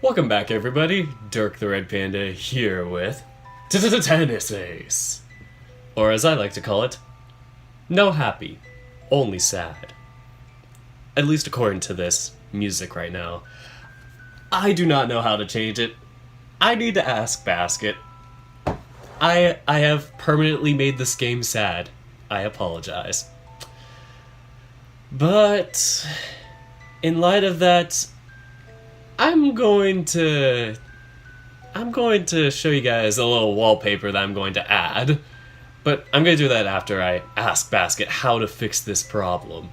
Welcome back, everybody. Dirk the Red Panda here with Tennis Ace. Or as I like to call it, no happy, only sad. At least according to this music right now. I do not know how to change it. I need to ask Basket. I have permanently made this game sad. I apologize. But in light of that, I'm going to show you guys a little wallpaper that I'm going to add, but I'm going to do that after I ask Basket how to fix this problem.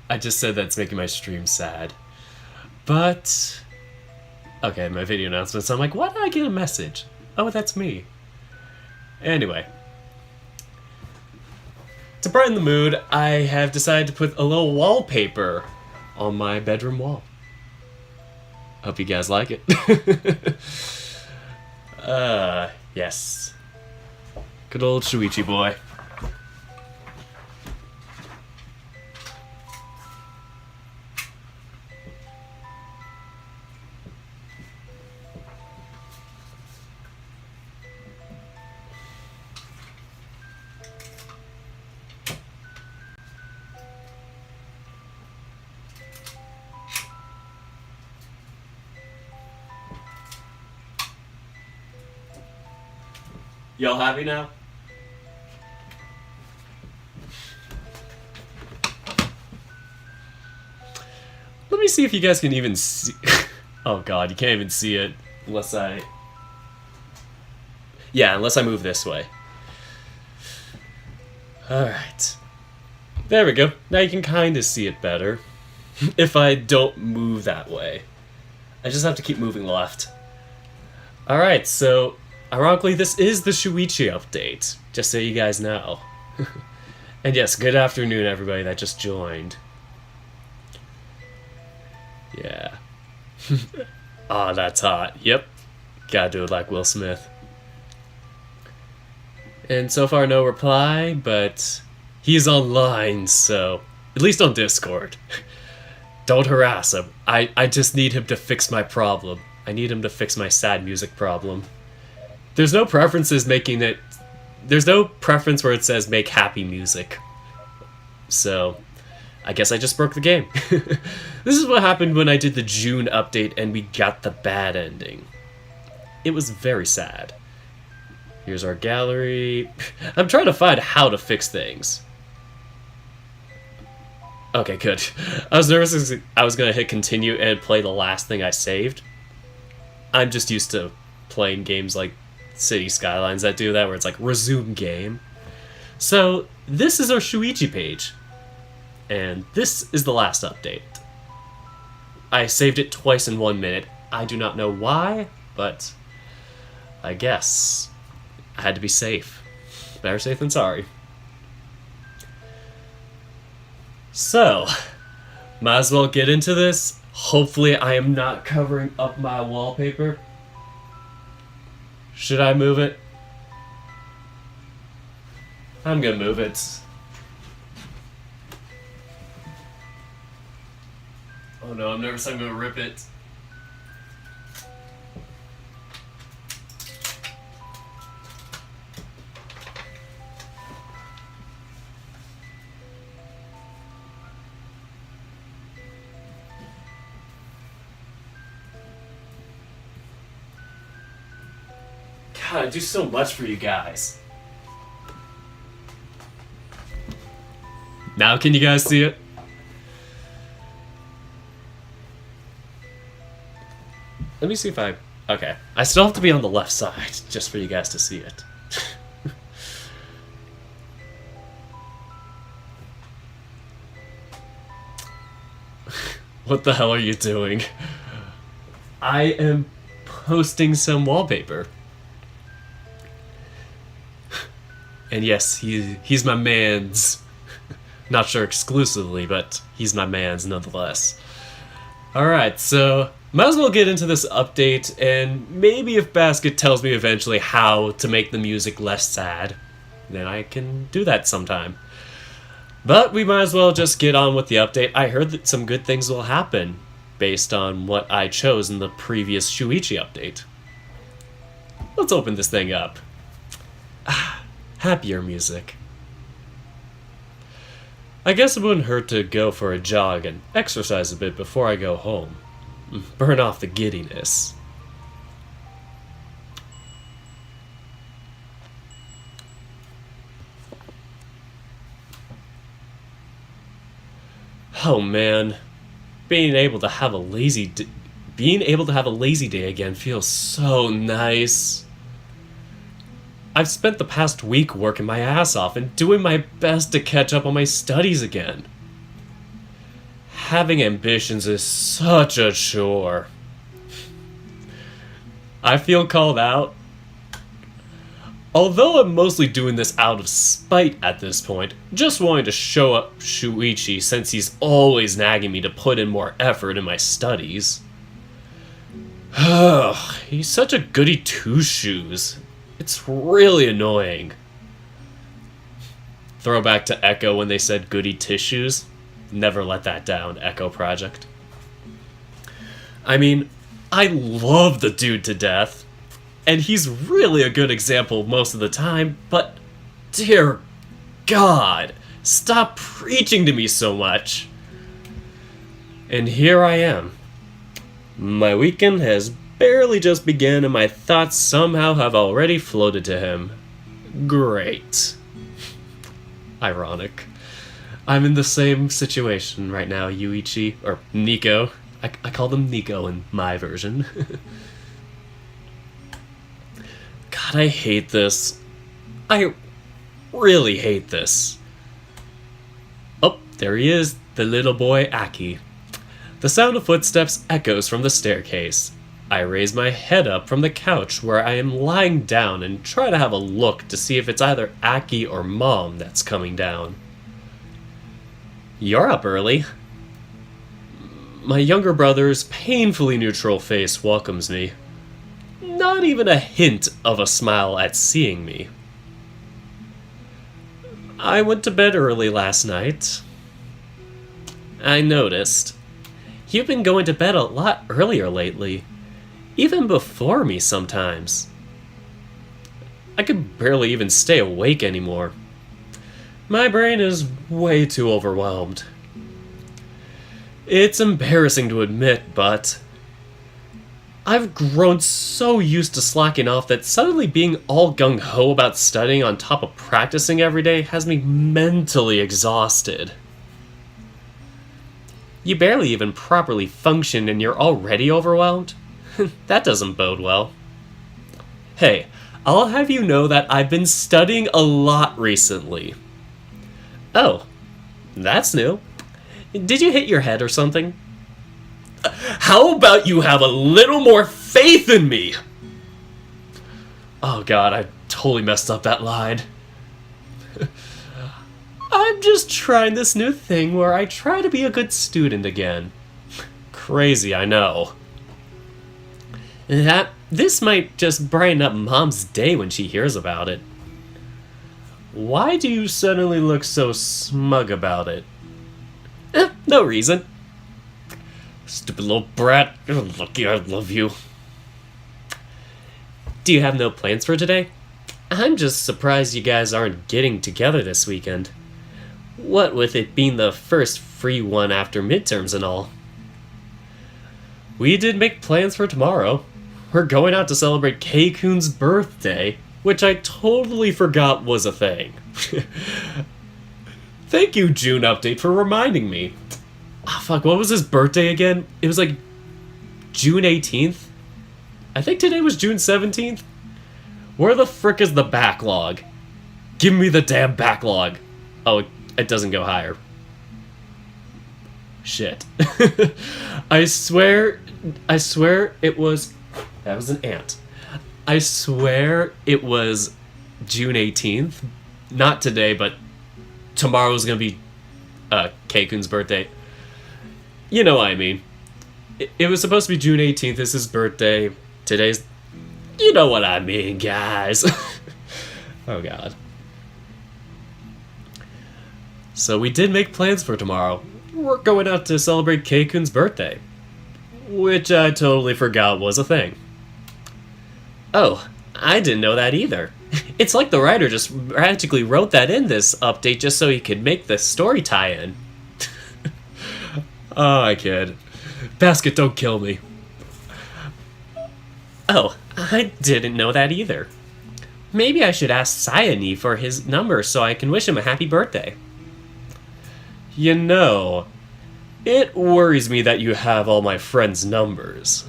I just said that's making my stream sad. But okay, my video announcements. I'm like, why did I get a message? Oh, that's me. Anyway, to brighten the mood, I have decided to put a little wallpaper on my bedroom wall. Hope you guys like it. Yes. Good old Shoichi boy. Y'all happy now? Let me see if you guys can even see. Oh god, you can't even see it unless I... Yeah, unless I move this way. Alright. There we go. Now you can kind of see it better. If I don't move that way. I just have to keep moving left. Alright, so... Ironically, this is the Shoichi update, just so you guys know. And yes, good afternoon, everybody that just joined. Yeah. Ah, that's hot. Yep. Gotta do it like Will Smith. And so far, no reply, but he's online, so... At least on Discord. Don't harass him. I just need him to fix my problem. I need him to fix my sad music problem. There's no preferences making it... There's no preference where it says make happy music. So, I guess I just broke the game. This is what happened when I did the June update and we got the bad ending. It was very sad. Here's our gallery. I'm trying to find how to fix things. Okay, good. I was nervous I was going to hit continue and play the last thing I saved. I'm just used to playing games like City Skylines that do that, where it's like resume game. So this is our Shoichi page, and this is the last update. I saved it twice in 1 minute. I do not know why, but I guess I had to be safe. Better safe than sorry. So, might as well get into this. Hopefully I am not covering up my wallpaper. Should I move it? I'm gonna move it. Oh no, I'm nervous I'm gonna rip it. God, I do so much for you guys. Now can you guys see it? Let me see if I... Okay. I still have to be on the left side, just for you guys to see it. What the hell are you doing? I am posting some wallpaper. And yes, he's my man's. Not sure exclusively, but he's my man's nonetheless. Alright, so might as well get into this update, and maybe if Basket tells me eventually how to make the music less sad, then I can do that sometime. But we might as well just get on with the update. I heard that some good things will happen based on what I chose in the previous Shoichi update. Let's open this thing up. Happier music. I guess it wouldn't hurt to go for a jog and exercise a bit before I go home. Burn off the giddiness. Oh man, being able to have a lazy day again feels so nice. I've spent the past week working my ass off and doing my best to catch up on my studies again. Having ambitions is such a chore. I feel called out. Although I'm mostly doing this out of spite at this point, just wanting to show up Shuichi since he's always nagging me to put in more effort in my studies. He's such a goody two-shoes. It's really annoying. Throwback to Echo when they said goody tissues. Never let that down, Echo Project. I mean, I love the dude to death, and he's really a good example most of the time, but dear God, stop preaching to me so much. And here I am. My weekend has barely just begun and my thoughts somehow have already floated to him. Great. Ironic. I'm in the same situation right now, Yuichi, or Nico. I call him Nico in my version. God, I hate this. I really hate this. Oh, there he is, the little boy Akie. The sound of footsteps echoes from the staircase. I raise my head up from the couch where I am lying down and try to have a look to see if it's either Akie or Mom that's coming down. You're up early. My younger brother's painfully neutral face welcomes me. Not even a hint of a smile at seeing me. I went to bed early last night. I noticed. You've been going to bed a lot earlier lately. Even before me sometimes. I could barely even stay awake anymore. My brain is way too overwhelmed. It's embarrassing to admit, but I've grown so used to slacking off that suddenly being all gung-ho about studying on top of practicing every day has me mentally exhausted. You barely even properly function and you're already overwhelmed? That doesn't bode well. Hey, I'll have you know that I've been studying a lot recently. Oh, that's new. Did you hit your head or something? How about you have a little more faith in me? Oh god, I totally messed up that line. I'm just trying this new thing where I try to be a good student again. Crazy, I know. This might just brighten up Mom's day when she hears about it. Why do you suddenly look so smug about it? No reason. Stupid little brat. You're lucky I love you. Do you have no plans for today? I'm just surprised you guys aren't getting together this weekend. What with it being the first free one after midterms and all. We did make plans for tomorrow. We're going out to celebrate Kei-kun's birthday, which I totally forgot was a thing. Thank you, June Update, for reminding me. Ah, fuck, what was his birthday again? It was like June 18th? I think today was June 17th? Where the frick is the backlog? Give me the damn backlog. Oh, it doesn't go higher. shit. I swear it was... That was an ant. I swear it was June 18th. Not today, but tomorrow's gonna be Keikun's birthday. You know what I mean. It was supposed to be June 18th. It's his birthday. Today's... You know what I mean, guys. Oh, God. So we did make plans for tomorrow. We're going out to celebrate Keikun's birthday. Which I totally forgot was a thing. Oh, I didn't know that either. It's like the writer just practically wrote that in this update just so he could make the story tie-in. Oh, I kid. Basket, don't kill me. Oh, I didn't know that either. Maybe I should ask Sayani for his number so I can wish him a happy birthday. You know, it worries me that you have all my friends' numbers.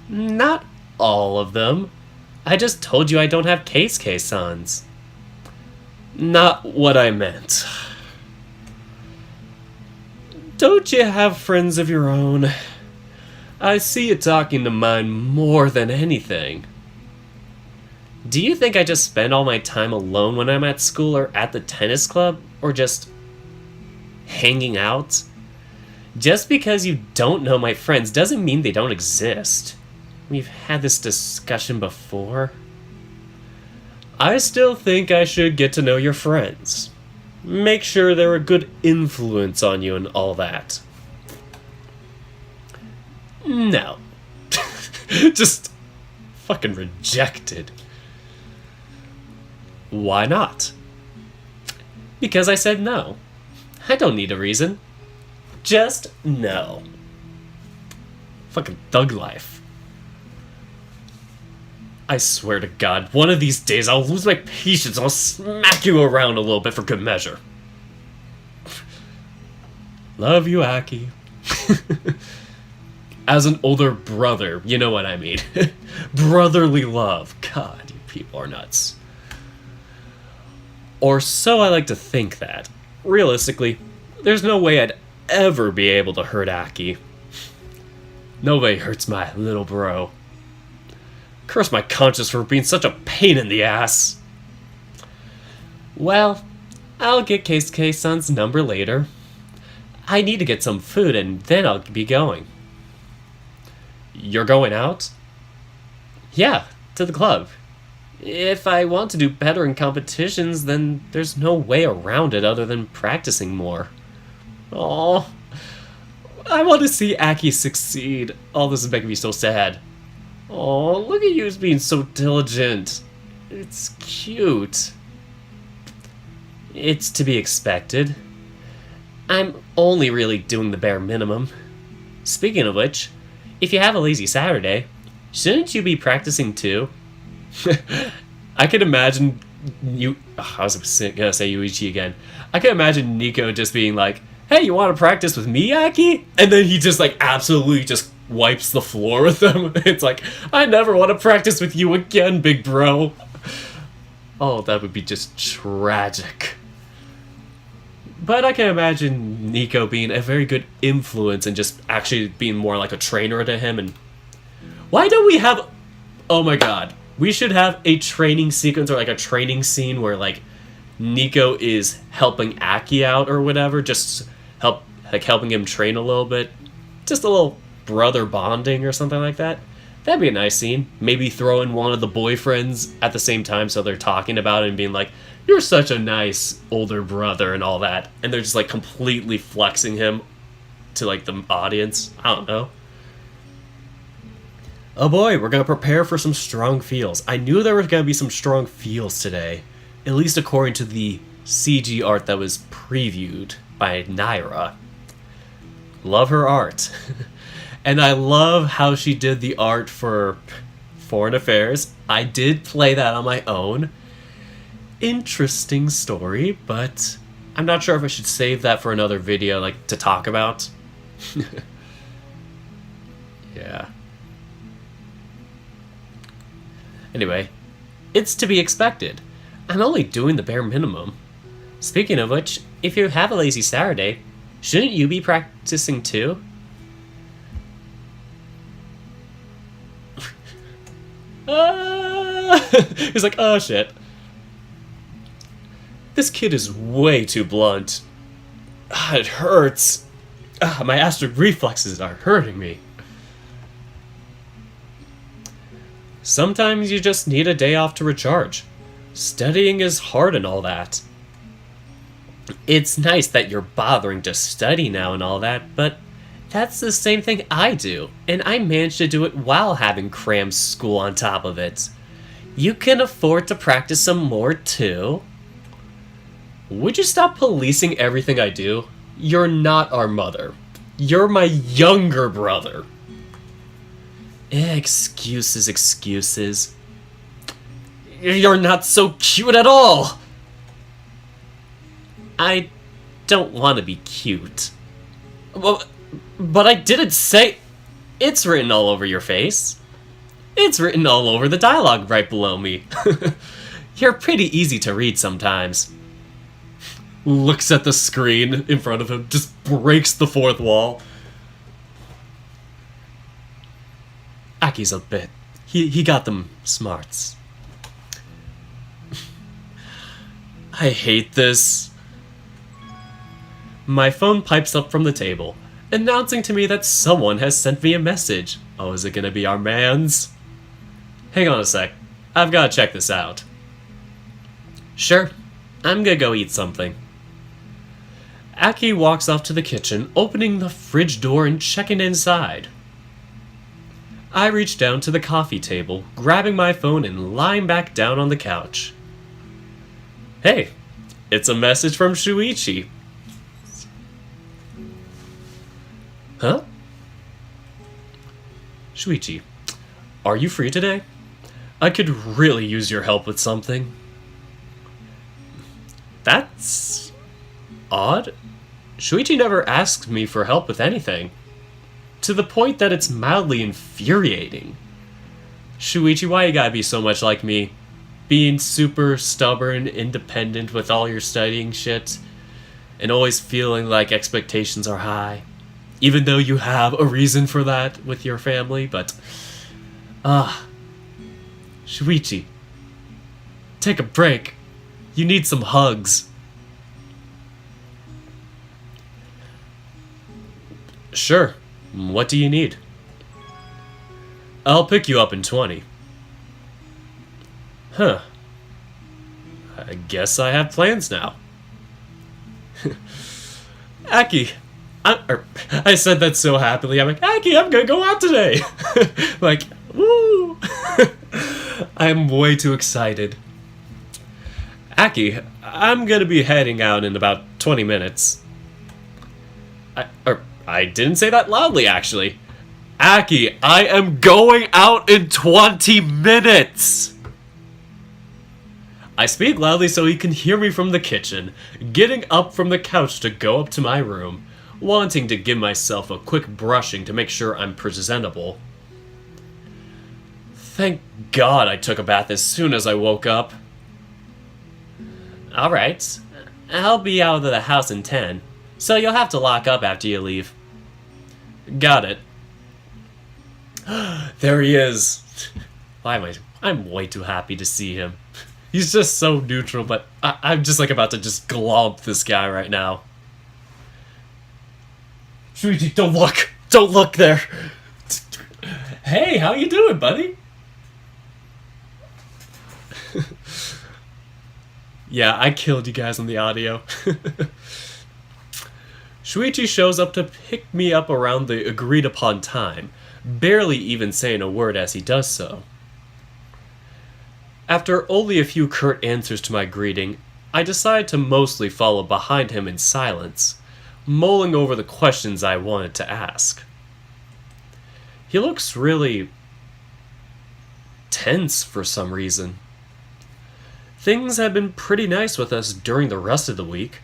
Not all of them. I just told you I don't have Keisuke-san's. Not what I meant. Don't you have friends of your own? I see you talking to mine more than anything. Do you think I just spend all my time alone when I'm at school or at the tennis club? Or just hanging out? Just because you don't know my friends doesn't mean they don't exist. We've had this discussion before. I still think I should get to know your friends. Make sure they're a good influence on you and all that. No. Just fucking rejected. Why not? Because I said no. I don't need a reason. Just no. Fucking thug life. I swear to God, one of these days I'll lose my patience and I'll smack you around a little bit for good measure. Love you, Akie. As an older brother, you know what I mean. Brotherly love. God, you people are nuts. Or so I like to think that. Realistically, there's no way I'd ever be able to hurt Akie. Nobody hurts my little bro. Curse my conscience for being such a pain in the ass. Well, I'll get Keisuke-san's number later. I need to get some food and then I'll be going. You're going out? Yeah, to the club. If I want to do better in competitions, then there's no way around it other than practicing more. Aww. I want to see Akie succeed. All this is making me so sad. Oh, look at you being so diligent. It's cute. It's to be expected. I'm only really doing the bare minimum. Speaking of which, if you have a lazy Saturday, shouldn't you be practicing too? I can imagine you... Oh, I was gonna say Shoichi again. I can imagine Nico just being like, hey, you want to practice with me, Akie? And then he just like absolutely just wipes the floor with them. It's like, I never want to practice with you again, big bro. Oh, that would be just tragic. But I can imagine Nico being a very good influence and just actually being more like a trainer to him. And why don't we have... Oh my god. We should have a training sequence or like a training scene where like Nico is helping Akie out or whatever. Just helping him train a little bit. Just a little brother bonding or something like that. That'd be a nice scene. Maybe throw in one of the boyfriends at the same time so they're talking about it and being like, you're such a nice older brother and all that. And they're just like completely flexing him to like the audience. I don't know. Oh boy, we're gonna prepare for some strong feels. I knew there were gonna be some strong feels today. At least according to the CG art that was previewed by Naira. Love her art. And I love how she did the art for Foreign Affairs. I did play that on my own. Interesting story, but I'm not sure if I should save that for another video, like, to talk about. Yeah. Anyway, it's to be expected. I'm only doing the bare minimum. Speaking of which, if you have a lazy Saturday, Shouldn't you be practicing too? He's like, oh shit. This kid is way too blunt. It hurts. My astral reflexes are hurting me. Sometimes you just need a day off to recharge. Studying is hard and all that. It's nice that you're bothering to study now and all that, but that's the same thing I do, and I managed to do it while having cram school on top of it. You can afford to practice some more too. Would you stop policing everything I do? You're not our mother. You're my younger brother. Excuses, excuses. You're not so cute at all! I don't want to be cute. Well, but I didn't say... It's written all over your face. It's written all over the dialogue right below me. You're pretty easy to read sometimes. Looks at the screen in front of him, just breaks the fourth wall. Akie's a bit. He got them smarts. I hate this. My phone pipes up from the table, announcing to me that someone has sent me a message. Oh, is it gonna be our mans? Hang on a sec. I've gotta check this out. Sure, I'm gonna go eat something. Akie walks off to the kitchen, opening the fridge door and checking inside. I reach down to the coffee table, grabbing my phone and lying back down on the couch. Hey, it's a message from Shoichi. Huh? Shuichi, are you free today? I could really use your help with something. That's odd. Shuichi never asks me for help with anything. To the point that it's mildly infuriating. Shuichi, why you gotta be so much like me? Being super stubborn, independent with all your studying shit, and always feeling like expectations are high. Even though you have a reason for that with your family, but... Shuichi, take a break. You need some hugs. Sure. What do you need? I'll pick you up in 20. Huh. I guess I have plans now. Akie, I said that so happily. I'm like, Akie, I'm gonna go out today. Like, woo! I'm way too excited. Akie, I'm gonna be heading out in about 20 minutes. I didn't say that loudly, actually. Akie, I am going out in 20 minutes! I speak loudly so he can hear me from the kitchen, getting up from the couch to go up to my room, wanting to give myself a quick brushing to make sure I'm presentable. Thank God I took a bath as soon as I woke up. Alright, I'll be out of the house in 10, so you'll have to lock up after you leave. Got it. There he is. I'm way too happy to see him. He's just so neutral, but I'm just like about to just glomp this guy right now. Shuichi, don't look! Don't look there! Hey, how you doing, buddy? Yeah, I killed you guys on the audio. Shuichi shows up to pick me up around the agreed upon time, barely even saying a word as he does so. After only a few curt answers to my greeting, I decide to mostly follow behind him in silence, mulling over the questions I wanted to ask. He looks really tense for some reason. Things have been pretty nice with us during the rest of the week.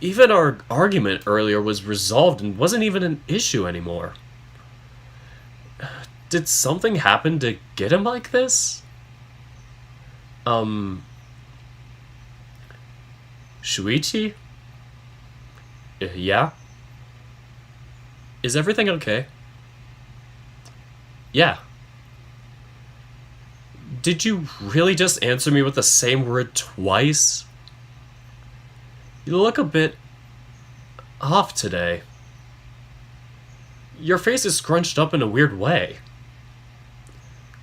Even our argument earlier was resolved and wasn't even an issue anymore. Did something happen to get him like this? Shuichi? Yeah? Is everything okay? Yeah. Did you really just answer me with the same word twice? You look a bit off today. Your face is scrunched up in a weird way.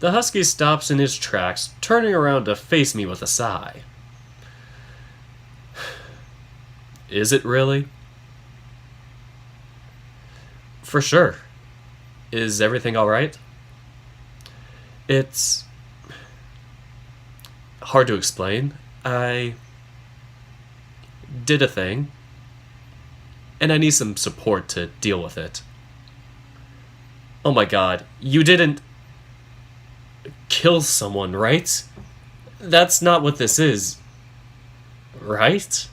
The husky stops in his tracks, turning around to face me with a sigh. Is it really? For sure. Is everything alright? It's hard to explain. I did a thing, and I need some support to deal with it. Oh my god, you didn't kill someone, right? That's not what this is, right?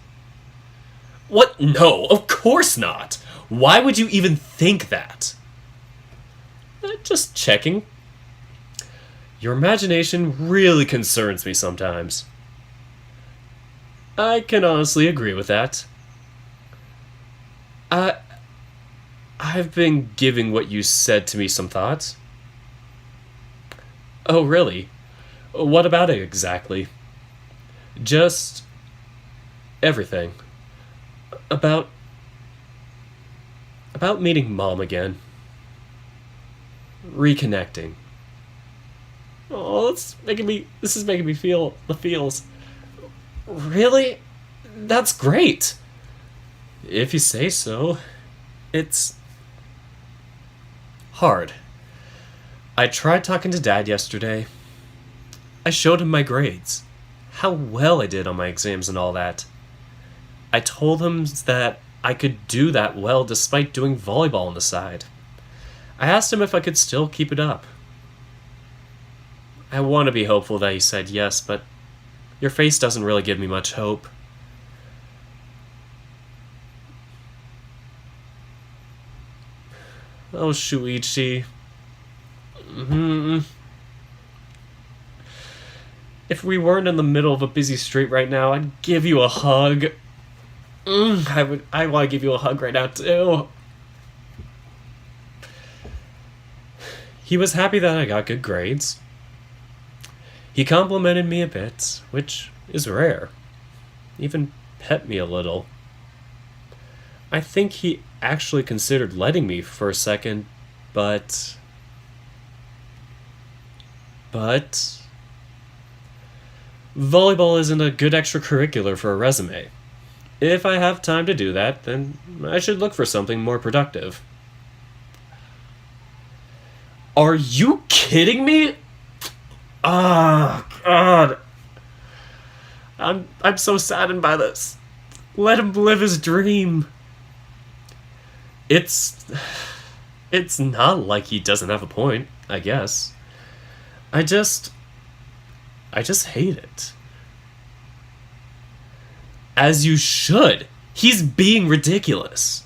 What? No, of course not. Why would you even think that? Just checking. Your imagination really concerns me sometimes. I can honestly agree with that. I've been giving what you said to me some thought. Oh, really? What about it exactly? Just everything. About meeting Mom again. Reconnecting. Oh, this is making me feel the feels. Really? That's great. If you say so. It's hard. I tried talking to Dad yesterday. I showed him my grades, how well I did on my exams and all that. I told him that I could do that well despite doing volleyball on the side. I asked him if I could still keep it up. I want to be hopeful that he said yes, but your face doesn't really give me much hope. Oh, Shuichi. If we weren't in the middle of a busy street right now, I'd give you a hug. I want to give you a hug right now, too. He was happy that I got good grades. He complimented me a bit, which is rare. Even pet me a little. I think he actually considered letting me for a second, but volleyball isn't a good extracurricular for a resume. If I have time to do that, then I should look for something more productive. Are you kidding me? Ah, God. I'm so saddened by this. Let him live his dream. It's not like he doesn't have a point, I guess. I just hate it. As you should. He's being ridiculous.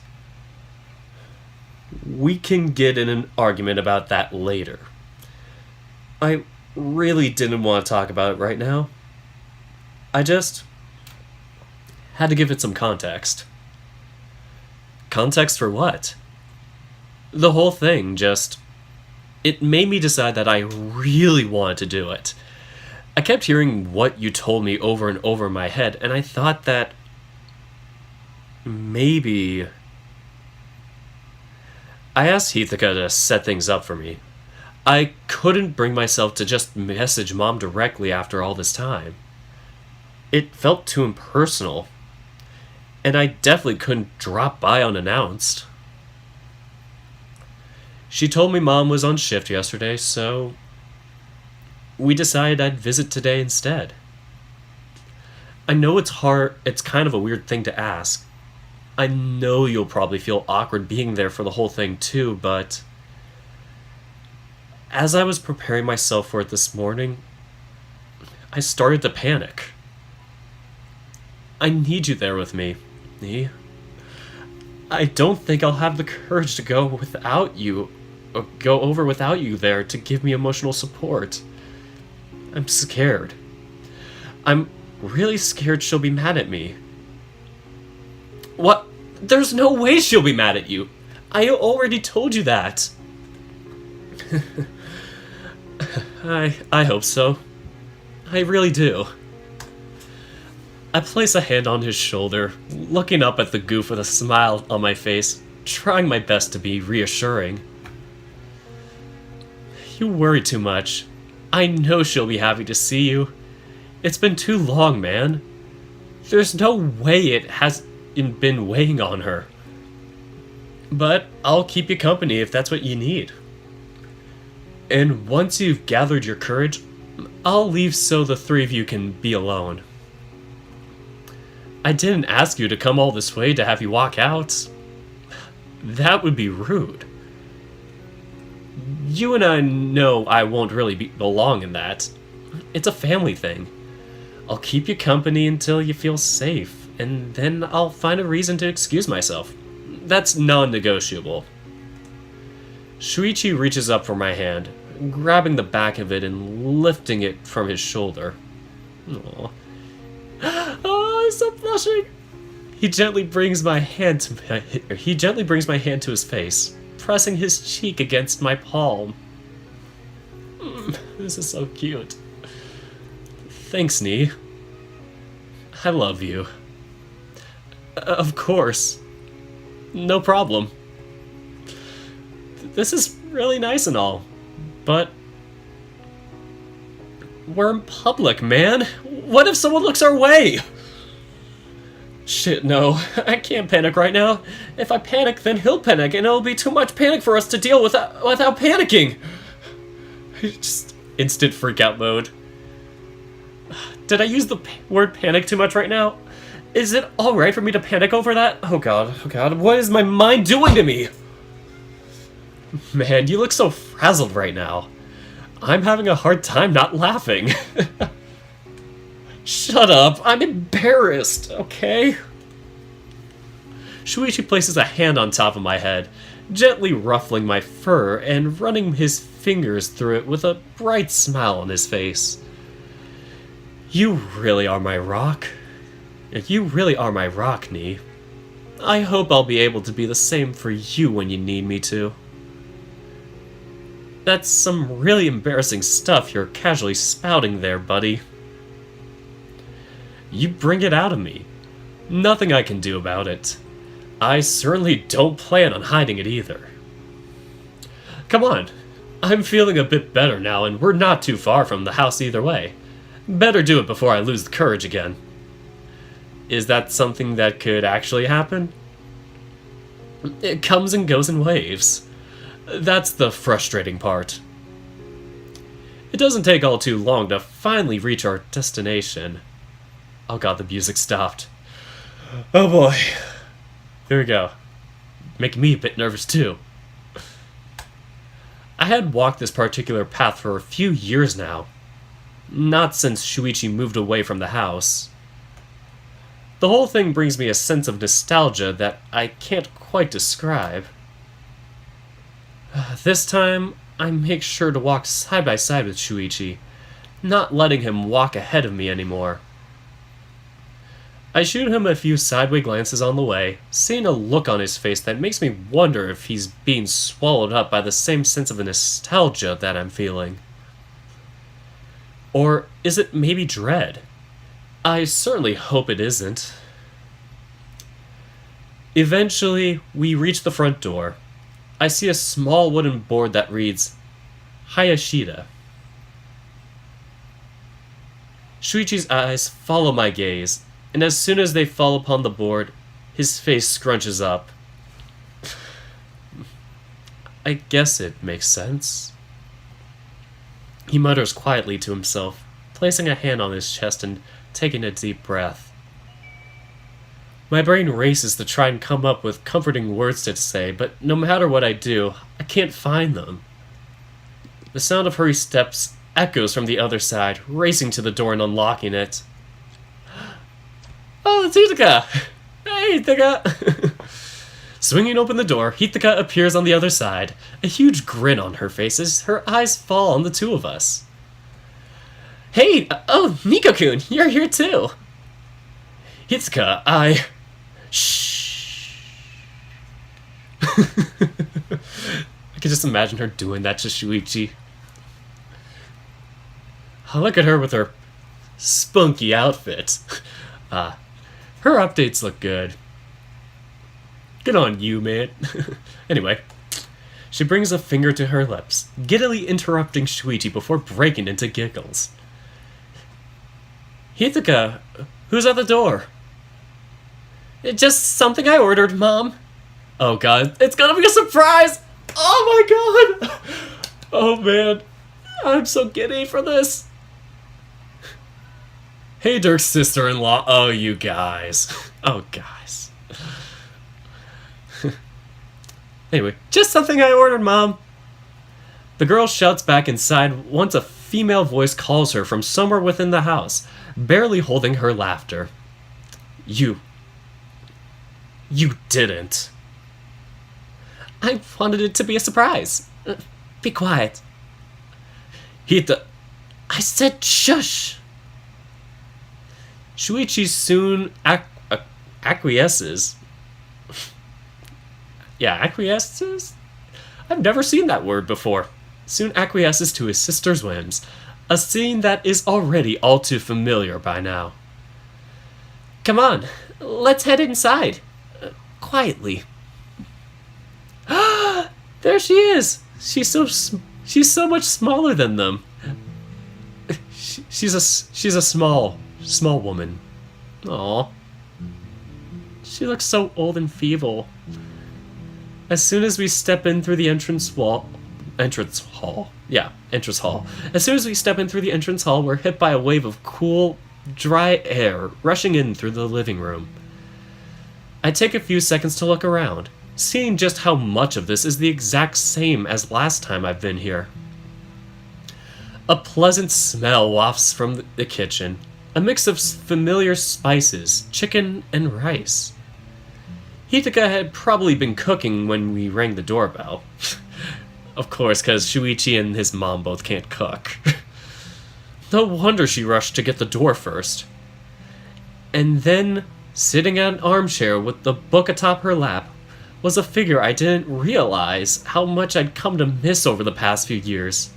We can get in an argument about that later. I really didn't want to talk about it right now. I just had to give it some context. Context for what? The whole thing just... It made me decide that I really wanted to do it. I kept hearing what you told me over and over in my head, and I thought that maybe... I asked Heathika to set things up for me. I couldn't bring myself to just message Mom directly after all this time. It felt too impersonal. And I definitely couldn't drop by unannounced. She told me Mom was on shift yesterday, so we decided I'd visit today instead. I know it's hard, it's kind of a weird thing to ask. I know you'll probably feel awkward being there for the whole thing too, but as I was preparing myself for it this morning, I started to panic. I need you there with me, Nee. I don't think I'll have the courage to go without you, or go over without you there to give me emotional support. I'm scared. I'm really scared she'll be mad at me. What? There's no way she'll be mad at you. I already told you that. I hope so. I really do. I place a hand on his shoulder, looking up at the goof with a smile on my face, trying my best to be reassuring. You worry too much. I know she'll be happy to see you. It's been too long, man. There's no way it has been weighing on her. But I'll keep you company if that's what you need. And once you've gathered your courage, I'll leave so the three of you can be alone. I didn't ask you to come all this way to have you walk out. That would be rude. You and I know I won't really belong in that. It's a family thing. I'll keep you company until you feel safe, and then I'll find a reason to excuse myself. That's non-negotiable. Shuichi reaches up for my hand, grabbing the back of it and lifting it from his shoulder. Aww. Oh, I'm so blushing. He gently brings my hand to his face, pressing his cheek against my palm. This is so cute. Thanks, Nee. I love you. Of course. No problem. This is really nice and all, but we're in public, man. What if someone looks our way? Shit, no. I can't panic right now. If I panic, then he'll panic, and it'll be too much panic for us to deal with without panicking. Just instant freak-out mode. Did I use the word panic too much right now? Is it alright for me to panic over that? Oh god, what is my mind doing to me? Man, you look so frazzled right now. I'm having a hard time not laughing. Shut up, I'm embarrassed, okay? Shuichi places a hand on top of my head, gently ruffling my fur and running his fingers through it with a bright smile on his face. You really are my rock. You really are my rock, Nee. I hope I'll be able to be the same for you when you need me to. That's some really embarrassing stuff you're casually spouting there, buddy. You bring it out of me. Nothing I can do about it. I certainly don't plan on hiding it either. Come on. I'm feeling a bit better now, and we're not too far from the house either way. Better do it before I lose the courage again. Is that something that could actually happen? It comes and goes in waves. That's the frustrating part. It doesn't take all too long to finally reach our destination. Oh god, the music stopped. Oh boy. Here we go. Making me a bit nervous too. I had walked this particular path for a few years now. Not since Shuichi moved away from the house. The whole thing brings me a sense of nostalgia that I can't quite describe. This time, I make sure to walk side by side with Shuichi, not letting him walk ahead of me anymore. I shoot him a few sideways glances on the way, seeing a look on his face that makes me wonder if he's being swallowed up by the same sense of nostalgia that I'm feeling. Or is it maybe dread? I certainly hope it isn't. Eventually, we reach the front door. I see a small wooden board that reads, Hayashida. Shuichi's eyes follow my gaze, and as soon as they fall upon the board, his face scrunches up. I guess it makes sense. He mutters quietly to himself, placing a hand on his chest and taking a deep breath. My brain races to try and come up with comforting words to say, but no matter what I do, I can't find them. The sound of hurried steps echoes from the other side, racing to the door and unlocking it. Oh, it's Hitaka! Hey, Hitaka! Swinging open the door, Hitaka appears on the other side, a huge grin on her face as her eyes fall on the two of us. Hey! Oh, Miko-kun, you're here too! Hitaka, Shh! I can just imagine her doing that to Shoichi. Oh, look at her with her spunky outfit. Her updates look good. Good on you, man. Anyway, she brings a finger to her lips, giddily interrupting Shoichi before breaking into giggles. Hitaka, who's at the door? Just something I ordered, Mom. Oh god, it's gonna be a surprise! Oh my god! Oh man, I'm so giddy for this. Hey, Dirk's sister-in-law. Oh, you guys. Oh, guys. Anyway, just something I ordered, Mom. The girl shouts back inside once a female voice calls her from somewhere within the house, barely holding her laughter. You didn't. I wanted it to be a surprise. Be quiet. I said shush. Shuichi soon acquiesces. Yeah, acquiesces? I've never seen that word before. Soon acquiesces to his sister's whims, a scene that is already all too familiar by now. Come on, let's head inside. Quietly. There she is! She's so much smaller than them. She's a small woman. Aw. She looks so old and feeble. As soon as we step in through the entrance hall. As soon as we step in through the entrance hall, we're hit by a wave of cool, dry air rushing in through the living room. I take a few seconds to look around, seeing just how much of this is the exact same as last time I've been here. A pleasant smell wafts from the kitchen, a mix of familiar spices, chicken, and rice. Hitaka had probably been cooking when we rang the doorbell. Of course, because Shuichi and his mom both can't cook. No wonder she rushed to get the door first. And then, sitting in an armchair with the book atop her lap, was a figure I didn't realize how much I'd come to miss over the past few years.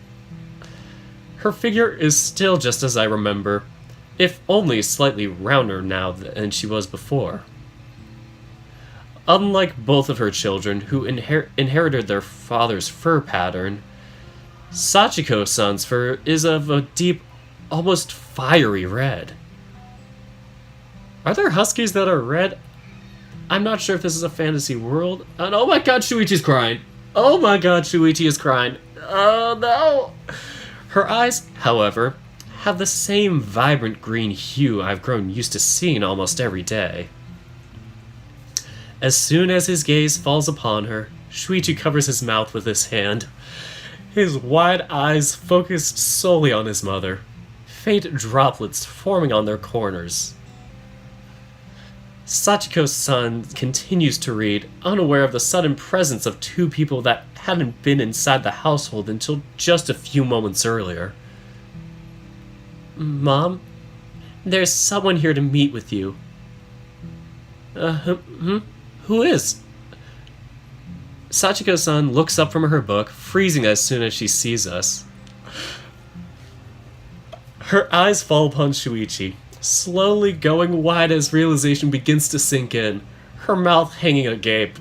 Her figure is still just as I remember, if only slightly rounder now than she was before. Unlike both of her children, who inherited their father's fur pattern, Sachiko-san's fur is of a deep, almost fiery red. Are there huskies that are red? I'm not sure if this is a fantasy world. And oh my god, Shuichi's crying! Oh my god, Shuichi is crying! Oh no! Her eyes, however, have the same vibrant green hue I've grown used to seeing almost every day. As soon as his gaze falls upon her, Shuichi covers his mouth with his hand, his wide eyes focused solely on his mother, faint droplets forming on their corners. Sachiko-san continues to read, unaware of the sudden presence of two people that hadn't been inside the household until just a few moments earlier. Mom, there's someone here to meet with you. Who is? Sachiko-san looks up from her book, freezing as soon as she sees us. Her eyes fall upon Shuichi, slowly going wide as realization begins to sink in, her mouth hanging agape.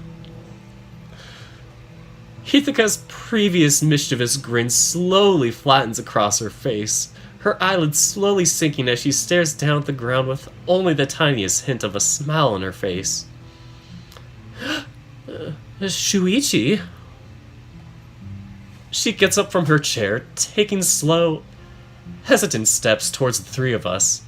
Hitaka's previous mischievous grin slowly flattens across her face, her eyelids slowly sinking as she stares down at the ground with only the tiniest hint of a smile on her face. Shuichi? She gets up from her chair, taking slow, hesitant steps towards the three of us.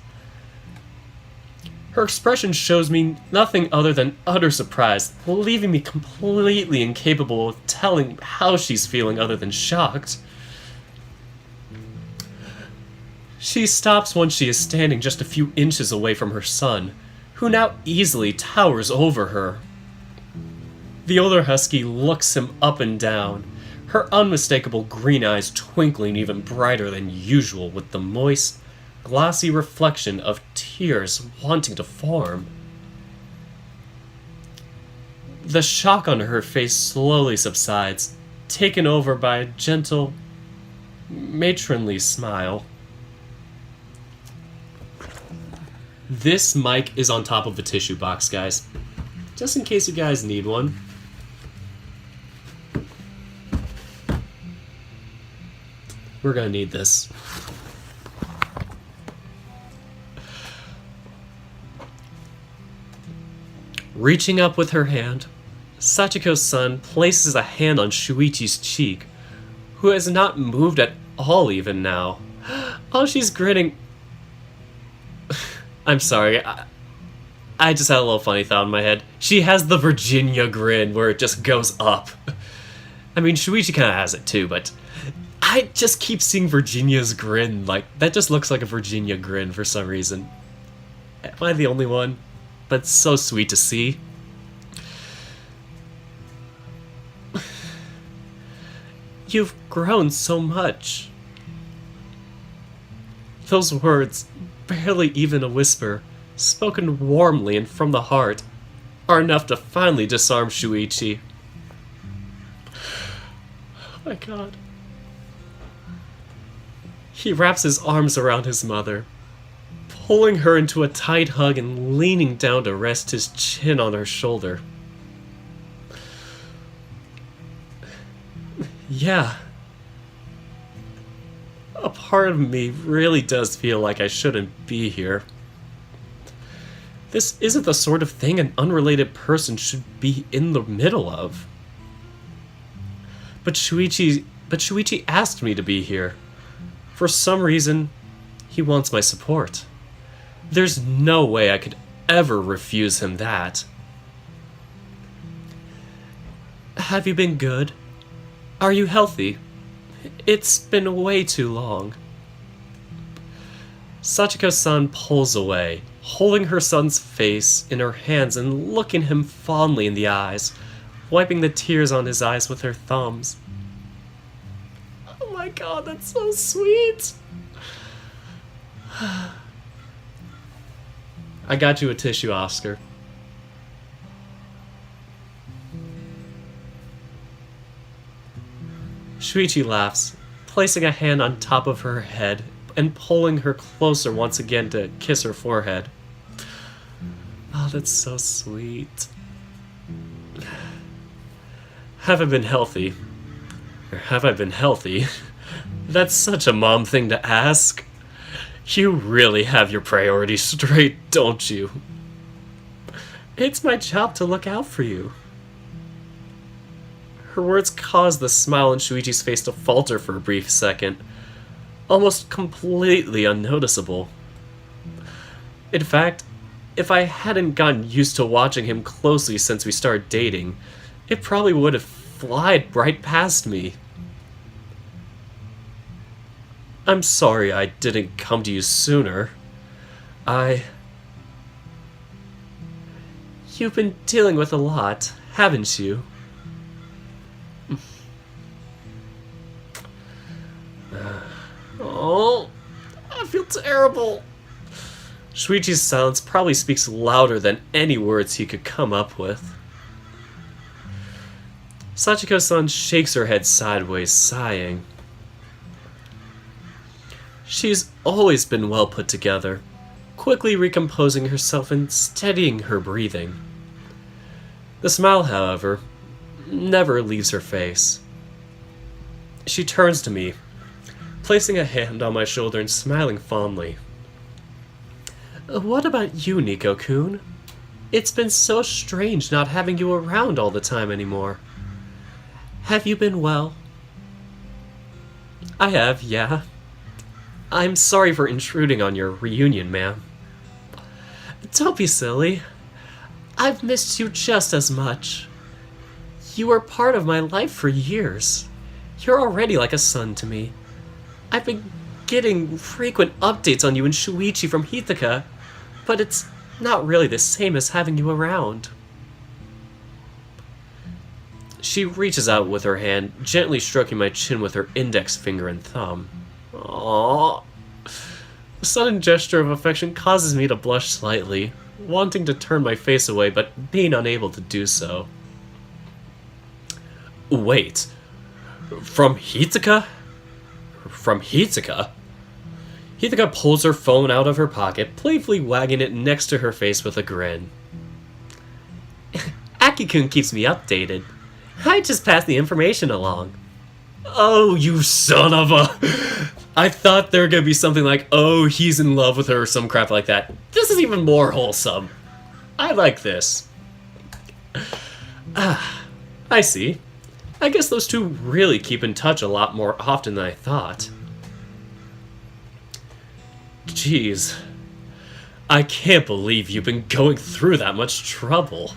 Her expression shows me nothing other than utter surprise, leaving me completely incapable of telling how she's feeling other than shocked. She stops once she is standing just a few inches away from her son, who now easily towers over her. The older husky looks him up and down, her unmistakable green eyes twinkling even brighter than usual with the moist, glossy reflection of tears wanting to form. The shock on her face slowly subsides, taken over by a gentle, matronly smile. This mic is on top of the tissue box, guys. Just in case you guys need one. We're gonna need this. Reaching up with her hand, Sachiko-san places a hand on Shuichi's cheek, who has not moved at all even now. Oh, she's grinning. I'm sorry, I just had a little funny thought in my head. She has the Virginia grin where it just goes up. I mean, Shuichi kind of has it too, but I just keep seeing Virginia's grin. Like, that just looks like a Virginia grin for some reason. Am I the only one? But it's so sweet to see. You've grown so much. Those words, barely even a whisper, spoken warmly and from the heart, are enough to finally disarm Shuichi. Oh my god. He wraps his arms around his mother, pulling her into a tight hug and leaning down to rest his chin on her shoulder. Yeah. A part of me really does feel like I shouldn't be here. This isn't the sort of thing an unrelated person should be in the middle of. But Shuichi asked me to be here. For some reason, he wants my support. There's no way I could ever refuse him that. Have you been good? Are you healthy? It's been way too long. Sachiko-san pulls away, holding her son's face in her hands and looking him fondly in the eyes, wiping the tears on his eyes with her thumbs. Oh my god, that's so sweet! I got you a tissue, Oscar. Shuichi laughs, placing a hand on top of her head and pulling her closer once again to kiss her forehead. Oh, that's so sweet. Have I been healthy? Or have I been healthy? That's such a mom thing to ask. You really have your priorities straight, don't you? It's my job to look out for you. Her words caused the smile on Shuichi's face to falter for a brief second, almost completely unnoticeable. In fact, if I hadn't gotten used to watching him closely since we started dating, it probably would have flied right past me. I'm sorry I didn't come to you sooner. You've been dealing with a lot, haven't you? Oh, I feel terrible. Shuichi's silence probably speaks louder than any words he could come up with. Sachiko-san shakes her head sideways, sighing. She's always been well put together, quickly recomposing herself and steadying her breathing. The smile, however, never leaves her face. She turns to me, placing a hand on my shoulder and smiling fondly. What about you, Nico-kun? It's been so strange not having you around all the time anymore. Have you been well? I have, yeah. I'm sorry for intruding on your reunion, ma'am. Don't be silly. I've missed you just as much. You were part of my life for years. You're already like a son to me. I've been getting frequent updates on you and Shuichi from Hitaka, but it's not really the same as having you around. She reaches out with her hand, gently stroking my chin with her index finger and thumb. Aww. The sudden gesture of affection causes me to blush slightly, wanting to turn my face away but being unable to do so. Wait, from Hitaka? From Hitaka? Hitaka pulls her phone out of her pocket, playfully wagging it next to her face with a grin. Aki-kun keeps me updated. I just pass the information along. Oh, you son of a... I thought there were gonna be something like, oh, he's in love with her or some crap like that. This is even more wholesome. I like this. I see. I guess those two really keep in touch a lot more often than I thought. Jeez. I can't believe you've been going through that much trouble.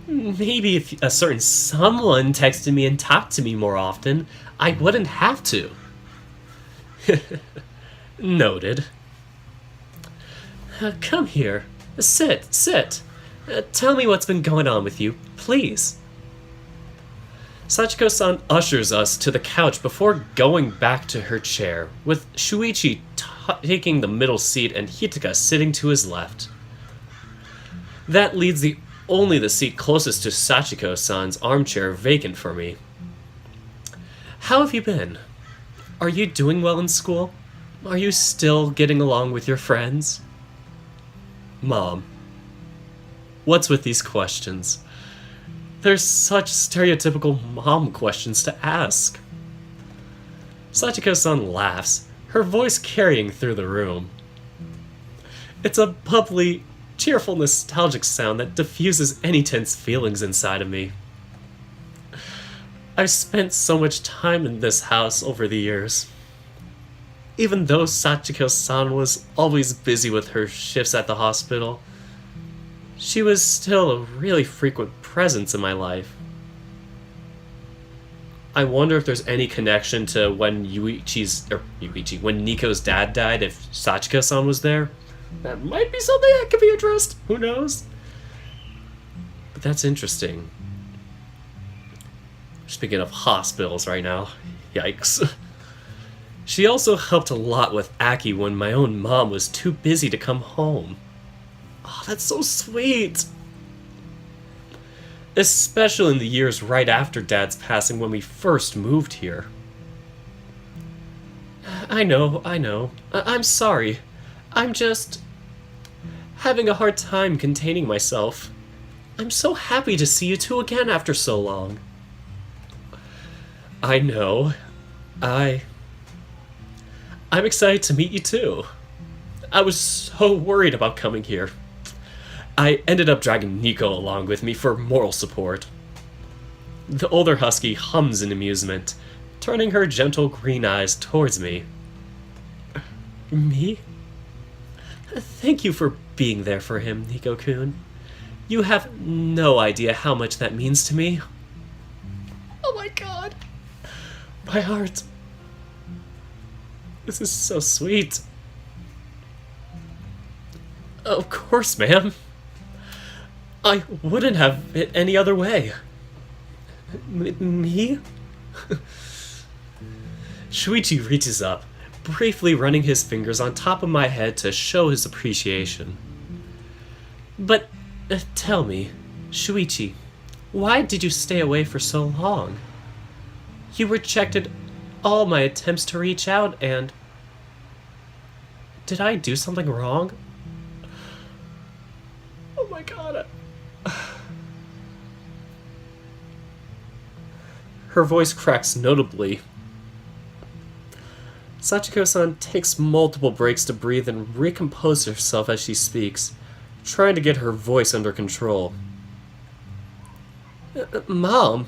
Maybe if a certain someone texted me and talked to me more often, I wouldn't have to. Noted. Come here. Sit. Tell me what's been going on with you, please. Sachiko-san ushers us to the couch before going back to her chair, with Shuichi taking the middle seat and Hitaka sitting to his left. That leaves only the seat closest to Sachiko-san's armchair vacant for me. How have you been? Are you doing well in school? Are you still getting along with your friends? Mom. What's with these questions? They're such stereotypical mom questions to ask. Sachiko-san laughs, her voice carrying through the room. It's a bubbly, cheerful, nostalgic sound that diffuses any tense feelings inside of me. I've spent so much time in this house over the years. Even though Sachiko-san was always busy with her shifts at the hospital, she was still a really frequent presence in my life. I wonder if there's any connection to when when Nico's dad died, if Sachiko-san was there. That might be something that could be addressed. Who knows? But that's interesting. Speaking of hospitals right now. Yikes. She also helped a lot with Aki when my own mom was too busy to come home. Oh, that's so sweet. Especially in the years right after Dad's passing when we first moved here. I know. I'm sorry. I'm just having a hard time containing myself. I'm so happy to see you two again after so long. I know. I'm excited to meet you too. I was so worried about coming here. I ended up dragging Nico along with me for moral support. The older husky hums in amusement, turning her gentle green eyes towards me. Me? Thank you for being there for him, Nico-kun. You have no idea how much that means to me. Oh my god. My heart. This is so sweet. Of course, ma'am. I wouldn't have it any other way. Me? Shuichi reaches up, briefly running his fingers on top of my head to show his appreciation. But tell me, Shuichi, why did you stay away for so long? You rejected all my attempts to reach out and... Did I do something wrong? Oh my god. Her voice cracks notably. Sachiko-san takes multiple breaks to breathe and recompose herself as she speaks, trying to get her voice under control. Mom?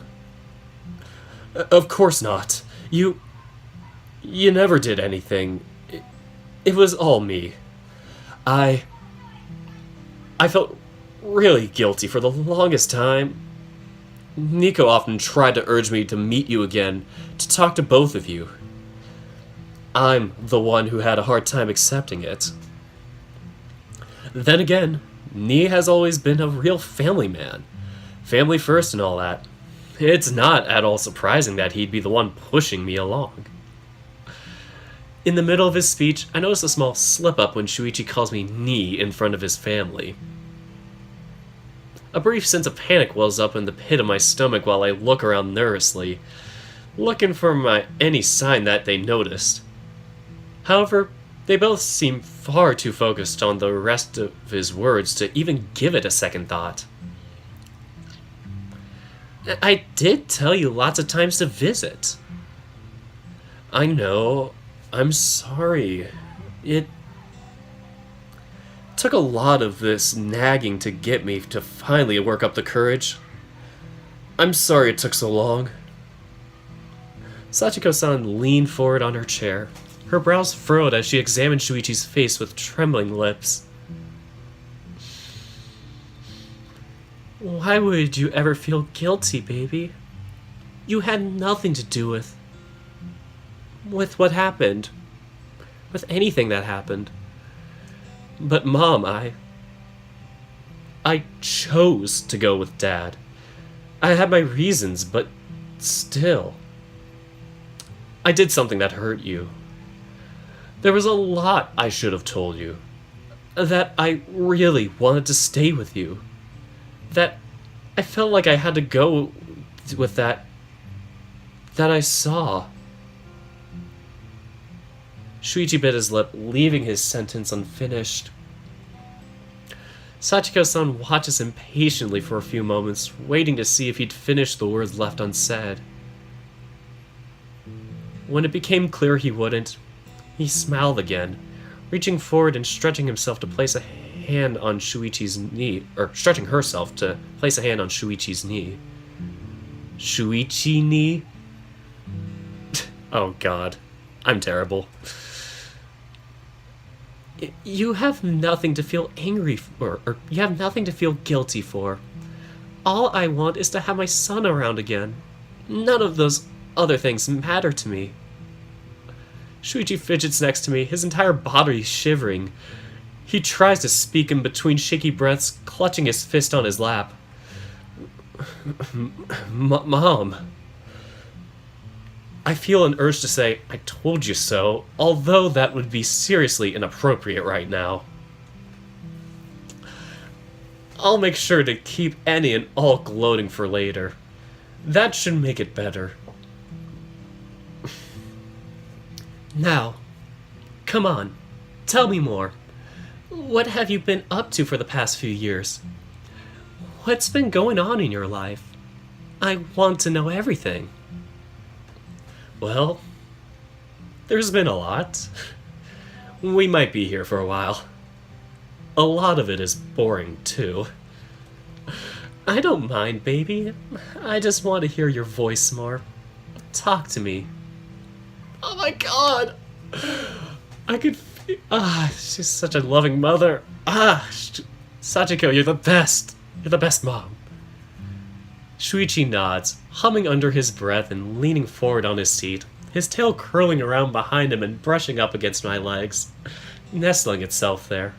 Of course not. You never did anything. It was all me. I felt really guilty for the longest time. Nico often tried to urge me to meet you again, to talk to both of you. I'm the one who had a hard time accepting it. Then again, Ni has always been a real family man. Family first and all that. It's not at all surprising that he'd be the one pushing me along. In the middle of his speech, I notice a small slip-up when Shuichi calls me Ni in front of his family. A brief sense of panic wells up in the pit of my stomach while I look around nervously, looking for any sign that they noticed. However, they both seem far too focused on the rest of his words to even give it a second thought. I did tell you lots of times to visit. I know. I'm sorry. It took a lot of this nagging to get me to finally work up the courage. I'm sorry it took so long. Sachiko-san leaned forward on her chair. Her brows furrowed as she examined Shuichi's face with trembling lips. Why would you ever feel guilty, baby? You had nothing to do with what happened. With anything that happened. But Mom, I chose to go with Dad. I had my reasons, but still. I did something that hurt you. There was a lot I should have told you. That I really wanted to stay with you. That I felt like I had to go with that I saw. Shuichi bit his lip, leaving his sentence unfinished. Sachiko-san watches impatiently for a few moments, waiting to see if he'd finish the words left unsaid. When it became clear he wouldn't, he smiled again, reaching forward and stretching himself to place a hand on Shuichi's knee, or stretching herself to place a hand on Shuichi's knee. Shuichi knee? Oh god, I'm terrible. You have nothing to feel angry for, or you have nothing to feel guilty for. All I want is to have my son around again. None of those other things matter to me. Shuichi fidgets next to me, his entire body shivering. He tries to speak in between shaky breaths, clutching his fist on his lap. Mom. I feel an urge to say, I told you so, although that would be seriously inappropriate right now. I'll make sure to keep any and all gloating for later. That should make it better. Now, come on, tell me more. What have you been up to for the past few years? What's been going on in your life? I want to know everything. Well, there's been a lot. We might be here for a while. A lot of it is boring, too. I don't mind, baby. I just want to hear your voice more. Talk to me. Oh my god! I could feel... she's such a loving mother. Sachiko, you're the best. You're the best mom. Shuichi nods, humming under his breath and leaning forward on his seat, his tail curling around behind him and brushing up against my legs, nestling itself there.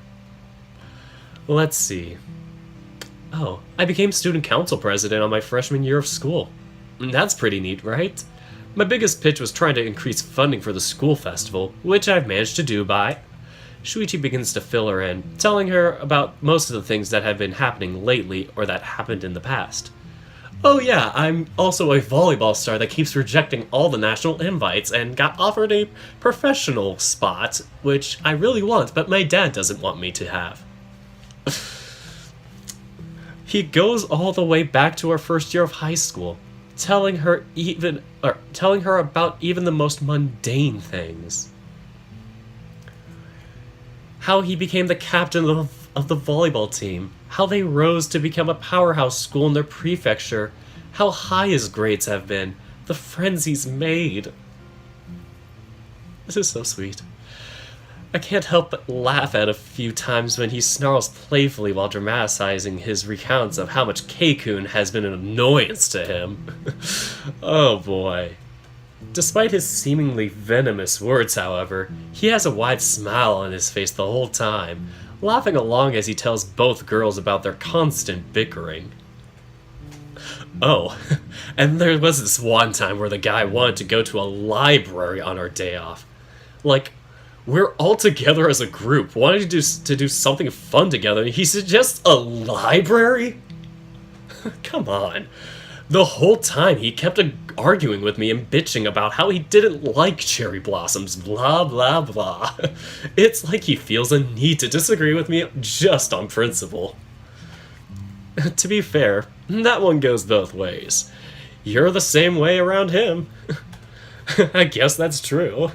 Let's see. Oh, I became student council president on my freshman year of school. That's pretty neat, right? My biggest pitch was trying to increase funding for the school festival, which I've managed to do by... Shuichi begins to fill her in, telling her about most of the things that have been happening lately or that happened in the past. Oh yeah, I'm also a volleyball star that keeps rejecting all the national invites and got offered a professional spot, which I really want, but my dad doesn't want me to have. He goes all the way back to our first year of high school, telling her about even the most mundane things. How he became the captain of the volleyball team, how they rose to become a powerhouse school in their prefecture, how high his grades have been, the friends he's made. This is so sweet. I can't help but laugh at a few times when he snarls playfully while dramatizing his recounts of how much Keikun has been an annoyance to him. Oh boy. Despite his seemingly venomous words, however, he has a wide smile on his face the whole time, laughing along as he tells both girls about their constant bickering. Oh, and there was this one time where the guy wanted to go to a library on our day off. Like, we're all together as a group, wanting to do something fun together, and he suggests a library? Come on. The whole time he kept arguing with me and bitching about how he didn't like cherry blossoms, blah blah blah. It's like he feels a need to disagree with me just on principle. To be fair, that one goes both ways. You're the same way around him. I guess that's true.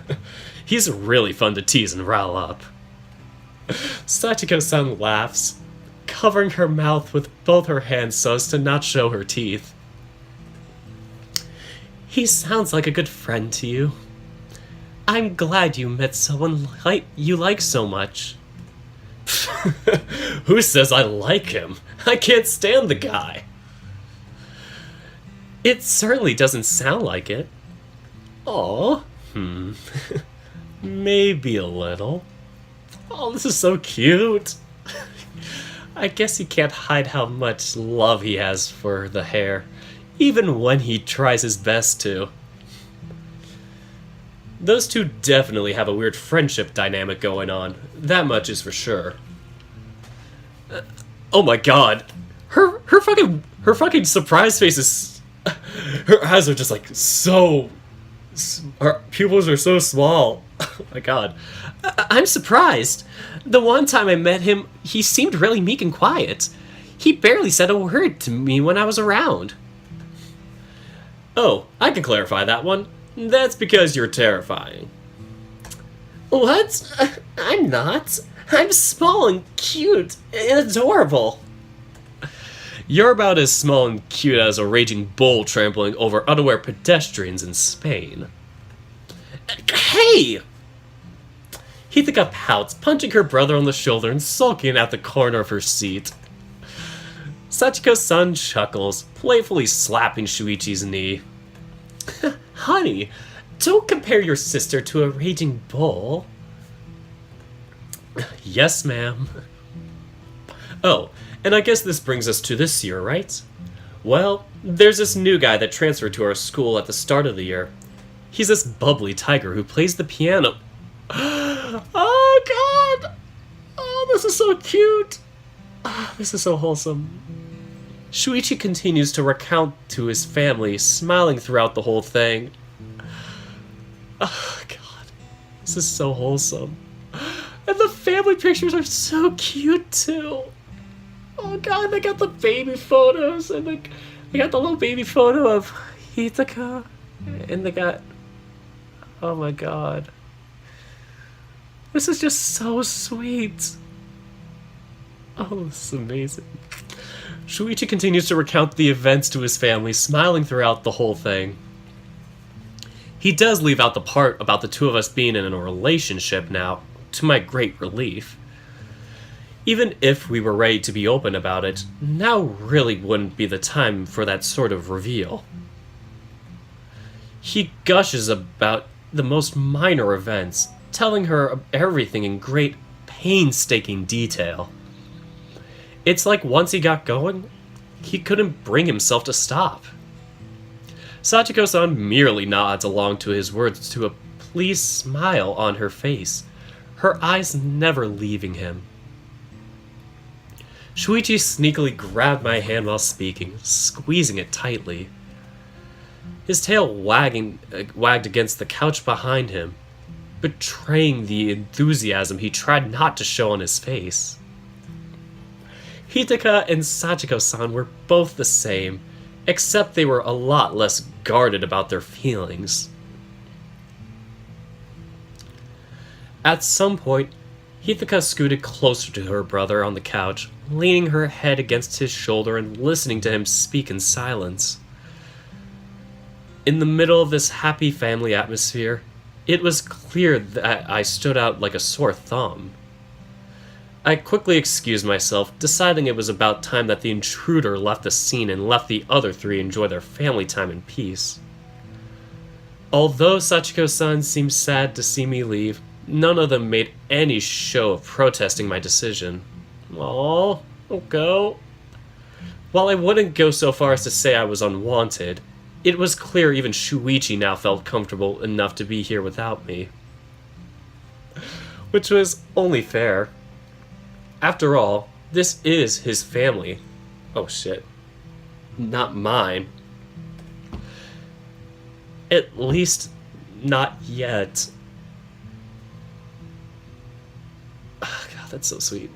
He's really fun to tease and rile up. Sachiko-san laughs, covering her mouth with both her hands so as to not show her teeth. He sounds like a good friend to you. I'm glad you met someone you like so much. Who says I like him? I can't stand the guy. It certainly doesn't sound like it. Aw, maybe a little. Oh, this is so cute. I guess he can't hide how much love he has for the hair, even when he tries his best to. Those two definitely have a weird friendship dynamic going on. That much is for sure. Oh my god. Her fucking surprise face is... Her eyes are just like so... Her pupils are so small. Oh my god. I'm surprised. The one time I met him, he seemed really meek and quiet. He barely said a word to me when I was around. Oh, I can clarify that one. That's because you're terrifying. What? I'm not. I'm small and cute and adorable. You're about as small and cute as a raging bull trampling over unaware pedestrians in Spain. Hey! Hithaka pouts, punching her brother on the shoulder and sulking at the corner of her seat. Sachiko-san chuckles, playfully slapping Shuichi's knee. Honey, don't compare your sister to a raging bull. Yes, ma'am. Oh, and I guess this brings us to this year, right? Well, there's this new guy that transferred to our school at the start of the year. He's this bubbly tiger who plays the piano. Oh, God! Oh, this is so cute! Oh, this is so wholesome. Shuichi continues to recount to his family, smiling throughout the whole thing. Oh, God. This is so wholesome. And the family pictures are so cute, too. Oh, God, they got the baby photos, and they got the little baby photo of Hithaka, and they got... Oh, my God. This is just so sweet. Oh, this is amazing. Shuichi continues to recount the events to his family, smiling throughout the whole thing. He does leave out the part about the two of us being in a relationship now, to my great relief. Even if we were ready to be open about it, now really wouldn't be the time for that sort of reveal. He gushes about the most minor events, telling her everything in great, painstaking detail. It's like once he got going, he couldn't bring himself to stop. Sachiko-san merely nods along to his words to a pleased smile on her face, her eyes never leaving him. Shuichi sneakily grabbed my hand while speaking, squeezing it tightly. His tail wagged against the couch behind him, betraying the enthusiasm he tried not to show on his face. Hithaka and Sachiko-san were both the same, except they were a lot less guarded about their feelings. At some point, Hithaka scooted closer to her brother on the couch, leaning her head against his shoulder and listening to him speak in silence. In the middle of this happy family atmosphere, it was clear that I stood out like a sore thumb. I quickly excused myself, deciding it was about time that the intruder left the scene and left the other three enjoy their family time in peace. Although Sachiko-san seemed sad to see me leave, none of them made any show of protesting my decision. Aww, don't go. While I wouldn't go so far as to say I was unwanted, it was clear even Shuichi now felt comfortable enough to be here without me. Which was only fair. After all, this is his family. Oh shit. not mine. At least, not yet. Oh, God, that's so sweet.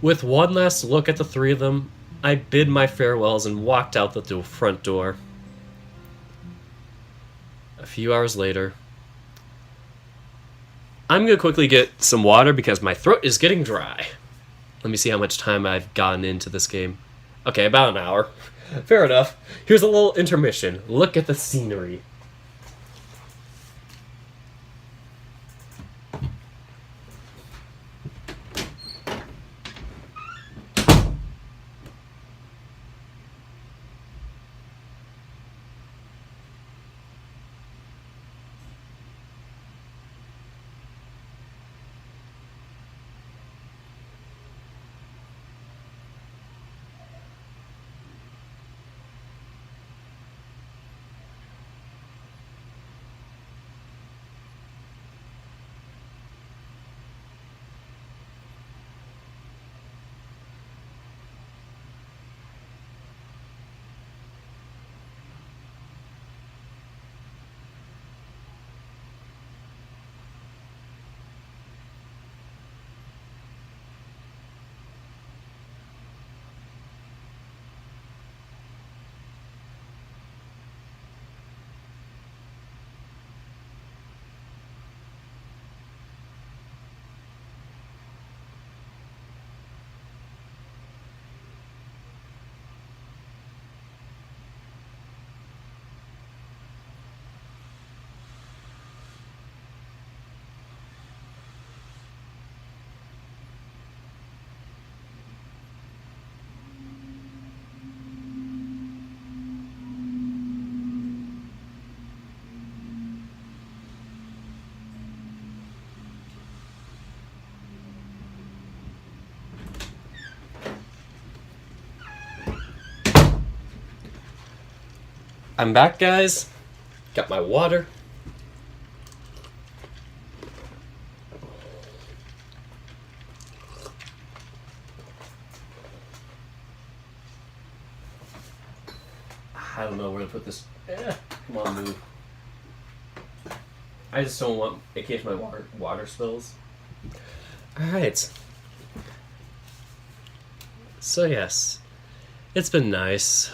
With one last look at the three of them, I bid my farewells and walked out the front door. A few hours later, I'm gonna quickly get some water because my throat is getting dry. Let me see how much time I've gotten into this game. Okay, about an hour. Fair enough. Here's a little intermission. Look at the scenery. I'm back, guys. Got my water. I don't know where to put this. Come on, move. I just don't want, in case my water spills. Alright. So yes, it's been nice.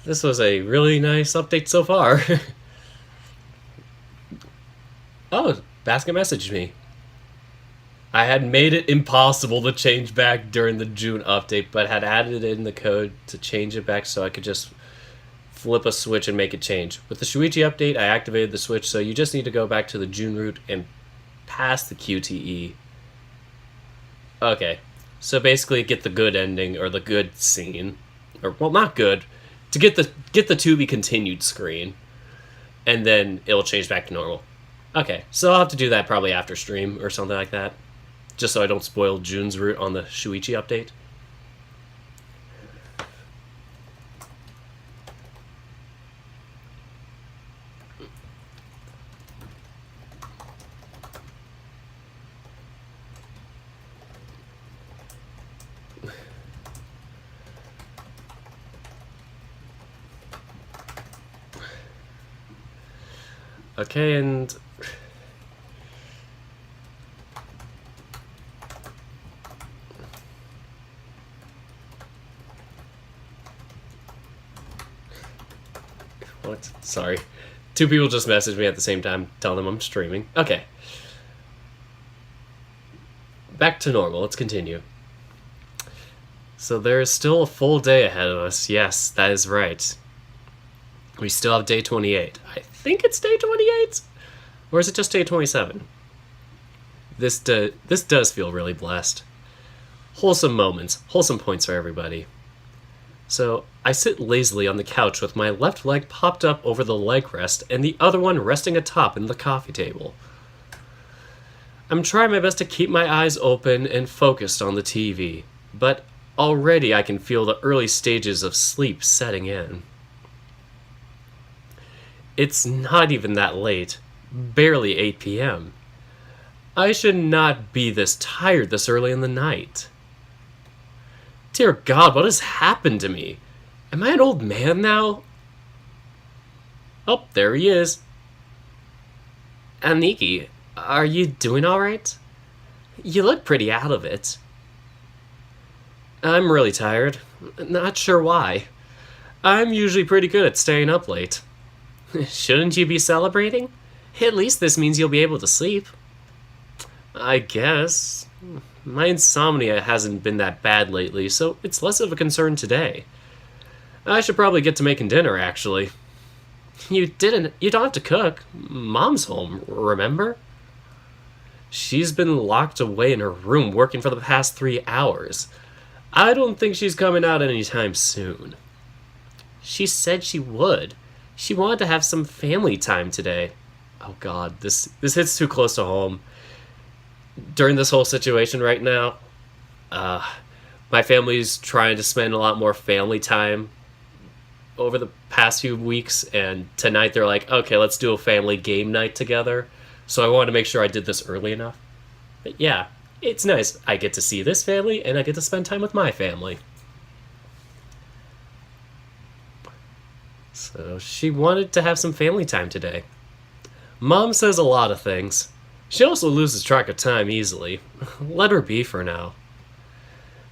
This was a really nice update so far. Oh, Basket messaged me. I had made it impossible to change back during the June update, but had added in the code to change it back so I could just flip a switch and make it change. With the Shoichi update, I activated the switch, so you just need to go back to the June route and pass the QTE. Okay, so basically get the good ending, or the good scene. Or, well, not good. To get the to be continued screen, and then it'll change back to normal. Okay, so I'll have to do that probably after stream or something like that, just so I don't spoil June's route on the Shoichi update. Okay, and what? Sorry. Two people just messaged me at the same time, telling them I'm streaming. Okay. Back to normal. Let's continue. So there is still a full day ahead of us. Yes, that is right. We still have day 28. I think it's day 28? Or is it just day 27? This does feel really blessed. Wholesome moments, wholesome points for everybody. So, I sit lazily on the couch with my left leg popped up over the leg rest and the other one resting atop in the coffee table. I'm trying my best to keep my eyes open and focused on the TV, but already I can feel the early stages of sleep setting in. It's not even that late, barely 8 p.m. I should not be this tired this early in the night. Dear God, what has happened to me? Am I an old man now? Oh, there he is. Aniki, are you doing alright? You look pretty out of it. I'm really tired. Not sure why. I'm usually pretty good at staying up late. Shouldn't you be celebrating? At least this means you'll be able to sleep. I guess. My insomnia hasn't been that bad lately, so it's less of a concern today. I should probably get to making dinner, actually. You don't have to cook. Mom's home, remember? She's been locked away in her room working for the past 3 hours. I don't think she's coming out anytime soon. She said she would. She wanted to have some family time today. Oh God, this hits too close to home. During this whole situation right now, my family's trying to spend a lot more family time over the past few weeks, and tonight they're like, okay, let's do a family game night together. So I wanted to make sure I did this early enough. But yeah, it's nice. I get to see this family, and I get to spend time with my family. So she wanted to have some family time today. Mom says a lot of things. She also loses track of time easily. Let her be for now.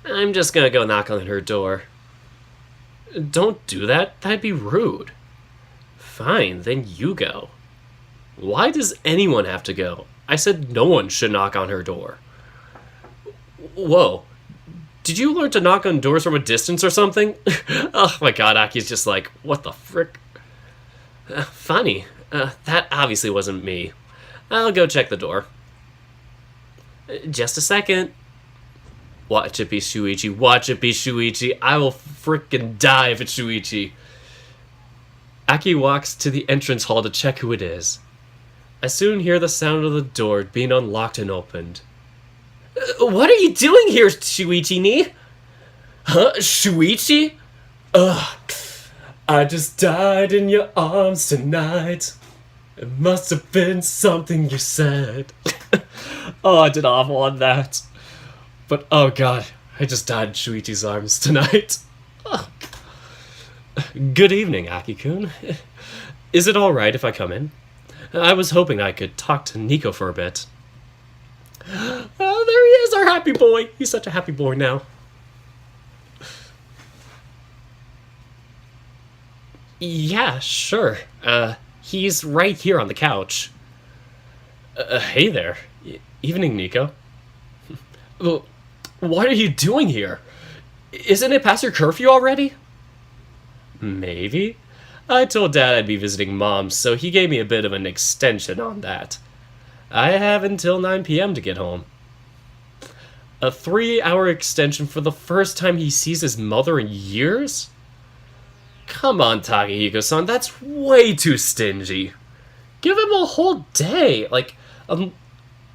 I'm just gonna go knock on her door. Don't do that. That'd be rude. Fine, then you go. Why does anyone have to go? I said no one should knock on her door. Whoa. Did you learn to knock on doors from a distance or something? Oh my God, Aki's just like, what the frick? Funny. That obviously wasn't me. I'll go check the door. Just a second. Watch it be Shuichi. Watch it be Shuichi. I will frickin' die if it's Shuichi. Akie walks to the entrance hall to check who it is. I soon hear the sound of the door being unlocked and opened. What are you doing here, Shuichi-ni? Huh? Shuichi? Ugh. I just died in your arms tonight. It must have been something you said. Oh, I did awful on that. But, oh God, I just died in Shuichi's arms tonight. Oh. Good evening, Aki-kun. Is it alright if I come in? I was hoping I could talk to Nico for a bit. Oh, there he is, our happy boy. He's such a happy boy now. Yeah, sure. He's right here on the couch. Hey there. Evening, Nico. Well, what are you doing here? Isn't it past your curfew already? Maybe. I told Dad I'd be visiting Mom, so he gave me a bit of an extension on that. I have until 9 p.m. to get home. A 3-hour extension for the first time he sees his mother in years? Come on, Takehiko-san, that's way too stingy. Give him a whole day.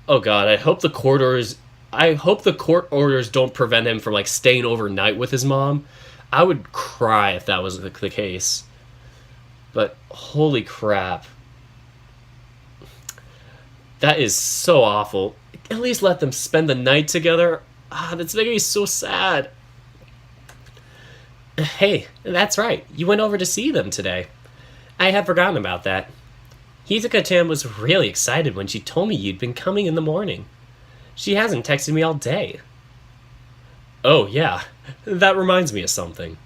Oh God, I hope the court orders don't prevent him from staying overnight with his mom. I would cry if that was the case. But holy crap. That is so awful. At least let them spend the night together. That's making me so sad. Hey, that's right. You went over to see them today. I had forgotten about that. Hizuka-chan was really excited when she told me you'd been coming in the morning. She hasn't texted me all day. Oh, yeah. That reminds me of something.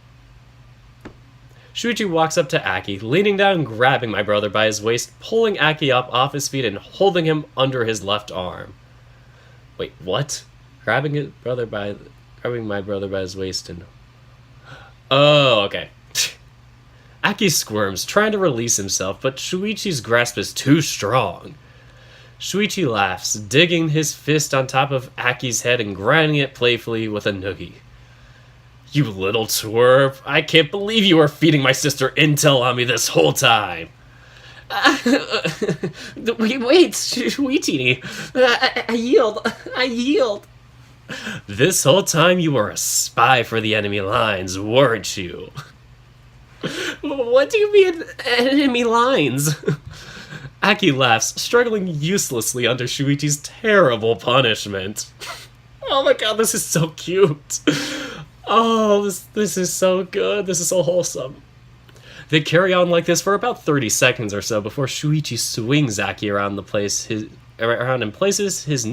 Shuichi walks up to Akie, leaning down and grabbing my brother by his waist, pulling Akie up off his feet and holding him under his left arm. Wait, what? Grabbing my brother by his waist and... Oh, okay. Akie squirms, trying to release himself, but Shuichi's grasp is too strong. Shuichi laughs, digging his fist on top of Akie's head and grinding it playfully with a noogie. You little twerp. I can't believe you were feeding my sister intel on me this whole time. Wait, Shuichi. I yield. This whole time you were a spy for the enemy lines, weren't you? What do you mean, enemy lines? Akie laughs, struggling uselessly under Shuichi's terrible punishment. Oh my God, this is so cute. Oh, this is so good. This is so wholesome. They carry on like this for about 30 seconds or so before Shuichi swings Akie around the place, around and places him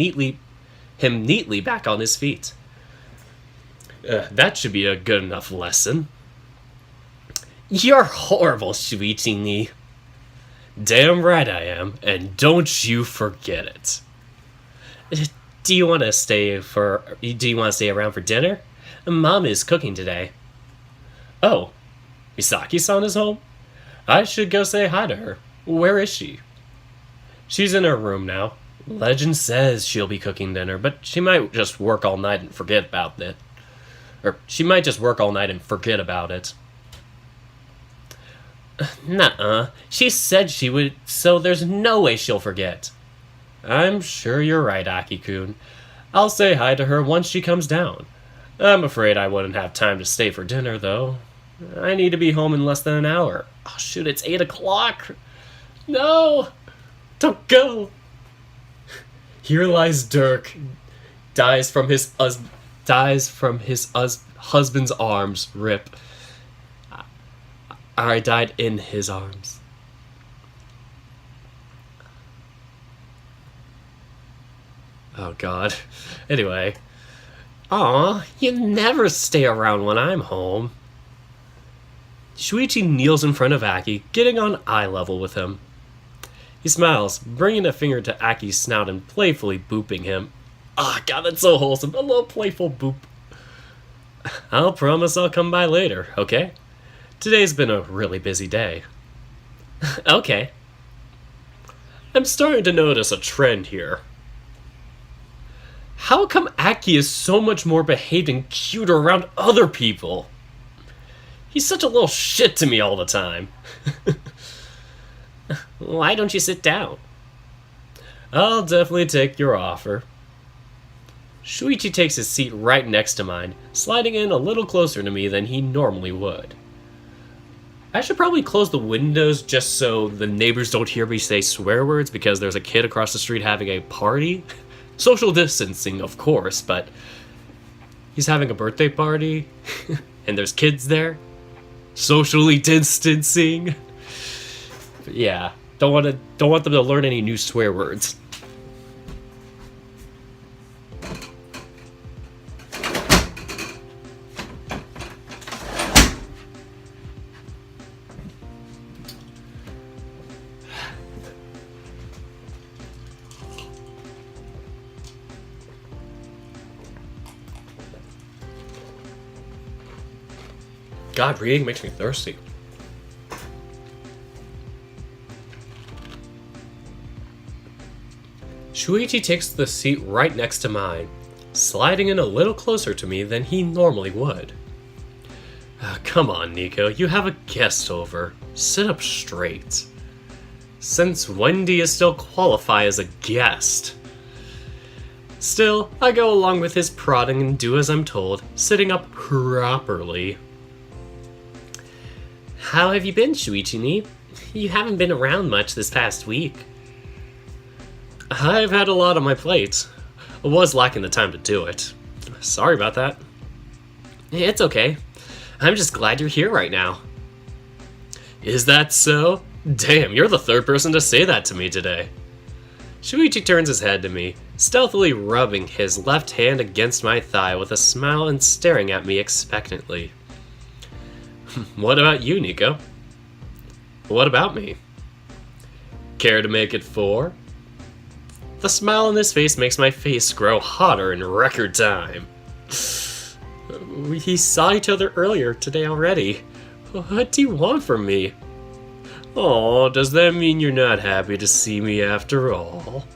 neatly back on his feet. That should be a good enough lesson. You're horrible, Shuichi ni. Damn right I am, and don't you forget it. Do you want to stay around for dinner? Mom is cooking today. Oh, Misaki-san is home? I should go say hi to her. Where is she? She's in her room now. Legend says she'll be cooking dinner, but she might just work all night and forget about it. Or she might just work all night and forget about it. Nuh-uh. She said she would, so there's no way she'll forget. I'm sure you're right, Aki-kun. I'll say hi to her once she comes down. I'm afraid I wouldn't have time to stay for dinner, though. I need to be home in less than an hour. Oh, shoot, it's 8 o'clock. No! Don't go! Here lies Dirk. Dies from his husband's arms. Rip. I died in his arms. Oh god. Anyway. Aw, you never stay around when I'm home. Shuichi kneels in front of Akie, getting on eye level with him. He smiles, bringing a finger to Akie's snout and playfully booping him. Ah, god, that's so wholesome. A little playful boop. I'll promise I'll come by later, okay? Today's been a really busy day. Okay. I'm starting to notice a trend here. How come Akie is so much more behaved and cuter around other people? He's such a little shit to me all the time. Why don't you sit down? I'll definitely take your offer. Shuichi takes his seat right next to mine, sliding in a little closer to me than he normally would. I should probably close the windows just so the neighbors don't hear me say swear words because there's a kid across the street having a party. Social distancing, of course, but he's having a birthday party and there's kids there. Socially distancing. But yeah, don't want them to learn any new swear words. God, reading makes me thirsty. Shuichi takes the seat right next to mine, sliding in a little closer to me than he normally would. Come on, Nico, you have a guest over. Sit up straight. Since when do you still qualify as a guest? Still, I go along with his prodding and do as I'm told, sitting up properly. How have you been, Shuichi ni? You haven't been around much this past week. I've had a lot on my plate. I was lacking the time to do it. Sorry about that. It's okay. I'm just glad you're here right now. Is that so? Damn, you're the third person to say that to me today. Shuichi turns his head to me, stealthily rubbing his left hand against my thigh with a smile and staring at me expectantly. What about you, Nico? What about me? Care to make it 4? The smile on his face makes my face grow hotter in record time. We saw each other earlier today already. What do you want from me? Oh, does that mean you're not happy to see me after all?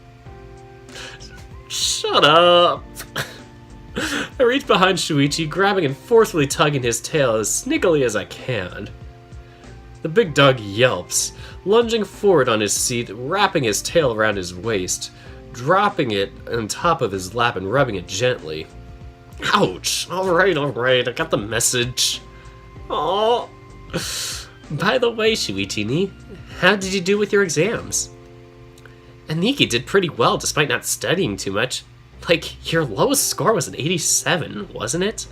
Shut up! I reach behind Shuichi, grabbing and forcefully tugging his tail as snickily as I can. The big dog yelps, lunging forward on his seat, wrapping his tail around his waist, dropping it on top of his lap and rubbing it gently. Ouch! Alright, I got the message. Aww. By the way, Shuichi ni, how did you do with your exams? Aniki did pretty well despite not studying too much. Like, your lowest score was an 87, wasn't it?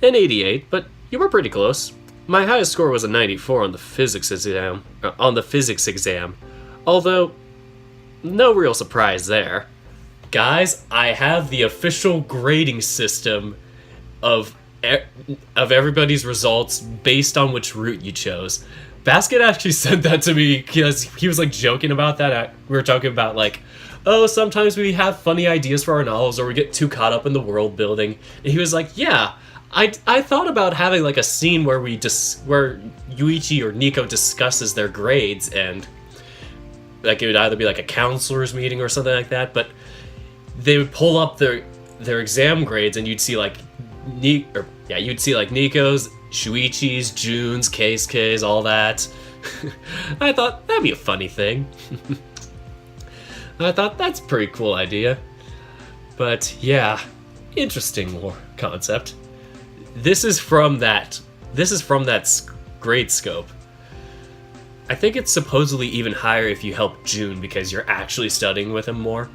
An 88, but you were pretty close. My highest score was a 94 on the physics exam. Although, no real surprise there. Guys, I have the official grading system of everybody's results based on which route you chose. Basket actually said that to me because he was like joking about that. We were talking about like, oh, sometimes we have funny ideas for our novels or we get too caught up in the world building. And he was like, yeah, I thought about having like a scene where where Yuichi or Nico discusses their grades, and like it would either be like a counselor's meeting or something like that, but they would pull up their exam grades and you'd see like you'd see like Nico's, Shuichi's, June's, Keisuke's, all that. I thought that'd be a funny thing. I thought that's a pretty cool idea. But yeah, interesting concept. This is from that grade scope. I think it's supposedly even higher if you help June because you're actually studying with him more.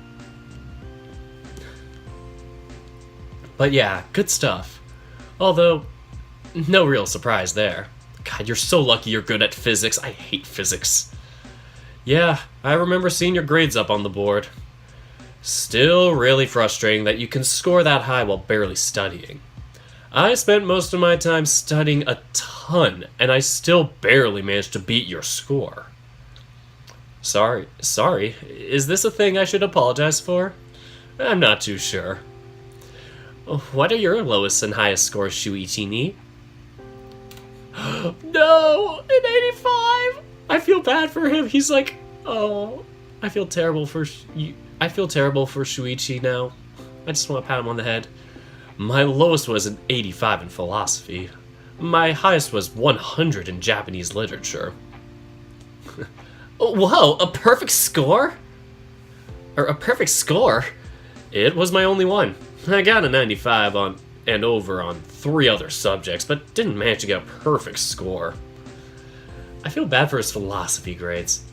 But yeah, good stuff. Although, no real surprise there. God, you're so lucky you're good at physics. I hate physics. Yeah, I remember seeing your grades up on the board. Still really frustrating that you can score that high while barely studying. I spent most of my time studying a ton, and I still barely managed to beat your score. Sorry. Is this a thing I should apologize for? I'm not too sure. What are your lowest and highest scores, Shuichi ni? No! An 85! I feel bad for him. He's like, oh, I feel terrible for Shuichi now. I just want to pat him on the head. My lowest was an 85 in philosophy. My highest was 100 in Japanese literature. Whoa, a perfect score? Or a perfect score? It was my only one. I got a 95 and over on 3 other subjects, but didn't manage to get a perfect score. I feel bad for his philosophy grades.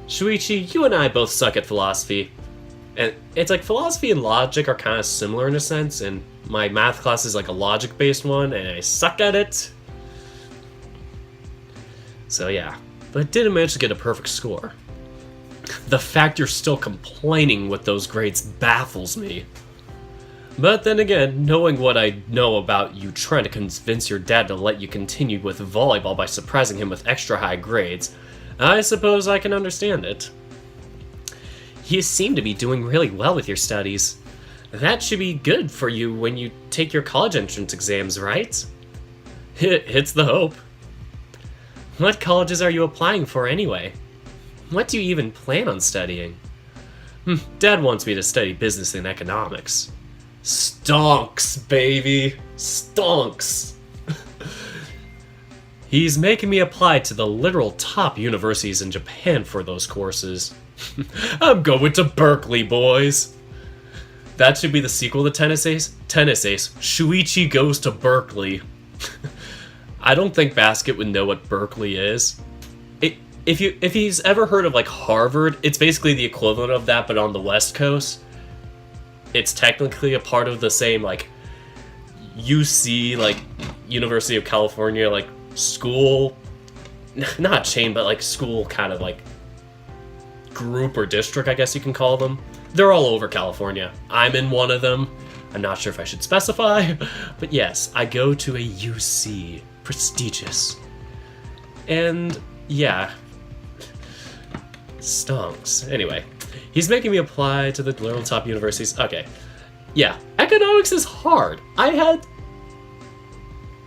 Shuichi, you and I both suck at philosophy. And it's like philosophy and logic are kind of similar in a sense, and my math class is like a logic-based one, and I suck at it. So yeah, but didn't manage to get a perfect score. The fact you're still complaining with those grades baffles me. But then again, knowing what I know about you trying to convince your dad to let you continue with volleyball by surprising him with extra high grades, I suppose I can understand it. You seem to be doing really well with your studies. That should be good for you when you take your college entrance exams, right? It's the hope. What colleges are you applying for anyway? What do you even plan on studying? Dad wants me to study business and economics. Stonks, baby. Stonks. He's making me apply to the literal top universities in Japan for those courses. I'm going to Berkeley, boys. That should be the sequel to Tennis Ace. Tennis Ace. Shuichi goes to Berkeley. I don't think Basket would know what Berkeley is. If he's ever heard of like Harvard, it's basically the equivalent of that, but on the West Coast. It's technically a part of the same like UC, like University of California, like school, not chain, but like school kind of like group or district, I guess you can call them. They're all over California. I'm in one of them. I'm not sure if I should specify, but yes, I go to a UC. Prestigious. And yeah. Stonks. Anyway, he's making me apply to the literal top universities. Okay. Yeah, economics is hard. I'm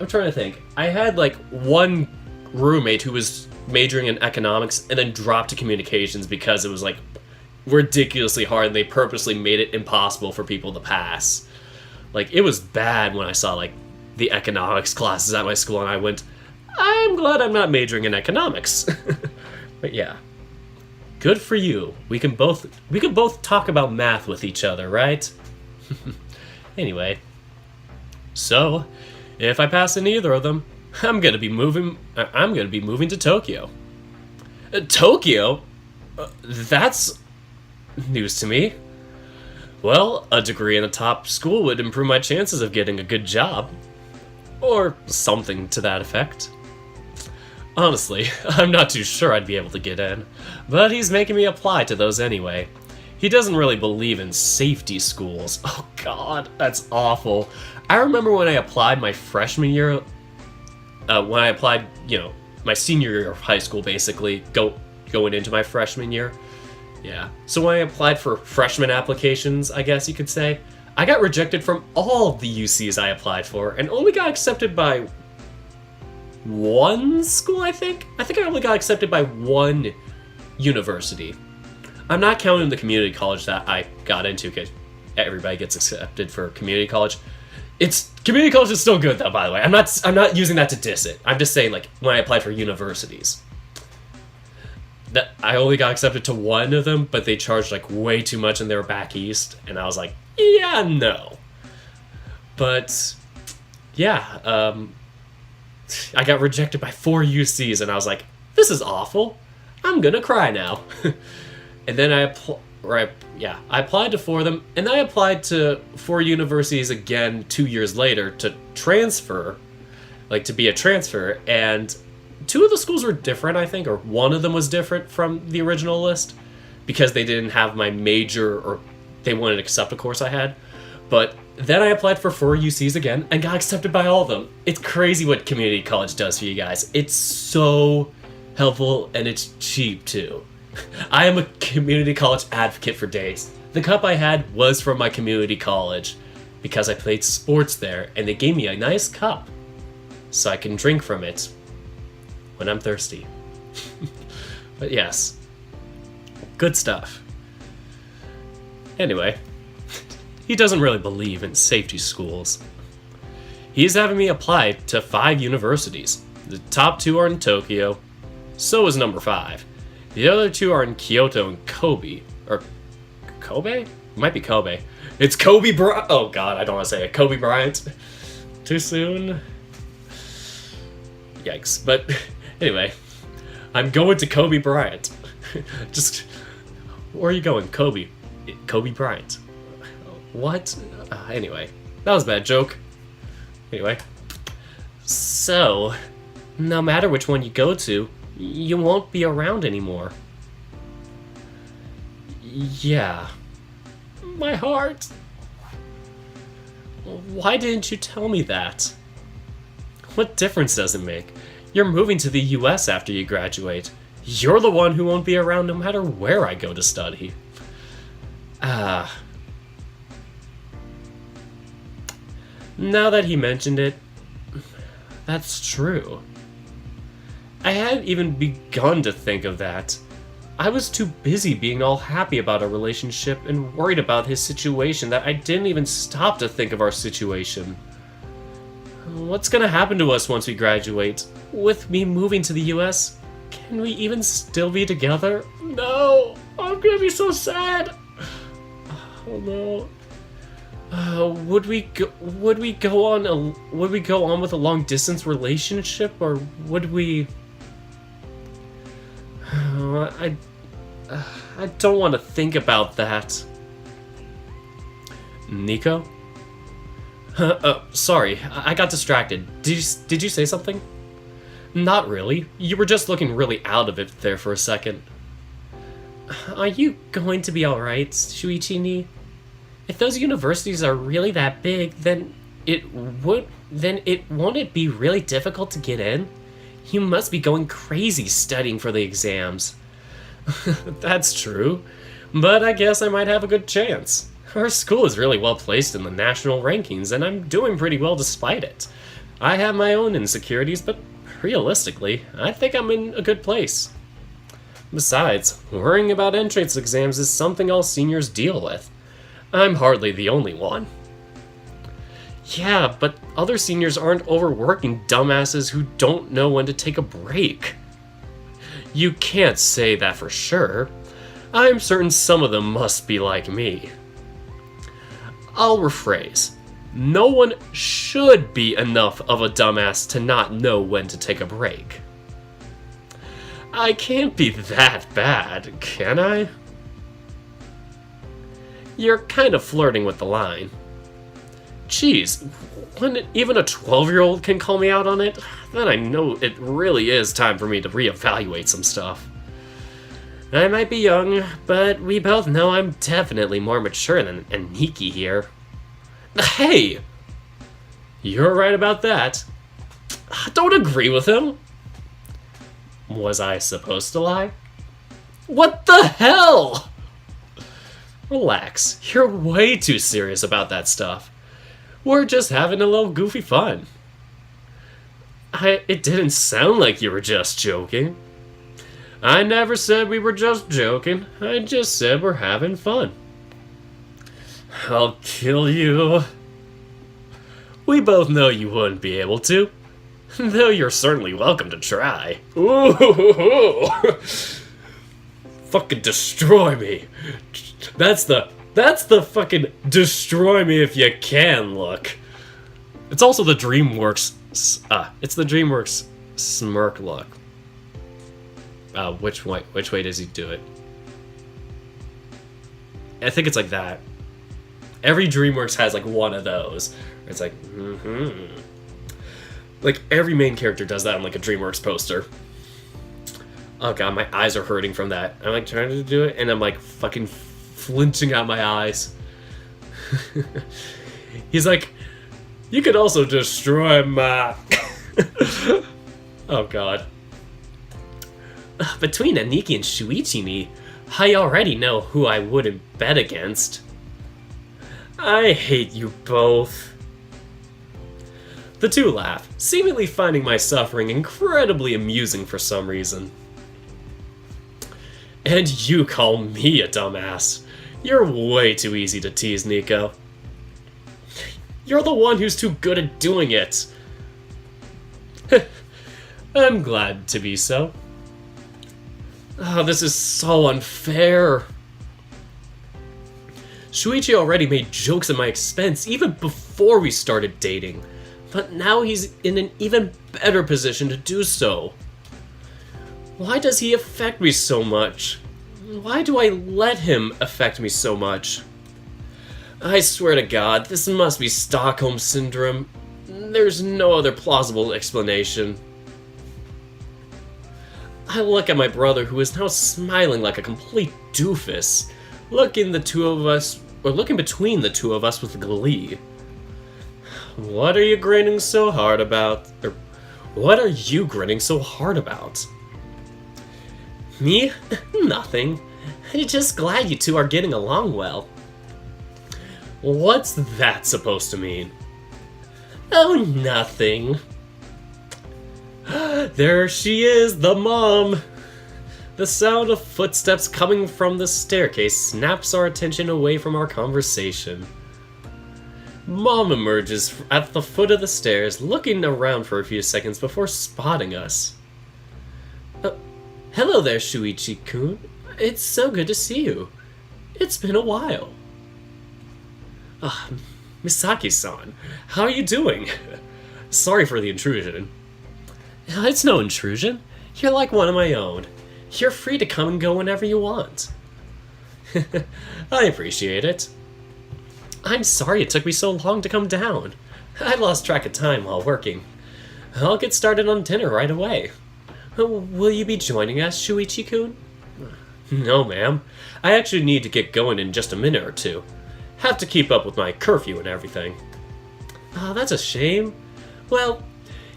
trying to think. I had like one roommate who was majoring in economics and then dropped to communications because it was like ridiculously hard and they purposely made it impossible for people to pass. Like, it was bad when I saw like the economics classes at my school and I went, I'm glad I'm not majoring in economics. But yeah. Good for you. We can both talk about math with each other, right? Anyway. So, if I pass in either of them, I'm gonna be moving to Tokyo. Tokyo? That's news to me. Well, a degree in a top school would improve my chances of getting a good job. Or something to that effect. Honestly, I'm not too sure I'd be able to get in, but he's making me apply to those anyway. He doesn't really believe in safety schools. Oh god, that's awful. I remember when I applied my freshman year, when I applied, my senior year of high school, basically, going into my freshman year. Yeah. So when I applied for freshman applications, I guess you could say, I got rejected from all the UCs I applied for, and only got accepted by one school, I think? I think I only got accepted by one university. I'm not counting the community college that I got into, because everybody gets accepted for community college. Community college is still good though, by the way. I'm not using that to diss it. I'm just saying, like, when I applied for universities, that I only got accepted to one of them, but they charged like way too much and they were back east, and I was like, yeah, no. But yeah, I got rejected by 4 UCs, and I was like, this is awful. I'm gonna cry now. And then I applied to 4 of them, and I applied to 4 universities again 2 years later to transfer, like to be a transfer, and 2 of the schools were different, I think, or one of them was different from the original list, because they didn't have my major, or they wouldn't accept a course I had. But then I applied for 4 UCs again, and got accepted by all of them. It's crazy what community college does for you guys. It's so helpful, and it's cheap, too. I am a community college advocate for days. The cup I had was from my community college, because I played sports there, and they gave me a nice cup, so I can drink from it when I'm thirsty. But yes, good stuff. Anyway, he doesn't really believe in safety schools. He's having me apply to 5 universities. The top 2 are in Tokyo, so is number 5. The other 2 are in Kyoto and Kobe. Or Kobe? It might be Kobe. It's Kobe Bryant. Oh god, I don't want to say it. Kobe Bryant. Too soon? Yikes. But anyway, I'm going to Kobe Bryant. Just, where are you going? Kobe Bryant. What? Anyway, that was a bad joke. Anyway, so, no matter which one you go to, you won't be around anymore. Yeah. My heart. Why didn't you tell me that? What difference does it make? You're moving to the US after you graduate. You're the one who won't be around no matter where I go to study. Now that he mentioned it, that's true. I hadn't even begun to think of that. I was too busy being all happy about our relationship and worried about his situation that I didn't even stop to think of our situation. What's gonna happen to us once we graduate? With me moving to the US, can we even still be together? No! I'm gonna be so sad! Oh no. Would we go on with a long distance relationship, or would we? I don't want to think about that. Nico? Sorry, I got distracted. Did you say something? Not really. You were just looking really out of it there for a second. Are you going to be alright, Shuichi-ni? If those universities are really that big, then won't it be really difficult to get in? You must be going crazy studying for the exams. That's true, but I guess I might have a good chance. Our school is really well placed in the national rankings, and I'm doing pretty well despite it. I have my own insecurities, but realistically, I think I'm in a good place. Besides, worrying about entrance exams is something all seniors deal with. I'm hardly the only one. Yeah, but other seniors aren't overworking dumbasses who don't know when to take a break. You can't say that for sure. I'm certain some of them must be like me. I'll rephrase. No one should be enough of a dumbass to not know when to take a break. I can't be that bad, can I? You're kind of flirting with the line. Jeez, when even a 12-year-old can call me out on it, then I know it really is time for me to reevaluate some stuff. I might be young, but we both know I'm definitely more mature than Aniki here. Hey! You're right about that. Don't agree with him. Was I supposed to lie? What the hell? Relax, you're way too serious about that stuff. We're just having a little goofy fun. It didn't sound like you were just joking. I never said we were just joking. I just said we're having fun. I'll kill you. We both know you wouldn't be able to. Though you're certainly welcome to try. Ooh. Fucking destroy me. That's the fucking destroy me if you can look. It's also the DreamWorks it's the DreamWorks smirk look. Which way does he do it? I think it's like that. Every DreamWorks has like one of those. Where it's like, Like every main character does that on like a DreamWorks poster. Oh god, my eyes are hurting from that. I'm like trying to do it and I'm like fucking flinching out my eyes. He's like, you could also destroy my... Oh god. Between Aniki and Shuichi, I already know who I wouldn't bet against. I hate you both. The two laugh, seemingly finding my suffering incredibly amusing for some reason. And you call me a dumbass. You're way too easy to tease, Nico. You're the one who's too good at doing it. I'm glad to be so. Oh, this is so unfair. Shuichi already made jokes at my expense even before we started dating, but now he's in an even better position to do so. Why does he affect me so much? Why do I let him affect me so much? I swear to God, this must be Stockholm Syndrome. There's no other plausible explanation. I look at my brother, who is now smiling like a complete doofus, looking between the two of us with glee. What are you grinning so hard about? Or what are you grinning so hard about? Me? Nothing. I'm just glad you two are getting along well. What's that supposed to mean? Oh, nothing. There she is, the mom! The sound of footsteps coming from the staircase snaps our attention away from our conversation. Mom emerges at the foot of the stairs, looking around for a few seconds before spotting us. Hello there, Shuichi-kun. It's so good to see you. It's been a while. Misaki-san, how are you doing? Sorry for the intrusion. It's no intrusion. You're like one of my own. You're free to come and go whenever you want. I appreciate it. I'm sorry it took me so long to come down. I lost track of time while working. I'll get started on dinner right away. Will you be joining us, Shuichi-kun? No, ma'am. I actually need to get going in just a minute or two. Have to keep up with my curfew and everything. Oh, that's a shame. Well,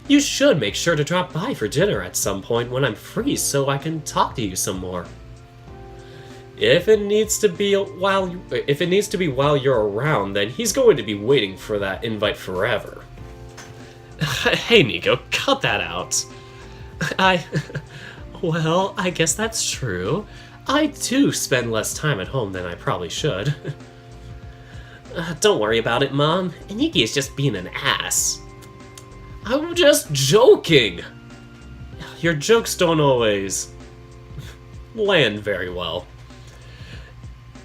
you should make sure to drop by for dinner at some point when I'm free so I can talk to you some more. If it needs to be while you're around, then he's going to be waiting for that invite forever. Hey, Nico, cut that out. Well, I guess that's true. I do spend less time at home than I probably should. Don't worry about it, Mom. Aniki is just being an ass. I'm just joking. Your jokes don't always land very well.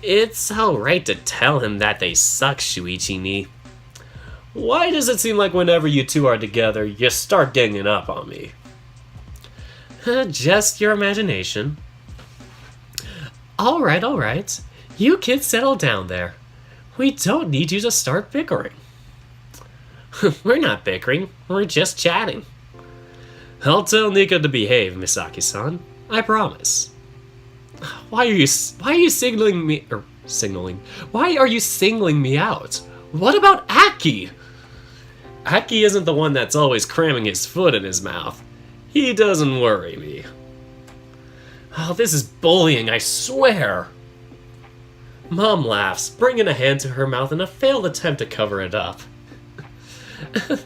It's alright to tell him that they suck, Shuichi-ni. Why does it seem like whenever you two are together, you start ganging up on me? Just your imagination. Alright. You kids settle down there. We don't need you to start bickering. We're not bickering, we're just chatting. I'll tell Nico to behave, Misaki-san. I promise. Why are you signaling me, Why are you singling me out? What about Akie? Akie isn't the one that's always cramming his foot in his mouth. He doesn't worry me. Oh, this is bullying, I swear. Mom laughs, bringing a hand to her mouth in a failed attempt to cover it up.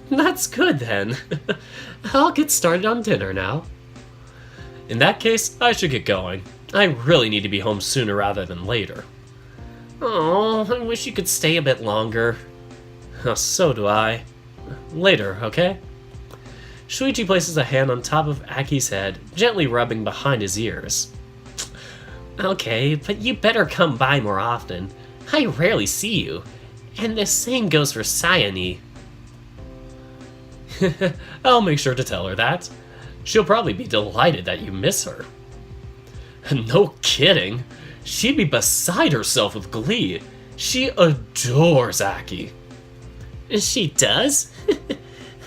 That's good then. I'll get started on dinner now. In that case, I should get going. I really need to be home sooner rather than later. Oh, I wish you could stay a bit longer. Oh, so do I. Later, okay? Shoichi places a hand on top of Akie's head, gently rubbing behind his ears. Okay, but you better come by more often. I rarely see you. And the same goes for Sayane. I'll make sure to tell her that. She'll probably be delighted that you miss her. No kidding. She'd be beside herself with glee. She adores Akie. She does?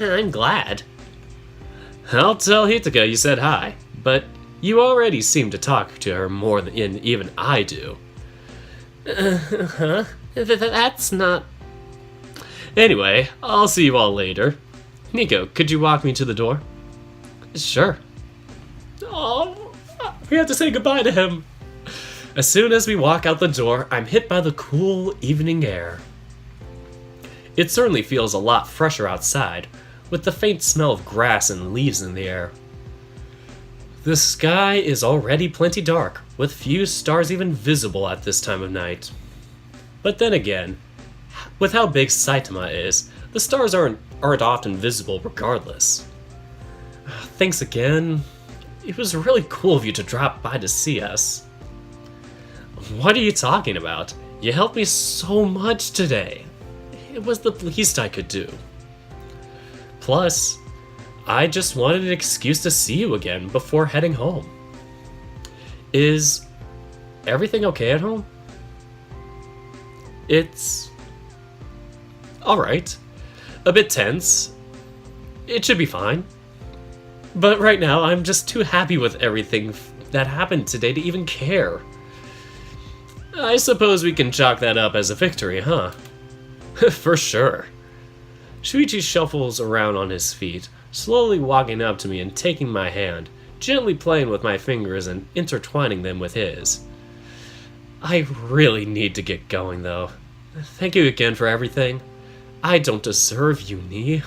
I'm glad. I'll tell Hitaka you said hi, but you already seem to talk to her more than even I do. That's not... Anyway, I'll see you all later. Nico, could you walk me to the door? Sure. Oh, we have to say goodbye to him. As soon as we walk out the door, I'm hit by the cool evening air. It certainly feels a lot fresher outside, with the faint smell of grass and leaves in the air. The sky is already plenty dark, with few stars even visible at this time of night. But then again, with how big Saitama is, the stars aren't often visible regardless. Thanks again. It was really cool of you to drop by to see us. What are you talking about? You helped me so much today. It was the least I could do. Plus, I just wanted an excuse to see you again before heading home. Is everything okay at home? It's alright. A bit tense. It should be fine. But right now, I'm just too happy with everything that happened today to even care. I suppose we can chalk that up as a victory, huh? For sure. Shuichi shuffles around on his feet, slowly walking up to me and taking my hand, gently playing with my fingers and intertwining them with his. I really need to get going, though. Thank you again for everything. I don't deserve you, Ni.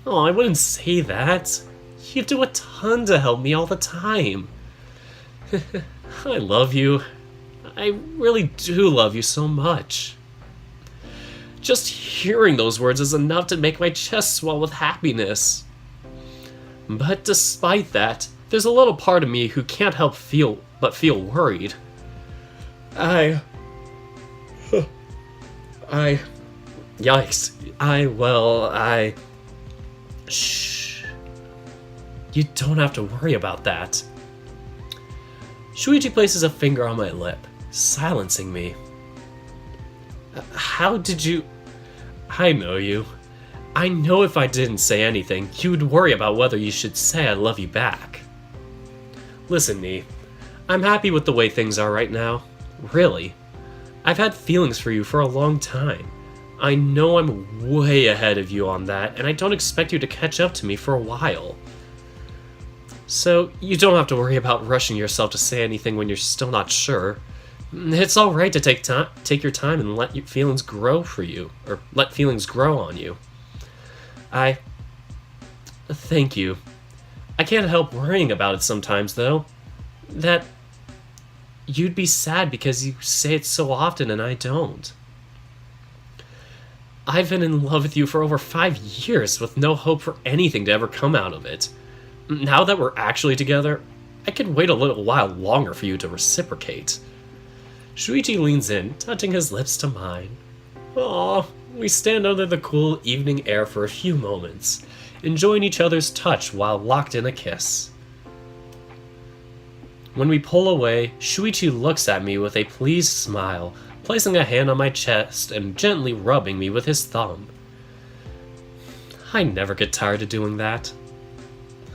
Oh, I wouldn't say that. You do a ton to help me all the time. I love you. I really do love you so much. Just hearing those words is enough to make my chest swell with happiness. But despite that, there's a little part of me who can't help but feel worried. Yikes. Shh. You don't have to worry about that. Shuichi places a finger on my lip, silencing me. How did you... I know you. I know if I didn't say anything, you would worry about whether you should say I love you back. Listen, Ni. I'm happy with the way things are right now. Really. I've had feelings for you for a long time. I know I'm way ahead of you on that, and I don't expect you to catch up to me for a while. So, you don't have to worry about rushing yourself to say anything when you're still not sure. It's alright to take your time and let your feelings grow for you, or let feelings grow on you. Thank you. I can't help worrying about it sometimes, though. That you'd be sad because you say it so often and I don't. I've been in love with you for over 5 years with no hope for anything to ever come out of it. Now that we're actually together, I could wait a little while longer for you to reciprocate. Shuichi leans in, touching his lips to mine. Aww, we stand under the cool evening air for a few moments, enjoying each other's touch while locked in a kiss. When we pull away, Shuichi looks at me with a pleased smile, placing a hand on my chest and gently rubbing me with his thumb. I never get tired of doing that.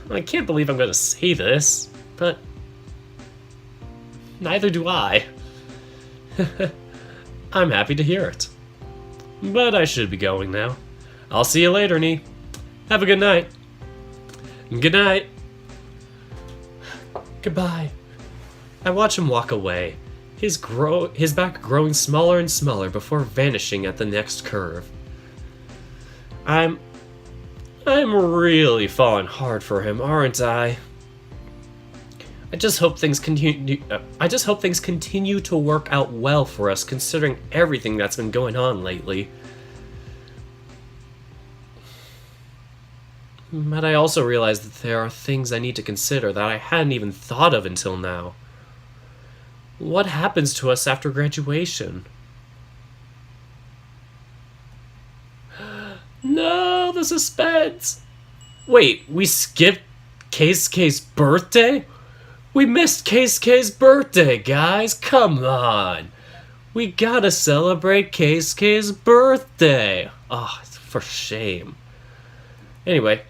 I can't believe I'm gonna say this, but neither do I. I'm happy to hear it. But I should be going now. I'll see you later, Nee. Have a good night. Good night. Goodbye. I watch him walk away, his back growing smaller and smaller before vanishing at the next curve. I'm really falling hard for him, aren't I? I just hope things continue to work out well for us, considering everything that's been going on lately. But I also realize that there are things I need to consider that I hadn't even thought of until now. What happens to us after graduation? No, the suspense! Wait, we skipped Keisuke's birthday? We missed Keisuke's birthday, guys! Come on! We gotta celebrate Keisuke's birthday! Oh, for shame. Anyway,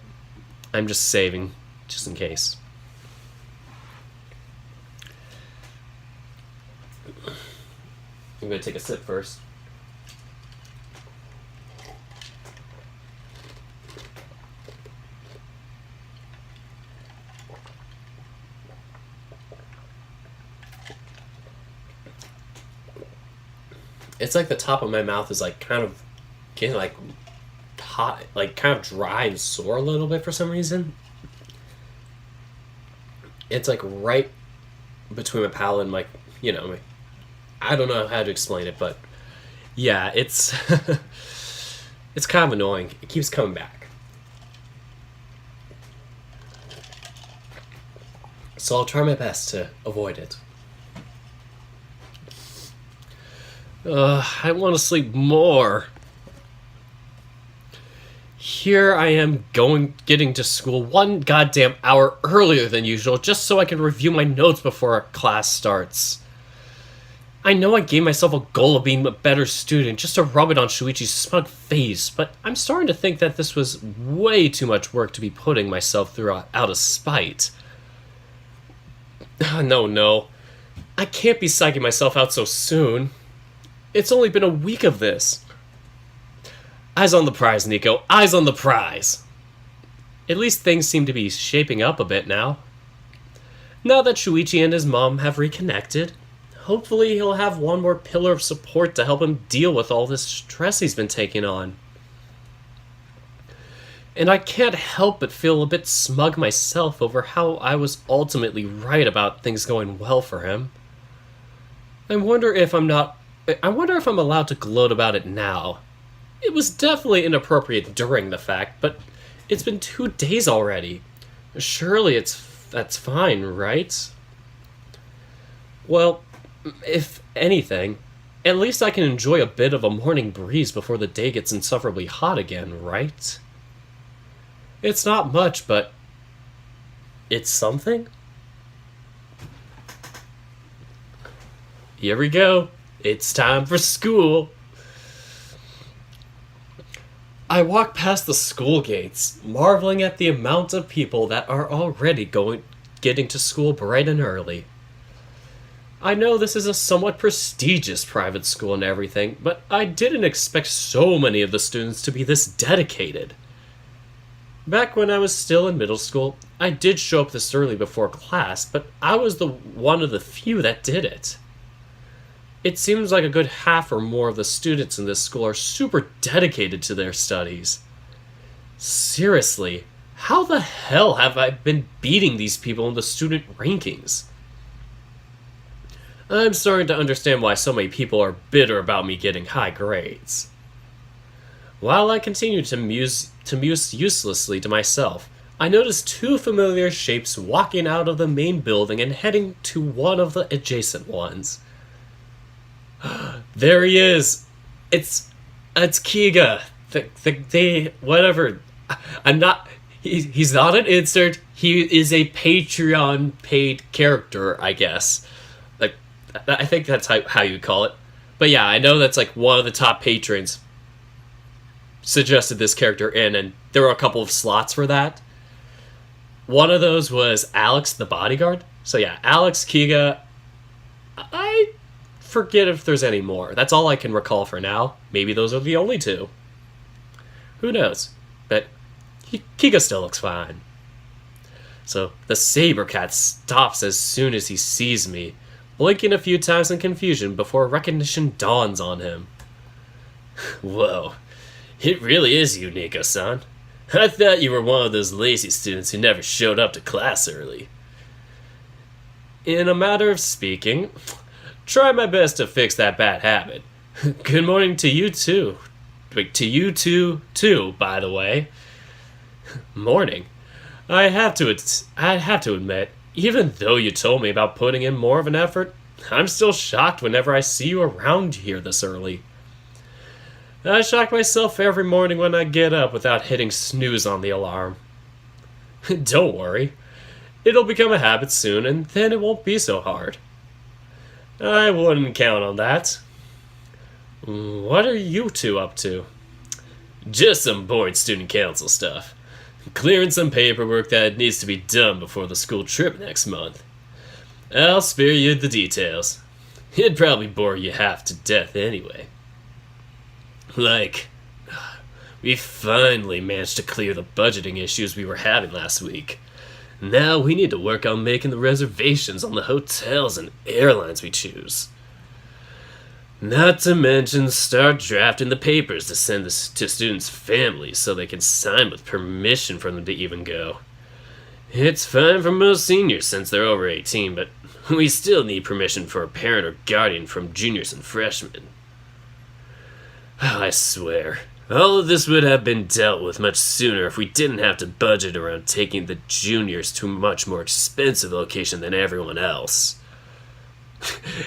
I'm just saving, just in case. I'm gonna take a sip first. It's like the top of my mouth is like kind of getting like hot, like kind of dry and sore a little bit for some reason. It's like right between my palate and I don't know how to explain it, but yeah, it's it's kind of annoying. It keeps coming back. So I'll try my best to avoid it. I want to sleep more. Here I am getting to school 1 goddamn hour earlier than usual just so I can review my notes before our class starts. I know I gave myself a goal of being a better student just to rub it on Shoichi's smug face, but I'm starting to think that this was way too much work to be putting myself through out of spite. No. I can't be psyching myself out so soon. It's only been a week of this. Eyes on the prize, Nico. Eyes on the prize. At least things seem to be shaping up a bit now. Now that Shuichi and his mom have reconnected, hopefully he'll have one more pillar of support to help him deal with all this stress he's been taking on. And I can't help but feel a bit smug myself over how I was ultimately right about things going well for him. I wonder if I'm allowed to gloat about it now. It was definitely inappropriate during the fact, but it's been 2 days already. Surely that's fine, right? Well, if anything, at least I can enjoy a bit of a morning breeze before the day gets insufferably hot again, right? It's not much, but it's something. Here we go. It's time for school. I walk past the school gates, marveling at the amount of people that are already getting to school bright and early. I know this is a somewhat prestigious private school and everything, but I didn't expect so many of the students to be this dedicated. Back when I was still in middle school, I did show up this early before class, but I was one of the few that did it. It seems like a good half or more of the students in this school are super dedicated to their studies. Seriously, how the hell have I been beating these people in the student rankings? I'm starting to understand why so many people are bitter about me getting high grades. While I continue to muse uselessly to myself, I noticed 2 familiar shapes walking out of the main building and heading to one of the adjacent ones. There he is! It's Kiga. Whatever. He's not an insert. He is a Patreon paid character, I guess. Like, I think that's how you call it. But yeah, I know that's like one of the top patrons. suggested this character in, and there were a couple of slots for that. One of those was Alex, the bodyguard. So yeah, Alex, Kiga. I forget if there's any more. That's all I can recall for now. Maybe those are the only two. Who knows? But Kiga still looks fine. So the saber cat stops as soon as he sees me, blinking a few times in confusion before recognition dawns on him. Whoa, it really is you, Nico-san. I thought you were one of those lazy students who never showed up to class early. In a matter of speaking, try my best to fix that bad habit. Good morning to you too. Wait, to you too, by the way. Morning. I have to admit, even though you told me about putting in more of an effort, I'm still shocked whenever I see you around here this early. I shock myself every morning when I get up without hitting snooze on the alarm. Don't worry. It'll become a habit soon, and then it won't be so hard. I wouldn't count on that. What are you two up to? Just some boring student council stuff. Clearing some paperwork that needs to be done before the school trip next month. I'll spare you the details. It'd probably bore you half to death anyway. Like, we finally managed to clear the budgeting issues we were having last week. Now we need to work on making the reservations on the hotels and airlines we choose. Not to mention start drafting the papers to send this to students' families so they can sign with permission for them to even go. It's fine for most seniors since they're over 18, but we still need permission for a parent or guardian from juniors and freshmen. I swear, all of this would have been dealt with much sooner if we didn't have to budget around taking the juniors to a much more expensive location than everyone else.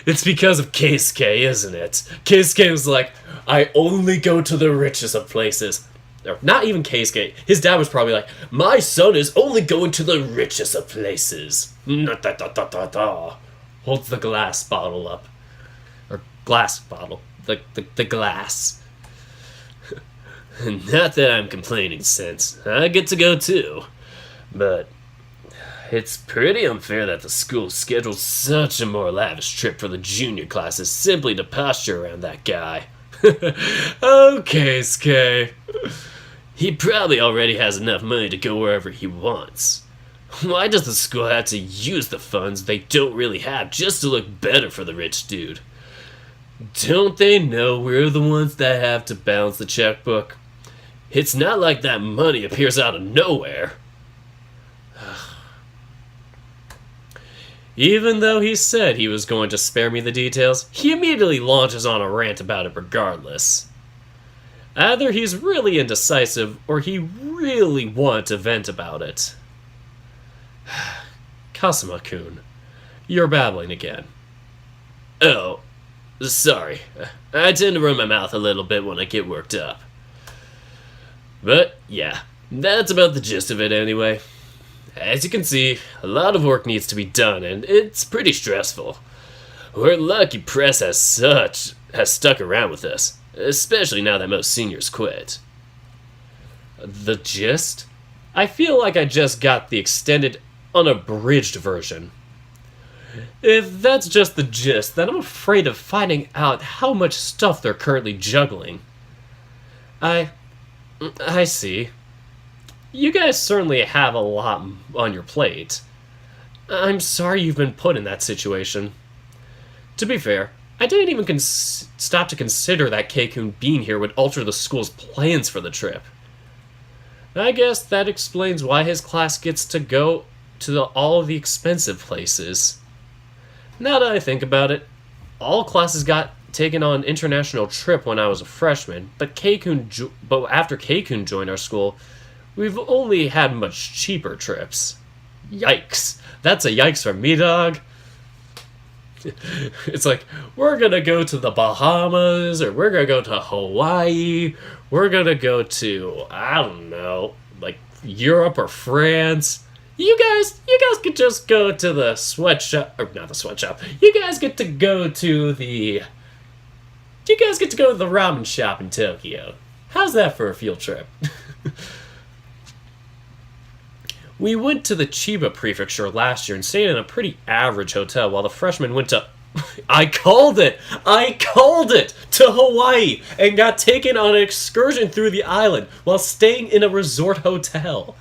It's because of Keisuke, isn't it? Keisuke was like, I only go to the richest of places. Or not even Keisuke. His dad was probably like, my son is only going to the richest of places. Holds the glass bottle up. Or glass bottle. The glass. Not that I'm complaining, since I get to go too. But it's pretty unfair that the school scheduled such a more lavish trip for the junior classes simply to posture around that guy. Okay, Keisuke. He probably already has enough money to go wherever he wants. Why does the school have to use the funds they don't really have just to look better for the rich dude? Don't they know we're the ones that have to balance the checkbook? It's not like that money appears out of nowhere. Even though he said he was going to spare me the details, he immediately launches on a rant about it regardless. Either he's really indecisive, or he really wanted to vent about it. Kasuma-kun, you're babbling again. Oh, sorry. I tend to run my mouth a little bit when I get worked up. But, yeah, that's about the gist of it anyway. As you can see, a lot of work needs to be done, and it's pretty stressful. We're lucky Press has stuck around with us, especially now that most seniors quit. The gist? I feel like I just got the extended, unabridged version. If that's just the gist, then I'm afraid of finding out how much stuff they're currently juggling. I see. You guys certainly have a lot on your plate. I'm sorry you've been put in that situation. To be fair, I didn't even stop to consider that Keikun being here would alter the school's plans for the trip. I guess that explains why his class gets to go to all of the expensive places. Now that I think about it, all classes got taken on an international trip when I was a freshman, but after Keikun joined our school, we've only had much cheaper trips. Yikes. That's a yikes for me, dog. It's like, we're gonna go to the Bahamas, or we're gonna go to Hawaii, we're gonna go to, I don't know, like Europe or France. You guys could just go to the sweatshop, or not the sweatshop. You guys get to go to the ramen shop in Tokyo. How's that for a field trip? We went to the Chiba prefecture last year and stayed in a pretty average hotel while the freshmen went to... I called it! To Hawaii and got taken on an excursion through the island while staying in a resort hotel.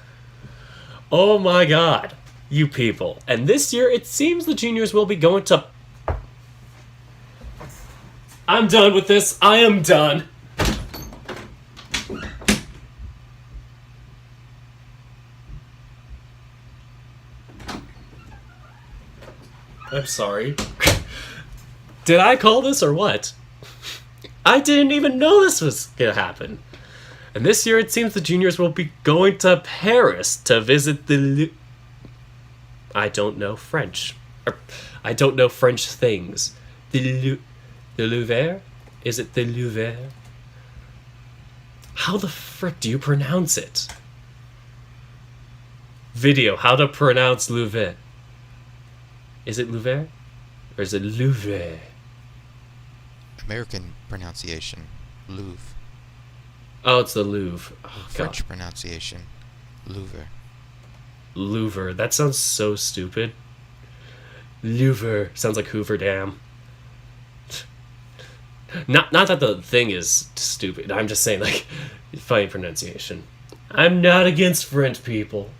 Oh my god, you people. And this year it seems the juniors will be going to... I'm done with this. I am done. I'm sorry. Did I call this or what? I didn't even know this was gonna happen. And this year it seems the juniors will be going to Paris to visit the... I don't know French. I don't know French things. The Louvre? Is it the Louvre? How the frick do you pronounce it? Video, how to pronounce Louvre. Is it Louvre? Or is it Louvre? American pronunciation, Louvre. Oh, it's the Louvre. Oh, French pronunciation, Louvre. Louvre. That sounds so stupid. Louvre. Sounds like Hoover Dam. Not that the thing is stupid. I'm just saying, like, funny pronunciation. I'm not against French people.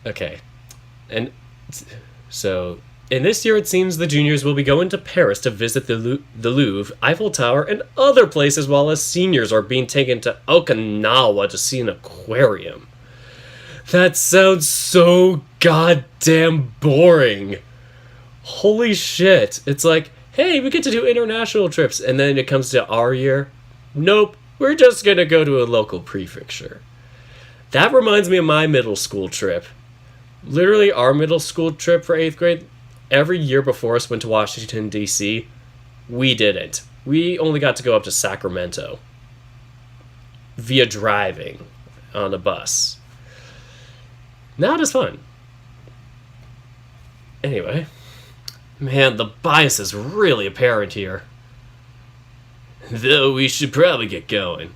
Okay. And so, in this year it seems the juniors will be going to Paris to visit the Louvre, Eiffel Tower, and other places while the seniors are being taken to Okinawa to see an aquarium. That sounds so goddamn boring. Holy shit. It's like, hey, we get to do international trips, and then it comes to our year. Nope, we're just gonna go to a local prefecture. That reminds me of my middle school trip. Literally, our middle school trip for 8th grade, every year before us went to Washington, D.C. We didn't. We only got to go up to Sacramento via driving on a bus. Not as fun. Anyway, man, the bias is really apparent here. Though we should probably get going.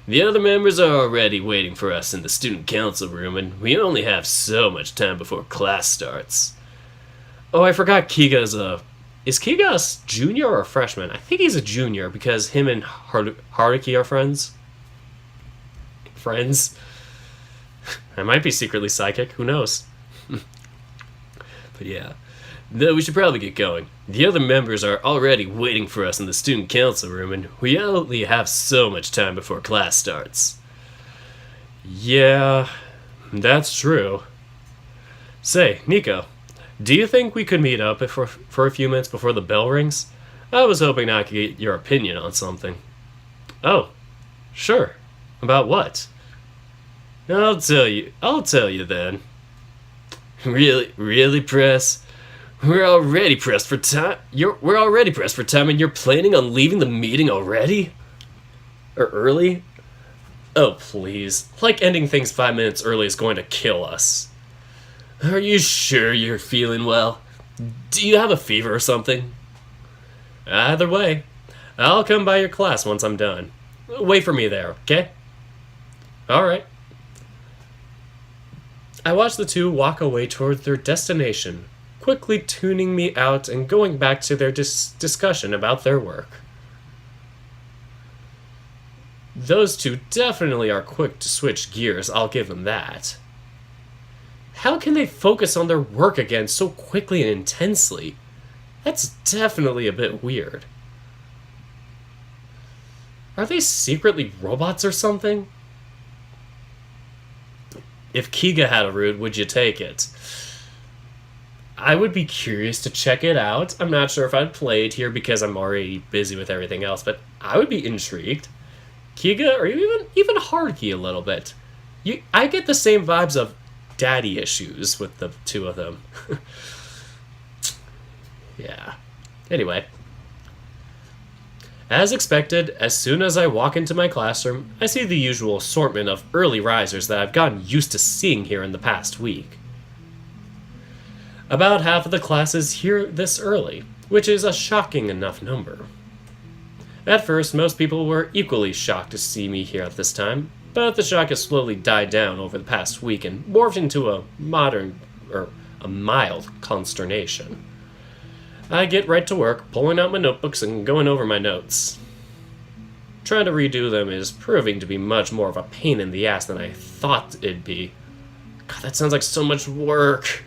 The other members are already waiting for us in the student council room, and we only have so much time before class starts. Oh, I forgot Kiga's Is Kiga a junior or a freshman? I think he's a junior, because him and Haruki are friends. Friends? I might be secretly psychic, who knows? But yeah. Though we should probably get going. The other members are already waiting for us in the student council room, and we only have so much time before class starts. Yeah, that's true. Say, Nico, do you think we could meet up for a few minutes before the bell rings? I was hoping I could get your opinion on something. Oh, sure. About what? I'll tell you then. Really, Press? We're already pressed for time, and you're planning on leaving the meeting already? Or early? Oh, please. Like ending things 5 minutes early is going to kill us. Are you sure you're feeling well? Do you have a fever or something? Either way, I'll come by your class once I'm done. Wait for me there, okay? Alright. I watched the two walk away toward their destination, quickly tuning me out and going back to their discussion about their work. Those two definitely are quick to switch gears, I'll give them that. How can they focus on their work again so quickly and intensely? That's definitely a bit weird. Are they secretly robots or something? If Kiga had a root, would you take it? I would be curious to check it out. I'm not sure if I'd play it here because I'm already busy with everything else, but I would be intrigued. Kiga, or even Haruki a little bit. I get the same vibes of daddy issues with the two of them. Yeah. Anyway. As expected, as soon as I walk into my classroom, I see the usual assortment of early risers that I've gotten used to seeing here in the past week. About half of the class is here this early, which is a shocking enough number. At first, most people were equally shocked to see me here at this time, but the shock has slowly died down over the past week and morphed into a mild consternation. I get right to work, pulling out my notebooks and going over my notes. Trying to redo them is proving to be much more of a pain in the ass than I thought it'd be. God, that sounds like so much work.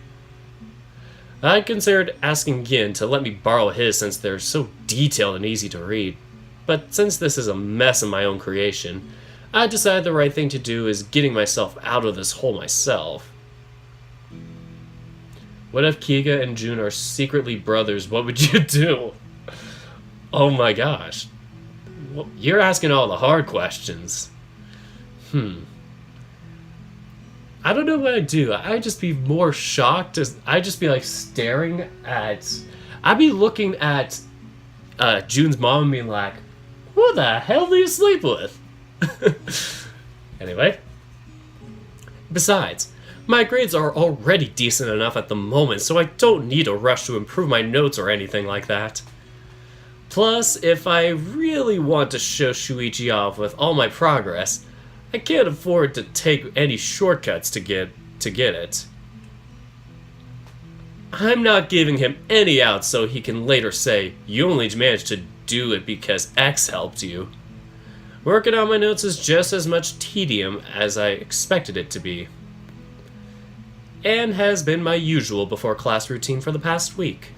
I considered asking Gin to let me borrow his since they're so detailed and easy to read, but since this is a mess of my own creation, I decided the right thing to do is getting myself out of this hole myself. What if Kiga and Jun are secretly brothers? What would you do? Oh my gosh. Well, you're asking all the hard questions. I don't know what I'd do. I'd just be more shocked. I'd just be like staring at... I'd be looking at Jun's mom and being like, who the hell do you sleep with? Anyway. Besides, my grades are already decent enough at the moment, so I don't need a rush to improve my notes or anything like that. Plus, if I really want to show Shuichi off with all my progress, I can't afford to take any shortcuts to get it. I'm not giving him any out so he can later say, you only managed to do it because X helped you. Working on my notes is just as much tedium as I expected it to be, and has been my usual before class routine for the past week.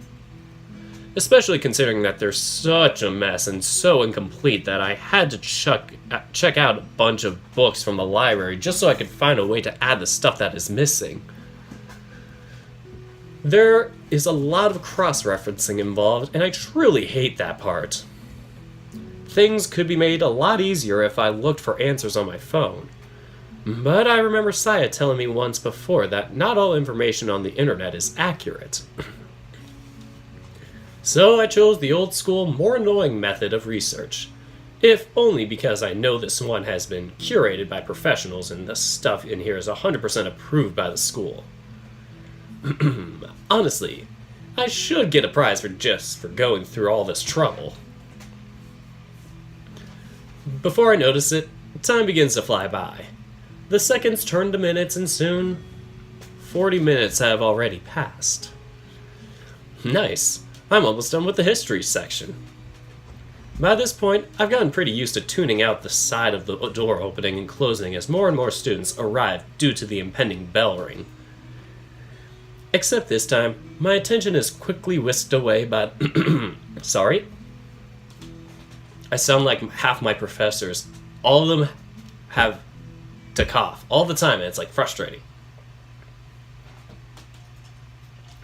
Especially considering that they're such a mess and so incomplete that I had to check out a bunch of books from the library just so I could find a way to add the stuff that is missing. There is a lot of cross-referencing involved, and I truly hate that part. Things could be made a lot easier if I looked for answers on my phone. But I remember Saya telling me once before that not all information on the internet is accurate. So I chose the old school, more annoying method of research. If only because I know this one has been curated by professionals and the stuff in here is 100% approved by the school. Honestly, I should get a prize for going through all this trouble. Before I notice it, time begins to fly by. The seconds turn to minutes and soon, 40 minutes have already passed. Nice. I'm almost done with the history section. By this point, I've gotten pretty used to tuning out the side of the door opening and closing as more and more students arrive due to the impending bell ring. Except this time, my attention is quickly whisked away by... Sorry? I sound like half my professors. All of them have to cough all the time, and it's like frustrating.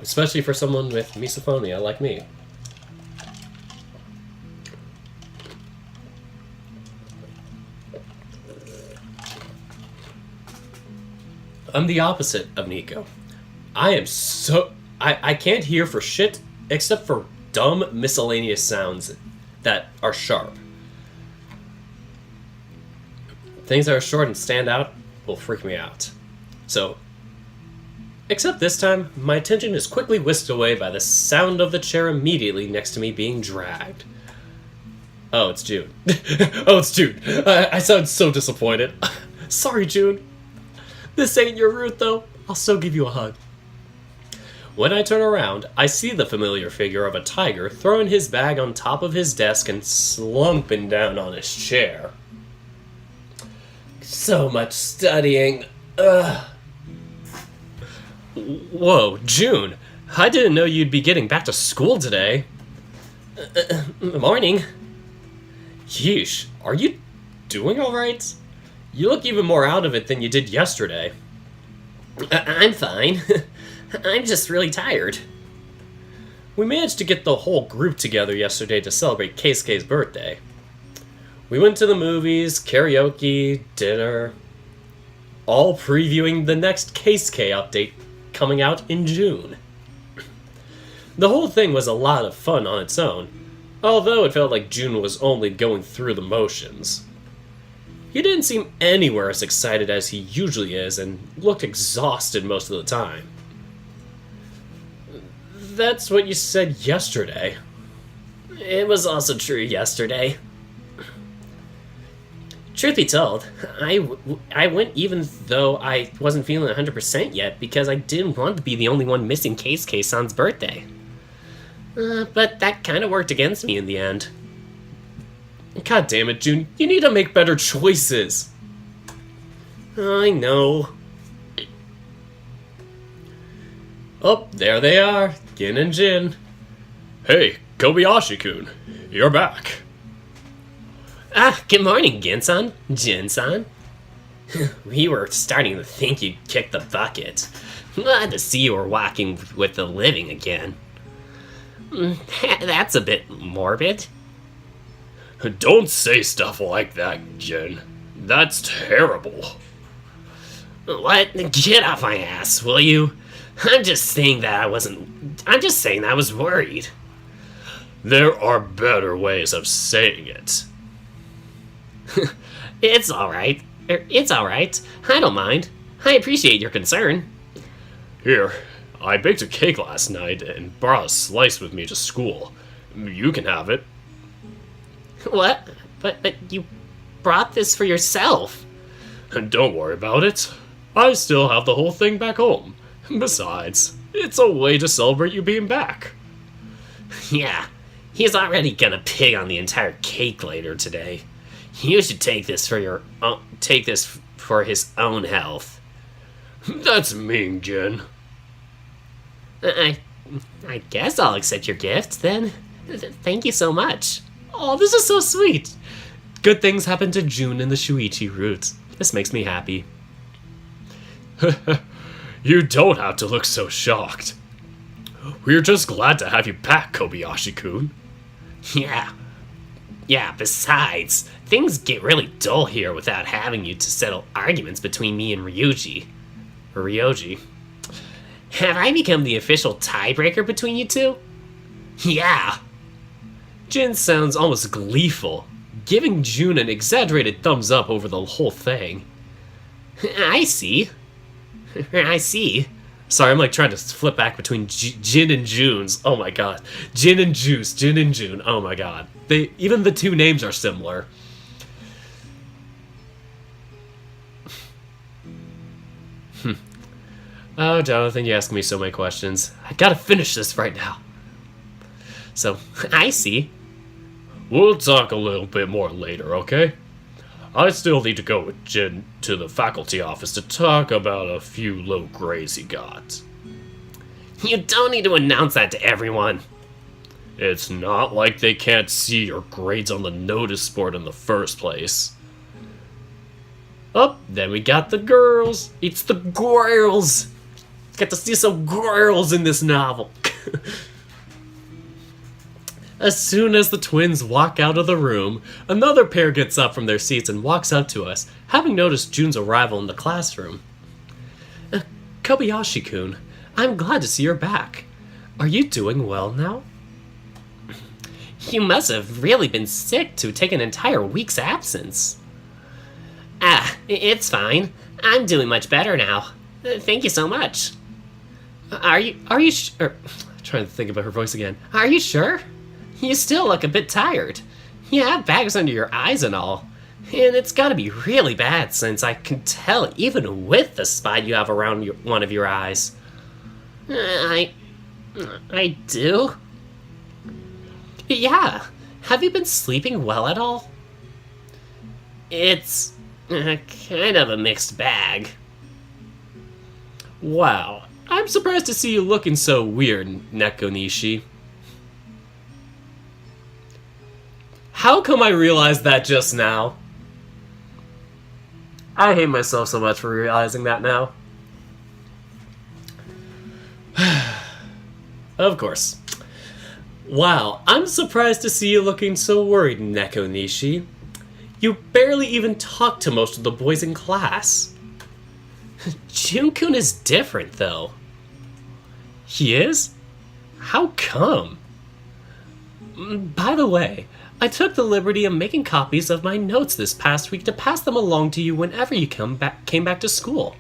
Especially for someone with misophonia like me. I'm the opposite of Nico. I can't hear for shit except for dumb miscellaneous sounds that are sharp. Things that are short and stand out will freak me out. So, except this time, my attention is quickly whisked away by the sound of the chair immediately next to me being dragged. Oh, it's June. Oh, it's June. I sound so disappointed. Sorry, June. This ain't your route, though. I'll still give you a hug. When I turn around, I see the familiar figure of a tiger throwing his bag on top of his desk and slumping down on his chair. So much studying. Ugh. Whoa, June. I didn't know you'd be getting back to school today. Morning. Yeesh, are you doing alright? You look even more out of it than you did yesterday. I'm fine. I'm just really tired. We managed to get the whole group together yesterday to celebrate Keisuke's birthday. We went to the movies, karaoke, dinner, all previewing the next Keisuke update coming out in June. The whole thing was a lot of fun on its own, although it felt like June was only going through the motions. He didn't seem anywhere as excited as he usually is and looked exhausted most of the time. That's what you said yesterday. It was also true yesterday. Truth be told, I went even though I wasn't feeling 100% yet because I didn't want to be the only one missing Kei-san's birthday. But that kind of worked against me in the end. God damn it, June. You need to make better choices. I know. Oh, there they are. Gin and Jin. Hey, Kobayashi-kun. You're back. Ah, good morning, Gin-san. Jin-san. We were starting to think you'd kicked the bucket. Glad to see you were walking with the living again. That's a bit morbid. Don't say stuff like that, Jin. That's terrible. What? Get off my ass, will you? I'm just saying that I was worried. There are better ways of saying it. It's alright. It's alright. I don't mind. I appreciate your concern. Here, I baked a cake last night and brought a slice with me to school. You can have it. What? But you brought this for yourself. Don't worry about it. I still have the whole thing back home. Besides, it's a way to celebrate you being back. Yeah, he's already gonna pig on the entire cake later today. You should take this for his own health. That's mean, Jin. I guess I'll accept your gift then. Thank you so much. Oh, this is so sweet. Good things happen to June in the Shoichi route. This makes me happy. You don't have to look so shocked. We're just glad to have you back, Kobayashi-kun. Yeah, besides, things get really dull here without having you to settle arguments between me and Ryuji. Or Ryoji. Have I become the official tiebreaker between you two? Yeah. Jin sounds almost gleeful, giving June an exaggerated thumbs up over the whole thing. I see. Sorry, I'm like trying to flip back between Jin and June's. Oh my god. Jin and Juice, Jin and June. Oh my god. Even the two names are similar. Oh, Jonathan, you ask me so many questions. I gotta finish this right now. So, I see. We'll talk a little bit more later, okay? I still need to go with Jin to the faculty office to talk about a few low grades he got. You don't need to announce that to everyone. It's not like they can't see your grades on the notice board in the first place. Oh, then we got the girls. It's the girls. Get to see some girls in this novel. As soon as the twins walk out of the room, another pair gets up from their seats and walks up to us, having noticed June's arrival in the classroom. Kobayashi-kun, I'm glad to see you're back. Are you doing well now? You must have really been sick to take an entire week's absence. It's fine. I'm doing much better now. Thank you so much. Are you sure? Trying to think about her voice again. Are you sure? You still look a bit tired. You have bags under your eyes and all. And it's gotta be really bad since I can tell even with the spot you have around one of your eyes. I do? Yeah. Have you been sleeping well at all? It's kind of a mixed bag. Wow. I'm surprised to see you looking so weird, Nekonishi. How come I realized that just now? I hate myself so much for realizing that now. Of course. Wow, I'm surprised to see you looking so worried, Nekonishi. You barely even talk to most of the boys in class. Jun-kun is different, though. He is? How come? By the way, I took the liberty of making copies of my notes this past week to pass them along to you whenever you came back to school.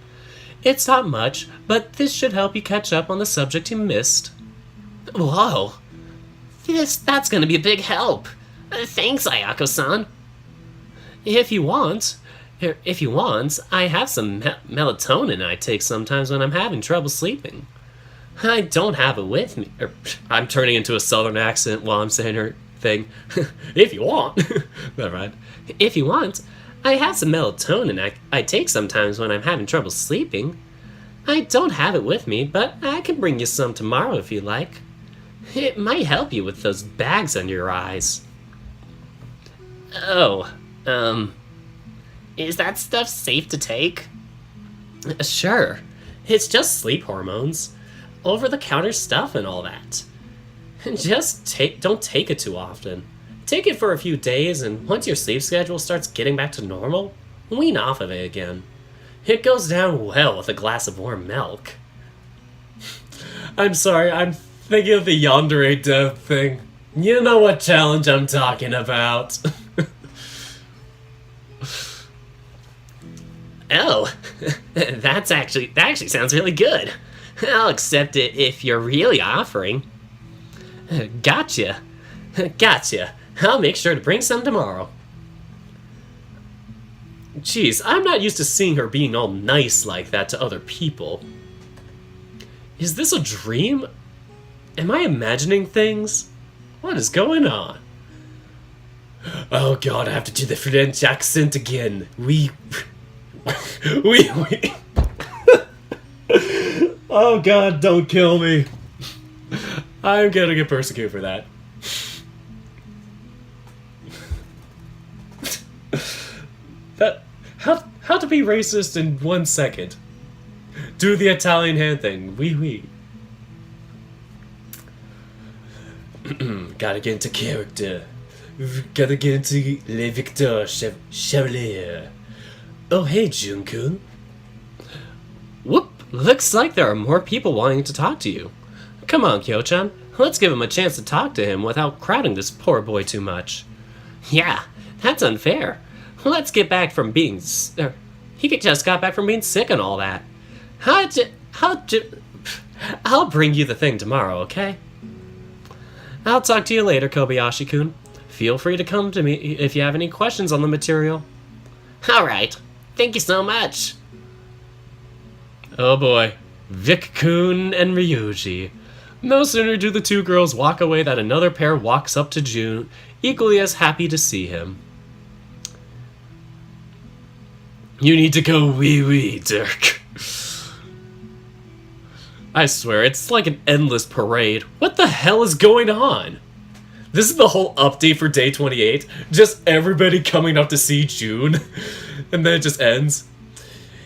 It's not much, but this should help you catch up on the subject you missed. Whoa. That's gonna be a big help. Thanks, Ayako-san. If you want, I have some melatonin I take sometimes when I'm having trouble sleeping. I don't have it with me. I'm turning into a southern accent while I'm saying her thing. If you want. Never mind. If you want, I have some melatonin I take sometimes when I'm having trouble sleeping. I don't have it with me, but I can bring you some tomorrow if you like. It might help you with those bags under your eyes. Oh, is that stuff safe to take? Sure. It's just sleep hormones. Over-the-counter stuff and all that. Don't take it too often. Take it for a few days, and once your sleep schedule starts getting back to normal, wean off of it again. It goes down well with a glass of warm milk. I'm sorry, I'm thinking of the yandere dev thing. You know what challenge I'm talking about. Oh, that actually sounds really good. I'll accept it if you're really offering. Gotcha. I'll make sure to bring some tomorrow. Jeez, I'm not used to seeing her being all nice like that to other people. Is this a dream? Am I imagining things? What is going on? Oh god, I have to do the French accent again. We. Oh god, don't kill me. I'm gonna get persecuted for that. How to be racist in 1 second. Do the Italian hand thing. Oui. Gotta get into character. Gotta get into Le Victor Chevalier. Oh hey, Jun-kun. Whoop! Looks like there are more people wanting to talk to you. Come on, Kyo-chan. Let's give him a chance to talk to him without crowding this poor boy too much. Yeah, that's unfair. Let's get back from being... he just got back from being sick and all that. I'll bring you the thing tomorrow, okay? I'll talk to you later, Kobayashi-kun. Feel free to come to me if you have any questions on the material. Alright. Thank you so much. Oh boy. Vic-kun and Ryuji. No sooner do the two girls walk away than another pair walks up to June, equally as happy to see him. You need to go wee-wee, Dirk. I swear, it's like an endless parade. What the hell is going on? This is the whole update for day 28. Just everybody coming up to see June. And then it just ends.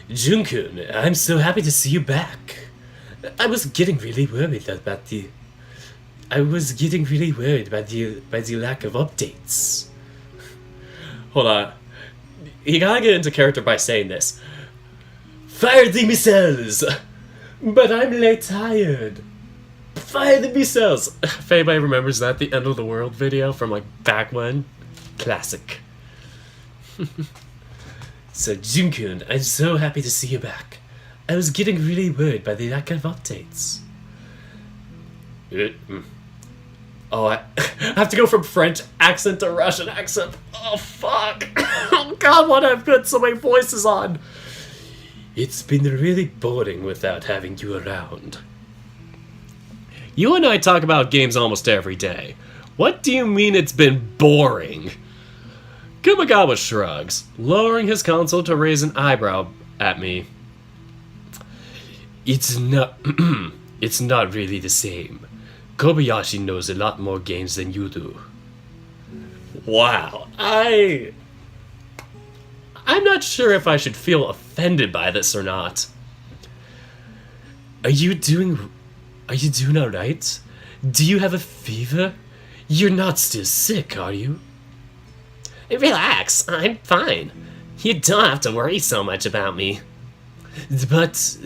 Jun-kun, I'm so happy to see you back. I was getting really worried about the lack of updates. Hold on. You gotta get into character by saying this. Fire the missiles! But I'm late tired. Fire the missiles! If anybody remembers that, the End of the World video from like back when. Classic. So Jun-kun, I'm so happy to see you back. I was getting really worried by the lack of updates. Oh, I have to go from French accent to Russian accent. Oh, fuck. Oh, God, why did I put so many voices on? It's been really boring without having you around. You and I talk about games almost every day. What do you mean it's been boring? Kumagawa shrugs, lowering his console to raise an eyebrow at me. It's not really the same. Kobayashi knows a lot more games than you do. Wow, I'm not sure if I should feel offended by this or not. Are you doing alright? Do you have a fever? You're not still sick, are you? Relax, I'm fine. You don't have to worry so much about me. But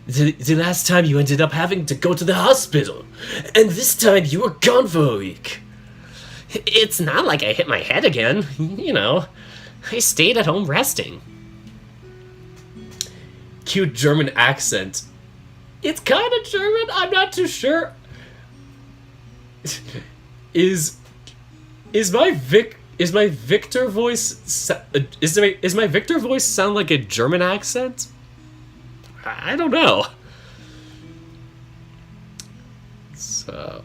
the last time you ended up having to go to the hospital, and this time you were gone for a week. It's not like I hit my head again, you know. I stayed at home resting. Cute German accent. It's kind of German, I'm not too sure. Is my is my Victor voice is my Victor voice sound like a German accent? I don't know. So,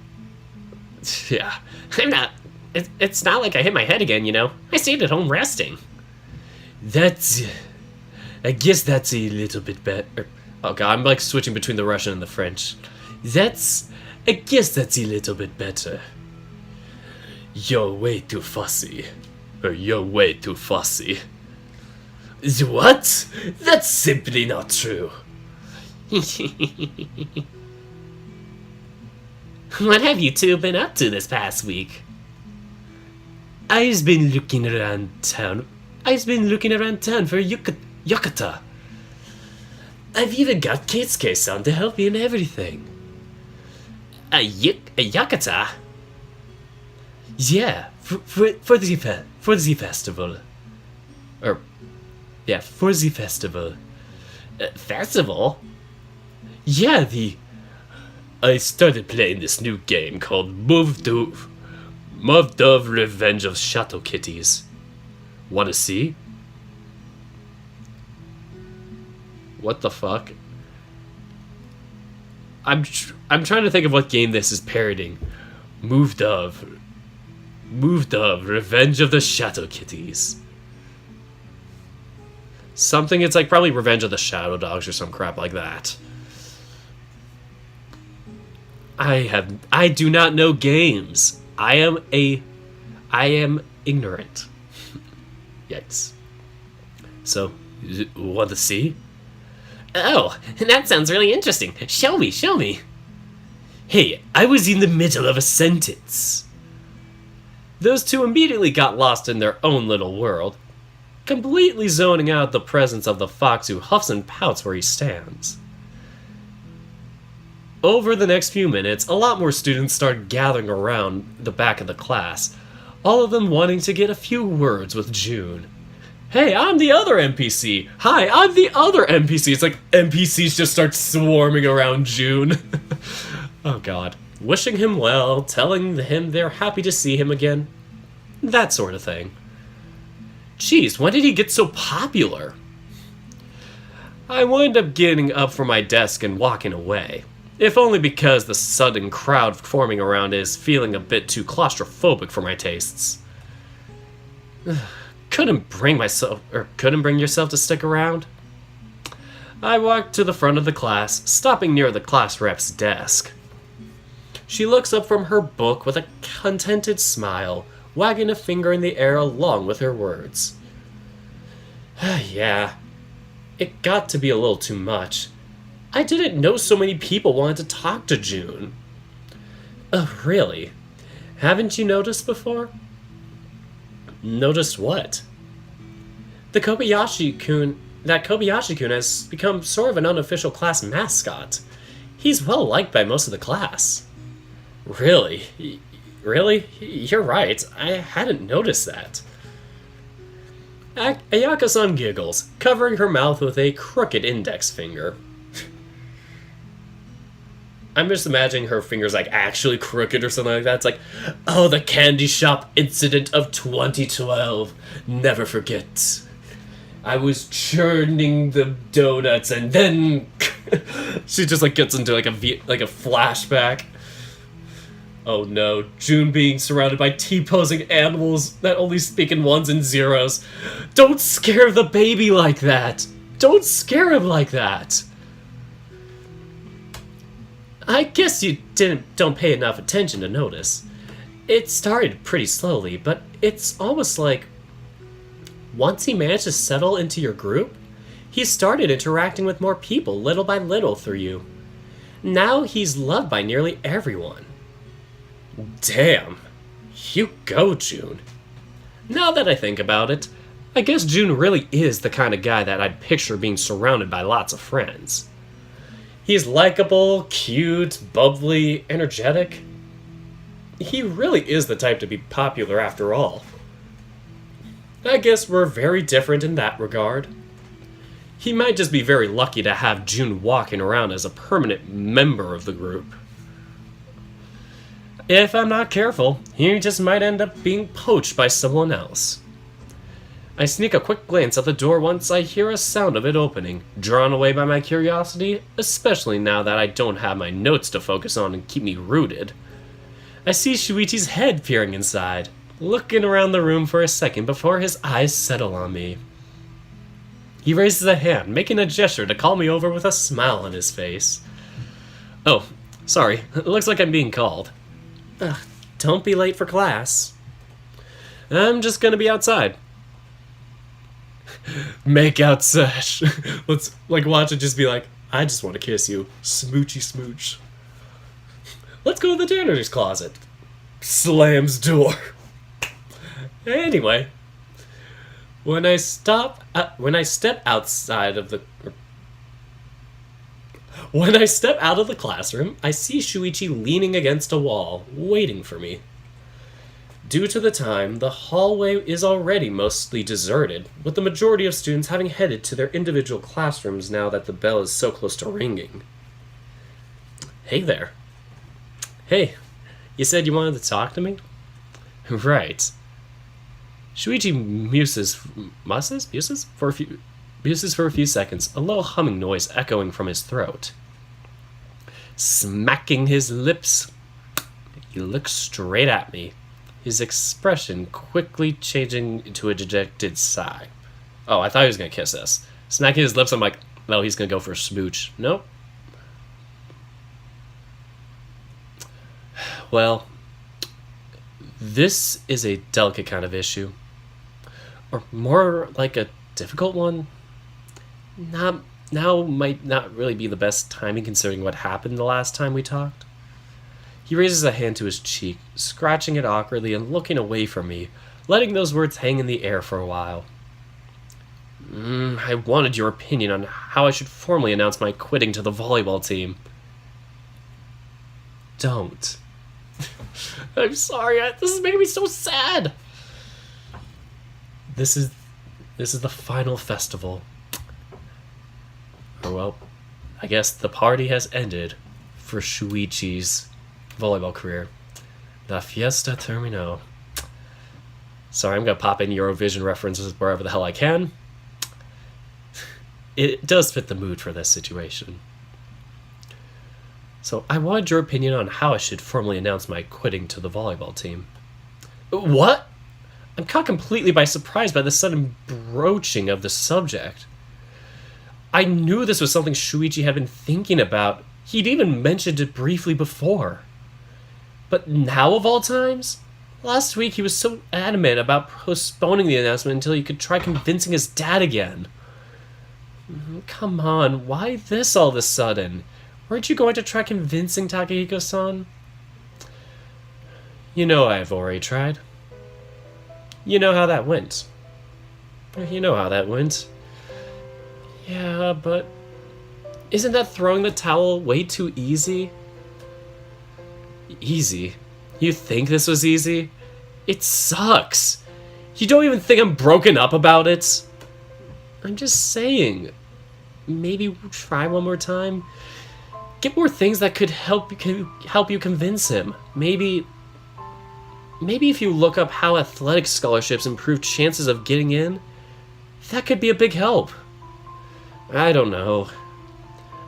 yeah, I'm not. It's not like I hit my head again, you know? I stayed at home resting. that's. I guess that's a little bit better. Oh god, I'm like switching between the Russian and the French. I guess that's a little bit better. You're way too fussy. Or you're way too fussy. What? That's simply not true. What have you two been up to this past week? I've been looking around town. I've been looking around town for yukata. I've even got Keisuke-san to help me in everything. A yakata? Yeah, for the festival. For the festival. Festival? Yeah, I started playing this new game called Move Dove Revenge of Shadow Kitties. Wanna see? What the fuck? I'm trying to think of what game this is parodying. Move Dove, Revenge of the Shadow Kitties. Something, it's like probably Revenge of the Shadow Dogs or some crap like that. I do not know games. I am ignorant. Yikes. So, want to see? Oh, that sounds really interesting. Show me. Hey, I was in the middle of a sentence. Those two immediately got lost in their own little world, completely zoning out the presence of the fox who huffs and pouts where he stands. Over the next few minutes, a lot more students started gathering around the back of the class, all of them wanting to get a few words with June. Hey, I'm the other NPC. Hi, I'm the other NPC. It's like NPCs just start swarming around June. Oh god. Wishing him well, telling him they're happy to see him again. That sort of thing. Jeez, when did he get so popular? I wind up getting up from my desk and walking away. If only because the sudden crowd forming around is feeling a bit too claustrophobic for my tastes. Couldn't bring yourself to stick around? I walked to the front of the class, stopping near the class rep's desk. She looks up from her book with a contented smile, wagging a finger in the air along with her words. Yeah, it got to be a little too much. I didn't know so many people wanted to talk to June. Oh, really? Haven't you noticed before? Noticed what? That Kobayashi-kun has become sort of an unofficial class mascot. He's well liked by most of the class. Really? Really? You're right. I hadn't noticed that. Ayaka-san giggles, covering her mouth with a crooked index finger. I'm just imagining her fingers like actually crooked or something like that. It's like, oh, the candy shop incident of 2012. Never forget. I was churning the donuts and then she just like gets into like a flashback. Oh no, June being surrounded by T-posing animals that only speak in ones and zeros. Don't scare the baby like that. Don't scare him like that. I guess you don't pay enough attention to notice. It started pretty slowly, but it's almost like once he managed to settle into your group, he started interacting with more people little by little through you. Now he's loved by nearly everyone. Damn. You go, June. Now that I think about it, I guess June really is the kind of guy that I'd picture being surrounded by lots of friends. He's likable, cute, bubbly, energetic. He really is the type to be popular after all. I guess we're very different in that regard. He might just be very lucky to have June walking around as a permanent member of the group. If I'm not careful, he just might end up being poached by someone else. I sneak a quick glance at the door once I hear a sound of it opening, drawn away by my curiosity, especially now that I don't have my notes to focus on and keep me rooted. I see Shuichi's head peering inside, looking around the room for a second before his eyes settle on me. He raises a hand, making a gesture to call me over with a smile on his face. Oh, sorry, it looks like I'm being called. Don't be late for class. I'm just gonna be outside. Make out sesh. Let's watch it just be like, I just want to kiss you. Smoochy smooch. Let's go to the janitor's closet. Slams door. Anyway, when I step outside of the classroom, I see Shuichi leaning against a wall, waiting for me. Due to the time, the hallway is already mostly deserted, with the majority of students having headed to their individual classrooms now that the bell is so close to ringing. Hey there. Hey, you said you wanted to talk to me? Right. Shuichi muses for a few seconds, a low humming noise echoing from his throat. Smacking his lips, he looks straight at me, his expression quickly changing into a dejected sigh. Oh, I thought he was going to kiss us. Smacking his lips, I'm like, no, he's going to go for a smooch. Nope. Well, this is a delicate kind of issue. Or more like a difficult one. Now might not really be the best timing considering what happened the last time we talked. He raises a hand to his cheek, scratching it awkwardly and looking away from me, letting those words hang in the air for a while. I wanted your opinion on how I should formally announce my quitting to the volleyball team. Don't. I'm sorry, this is making me so sad. This is the final festival. Or well, I guess the party has ended for Shuichi's volleyball career. La fiesta terminó. Sorry, I'm gonna pop in Eurovision references wherever the hell I can. It does fit the mood for this situation. So I wanted your opinion on how I should formally announce my quitting to the volleyball team. What? I'm caught completely by surprise by the sudden broaching of the subject. I knew this was something Shuichi had been thinking about. He'd even mentioned it briefly before. But now of all times? Last week he was so adamant about postponing the announcement until he could try convincing his dad again. Come on, why this all of a sudden? Weren't you going to try convincing Takehiko-san? You know I've already tried. You know how that went. Yeah, but isn't that throwing the towel way too easy? Easy? You think this was easy? It sucks. You don't even think I'm broken up about it? I'm just saying. Maybe try one more time. Get more things that could help you convince him. Maybe if you look up how athletic scholarships improve chances of getting in, that could be a big help. I don't know.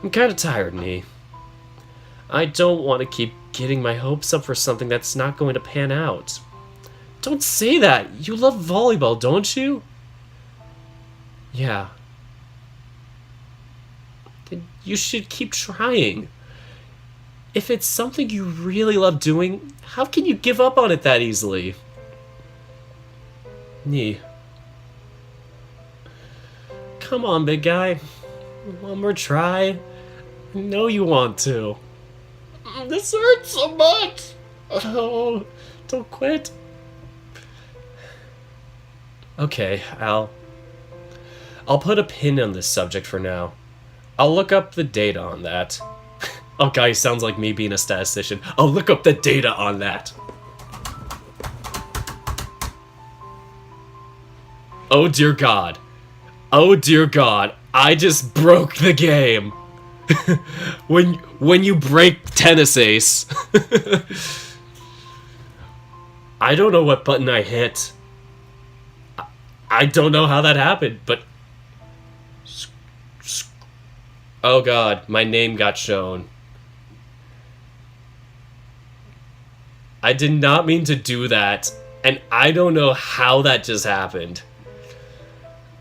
I'm kind of tired, Nee. I don't want to keep getting my hopes up for something that's not going to pan out. Don't say that! You love volleyball, don't you? Yeah. Then you should keep trying. If it's something you really love doing, how can you give up on it that easily? Nee. Come on, big guy. One more try. I know you want to. This hurts so much. Oh, don't quit. Okay, I'll put a pin on this subject for now. I'll look up the data on that. Oh god, he sounds like me being a statistician. I'll look up the data on that. Oh dear god. Oh dear god. I just broke the game. when you break tennis ace. I don't know what button I hit. I don't know how that happened, but... Oh god, my name got shown. I did not mean to do that, and I don't know how that just happened.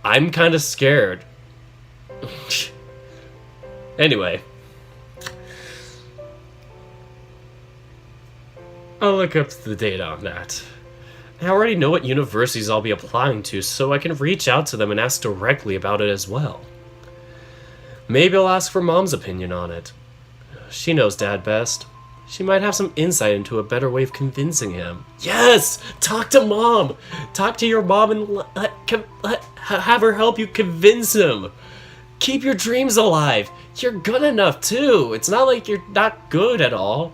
I'm kind of scared. Anyway. I'll look up the data on that. I already know what universities I'll be applying to, so I can reach out to them and ask directly about it as well. Maybe I'll ask for Mom's opinion on it. She knows Dad best. She might have some insight into a better way of convincing him. Yes! Talk to Mom! Talk to your mom and have her help you convince him. Keep your dreams alive. You're good enough, too. It's not like you're not good at all.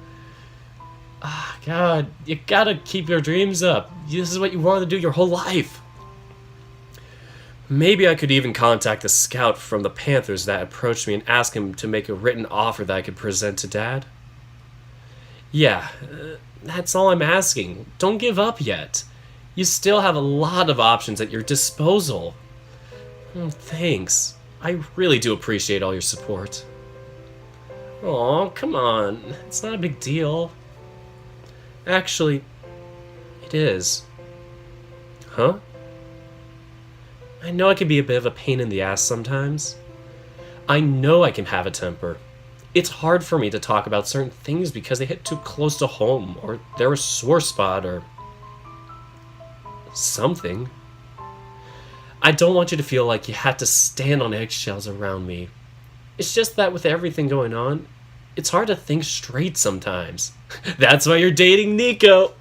Ah, God, you gotta keep your dreams up. This is what you wanted to do your whole life. Maybe I could even contact the scout from the Panthers that approached me and ask him to make a written offer that I could present to Dad. Yeah, that's all I'm asking. Don't give up yet. You still have a lot of options at your disposal. Thanks. I really do appreciate all your support. Aw, come on. It's not a big deal. Actually, it is. Huh? I know I can be a bit of a pain in the ass sometimes. I know I can have a temper. It's hard for me to talk about certain things because they hit too close to home, or they're a sore spot, or something. I don't want you to feel like you had to stand on eggshells around me. It's just that with everything going on, it's hard to think straight sometimes. That's why you're dating Nico.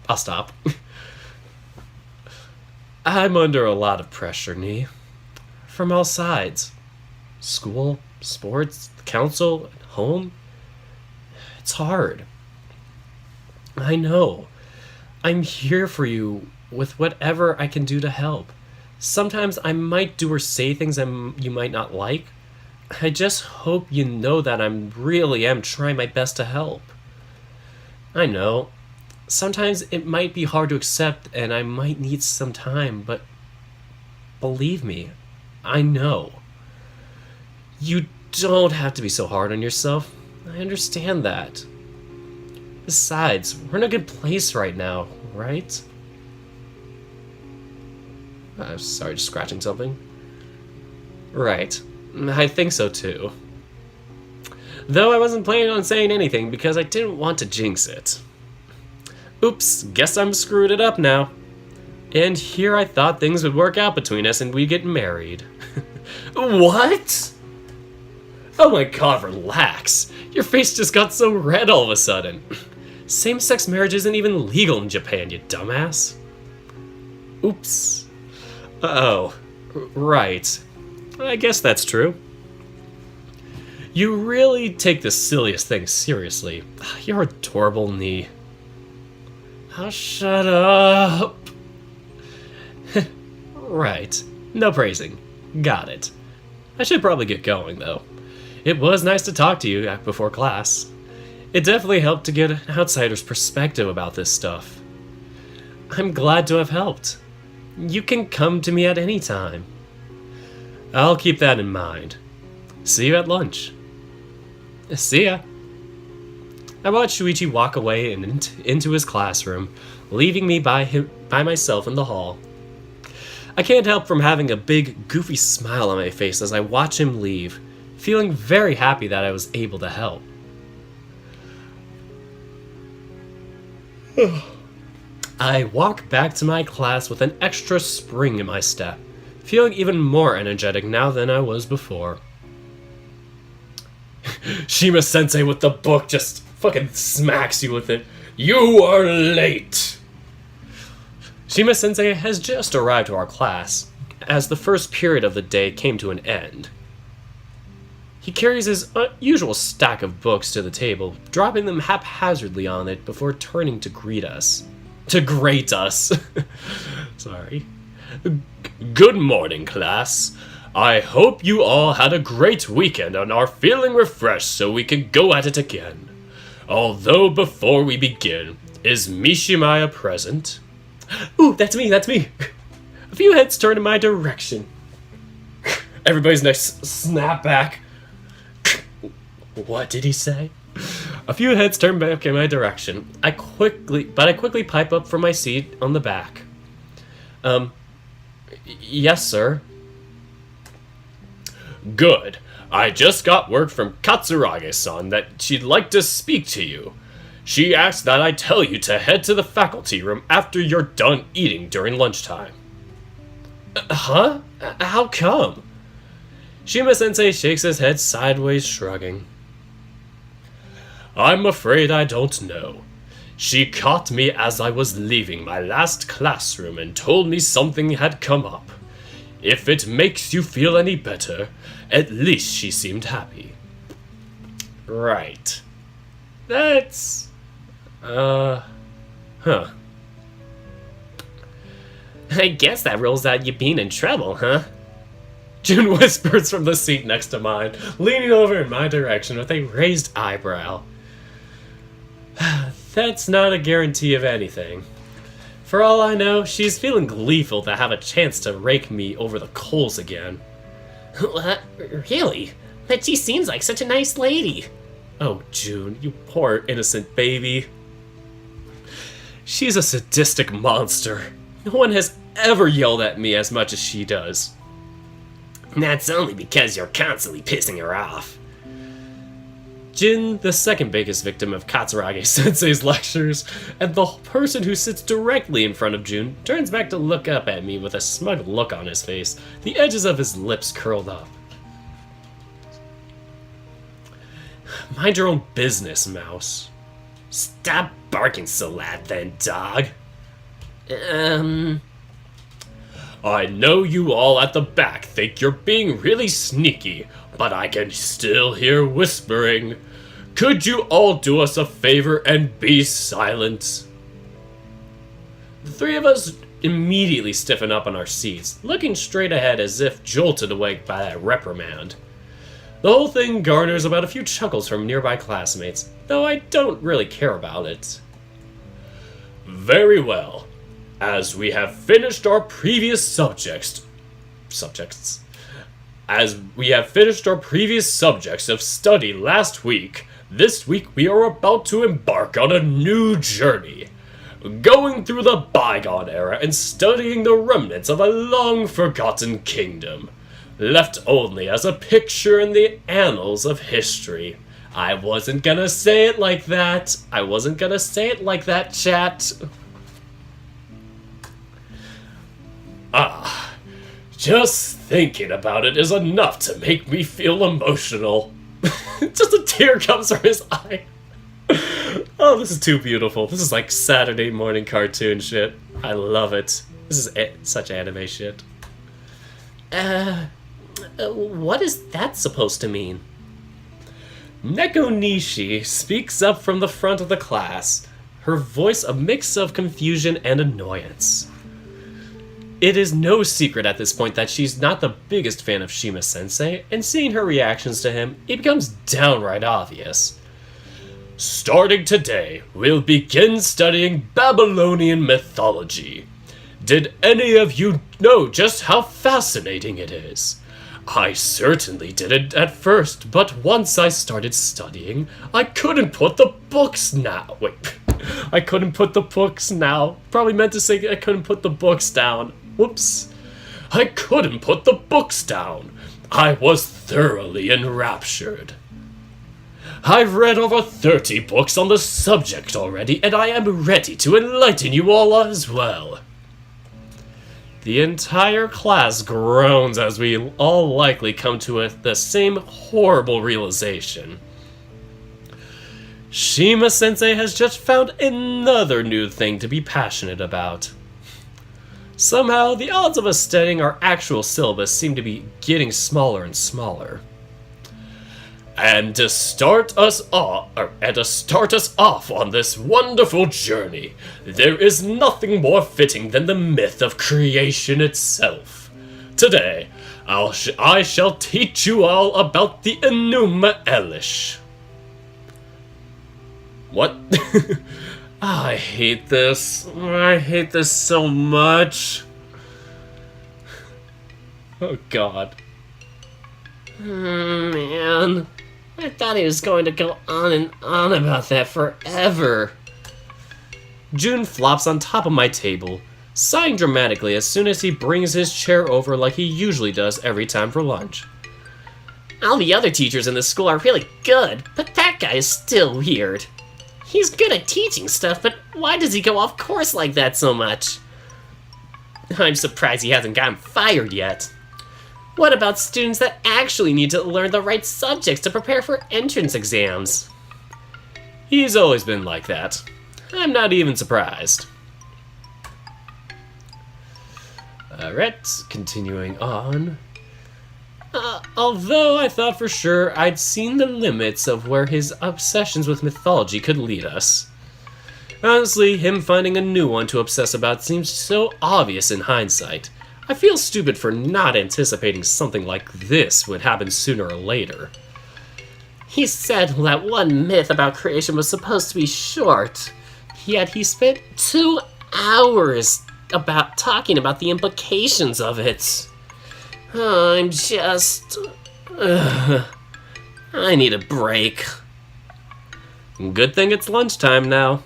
I'll stop. I'm under a lot of pressure, Nee. From all sides. School, sports, council, home. It's hard. I know. I'm here for you with whatever I can do to help. Sometimes I might do or say things you might not like. I just hope you know that I really am trying my best to help. I know. Sometimes it might be hard to accept and I might need some time, but believe me, I know. You don't have to be so hard on yourself. I understand that. Besides, we're in a good place right now, right? Sorry, just scratching something. Right. I think so too. Though I wasn't planning on saying anything because I didn't want to jinx it. Oops, guess I'm screwed it up now. And here I thought things would work out between us and we'd get married. What? Oh my god, relax. Your face just got so red all of a sudden. Same-sex marriage isn't even legal in Japan, you dumbass. Oops. Oh, right. I guess that's true. You really take the silliest thing seriously. You're adorable, Nee. Oh, shut up. Right. No praising. Got it. I should probably get going, though. It was nice to talk to you before class. It definitely helped to get an outsider's perspective about this stuff. I'm glad to have helped. You can come to me at any time. I'll keep that in mind. See you at lunch. See ya. I watched Shoichi walk away and into his classroom, leaving me by myself in the hall. I can't help from having a big, goofy smile on my face as I watch him leave, feeling very happy that I was able to help. I walk back to my class with an extra spring in my step, feeling even more energetic now than I was before. Shima-sensei with the book just fucking smacks you with it. You are late! Shima-sensei has just arrived to our class, as the first period of the day came to an end. He carries his usual stack of books to the table, dropping them haphazardly on it before turning to greet us. To grate us. Sorry. Good morning, class. I hope you all had a great weekend and are feeling refreshed so we can go at it again. Although before we begin, is Mishimaya present? Ooh, that's me. A few heads turn in my direction. Everybody's next snap back. What did he say? A few heads turn back in my direction. I quickly pipe up from my seat on the back. Yes, sir. Good. I just got word from Katsurage-san that she'd like to speak to you. She asked that I tell you to head to the faculty room after you're done eating during lunchtime. Huh? How come? Shima-sensei shakes his head sideways, shrugging. I'm afraid I don't know. She caught me as I was leaving my last classroom and told me something had come up. If it makes you feel any better, at least she seemed happy. Right. That's... Huh. I guess that rules out you being in trouble, huh? Jun whispers from the seat next to mine, leaning over in my direction with a raised eyebrow. That's not a guarantee of anything. For all I know, she's feeling gleeful to have a chance to rake me over the coals again. Really? But she seems like such a nice lady. Oh, June, you poor innocent baby. She's a sadistic monster. No one has ever yelled at me as much as she does. That's only because you're constantly pissing her off. Jin, the second biggest victim of Katsurage-sensei's lectures, and the person who sits directly in front of Jun, turns back to look up at me with a smug look on his face, the edges of his lips curled up. Mind your own business, Mouse. Stop barking so loud then, dog. I know you all at the back think you're being really sneaky, but I can still hear whispering. Could you all do us a favor and be silent? The three of us immediately stiffen up on our seats, looking straight ahead as if jolted awake by that reprimand. The whole thing garners about a few chuckles from nearby classmates, though I don't really care about it. Very well. As we have finished our previous subjects of study last week, this week we are about to embark on a new journey. Going through the bygone era and studying the remnants of a long-forgotten kingdom, left only as a picture in the annals of history. I wasn't gonna say it like that, chat. Just thinking about it is enough to make me feel emotional. Just a tear comes from his eye. Oh, this is too beautiful. This is like Saturday morning cartoon shit. I love it. This is such anime shit. What is that supposed to mean? Neko Nishi speaks up from the front of the class, her voice a mix of confusion and annoyance. It is no secret at this point that she's not the biggest fan of Shima-sensei, and seeing her reactions to him, it becomes downright obvious. Starting today, we'll begin studying Babylonian mythology. Did any of you know just how fascinating it is? I certainly didn't at first, but once I started studying, I couldn't put the books now. Wait, I couldn't put the books now. Probably meant to say I couldn't put the books down. Whoops. I couldn't put the books down. I was thoroughly enraptured. I've read over 30 books on the subject already, and I am ready to enlighten you all as well. The entire class groans as we all likely come to the same horrible realization. Shima-sensei has just found another new thing to be passionate about. Somehow, the odds of us studying our actual syllabus seem to be getting smaller and smaller. And to start us off on this wonderful journey, there is nothing more fitting than the myth of creation itself. Today, I shall teach you all about the Enuma Elish. What? I hate this. I hate this so much. Oh god. Man, I thought he was going to go on and on about that forever. Jun flops on top of my table, sighing dramatically as soon as he brings his chair over like he usually does every time for lunch. All the other teachers in the school are really good, but that guy is still weird. He's good at teaching stuff, but why does he go off course like that so much? I'm surprised he hasn't gotten fired yet. What about students that actually need to learn the right subjects to prepare for entrance exams? He's always been like that. I'm not even surprised. Alright, continuing on. Although I thought for sure I'd seen the limits of where his obsessions with mythology could lead us. Honestly, him finding a new one to obsess about seems so obvious in hindsight. I feel stupid for not anticipating something like this would happen sooner or later. He said that one myth about creation was supposed to be short, yet he spent 2 hours talking about the implications of it. I'm just... I need a break. Good thing it's lunchtime now.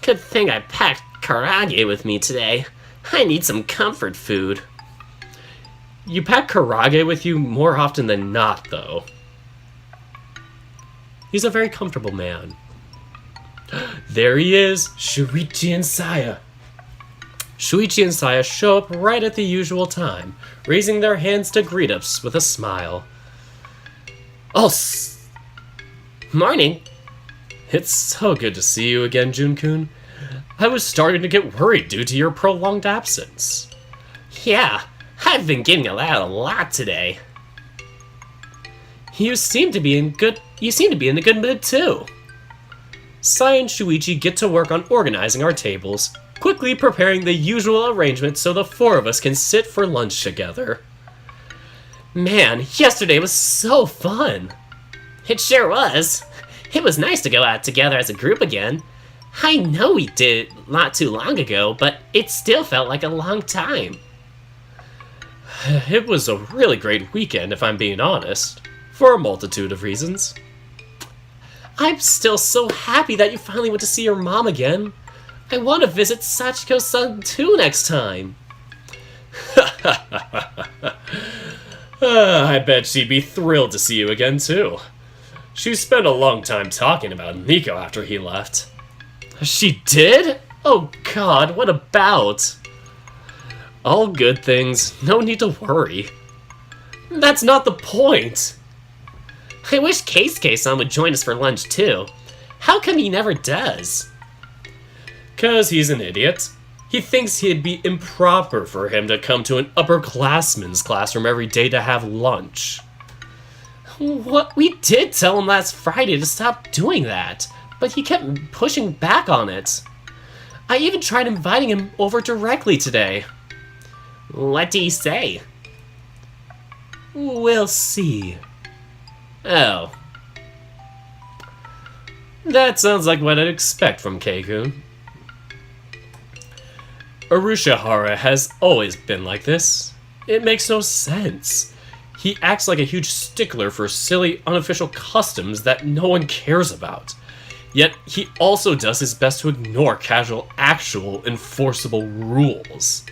Good thing I packed karage with me today. I need some comfort food. You pack karage with you more often than not, though. He's a very comfortable man. There he is, Shoichi and Saya. Shuichi and Saya show up right at the usual time, raising their hands to greet us with a smile. Oh, morning. It's so good to see you again, Jun-kun. I was starting to get worried due to your prolonged absence. Yeah, I've been getting out a lot today. You seem to be in a good mood too. Saya and Shuichi get to work on organizing our tables, quickly preparing the usual arrangement so the 4 of us can sit for lunch together. Man, yesterday was so fun. It sure was. It was nice to go out together as a group again. I know we did not too long ago, but it still felt like a long time. It was a really great weekend, if I'm being honest, for a multitude of reasons. I'm still so happy that you finally went to see your mom again. I want to visit Sachiko-san too next time. I bet she'd be thrilled to see you again too. She spent a long time talking about Nico after he left. She did? Oh god, what about? All good things, no need to worry. That's not the point. I wish Keisuke-san would join us for lunch too. How come he never does? 'Cause he's an idiot. He thinks it'd be improper for him to come to an upperclassman's classroom every day to have lunch. What? We did tell him last Friday to stop doing that, but he kept pushing back on it. I even tried inviting him over directly today. What did he say? We'll see. Oh. That sounds like what I'd expect from Keikun. Urushihara has always been like this. It makes no sense. He acts like a huge stickler for silly, unofficial customs that no one cares about. Yet he also does his best to ignore casual, actual, enforceable rules.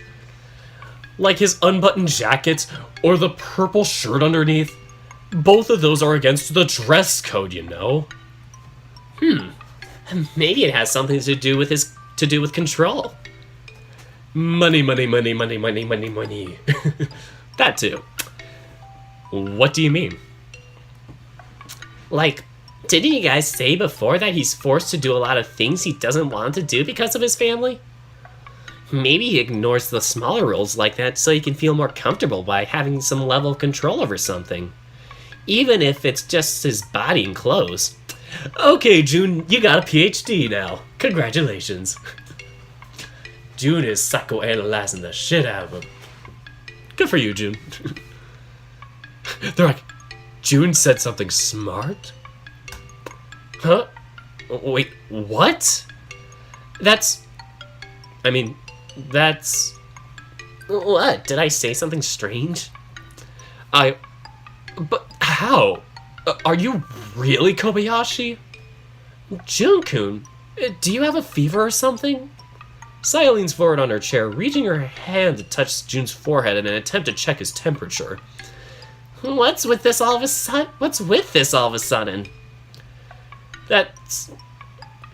Like his unbuttoned jacket or the purple shirt underneath. Both of those are against the dress code, you know. Maybe it has something to do with control. Money, money, money, money, money, money, money. That too. What do you mean? Like, didn't you guys say before that he's forced to do a lot of things he doesn't want to do because of his family? Maybe he ignores the smaller rules like that so he can feel more comfortable by having some level of control over something. Even if it's just his body and clothes. Okay, Jun, you got a PhD now. Congratulations. Jun is psychoanalyzing the shit out of him. Good for you, Jun. They're like, Jun said something smart? Huh? Wait, what? That's... I mean, that's... What? Did I say something strange? But how? Are you really Kobayashi? Jun-kun, do you have a fever or something? Saya leans forward on her chair, reaching her hand to touch Jun's forehead in an attempt to check his temperature. What's with this all of a sudden?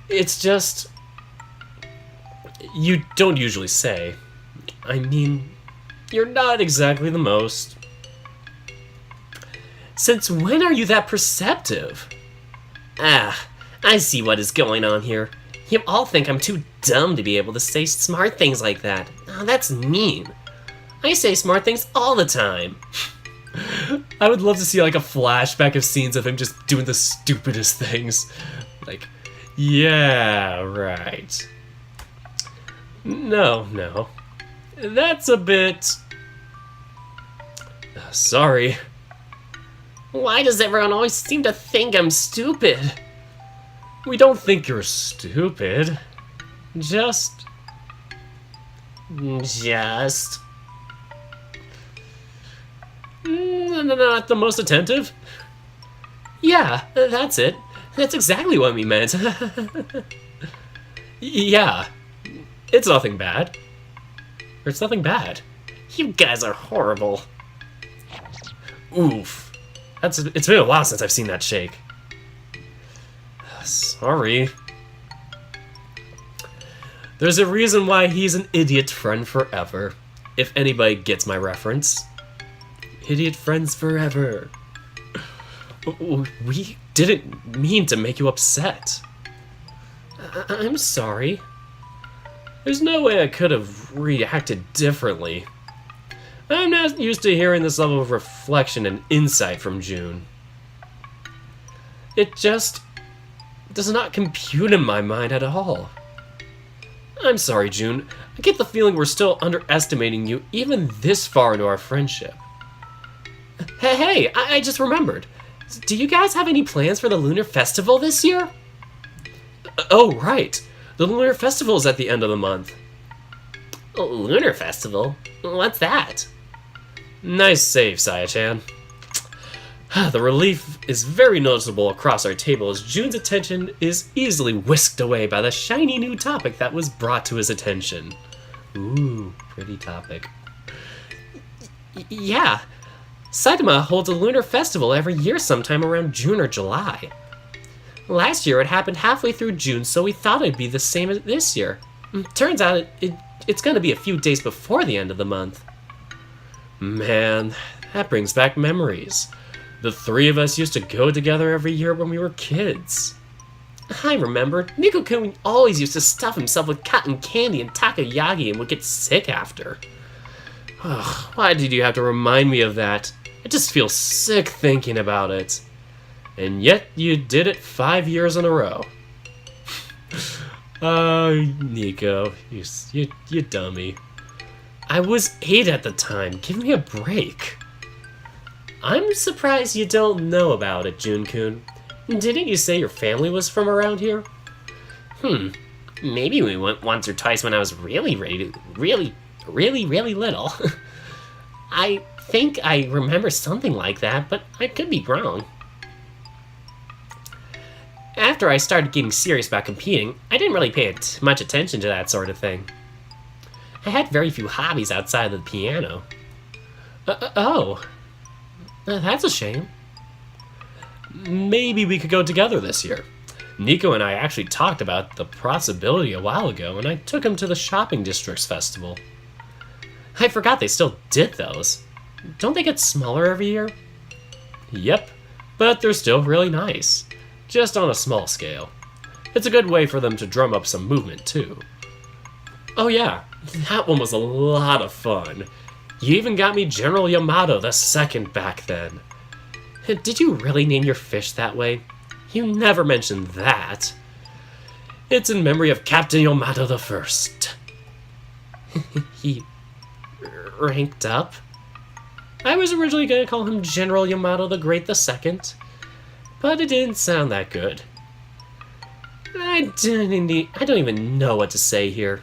It's just... You don't usually say. I mean, you're not exactly the most. Since when are you that perceptive? Ah, I see what is going on here. You all think I'm too dumb to be able to say smart things like that. Oh, that's mean. I say smart things all the time. I would love to see like a flashback of scenes of him just doing the stupidest things. Like, yeah, right. No. That's a bit... Sorry. Why does everyone always seem to think I'm stupid? We don't think you're stupid. Just... Not the most attentive? Yeah, that's it. That's exactly what we meant. Yeah. It's nothing bad. Or it's nothing bad. You guys are horrible. Oof. It's been a while since I've seen that shake. Sorry. There's a reason why he's an idiot friend forever. If anybody gets my reference. Idiot friends forever. We didn't mean to make you upset. I'm sorry. There's no way I could have reacted differently. I'm not used to hearing this level of reflection and insight from June. It just does not compute in my mind at all. I'm sorry, June. I get the feeling we're still underestimating you even this far into our friendship. Hey, I just remembered. Do you guys have any plans for the Lunar Festival this year? Oh, right. The Lunar Festival is at the end of the month. Lunar Festival? What's that? Nice save, Saya-chan. The relief is very noticeable across our table as June's attention is easily whisked away by the shiny new topic that was brought to his attention. Ooh, pretty topic. Yeah, Saitama holds a Lunar Festival every year sometime around June or July. Last year it happened halfway through June, so we thought it'd be the same as this year. Turns out it's gonna be a few days before the end of the month. Man, that brings back memories. The three of us used to go together every year when we were kids. I remember, Nico-kun always used to stuff himself with cotton candy and takoyaki and would get sick after. Ugh, why did you have to remind me of that? I just feel sick thinking about it. And yet you did it 5 years in a row. Nico, you dummy. I was 8 at the time. Give me a break. I'm surprised you don't know about it, Jun-kun. Didn't you say your family was from around here? Maybe we went once or twice when I was really little. I think I remember something like that, but I could be wrong. After I started getting serious about competing, I didn't really pay much attention to that sort of thing. I had very few hobbies outside of the piano. That's a shame. Maybe we could go together this year. Nico and I actually talked about the possibility a while ago, and I took him to the Shopping Districts Festival. I forgot they still did those. Don't they get smaller every year? Yep, but they're still really nice. Just on a small scale. It's a good way for them to drum up some movement, too. Oh yeah, that one was a lot of fun. You even got me General Yamato II back then. Did you really name your fish that way? You never mentioned that. It's in memory of Captain Yamato I. He ranked up? I was originally going to call him General Yamato the Great II, but it didn't sound that good. I don't even know what to say here.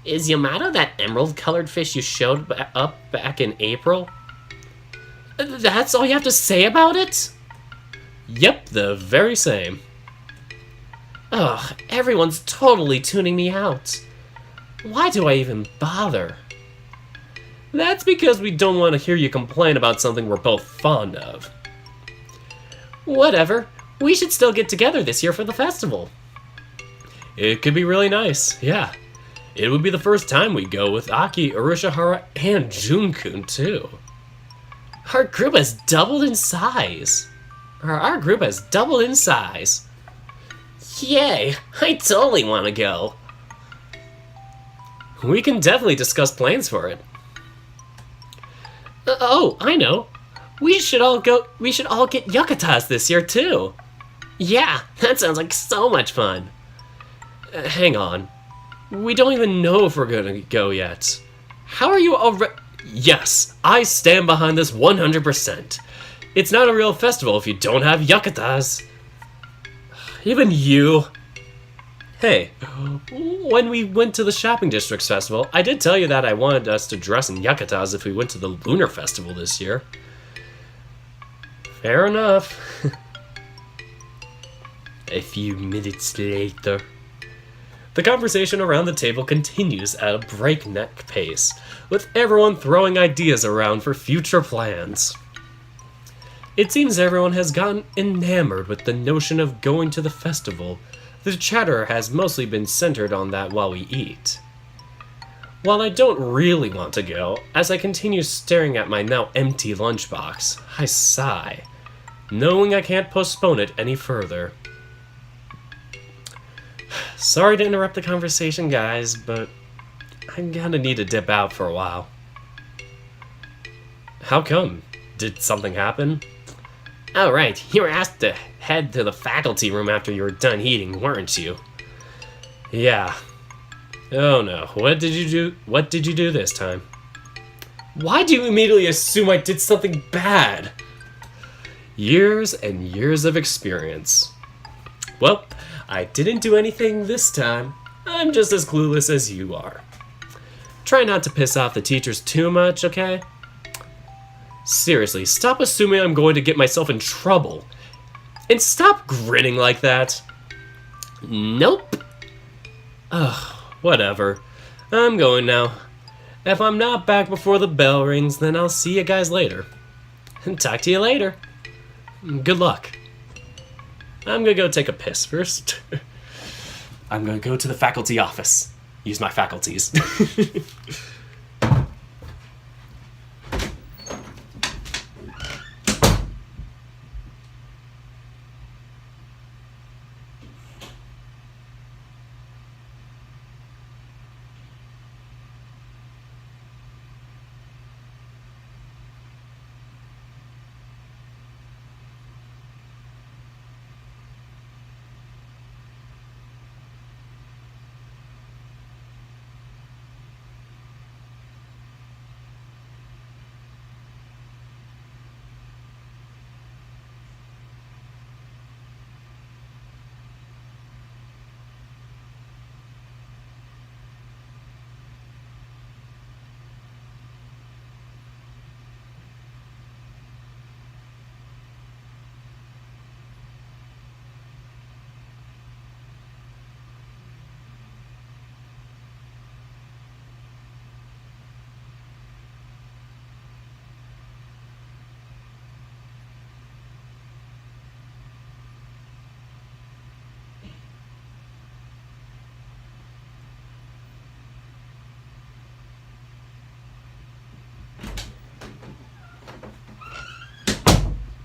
Is Yamato that emerald-colored fish you showed up back in April? That's all you have to say about it? Yep, the very same. Ugh, everyone's totally tuning me out. Why do I even bother? That's because we don't want to hear you complain about something we're both fond of. Whatever. We should still get together this year for the festival. It could be really nice, yeah. It would be the first time we go with Aki, Urashihara, and Junkun, too. Our group has doubled in size. Our group has doubled in size. Yay! I totally want to go. We can definitely discuss plans for it. Oh, I know. We should all get yukatas this year, too. Yeah, that sounds like so much fun. Hang on. We don't even know if we're gonna go yet. How are you already... Yes, I stand behind this 100%. It's not a real festival if you don't have yukatas. Even you. Hey, when we went to the Shopping Districts Festival, I did tell you that I wanted us to dress in yukatas if we went to the Lunar Festival this year. Fair enough. A few minutes later, the conversation around the table continues at a breakneck pace, with everyone throwing ideas around for future plans. It seems everyone has gotten enamored with the notion of going to the festival. The chatter has mostly been centered on that while we eat. While I don't really want to go, as I continue staring at my now empty lunchbox, I sigh, knowing I can't postpone it any further. Sorry to interrupt the conversation, guys, but I'm gonna need to dip out for a while. How come? Did something happen? Oh, right. You were asked to head to the faculty room after you were done eating, weren't you? Yeah. Oh no. What did you do this time? Why do you immediately assume I did something bad? Years and years of experience. Well, I didn't do anything this time. I'm just as clueless as you are. Try not to piss off the teachers too much, okay? Seriously, stop assuming I'm going to get myself in trouble. And stop grinning like that. Nope. Ugh, whatever. I'm going now. If I'm not back before the bell rings, then I'll see you guys later. And talk to you later. Good luck. I'm gonna go take a piss first. I'm gonna go to the faculty office. Use my faculties.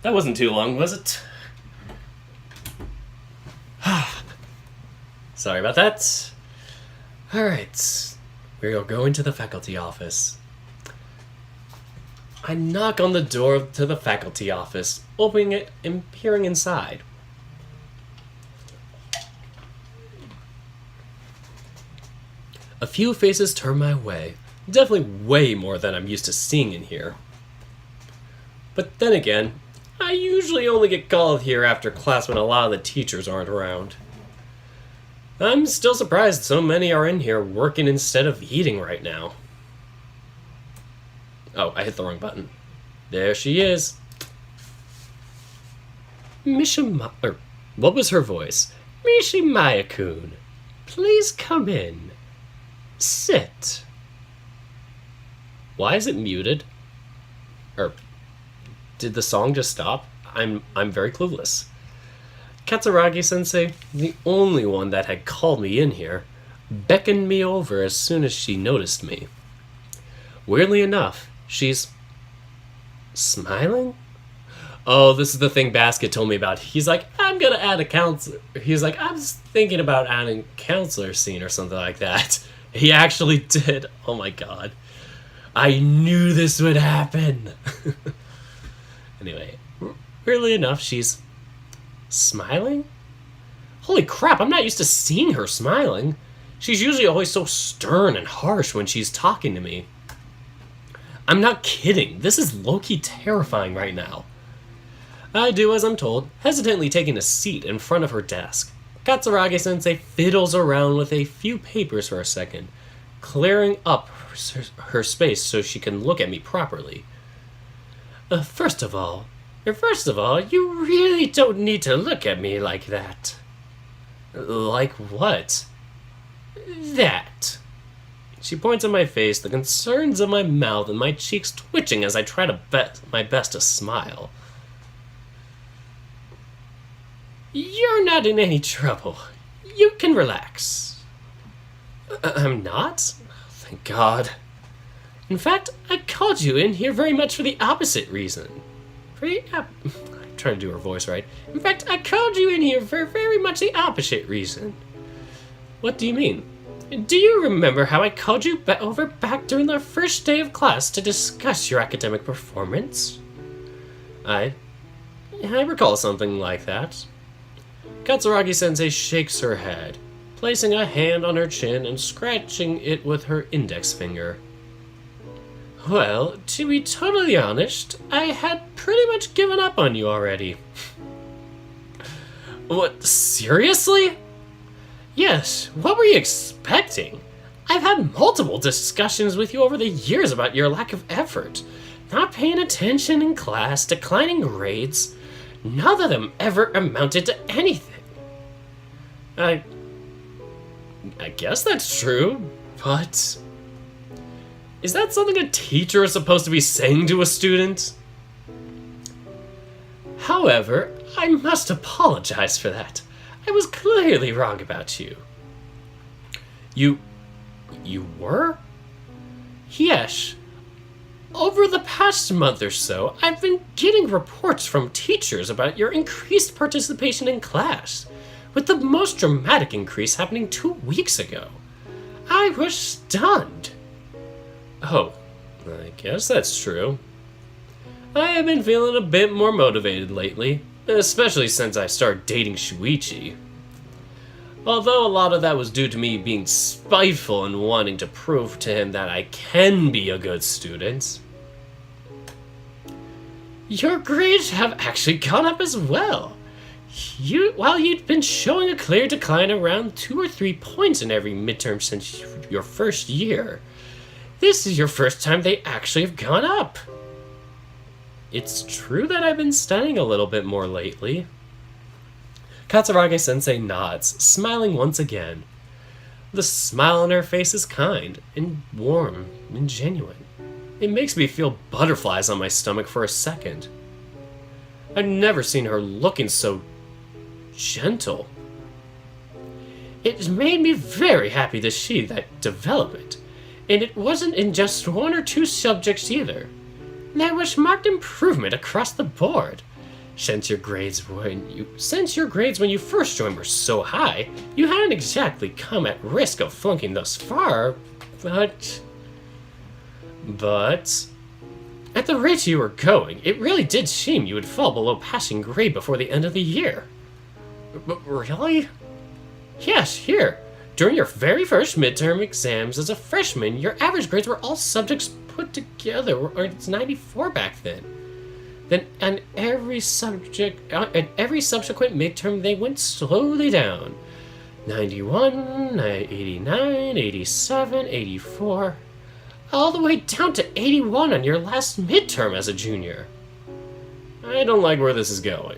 That wasn't too long, was it? Sorry about that. Alright, we're going to the faculty office. I knock on the door to the faculty office, opening it and peering inside. A few faces turn my way, definitely way more than I'm used to seeing in here. But then again, I usually only get called here after class when a lot of the teachers aren't around. I'm still surprised so many are in here working instead of eating right now. Oh, I hit the wrong button. There she is. What was her voice? Mishimaya-kun, please come in. Sit. Why is it muted? Or did the song just stop? I'm very clueless. Katsuragi-sensei, the only one that had called me in here, beckoned me over as soon as she noticed me. Weirdly enough, she's smiling? Oh, this is the thing Basket told me about. He's like, I'm gonna add a counselor. He's like, I was thinking about adding a counselor scene or something like that. He actually did. Oh my god. I knew this would happen. Anyway, weirdly enough, she's smiling? Holy crap, I'm not used to seeing her smiling. She's usually always so stern and harsh when she's talking to me. I'm not kidding. This is low-key terrifying right now. I do as I'm told, hesitantly taking a seat in front of her desk. Katsuragi-sensei fiddles around with a few papers for a second, clearing up her space so she can look at me properly. First of all, you really don't need to look at me like that. Like what? That. She points at my face, the concerns of my mouth and my cheeks twitching as I try my best to smile. You're not in any trouble. You can relax. I'm not? Thank God. In fact, I called you in here very much for the opposite reason. I'm trying to do her voice right. In fact, I called you in here for very much the opposite reason. What do you mean? Do you remember how I called you over back during the first day of class to discuss your academic performance? I recall something like that. Katsuragi-sensei shakes her head, placing a hand on her chin and scratching it with her index finger. Well, to be totally honest, I had pretty much given up on you already. What, seriously? Yes, what were you expecting? I've had multiple discussions with you over the years about your lack of effort, not paying attention in class, declining grades. None of them ever amounted to anything. I guess that's true, but is that something a teacher is supposed to be saying to a student? However, I must apologize for that. I was clearly wrong about you. You were? Yes. Over the past month or so, I've been getting reports from teachers about your increased participation in class, with the most dramatic increase happening 2 weeks ago. I was stunned. Oh, I guess that's true. I have been feeling a bit more motivated lately, especially since I started dating Shoichi. Although a lot of that was due to me being spiteful and wanting to prove to him that I can be a good student. Your grades have actually gone up as well. While you'd been showing a clear decline around 2 or 3 points in every midterm since your first year, this is your first time they actually have gone up. It's true that I've been studying a little bit more lately. Katsuragi-sensei nods, smiling once again. The smile on her face is kind, and warm, and genuine. It makes me feel butterflies on my stomach for a second. I've never seen her looking so gentle. It made me very happy to see that development, and it wasn't in just 1 or 2 subjects either. There was marked improvement across the board. Since your grades when you first joined were so high, you hadn't exactly come at risk of flunking thus far, but at the rate you were going, it really did seem you would fall below passing grade before the end of the year. Really? Yes, here. During your very first midterm exams as a freshman, your average grades were all subjects put together, or it's 94 back then. Then, and every subsequent midterm, they went slowly down. 91, 89, 87, 84, all the way down to 81 on your last midterm as a junior. I don't like where this is going.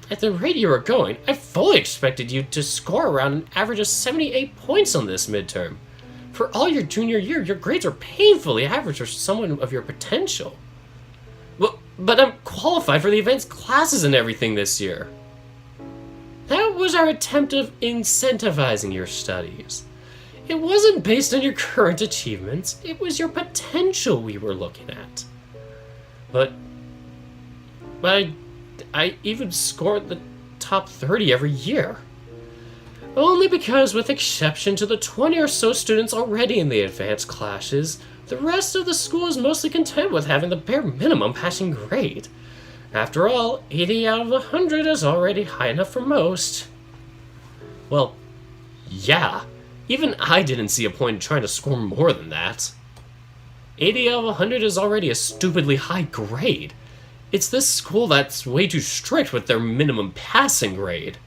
At the rate you were going, I fully expected you to score around an average of 78 points on this midterm. For all your junior year, your grades were painfully average for someone of your potential. Well, but I'm qualified for the advanced classes and everything this year. That was our attempt of incentivizing your studies. It wasn't based on your current achievements, it was your potential we were looking at. But I even scored the top 30 every year. Only because, with exception to the 20 or so students already in the advanced classes, the rest of the school is mostly content with having the bare minimum passing grade. After all, 80 out of 100 is already high enough for most. Well, yeah. Even I didn't see a point in trying to score more than that. 80 out of 100 is already a stupidly high grade. It's this school that's way too strict with their minimum passing grade.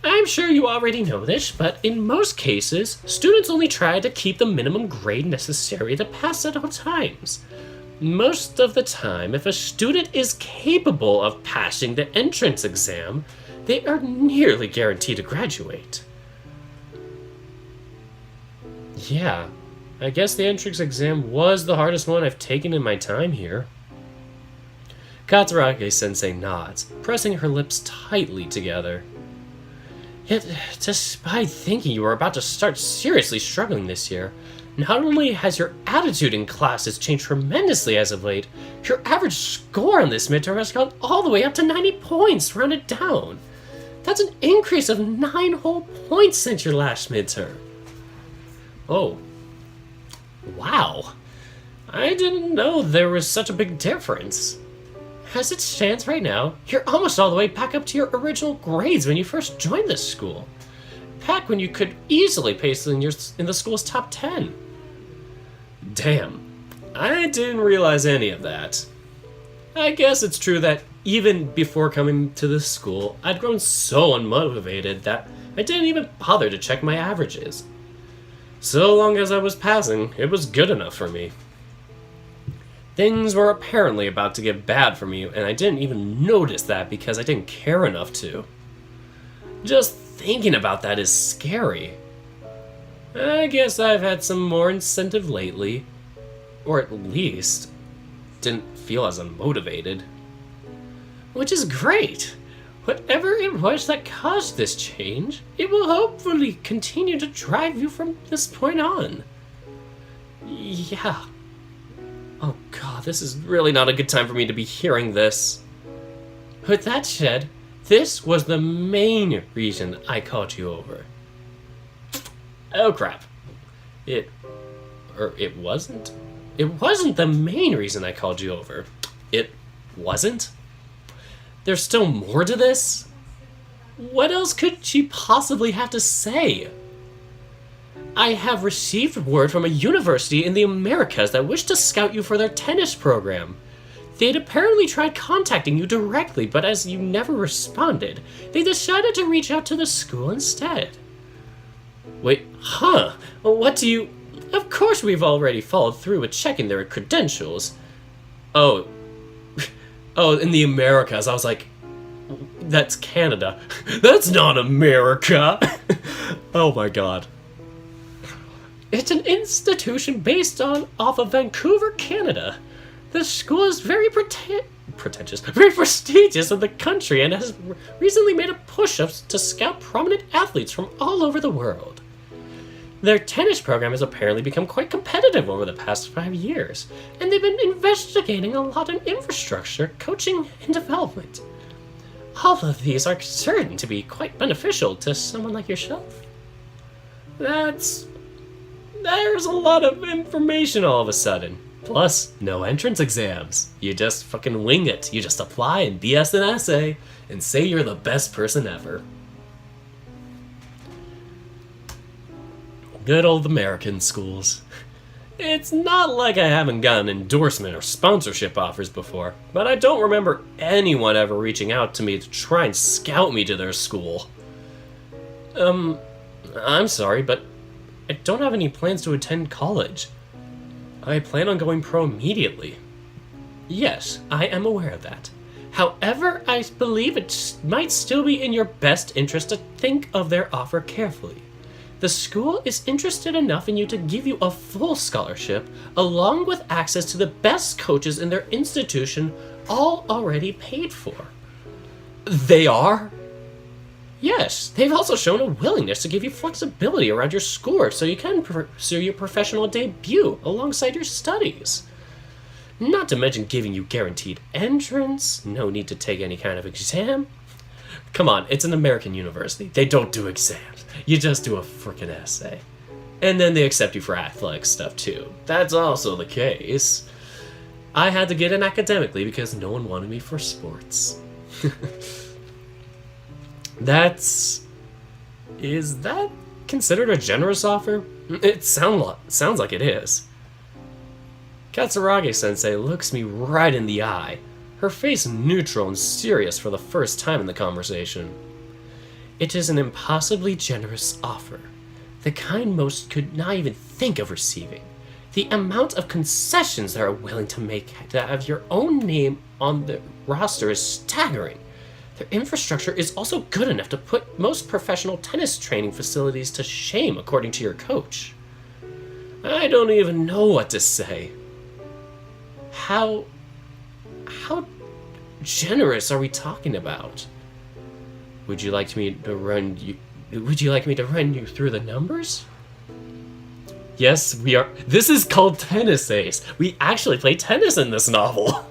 I'm sure you already know this, but in most cases, students only try to keep the minimum grade necessary to pass at all times. Most of the time, if a student is capable of passing the entrance exam, they are nearly guaranteed to graduate. Yeah, I guess the entrance exam was the hardest one I've taken in my time here. Katsuragi-sensei nods, pressing her lips tightly together. Yet, despite thinking you were about to start seriously struggling this year, not only has your attitude in classes changed tremendously as of late, your average score on this midterm has gone all the way up to 90 points, rounded down. That's an increase of 9 whole points since your last midterm. Oh. Wow. I didn't know there was such a big difference. As it stands right now, you're almost all the way back up to your original grades when you first joined this school. Back when you could easily place in the school's top 10. Damn. I didn't realize any of that. I guess it's true that even before coming to this school, I'd grown so unmotivated that I didn't even bother to check my averages. So long as I was passing, it was good enough for me. Things were apparently about to get bad for me, and I didn't even notice that because I didn't care enough to. Just thinking about that is scary. I guess I've had some more incentive lately, or at least didn't feel as unmotivated. Which is great. Whatever it was that caused this change, it will hopefully continue to drive you from this point on. Yeah. Oh god, this is really not a good time for me to be hearing this. With that said, this was the main reason I called you over. Oh crap. It wasn't? It wasn't the main reason I called you over. It wasn't? There's still more to this? What else could she possibly have to say? I have received word from a university in the Americas that wished to scout you for their tennis program. They'd apparently tried contacting you directly, but as you never responded, they decided to reach out to the school instead. Wait, huh? What do you... Of course we've already followed through with checking their credentials. Oh, in the Americas. I was like, that's Canada. That's not America. Oh my god. It's an institution based off of Vancouver, Canada. The school is very prestigious in the country and has recently made a push-up to scout prominent athletes from all over the world. Their tennis program has apparently become quite competitive over the past 5 years, and they've been investigating a lot in infrastructure, coaching, and development. All of these are certain to be quite beneficial to someone like yourself. There's a lot of information all of a sudden. Plus, no entrance exams. You just fucking wing it. You just apply and BS an essay and say you're the best person ever. Good old American schools. It's not like I haven't gotten endorsement or sponsorship offers before, but I don't remember anyone ever reaching out to me to try and scout me to their school. I'm sorry, but I don't have any plans to attend college. I plan on going pro immediately. Yes, I am aware of that. However, I believe it might still be in your best interest to think of their offer carefully. The school is interested enough in you to give you a full scholarship, along with access to the best coaches in their institution, all already paid for. They are? Yes, they've also shown a willingness to give you flexibility around your score so you can pursue your professional debut alongside your studies. Not to mention giving you guaranteed entrance, no need to take any kind of exam. Come on, it's an American university. They don't do exams. You just do a frickin' essay. And then they accept you for athletic stuff too. That's also the case. I had to get in academically because no one wanted me for sports. Is that considered a generous offer? It sounds like it is. Katsuragi-sensei looks me right in the eye, her face neutral and serious for the first time in the conversation. It is an impossibly generous offer, the kind most could not even think of receiving. The amount of concessions they are willing to make to have your own name on the roster is staggering. Their infrastructure is also good enough to put most professional tennis training facilities to shame, according to your coach. I don't even know what to say. How generous are we talking about? Would you like me to run you through the numbers? Yes, we are. This is called Tennis Ace. We actually play tennis in this novel.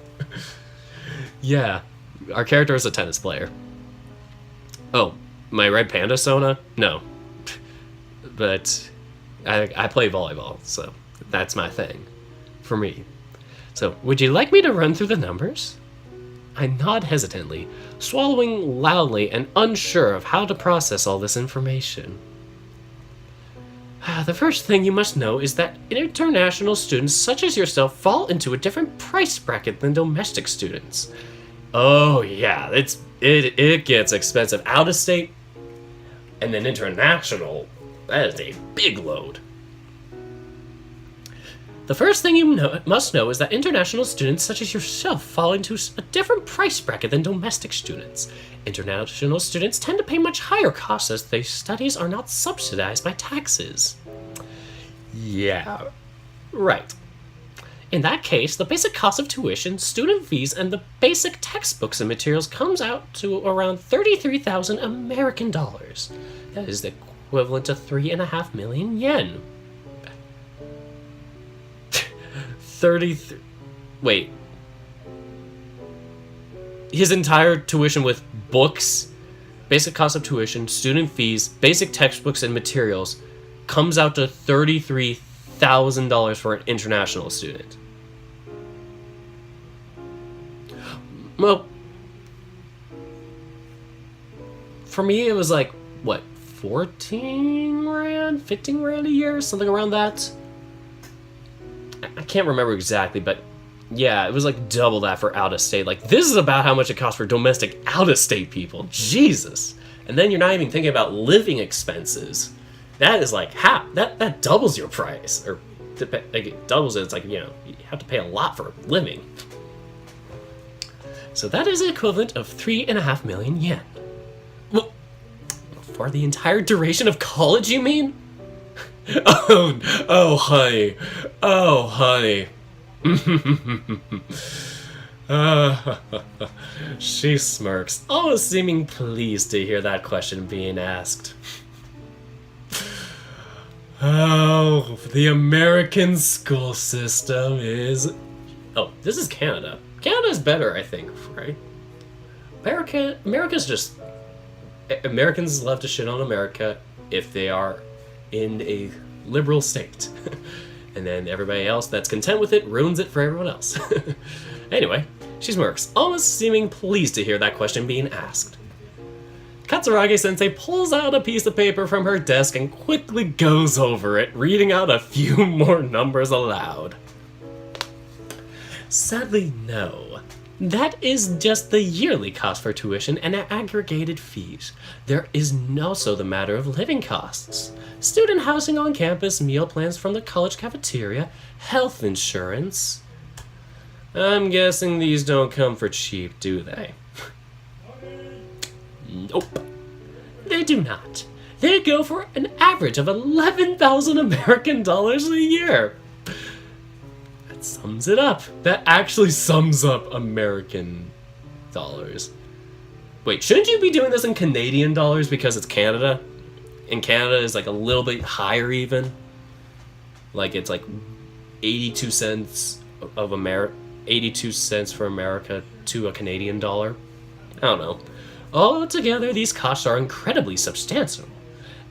Yeah, our character is a tennis player. Oh, my red panda Sona? No. But I play volleyball, so that's my thing. For me. So, would you like me to run through the numbers? I nod hesitantly, swallowing loudly and unsure of how to process all this information. The first thing you must know is that international students such as yourself fall into a different price bracket than domestic students. Oh yeah, it gets expensive out of state, and then international. That is a big load. The first thing you must know is that international students such as yourself fall into a different price bracket than domestic students. International students tend to pay much higher costs as their studies are not subsidized by taxes. Yeah, right. In that case, the basic cost of tuition, student fees, and the basic textbooks and materials comes out to around 33,000 American dollars. That is the equivalent to 3.5 million yen. 33. Wait. His entire tuition with books, basic cost of tuition, student fees, basic textbooks, and materials comes out to $33,000 for an international student. Well, for me, it was like, what, 14 grand, 15 grand a year, something around that. I can't remember exactly, but yeah, it was like double that for out-of-state. Like, this is about how much it costs for domestic out-of-state people. Jesus. And then you're not even thinking about living expenses. That is like half. That doubles your price. Or like, it doubles it. It's like, you know, you have to pay a lot for living. So that is the equivalent of 3.5 million yen. Well, for the entire duration of college, you mean? Oh, honey. Oh, honey. She smirks, almost seeming pleased to hear that question being asked. Oh, the American school system is... Oh, this is Canada. Canada's better, I think, right? America's just... Americans love to shit on America if they are in a liberal state. And then everybody else that's content with it ruins it for everyone else. Anyway, she smirks, almost seeming pleased to hear that question being asked. Katsuragi-sensei pulls out a piece of paper from her desk and quickly goes over it, reading out a few more numbers aloud. Sadly, no. That is just the yearly cost for tuition and aggregated fees. There is also the matter of living costs. Student housing on campus, meal plans from the college cafeteria, health insurance. I'm guessing these don't come for cheap, do they? Nope. They do not. They go for an average of 11,000 American dollars a year. That sums it up. That actually sums up American dollars. Wait, shouldn't you be doing this in Canadian dollars because it's Canada? And Canada is like a little bit higher even. Like it's like 82 cents of 82 cents for America to a Canadian dollar. I don't know. Altogether, these costs are incredibly substantial.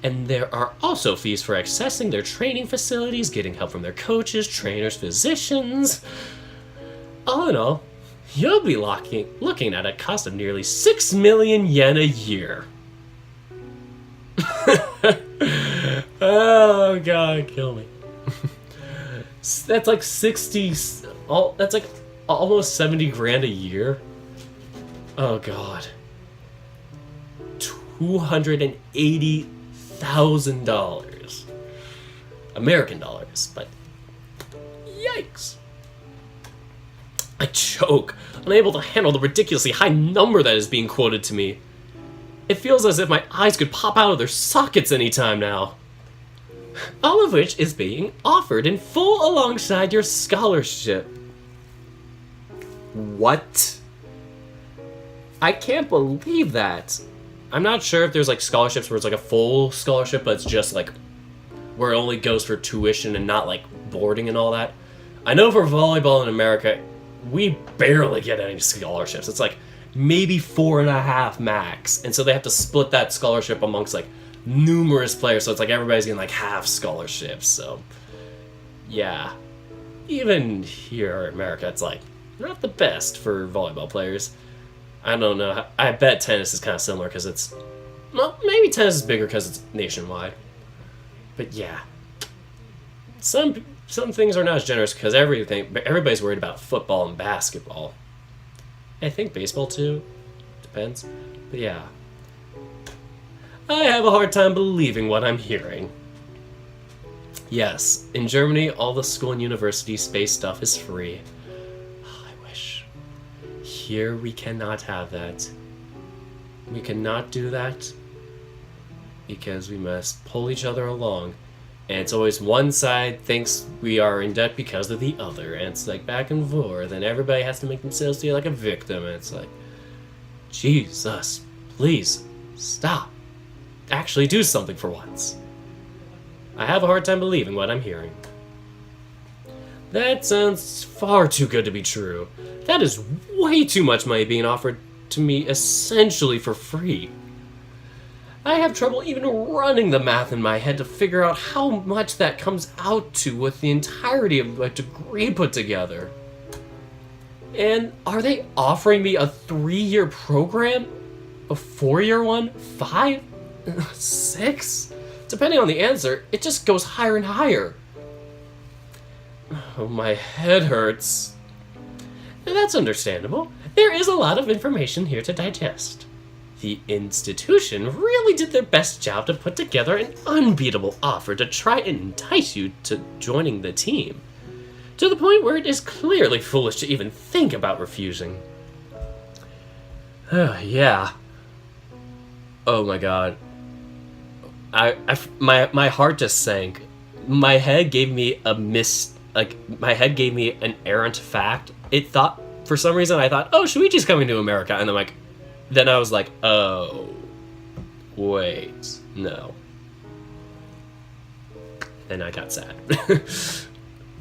And there are also fees for accessing their training facilities, getting help from their coaches, trainers, physicians. All in all, you'll be looking at a cost of nearly 6 million yen a year. Oh god, kill me. That's like 60. That's like almost 70 grand a year. Oh god. $280,000 American dollars, but yikes. I choke, unable to handle the ridiculously high number that is being quoted to me. It feels as if my eyes could pop out of their sockets anytime now. All of which is being offered in full alongside your scholarship. What? I can't believe that. I'm not sure if there's like scholarships where it's like a full scholarship, but it's just like where it only goes for tuition and not like boarding and all that. I know for volleyball in America, we barely get any scholarships. It's like maybe 4.5 max. And so they have to split that scholarship amongst like numerous players. So it's like everybody's getting like half scholarships. So yeah, even here in America, it's like not the best for volleyball players. I don't know. I bet tennis is kind of similar because it's... Well, maybe tennis is bigger because it's nationwide. But yeah. Some things are not as generous because everybody's worried about football and basketball. I think baseball too. Depends. But yeah. I have a hard time believing what I'm hearing. Yes, in Germany, all the school and university space stuff is free. Here we cannot have that. We cannot do that because we must pull each other along. And it's always one side thinks we are in debt because of the other. And it's like back and forth. And everybody has to make themselves feel like a victim. And it's like, Jesus, please stop. Actually do something for once. I have a hard time believing what I'm hearing. That sounds far too good to be true. That is way too much money being offered to me essentially for free. I have trouble even running the math in my head to figure out how much that comes out to with the entirety of a degree put together. And are they offering me a 3-year program? A 4-year one? 5? 6? Depending on the answer, it just goes higher and higher. Oh, my head hurts. That's understandable. There is a lot of information here to digest. The institution really did their best job to put together an unbeatable offer to try and entice you to joining the team, to the point where it is clearly foolish to even think about refusing. Yeah. Oh my god. My heart just sank. My head gave me my head gave me an errant fact. It thought, for some reason, I thought, oh, Shuichi's coming to America. And then I was like, oh, wait, no. And I got sad.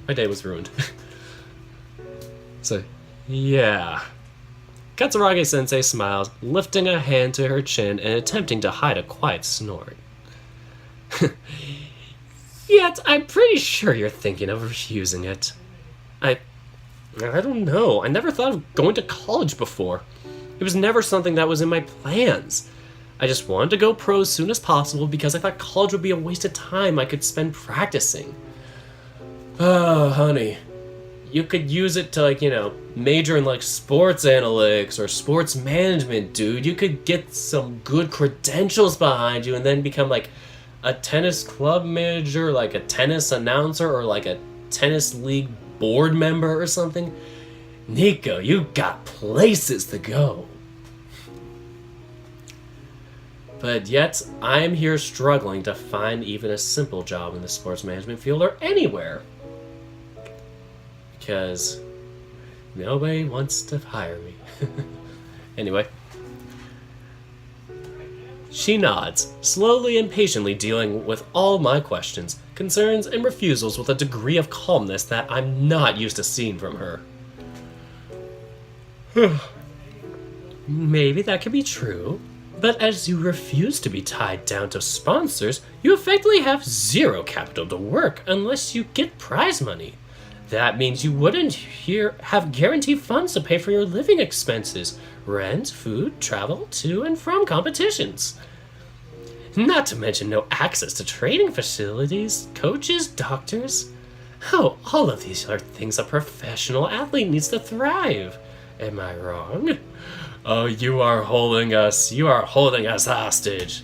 My day was ruined. So, yeah. Katsuragi-sensei smiles, lifting a hand to her chin and attempting to hide a quiet snort. Yet, I'm pretty sure you're thinking of refusing it. I don't know. I never thought of going to college before. It was never something that was in my plans. I just wanted to go pro as soon as possible because I thought college would be a waste of time I could spend practicing. Oh, honey. you could use it to, like, major in, like, sports analytics or sports management, dude. You could get some good credentials behind you and then become, like, a tennis club manager, like a tennis announcer, or like a tennis league board member or something. Nico, you got places to go. But yet, I'm here struggling to find even a simple job in the sports management field or anywhere. Because nobody wants to hire me. Anyway. She nods, slowly and patiently dealing with all my questions, concerns, and refusals with a degree of calmness that I'm not used to seeing from her. Maybe that could be true, but as you refuse to be tied down to sponsors, you effectively have zero capital to work unless you get prize money. That means you wouldn't have guaranteed funds to pay for your living expenses, rent, food, travel to and from competitions. Not to mention no access to training facilities, coaches, doctors. Oh, all of these are things a professional athlete needs to thrive. Am I wrong? Oh, you are holding us hostage.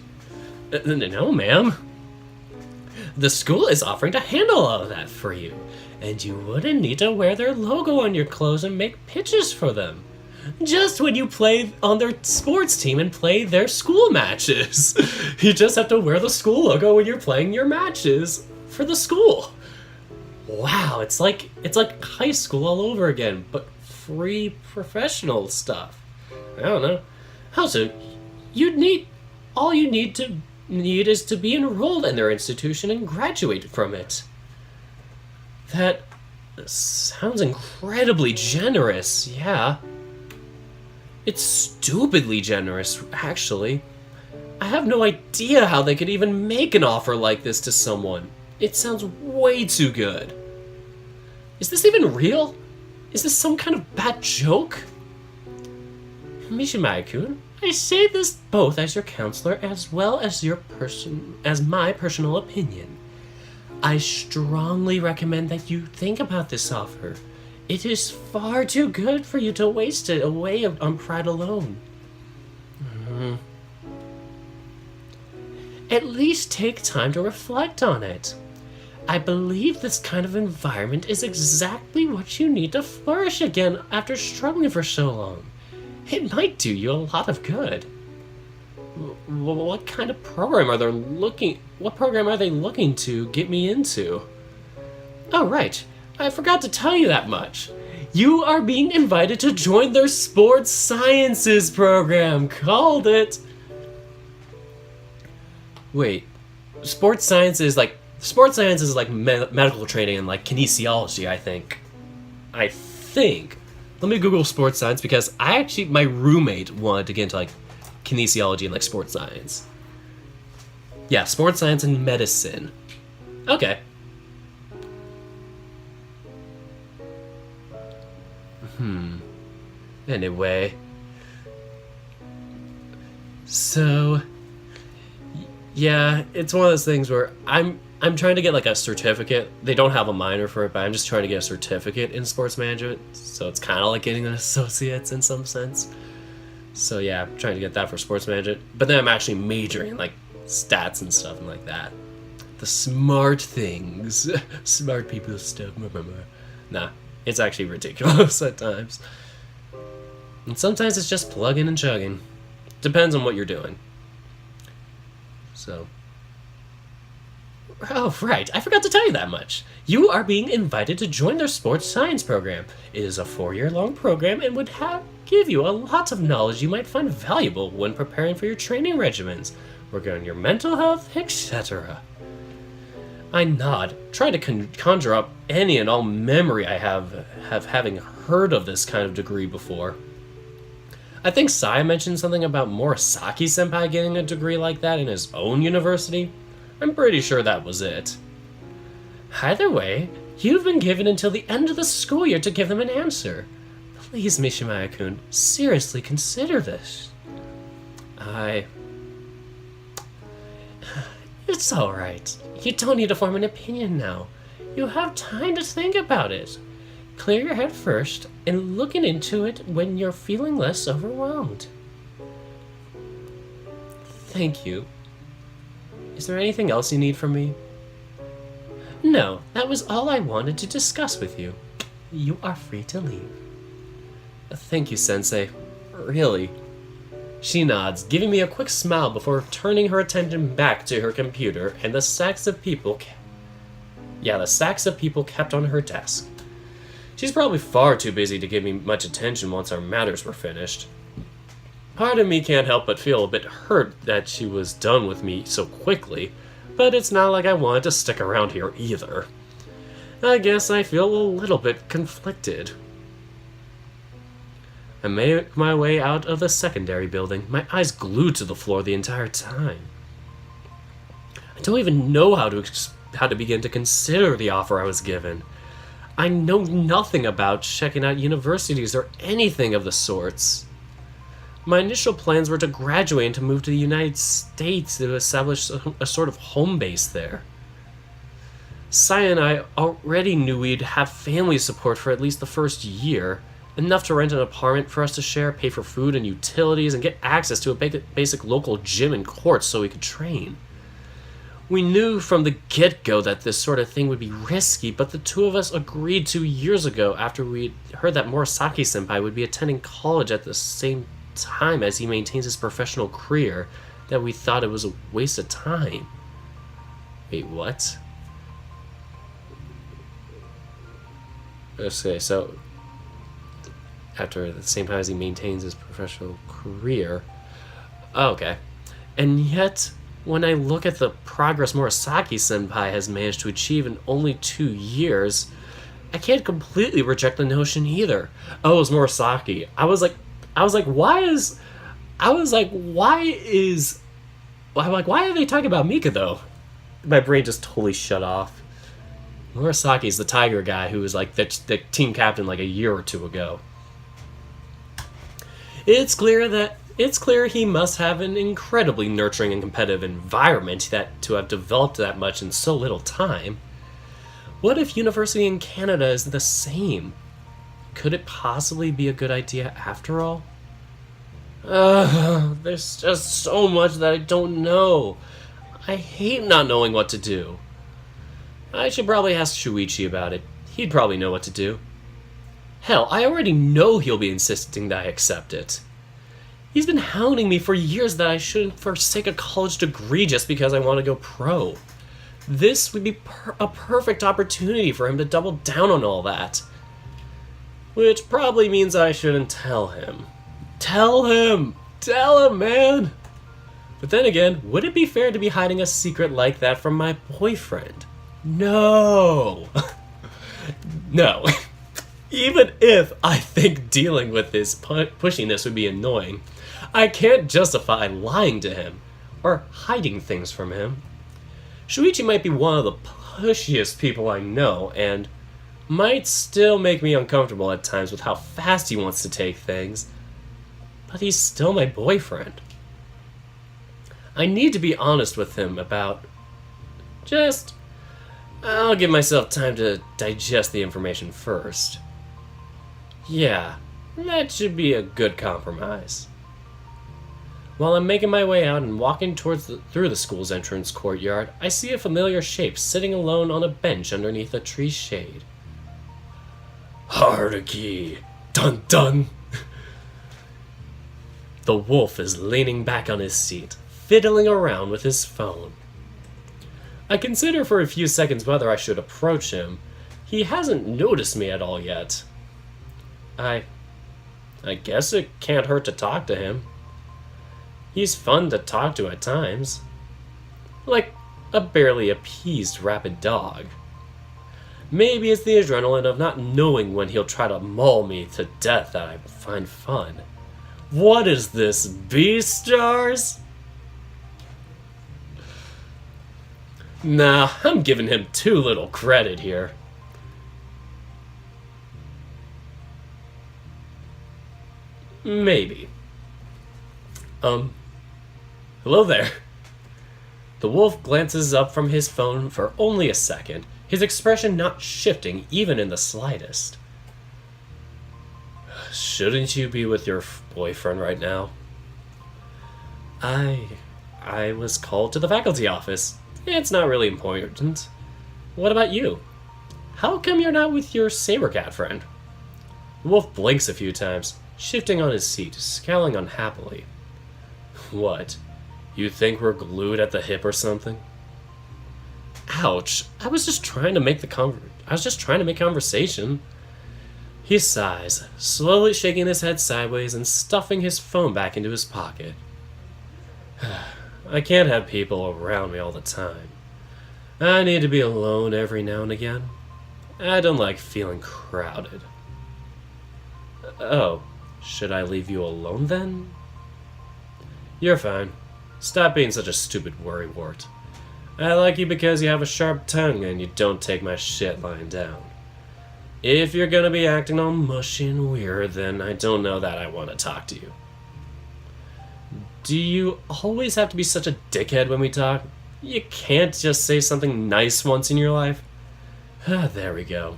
No, ma'am. The school is offering to handle all of that for you, and you wouldn't need to wear their logo on your clothes and make pitches for them. Just when you play on their sports team and play their school matches. You just have to wear the school logo when you're playing your matches for the school. Wow, it's like high school all over again, but free professional stuff. I don't know. Also, all you need is to be enrolled in their institution and graduate from it. That sounds incredibly generous, yeah. It's stupidly generous, actually. I have no idea how they could even make an offer like this to someone. It sounds way too good. Is this even real? Is this some kind of bad joke? Mishima-kun, I say this both as your counselor as well as my personal opinion. I strongly recommend that you think about this offer. It is far too good for you to waste it away on pride alone. At least take time to reflect on it. I believe this kind of environment is exactly what you need to flourish again after struggling for so long. It might do you a lot of good. What kind of program are they looking to get me into? Oh, right. I forgot to tell you that much. You are being invited to join their sports sciences program. Called it. Wait. Sports science is like medical training and like kinesiology, I think. Let me Google sports science because my roommate wanted to get into like kinesiology and like sports science. Yeah, sports science and medicine. Okay. Anyway. So yeah, it's one of those things where I'm trying to get like a certificate. They don't have a minor for it, but I'm just trying to get a certificate in sports management. So it's kind of like getting an associate's in some sense. So yeah, I'm trying to get that for sports management. But then I'm actually majoring in like stats and stuff and like that. The smart things. Smart people stuff. Nah, it's actually ridiculous at times. And sometimes it's just plugging and chugging. Depends on what you're doing. So. Oh, right. I forgot to tell you that much. You are being invited to join their sports science program. It is a 4-year-long program and would give you a lot of knowledge you might find valuable when preparing for your training regimens, working on your mental health, etc. I nod, try to conjure up any and all memory I have having heard of this kind of degree before. I think Sai mentioned something about Morisaki-senpai getting a degree like that in his own university. I'm pretty sure that was it. Either way, you've been given until the end of the school year to give them an answer. Please, Mishima-kun, seriously consider this. It's alright. You don't need to form an opinion now. You have time to think about it. Clear your head first and looking into it when you're feeling less overwhelmed. Thank you. Is there anything else you need from me? No, that was all I wanted to discuss with you. You are free to leave. Thank you, Sensei. Really. She nods, giving me a quick smile before turning her attention back to her computer and the stacks of people kept on her desk. She's probably far too busy to give me much attention once our matters were finished. Part of me can't help but feel a bit hurt that she was done with me so quickly, but it's not like I wanted to stick around here either. I guess I feel a little bit conflicted. I make my way out of the secondary building, my eyes glued to the floor the entire time. I don't even know how to begin to consider the offer I was given. I know nothing about checking out universities or anything of the sorts. My initial plans were to graduate and to move to the United States to establish a sort of home base there. Sai and I already knew we'd have family support for at least the first year, enough to rent an apartment for us to share, pay for food and utilities, and get access to a basic local gym and court so we could train. We knew from the get-go that this sort of thing would be risky, but the two of us agreed 2 years ago after we heard that Murasaki-senpai would be attending college at the same time as he maintains his professional career that we thought it was a waste of time. Wait, what? Okay, so after the same time as he maintains his professional career. Oh, okay. And yet, when I look at the progress Murasaki-senpai has managed to achieve in only 2 years, I can't completely reject the notion either. Oh, it's Murasaki. Why are they talking about Mika though? My brain just totally shut off. Murasaki's the tiger guy who was like the team captain like a year or two ago. It's clear he must have an incredibly nurturing and competitive environment that to have developed that much in so little time. What if university in Canada is the same? Could it possibly be a good idea after all? There's just so much that I don't know. I hate not knowing what to do. I should probably ask Shoichi about it. He'd probably know what to do. Hell, I already know he'll be insisting that I accept it. He's been hounding me for years that I shouldn't forsake a college degree just because I want to go pro. This would be a perfect opportunity for him to double down on all that. Which probably means I shouldn't tell him. Tell him! Tell him, man! But then again, would it be fair to be hiding a secret like that from my boyfriend? No! No. Even if I think dealing with his pushiness would be annoying, I can't justify lying to him or hiding things from him. Shuichi might be one of the pushiest people I know, and might still make me uncomfortable at times with how fast he wants to take things, but he's still my boyfriend. I need to be honest with him about I'll give myself time to digest the information first. Yeah, that should be a good compromise. While I'm making my way out and walking through the school's entrance courtyard, I see a familiar shape sitting alone on a bench underneath a tree's shade. Haruki! Dun dun! The wolf is leaning back on his seat, fiddling around with his phone. I consider for a few seconds whether I should approach him. He hasn't noticed me at all yet. I guess it can't hurt to talk to him. He's fun to talk to at times. Like a barely appeased rabid dog. Maybe it's the adrenaline of not knowing when he'll try to maul me to death that I find fun. What is this, Beastars? Nah, I'm giving him too little credit here. Maybe. Hello there. The wolf glances up from his phone for only a second, his expression not shifting even in the slightest. shouldn't you be with your boyfriend right now? I was called to the faculty office. It's not really important. What about you? How come you're not with your saber cat friend? The wolf blinks a few times, shifting on his seat, scowling unhappily. What? You think we're glued at the hip or something? Ouch! I was just trying to make conversation. He sighs, slowly shaking his head sideways and stuffing his phone back into his pocket. I can't have people around me all the time. I need to be alone every now and again. I don't like feeling crowded. Oh, should I leave you alone then? You're fine. Stop being such a stupid worrywart. I like you because you have a sharp tongue and you don't take my shit lying down. If you're gonna be acting all mushy and weird, then I don't know that I want to talk to you. Do you always have to be such a dickhead when we talk? You can't just say something nice once in your life? There we go.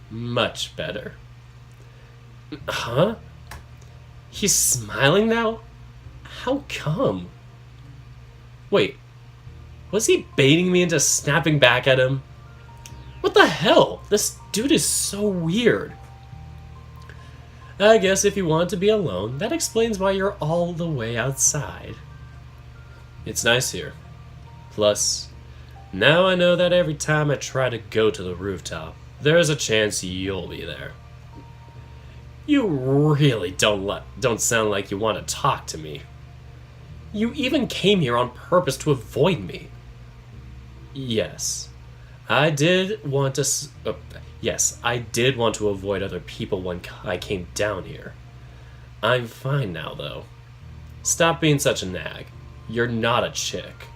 Much better. Huh? He's smiling now? How come? Wait, was he baiting me into snapping back at him? What the hell? This dude is so weird. I guess if you want to be alone, that explains why you're all the way outside. It's nice here. Plus, now I know that every time I try to go to the rooftop, there's a chance you'll be there. You really don't sound like you want to talk to me. You even came here on purpose to avoid me. Yes, I did want to. Yes, I did want to avoid other people when I came down here. I'm fine now, though. Stop being such a nag. You're not a chick.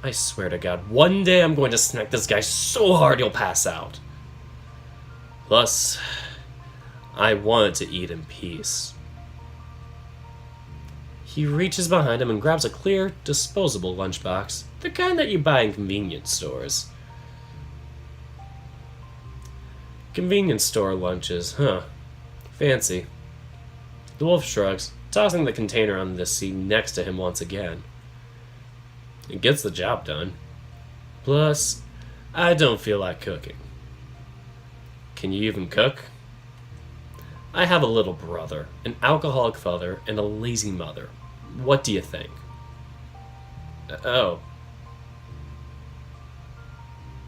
I swear to God, one day I'm going to smack this guy so hard he'll pass out. Plus, I wanted to eat in peace. He reaches behind him and grabs a clear, disposable lunchbox, the kind that you buy in convenience stores. Convenience store lunches, huh? Fancy. The wolf shrugs, tossing the container on the seat next to him once again. It gets the job done. Plus, I don't feel like cooking. Can you even cook? I have a little brother, an alcoholic father, and a lazy mother. What do you think? Oh.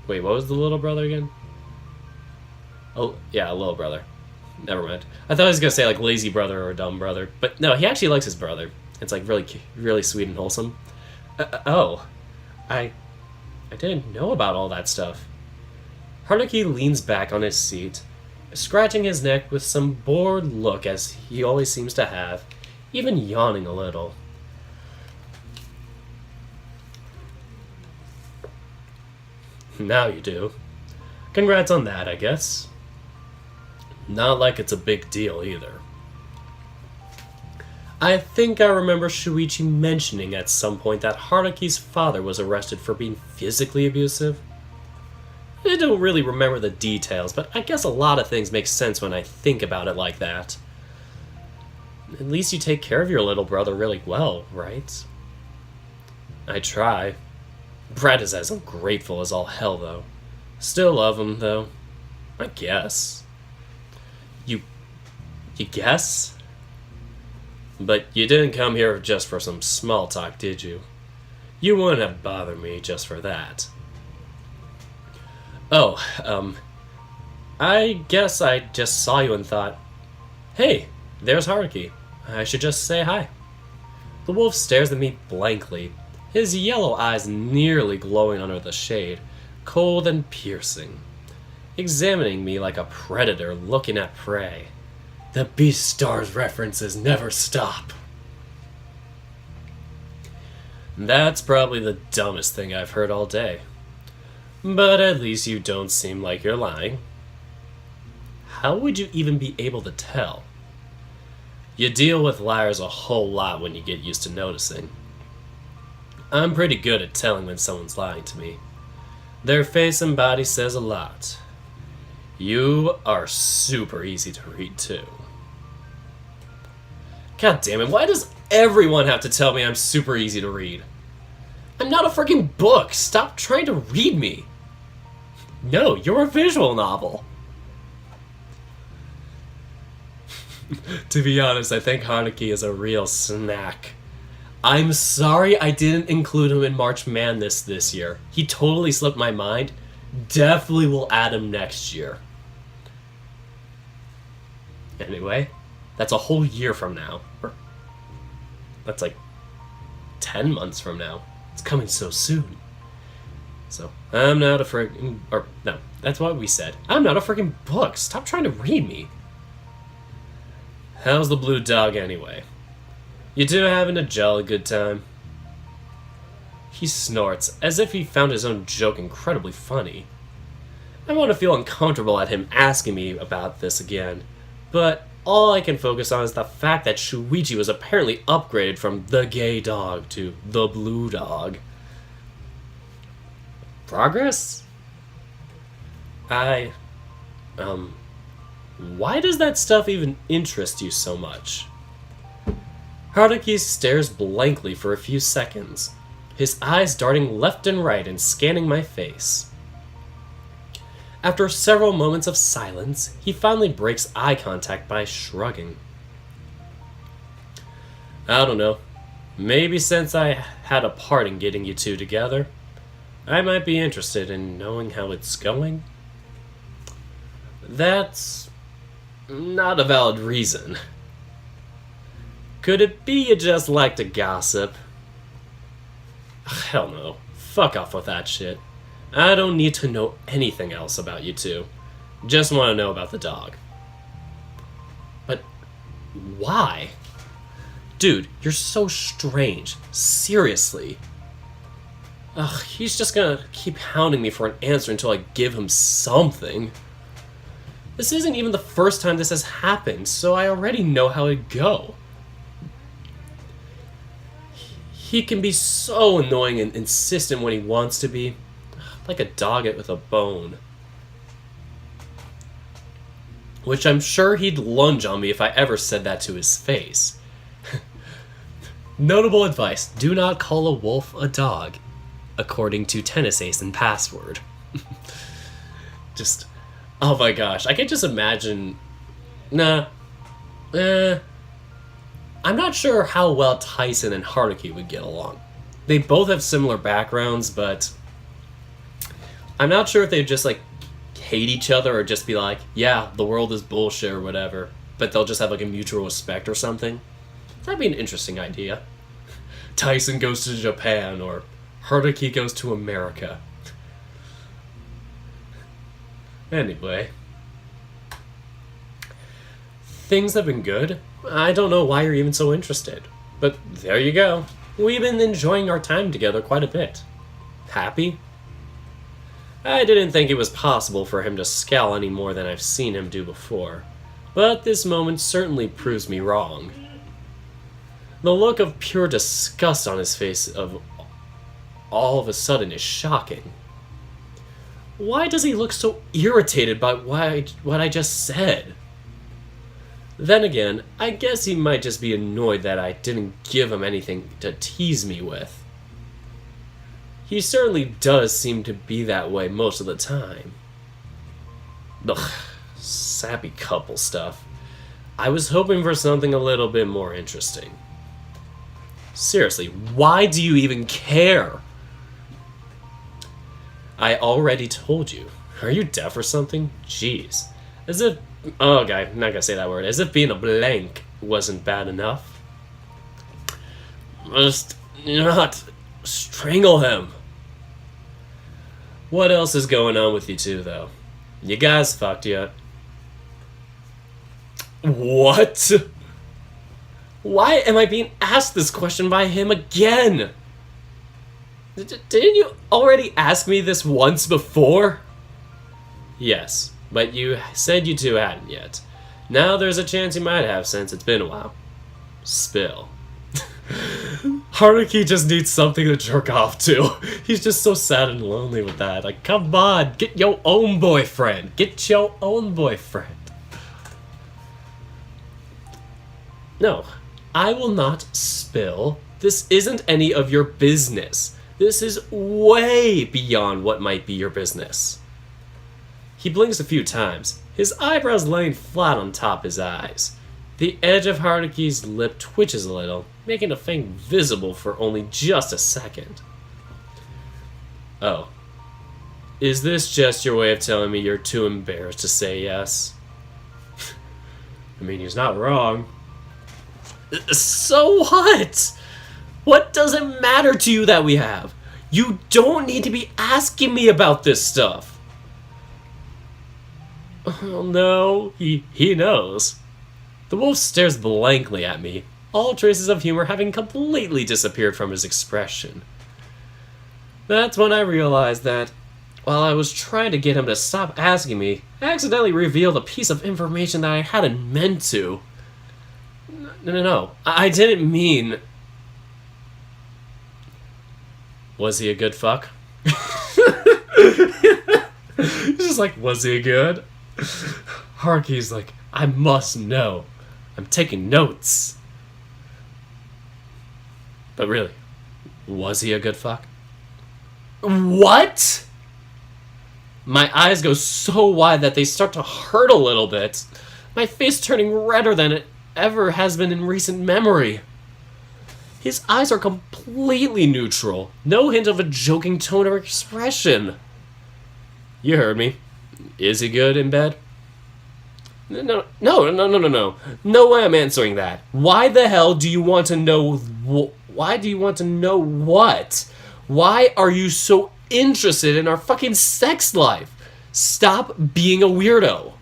Wait, what was the little brother again? Oh, yeah, a little brother. Never mind. I thought I was gonna say like lazy brother or dumb brother, but no, he actually likes his brother. It's like really sweet and wholesome. Oh, I didn't know about all that stuff. Haruki leans back on his seat, scratching his neck with some bored look as he always seems to have, even yawning a little. Now you do. Congrats on that, I guess. Not like it's a big deal either. I think I remember Shoichi mentioning at some point that Haruki's father was arrested for being physically abusive. I don't really remember the details, but I guess a lot of things make sense when I think about it like that. At least you take care of your little brother really well, right? I try. Brad is as ungrateful as all hell, though. Still love him, though. I guess. You guess? But you didn't come here just for some small talk, did you? You wouldn't have bothered me just for that. Oh, I guess I just saw you and thought, hey, there's Haruki. I should just say hi. The wolf stares at me blankly, his yellow eyes nearly glowing under the shade, cold and piercing, examining me like a predator looking at prey. The Beastars references never stop. That's probably the dumbest thing I've heard all day. But at least you don't seem like you're lying. How would you even be able to tell? You deal with liars a whole lot when you get used to noticing. I'm pretty good at telling when someone's lying to me. Their face and body says a lot. You are super easy to read too. God damn it, why does everyone have to tell me I'm super easy to read? I'm not a freaking book! Stop trying to read me! No, you're a visual novel! To be honest, I think Haruki is a real snack. I'm sorry I didn't include him in March Madness this year. He totally slipped my mind. Definitely will add him next year. Anyway, that's a whole year from now. That's like 10 months from now. It's coming so soon. So, I'm not a friggin'... Or, no, that's what we said. I'm not a friggin' book. Stop trying to read me. How's the blue dog anyway? You two having a jolly good time? He snorts, as if he found his own joke incredibly funny. I want to feel uncomfortable at him asking me about this again, but all I can focus on is the fact that Shoichi was apparently upgraded from the gay dog to the blue dog. Progress? Why does that stuff even interest you so much? Haruki stares blankly for a few seconds, his eyes darting left and right and scanning my face. After several moments of silence, he finally breaks eye contact by shrugging. I don't know. Maybe since I had a part in getting you two together, I might be interested in knowing how it's going. That's not a valid reason. Could it be you just like to gossip? Hell no. Fuck off with that shit. I don't need to know anything else about you two. Just want to know about the dog. But why? Dude, you're so strange. Seriously. Ugh, he's just gonna keep hounding me for an answer until I give him something. This isn't even the first time this has happened, so I already know how it'd go. He can be so annoying and insistent when he wants to be. Like a dog with a bone. Which I'm sure he'd lunge on me if I ever said that to his face. Notable advice, do not call a wolf a dog, according to Tennis Ace and Password. Just, oh my gosh, I can just imagine, I'm not sure how well Tyson and Haruki would get along. They both have similar backgrounds, but I'm not sure if they'd just, like, hate each other or just be like, yeah, the world is bullshit or whatever, but they'll just have, like, a mutual respect or something. That'd be an interesting idea. Tyson goes to Japan, or Haruki goes to America. Anyway. Things have been good. I don't know why you're even so interested. But there you go. We've been enjoying our time together quite a bit. Happy? I didn't think it was possible for him to scowl any more than I've seen him do before, but this moment certainly proves me wrong. The look of pure disgust on his face all of a sudden is shocking. Why does he look so irritated by what I just said? Then again, I guess he might just be annoyed that I didn't give him anything to tease me with. He certainly does seem to be that way most of the time. Ugh, sappy couple stuff. I was hoping for something a little bit more interesting. Seriously, why do you even care? I already told you. Are you deaf or something? Jeez. As if... Oh, okay, I'm not gonna say that word. As if being a blank wasn't bad enough. Must not strangle him. What else is going on with you two, though? You guys fucked yet? What? Why am I being asked this question by him again? Didn't you already ask me this once before? Yes, but you said you two hadn't yet. Now there's a chance you might have since it's been a while. Spill. Haruki just needs something to jerk off to. He's just so sad and lonely with that. Like, come on, get your own boyfriend. Get your own boyfriend. No, I will not spill. This isn't any of your business. This is way beyond what might be your business. He blinks a few times, his eyebrows laying flat on top his eyes. The edge of Haruki's lip twitches a little, making a fang visible for only just a second. Oh. Is this just your way of telling me you're too embarrassed to say yes? I mean, he's not wrong. So what? What does it matter to you that we have? You don't need to be asking me about this stuff. Oh no, he knows. The wolf stares blankly at me, all traces of humor having completely disappeared from his expression. That's when I realized that, while I was trying to get him to stop asking me, I accidentally revealed a piece of information that I hadn't meant to. No. I didn't mean... Was he a good fuck? He's just like, was he good? Haruki's like, I must know. I'm taking notes. But really, was he a good fuck? What? My eyes go so wide that they start to hurt a little bit. My face turning redder than it ever has been in recent memory. His eyes are completely neutral. No hint of a joking tone or expression. You heard me. Is he good in bed? No. No way I'm answering that. Why the hell do you want to know? Why do you want to know what? Why are you so interested in our fucking sex life? Stop being a weirdo.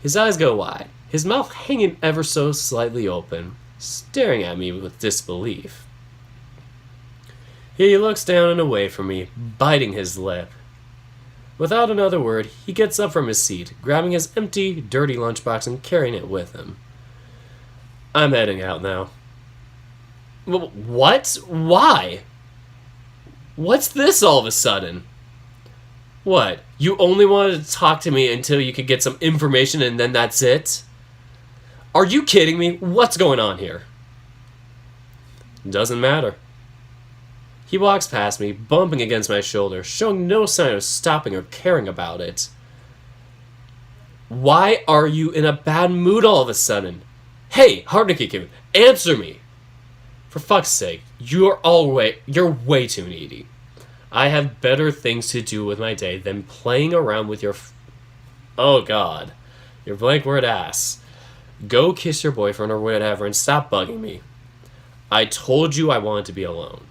His eyes go wide, his mouth hanging ever so slightly open, staring at me with disbelief. He looks down and away from me, biting his lip. Without another word, he gets up from his seat, grabbing his empty, dirty lunchbox and carrying it with him. I'm heading out now. What? Why? What's this all of a sudden? What? You only wanted to talk to me until you could get some information and then that's it? Are you kidding me? What's going on here? Doesn't matter. He walks past me, bumping against my shoulder, showing no sign of stopping or caring about it. Why are you in a bad mood all of a sudden? Hey, Haruki-kun, answer me! For fuck's sake, you're way too needy. I have better things to do with my day than playing around with your oh god, your blank word ass. Go kiss your boyfriend or whatever and stop bugging me. I told you I wanted to be alone.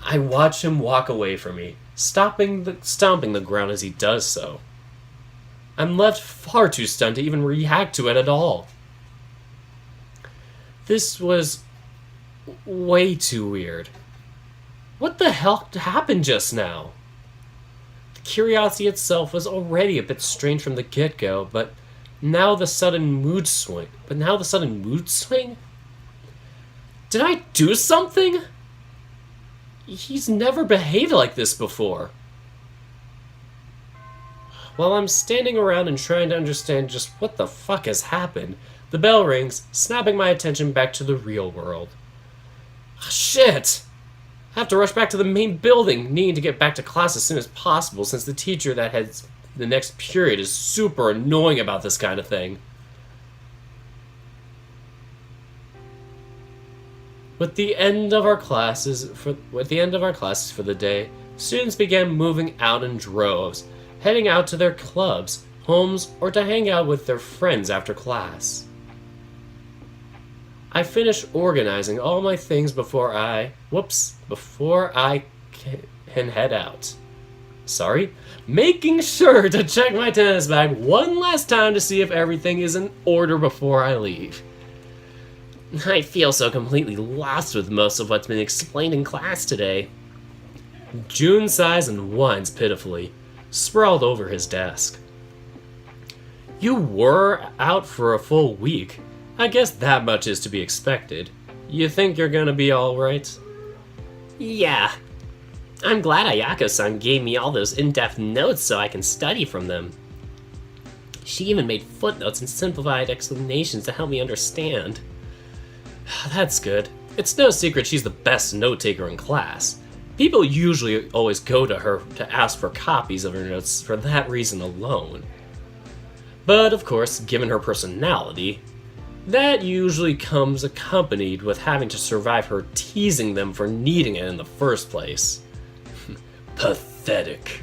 I watch him walk away from me, stomping the ground as he does so. I'm left far too stunned to even react to it at all. This was way too weird. What the hell happened just now? The curiosity itself was already a bit strange from the get-go, but now the sudden mood swing. Did I do something? He's never behaved like this before. While I'm standing around and trying to understand just what the fuck has happened, the bell rings, snapping my attention back to the real world. Shit! I have to rush back to the main building, needing to get back to class as soon as possible since the teacher that has the next period is super annoying about this kind of thing. With the end of our classes for the day, students began moving out in droves, heading out to their clubs, homes, or to hang out with their friends after class. I finished organizing all my things before I can head out. Making sure to check my tennis bag one last time to see if everything is in order before I leave. I feel so completely lost with most of what's been explained in class today. June sighs and whines pitifully, sprawled over his desk. You were out for a full week. I guess that much is to be expected. You think you're gonna be alright? Yeah. I'm glad Ayako-san gave me all those in-depth notes so I can study from them. She even made footnotes and simplified explanations to help me understand. That's good. It's no secret she's the best note-taker in class. People usually always go to her to ask for copies of her notes for that reason alone. But of course, given her personality, that usually comes accompanied with having to survive her teasing them for needing it in the first place. Pathetic.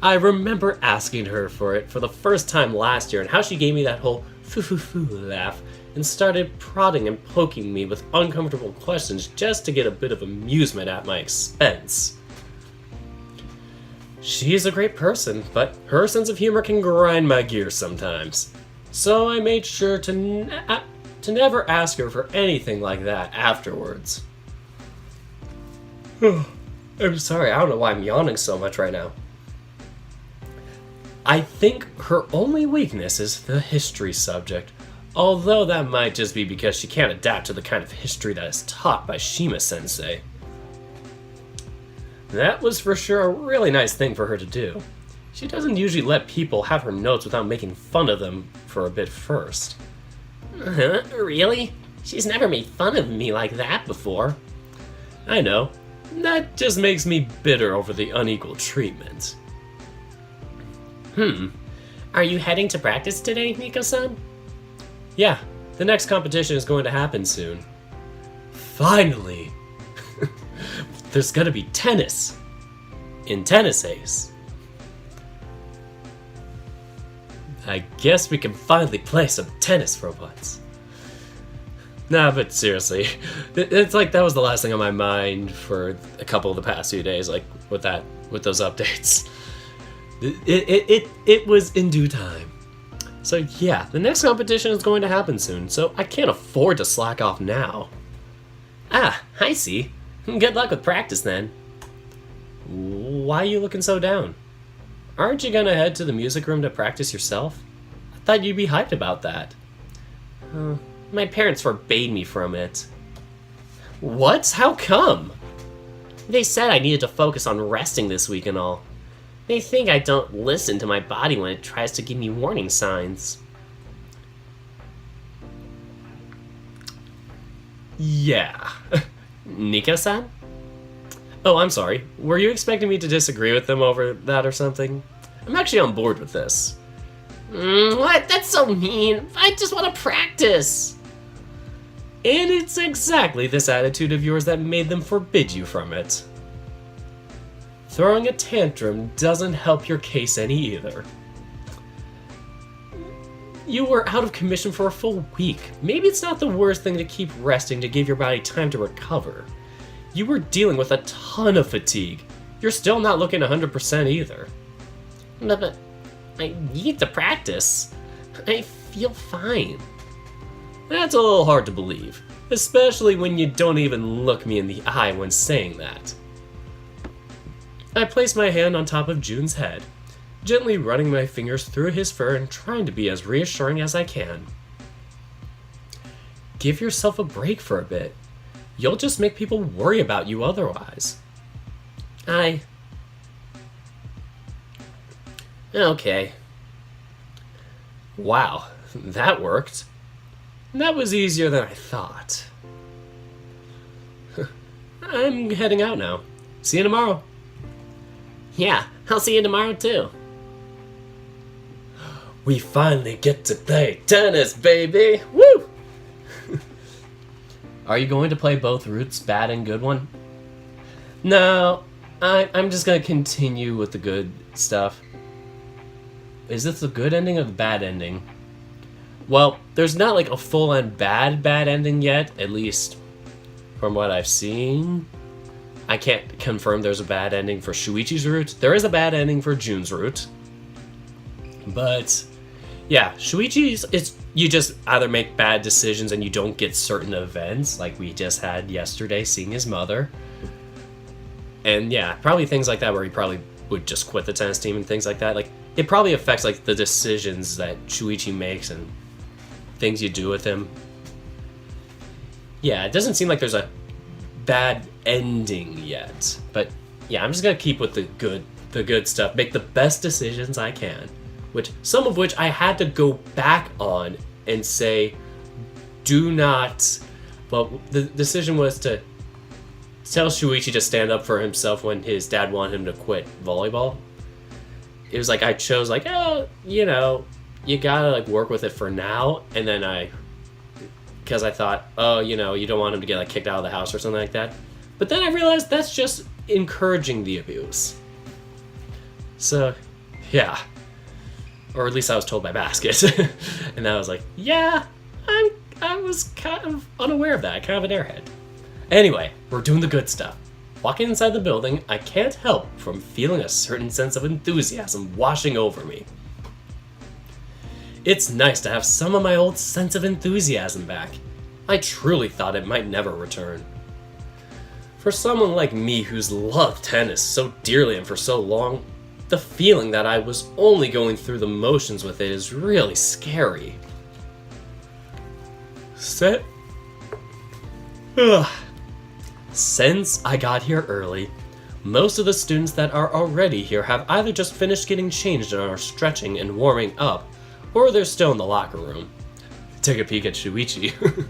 I remember asking her for it for the first time last year and how she gave me that whole foo-foo-foo laugh and started prodding and poking me with uncomfortable questions just to get a bit of amusement at my expense. She's a great person, but her sense of humor can grind my gears sometimes. So I made sure to never ask her for anything like that afterwards. I'm sorry, I don't know why I'm yawning so much right now. I think her only weakness is the history subject, although that might just be because she can't adapt to the kind of history that is taught by Shima-sensei. That was for sure a really nice thing for her to do. She doesn't usually let people have her notes without making fun of them for a bit first. Really? She's never made fun of me like that before. I know. That just makes me bitter over the unequal treatment. Are you heading to practice today, Nico-san? Yeah, the next competition is going to happen soon. Finally! There's gonna be tennis! In Tennis Ace. I guess we can finally play some tennis for once. Nah, but seriously, it's like that was the last thing on my mind for a couple of the past few days, like with those updates. It was in due time. So yeah, the next competition is going to happen soon, so I can't afford to slack off now. Ah, I see. Good luck with practice then. Why are you looking so down? Aren't you gonna head to the music room to practice yourself? I thought you'd be hyped about that. My parents forbade me from it. What? How come? They said I needed to focus on resting this week and all. They think I don't listen to my body when it tries to give me warning signs. Yeah. Nico-san? Oh, I'm sorry. Were you expecting me to disagree with them over that or something? I'm actually on board with this. What? That's so mean. I just want to practice. And it's exactly this attitude of yours that made them forbid you from it. Throwing a tantrum doesn't help your case any either. You were out of commission for a full week. Maybe it's not the worst thing to keep resting to give your body time to recover. You were dealing with a ton of fatigue. You're still not looking 100% either. But I need to practice. I feel fine. That's a little hard to believe, especially when you don't even look me in the eye when saying that. I placed my hand on top of Jun's head, gently running my fingers through his fur and trying to be as reassuring as I can. Give yourself a break for a bit. You'll just make people worry about you otherwise. Okay. Wow, that worked. That was easier than I thought. I'm heading out now. See you tomorrow. Yeah, I'll see you tomorrow too. We finally get to play tennis, baby! Woo! Are you going to play both routes, bad and good one? No, I'm just gonna continue with the good stuff. Is this the good ending or the bad ending? Well, there's not like a full-on bad ending yet, at least from what I've seen. I can't confirm there's a bad ending for Shuichi's route. There is a bad ending for Jun's route. But yeah, Shuichi's, you just either make bad decisions and you don't get certain events, like we just had yesterday seeing his mother. And yeah, probably things like that where he probably would just quit the tennis team and things like that. Like, it probably affects like the decisions that Shuichi makes and things you do with him. Yeah, it doesn't seem like there's a bad ending yet. But yeah, I'm just gonna keep with the good stuff. Make the best decisions I can some of which I had to go back on and say, do not. Well, the decision was to tell Shoichi to stand up for himself when his dad wanted him to quit volleyball. It was like I chose like, oh, you know, you gotta like work with it for now, and then because I thought, oh, you know, you don't want him to get like kicked out of the house or something like that. But then I realized that's just encouraging the abuse. So, yeah. Or at least I was told by Basket. And I was like, yeah, I was kind of unaware of that, kind of an airhead. Anyway, we're doing the good stuff. Walking inside the building, I can't help from feeling a certain sense of enthusiasm washing over me. It's nice to have some of my old sense of enthusiasm back. I truly thought it might never return. For someone like me who's loved tennis so dearly and for so long, the feeling that I was only going through the motions with it is really scary. Since I got here early, most of the students that are already here have either just finished getting changed and are stretching and warming up, or they're still in the locker room. Take a peek at Shuichi.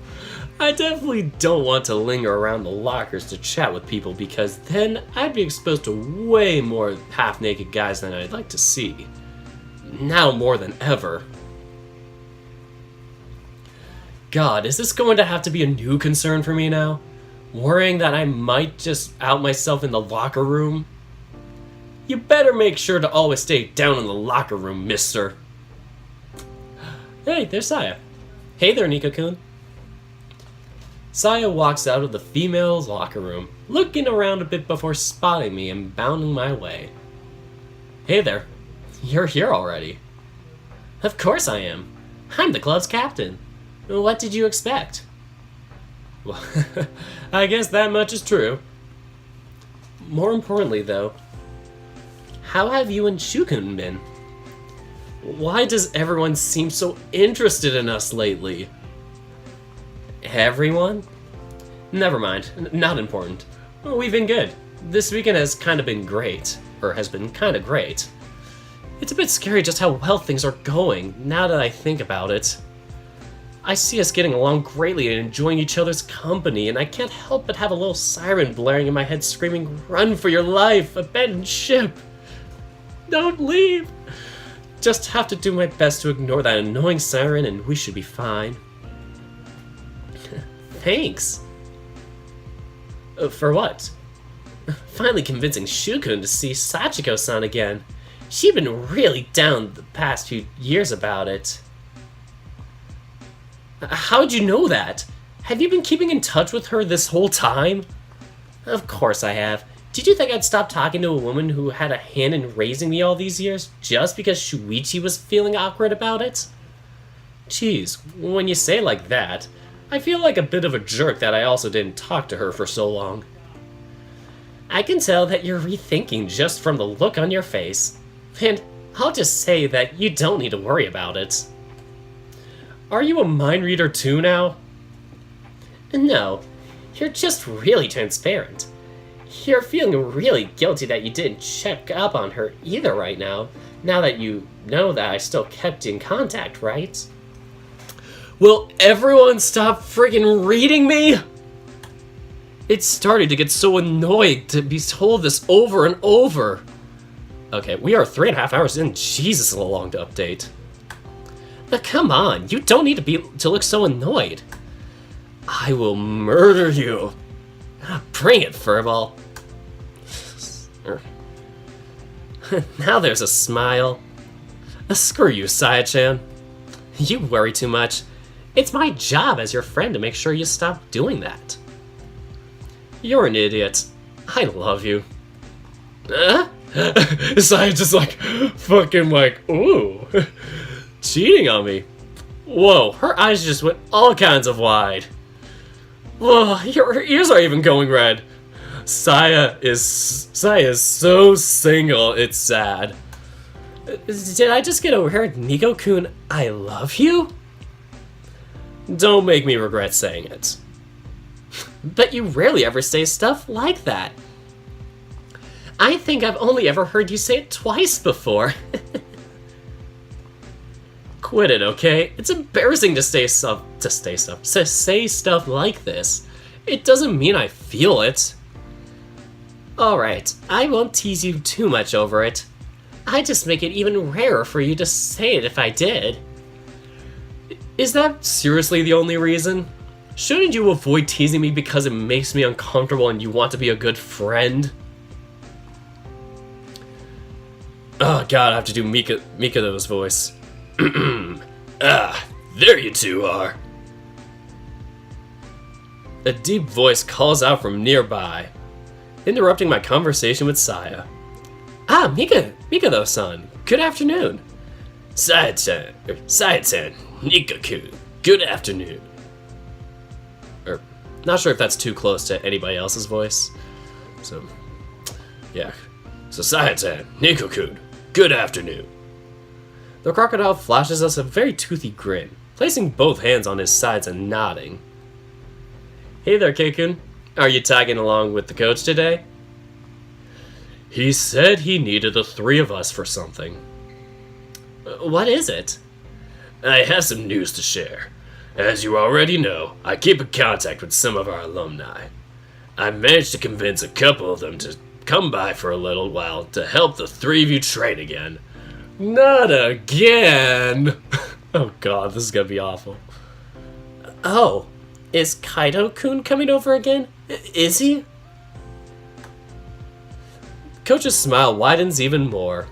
I definitely don't want to linger around the lockers to chat with people because then I'd be exposed to way more half-naked guys than I'd like to see. Now more than ever. God, is this going to have to be a new concern for me now? Worrying that I might just out myself in the locker room? You better make sure to always stay down in the locker room, mister. Hey, there's Saya. Hey there, Nico-kun. Saya walks out of the female's locker room, looking around a bit before spotting me and bounding my way. Hey there. You're here already. Of course I am. I'm the club's captain. What did you expect? Well, I guess that much is true. More importantly, though, how have you and Shukun been? Why does everyone seem so interested in us lately? Everyone? Never mind. Not important. We've been good. This weekend has kind of been great. Or has been kind of great. It's a bit scary just how well things are going, now that I think about it. I see us getting along greatly and enjoying each other's company, and I can't help but have a little siren blaring in my head screaming, "Run for your life! Abandon ship! Don't leave!" Just have to do my best to ignore that annoying siren and we should be fine. Thanks. For what? Finally convincing Shukun to see Sachiko-san again. She'd been really down the past few years about it. How'd you know that? Have you been keeping in touch with her this whole time? Of course I have. Did you think I'd stop talking to a woman who had a hand in raising me all these years just because Shuichi was feeling awkward about it? Jeez, when you say it like that, I feel like a bit of a jerk that I also didn't talk to her for so long. I can tell that you're rethinking just from the look on your face. And I'll just say that you don't need to worry about it. Are you a mind reader too now? No, you're just really transparent. You're feeling really guilty that you didn't check up on her either right now that you know that I still kept in contact, right? Will everyone stop friggin' reading me? It's starting to get so annoying to be told this over and over. Okay, we are 3.5 hours in. Jesus, a long to update. Now, come on, you don't need to look so annoyed. I will murder you. Bring it, Furball. Now there's a smile. Screw you, Saya-chan. You worry too much. It's my job as your friend to make sure you stop doing that. You're an idiot. I love you. Saya just like, fucking like, ooh. Cheating on me. Whoa, her eyes just went all kinds of wide. Whoa, her ears are even going red. Saya is so single, it's sad. Did I just get overheard Nico-kun, I love you? Don't make me regret saying it. But you rarely ever say stuff like that. I think I've only ever heard you say it twice before. Quit it, okay? It's embarrassing to say stuff like this. It doesn't mean I feel it. Alright, I won't tease you too much over it. I'd just make it even rarer for you to say it if I did. Is that seriously the only reason? Shouldn't you avoid teasing me because it makes me uncomfortable and you want to be a good friend? Oh god, I have to do Mikado's voice. There you two are. A deep voice calls out from nearby, interrupting my conversation with Saya. Ah, Mikado-san, good afternoon. Saya-san, Nika-kun, good afternoon. Not sure if that's too close to anybody else's voice. So, yeah. So Saya-san, Nika-kun, good afternoon. The crocodile flashes us a very toothy grin, placing both hands on his sides and nodding. Hey there, Keikun. Are you tagging along with the coach today? He said he needed the three of us for something. What is it? I have some news to share. As you already know, I keep in contact with some of our alumni. I managed to convince a couple of them to come by for a little while to help the three of you train again. Not again! Oh god, this is gonna be awful. Oh, is Kaido-kun coming over again? Is he? Coach's smile widens even more.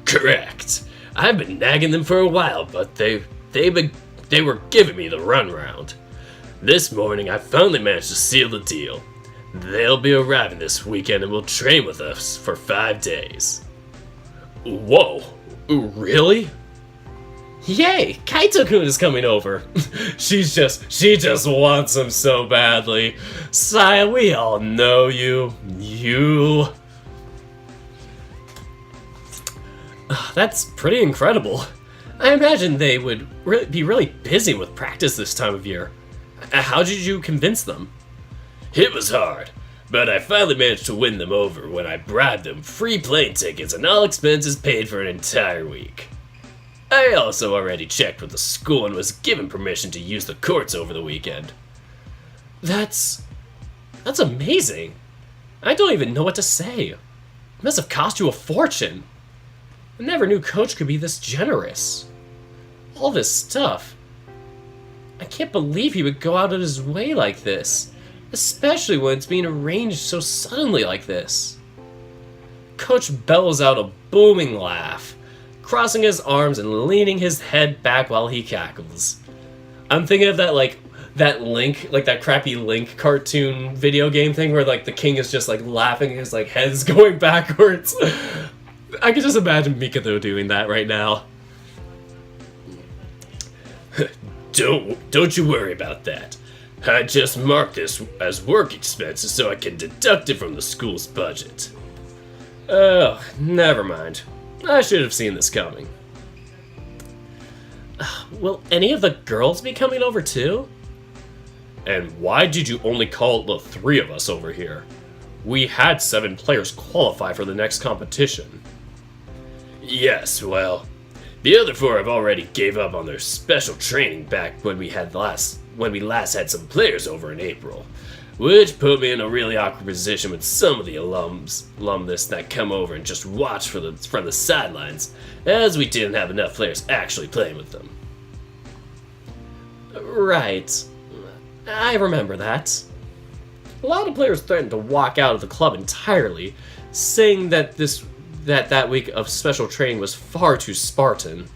Correct. I've been nagging them for a while, but they were giving me the runaround. This morning, I finally managed to seal the deal. They'll be arriving this weekend and will train with us for 5 days. Whoa, really? Yay, Kaito-kun is coming over. She just wants him so badly. Saya, we all know you. That's pretty incredible. I imagine they would be really busy with practice this time of year. How did you convince them? It was hard, but I finally managed to win them over when I bribed them free plane tickets and all expenses paid for an entire week. I also already checked with the school and was given permission to use the courts over the weekend. That's amazing. I don't even know what to say. It must have cost you a fortune. I never knew Coach could be this generous. All this stuff. I can't believe he would go out of his way like this, especially when it's being arranged so suddenly like this. Coach bellows out a booming laugh, crossing his arms and leaning his head back while he cackles. I'm thinking of that that Link, like that crappy Link cartoon video game thing where like the king is just like laughing and his like head's going backwards. I can just imagine Mikado doing that right now. Don't you worry about that. I just marked this as work expenses so I can deduct it from the school's budget. Oh, never mind. I should have seen this coming. Will any of the girls be coming over too? And why did you only call the three of us over here? We had 7 players qualify for the next competition. Yes, well, the other 4 have already gave up on their special training back when we last had some players over in April, which put me in a really awkward position with some of the alumnus that come over and just watch from the sidelines, as we didn't have enough players actually playing with them. Right. I remember that. A lot of players threatened to walk out of the club entirely, saying that that week of special training was far too Spartan.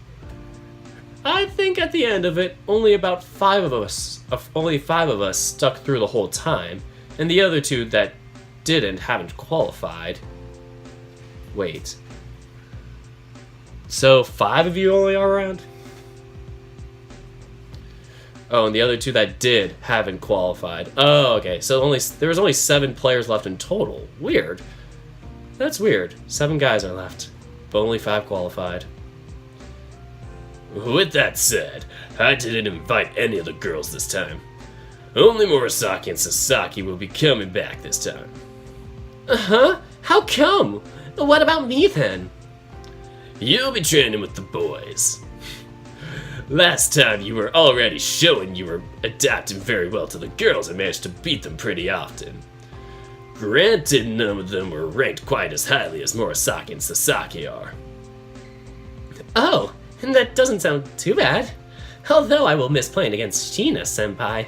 I think at the end of it, only 5 of us stuck through the whole time, and the other 2 that haven't qualified. Wait. So 5 of you only are around? Oh, and the other 2 that haven't qualified. Oh, okay. So there was only 7 players left in total. Weird. That's weird. 7 guys are left, but only 5 qualified. With that said, I didn't invite any of the girls this time. Only Murasaki and Sasaki will be coming back this time. Uh-huh? How come? What about me then? You'll be training with the boys. Last time you were already showing you were adapting very well to the girls and managed to beat them pretty often. Granted, none of them were ranked quite as highly as Murasaki and Sasaki are. Oh, and that doesn't sound too bad. Although I will miss playing against Shina-senpai.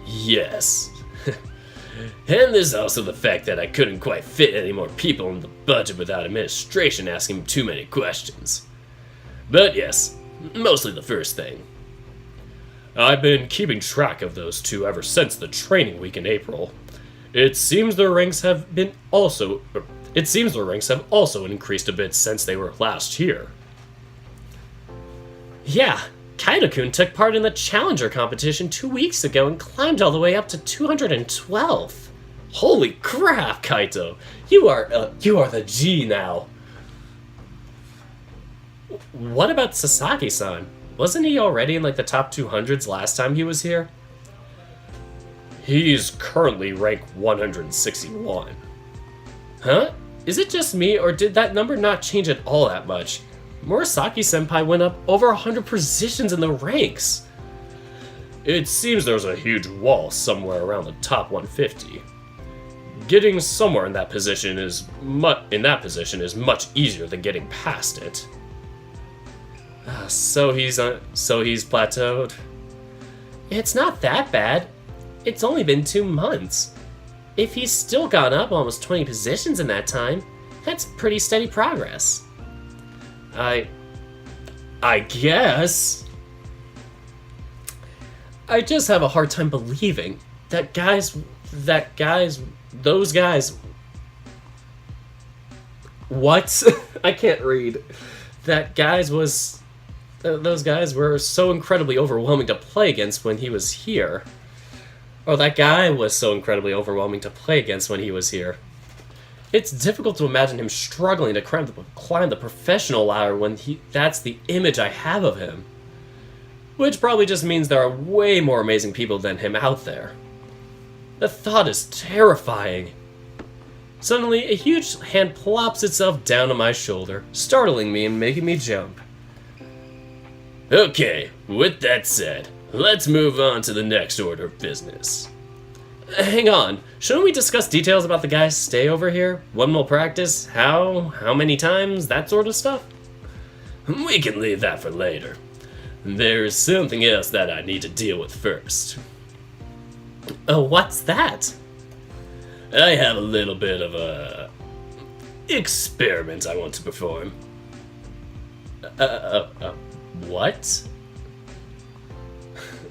Yes. And there's also the fact that I couldn't quite fit any more people in the budget without administration asking too many questions. But yes, mostly the first thing. I've been keeping track of those two ever since the training week in April. It seems their ranks have also increased a bit since they were last here. Yeah, Kaido-kun took part in the Challenger competition 2 weeks ago and climbed all the way up to 212. Holy crap, Kaito! You are the G now. What about Sasaki-san? Wasn't he already in like the top 200s last time he was here? He's currently ranked 161. Huh? Is it just me, or did that number not change at all that much? Murasaki-senpai went up over 100 positions in the ranks. It seems there's a huge wall somewhere around the top 150. Getting somewhere in that position is much easier than getting past it. So he's plateaued. It's not that bad. It's only been 2 months. If he's still gone up almost 20 positions in that time, that's pretty steady progress. I guess. I just have a hard time believing that those guys. What? I can't read. Those guys were so incredibly overwhelming to play against when he was here. Or that guy was so incredibly overwhelming to play against when he was here. It's difficult to imagine him struggling to climb the professional ladder when that's the image I have of him. Which probably just means there are way more amazing people than him out there. The thought is terrifying. Suddenly, a huge hand plops itself down on my shoulder, startling me and making me jump. Okay, with that said, let's move on to the next order of business. Hang on, shouldn't we discuss details about the guy's stay over here? When we'll practice? How many times? That sort of stuff? We can leave that for later. There's something else that I need to deal with first. Oh, what's that? I have a little bit of a experiment I want to perform. What?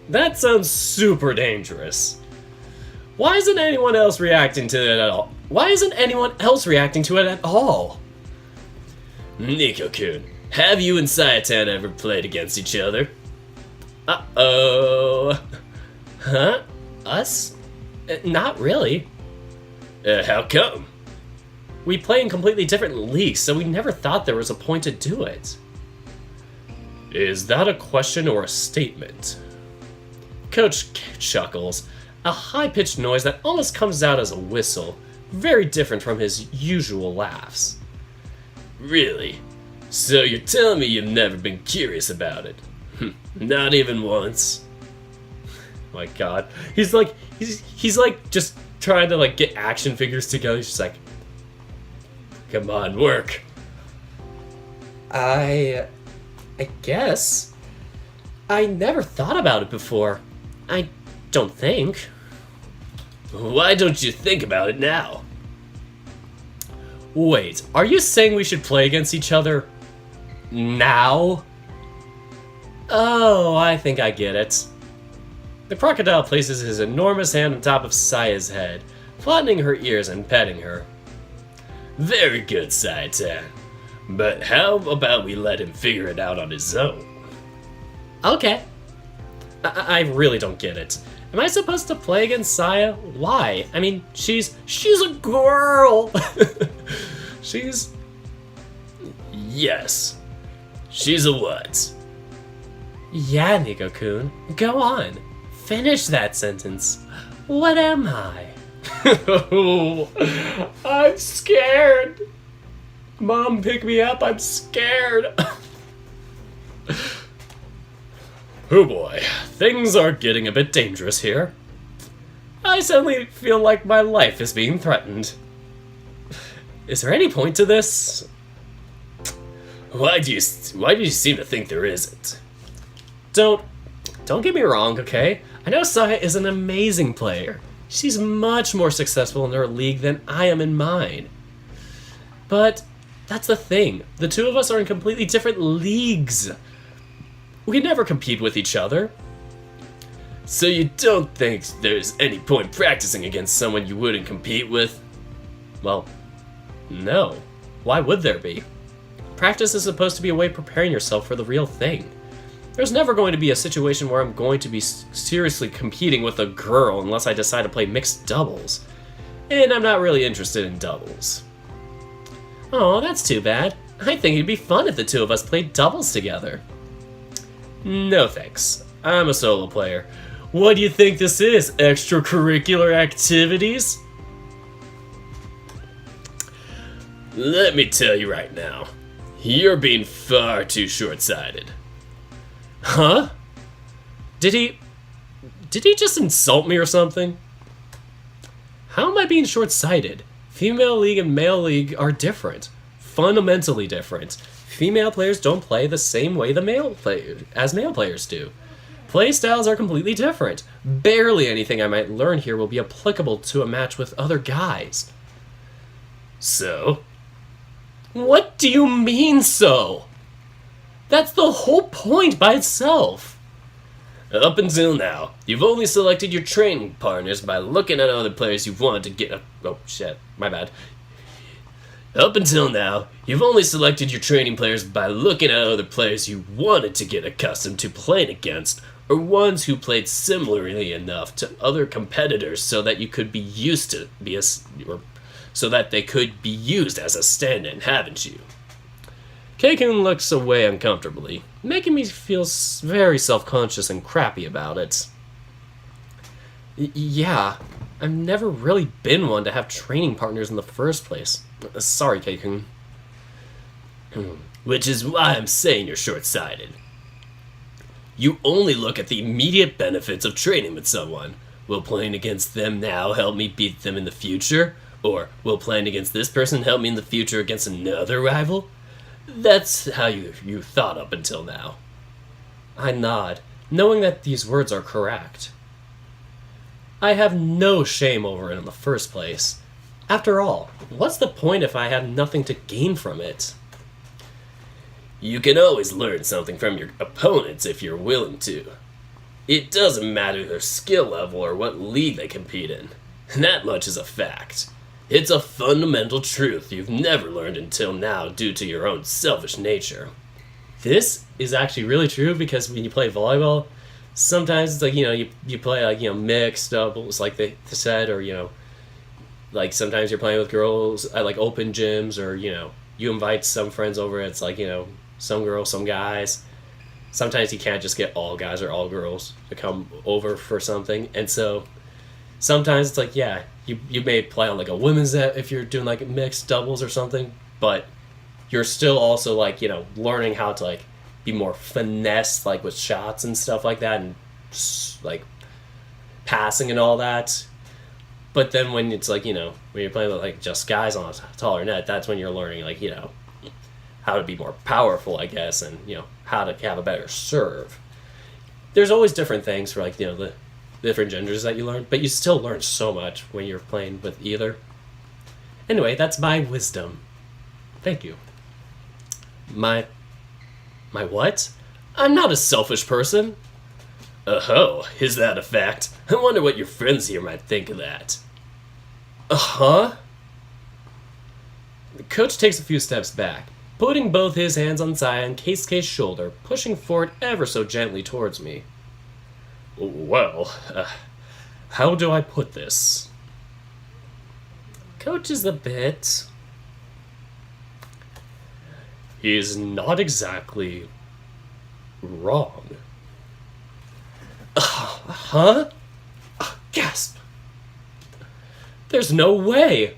That sounds super dangerous. Why isn't anyone else reacting to it at all? Nico-kun, have you and Sayatan ever played against each other? Uh-oh. Huh? Us? Not really. How come? We play in completely different leagues, so we never thought there was a point to do it. Is that a question or a statement? Coach chuckles, a high-pitched noise that almost comes out as a whistle, very different from his usual laughs. Really? So you're telling me you've never been curious about it? Not even once? My god. He's like just trying to like get action figures together. He's just like, come on, work. I guess. I never thought about it before. I don't think. Why don't you think about it now? Wait, are you saying we should play against each other now? Oh, I think I get it. The crocodile places his enormous hand on top of Saya's head, flattening her ears and petting her. Very good, Sayatan. But how about we let him figure it out on his own? Okay. I really don't get it. Am I supposed to play against Saya? Why? I mean, she's a girl. She's... Yes. She's a what? Yeah, Nico-kun. Go on. Finish that sentence. What am I? I'm scared. Mom, pick me up. I'm scared. Oh boy, things are getting a bit dangerous here. I suddenly feel like my life is being threatened. Is there any point to this? Why do you seem to think there isn't? Don't get me wrong, okay? I know Saya is an amazing player. She's much more successful in her league than I am in mine. But that's the thing. The two of us are in completely different leagues. We never compete with each other. So you don't think there's any point practicing against someone you wouldn't compete with? Well, no. Why would there be? Practice is supposed to be a way of preparing yourself for the real thing. There's never going to be a situation where I'm going to be seriously competing with a girl unless I decide to play mixed doubles. And I'm not really interested in doubles. Oh, that's too bad. I think it'd be fun if the two of us played doubles together. No thanks. I'm a solo player. What do you think this is? Extracurricular activities? Let me tell you right now. You're being far too short-sighted. Huh? Did he just insult me or something? How am I being short-sighted? Female league and male league are different. Fundamentally different. Female players don't play the same way male players do. Play styles are completely different. Barely anything I might learn here will be applicable to a match with other guys. So? What do you mean, so? That's the whole point by itself. Up until now, you've only selected your training partners by looking at other players you wanted to get... Oh, shit. My bad. Up until now, you've only selected your training players by looking at other players you wanted to get accustomed to playing against, or ones who played similarly enough to other competitors so that you could be used to so that they could be used as a stand-in, haven't you? Keikun looks away uncomfortably, making me feel very self-conscious and crappy about it. Yeah, I've never really been one to have training partners in the first place. Sorry, Keikun. Which is why I'm saying you're short-sighted. You only look at the immediate benefits of training with someone. Will playing against them now help me beat them in the future? Or will playing against this person help me in the future against another rival? That's how you thought up until now. I nod, knowing that these words are correct. I have no shame over it in the first place. After all, what's the point if I have nothing to gain from it? You can always learn something from your opponents if you're willing to. It doesn't matter their skill level or what league they compete in. That much is a fact. It's a fundamental truth you've never learned until now due to your own selfish nature. This is actually really true because when you play volleyball, sometimes it's like, you play like, mixed doubles like they said, or, like sometimes you're playing with girls at like open gyms, or, you invite some friends over, it's like, some girls, some guys. Sometimes you can't just get all guys or all girls to come over for something, and so sometimes it's like, yeah, you may play on like a women's net if you're doing like mixed doubles or something, but you're still also like, learning how to like be more finesse like with shots and stuff like that, and like passing and all that. But then when it's like, when you're playing with like just guys on a taller net, that's when you're learning like, how to be more powerful, I guess, and how to have a better serve. There's always different things for like, the different genders that you learn, but you still learn so much when you're playing with either. Anyway, that's my wisdom. Thank you. My what? I'm not a selfish person. Oh, is that a fact? I wonder what your friends here might think of that. Uh-huh? The coach takes a few steps back, putting both his hands on Saya and Keisuke's shoulder, pushing forward ever so gently towards me. Well, how do I put this? Coach is a bit... He's not exactly wrong. Huh? Gasp! There's no way!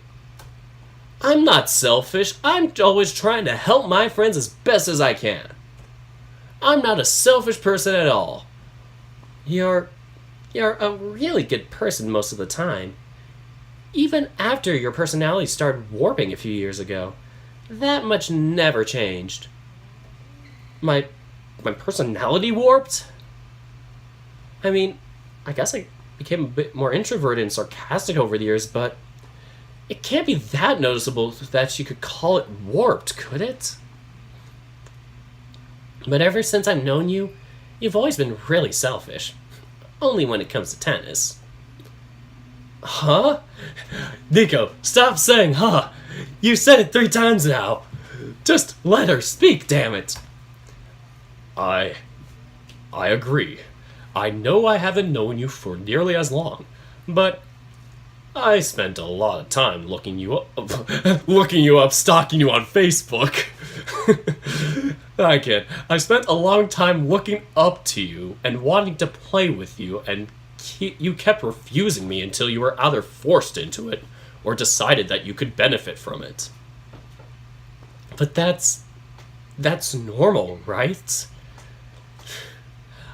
I'm not selfish. I'm always trying to help my friends as best as I can. I'm not a selfish person at all. You're a really good person most of the time. Even after your personality started warping a few years ago, that much never changed. My personality warped? I mean, I guess I became a bit more introverted and sarcastic over the years, but it can't be that noticeable that you could call it warped, could it? But ever since I've known you, you've always been really selfish. Only when it comes to tennis. Huh? Nico, stop saying huh. You said it 3 times now. Just let her speak, damn it. I agree. I know I haven't known you for nearly as long, but I spent a lot of time looking you up, stalking you on Facebook. I kid. I spent a long time looking up to you and wanting to play with you, and you kept refusing me until you were either forced into it or decided that you could benefit from it. But that's normal, right?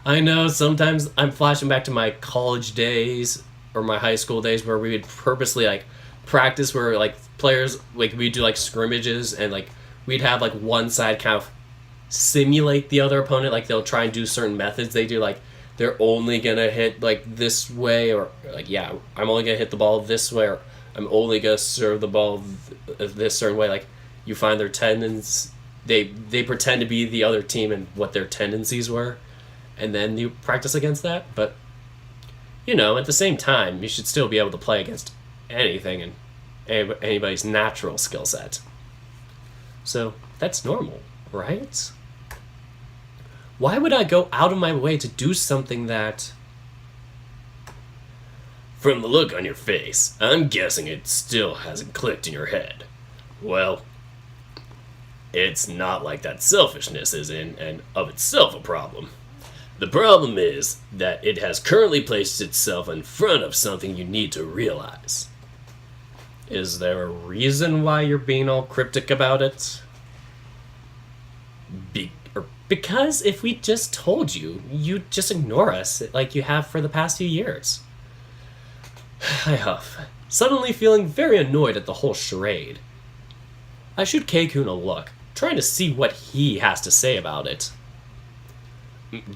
I know sometimes I'm flashing back to my college days or my high school days where we would purposely like practice where like players like we'd do like scrimmages and like we'd have like one side kind of simulate the other opponent, like they'll try and do certain methods. They do like they're only gonna hit like this way, or like yeah, I'm only gonna hit the ball this way, or I'm only gonna serve the ball this certain way. Like you find their tendencies, they pretend to be the other team and what their tendencies were, and then you practice against that. But you know, at the same time, you should still be able to play against anything and anybody's natural skill set. So that's normal, right? Why would I go out of my way to do something that... From the look on your face, I'm guessing it still hasn't clicked in your head. Well, it's not like that selfishness is in and of itself a problem. The problem is that it has currently placed itself in front of something you need to realize. Is there a reason why you're being all cryptic about it? Because if we just told you, you'd just ignore us like you have for the past few years. I huff, suddenly feeling very annoyed at the whole charade. I shoot Keikun a look, trying to see what he has to say about it.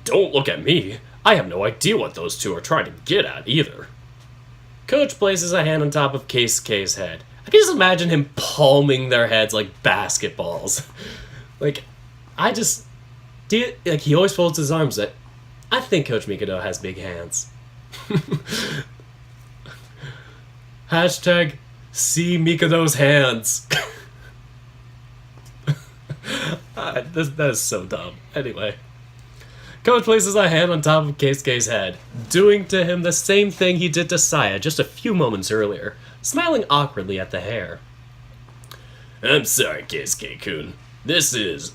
Don't look at me. I have no idea what those two are trying to get at either. Coach places a hand on top of Keisuke's head. I can just imagine him palming their heads like basketballs. Like, he always folds his arms up. I think Coach Mikado has big hands. Hashtag see Mikado's hands. That is so dumb. Anyway. Coach places a hand on top of Keisuke's head, doing to him the same thing he did to Saya just a few moments earlier, smiling awkwardly at the hair. I'm sorry, Keisuke-kun. This is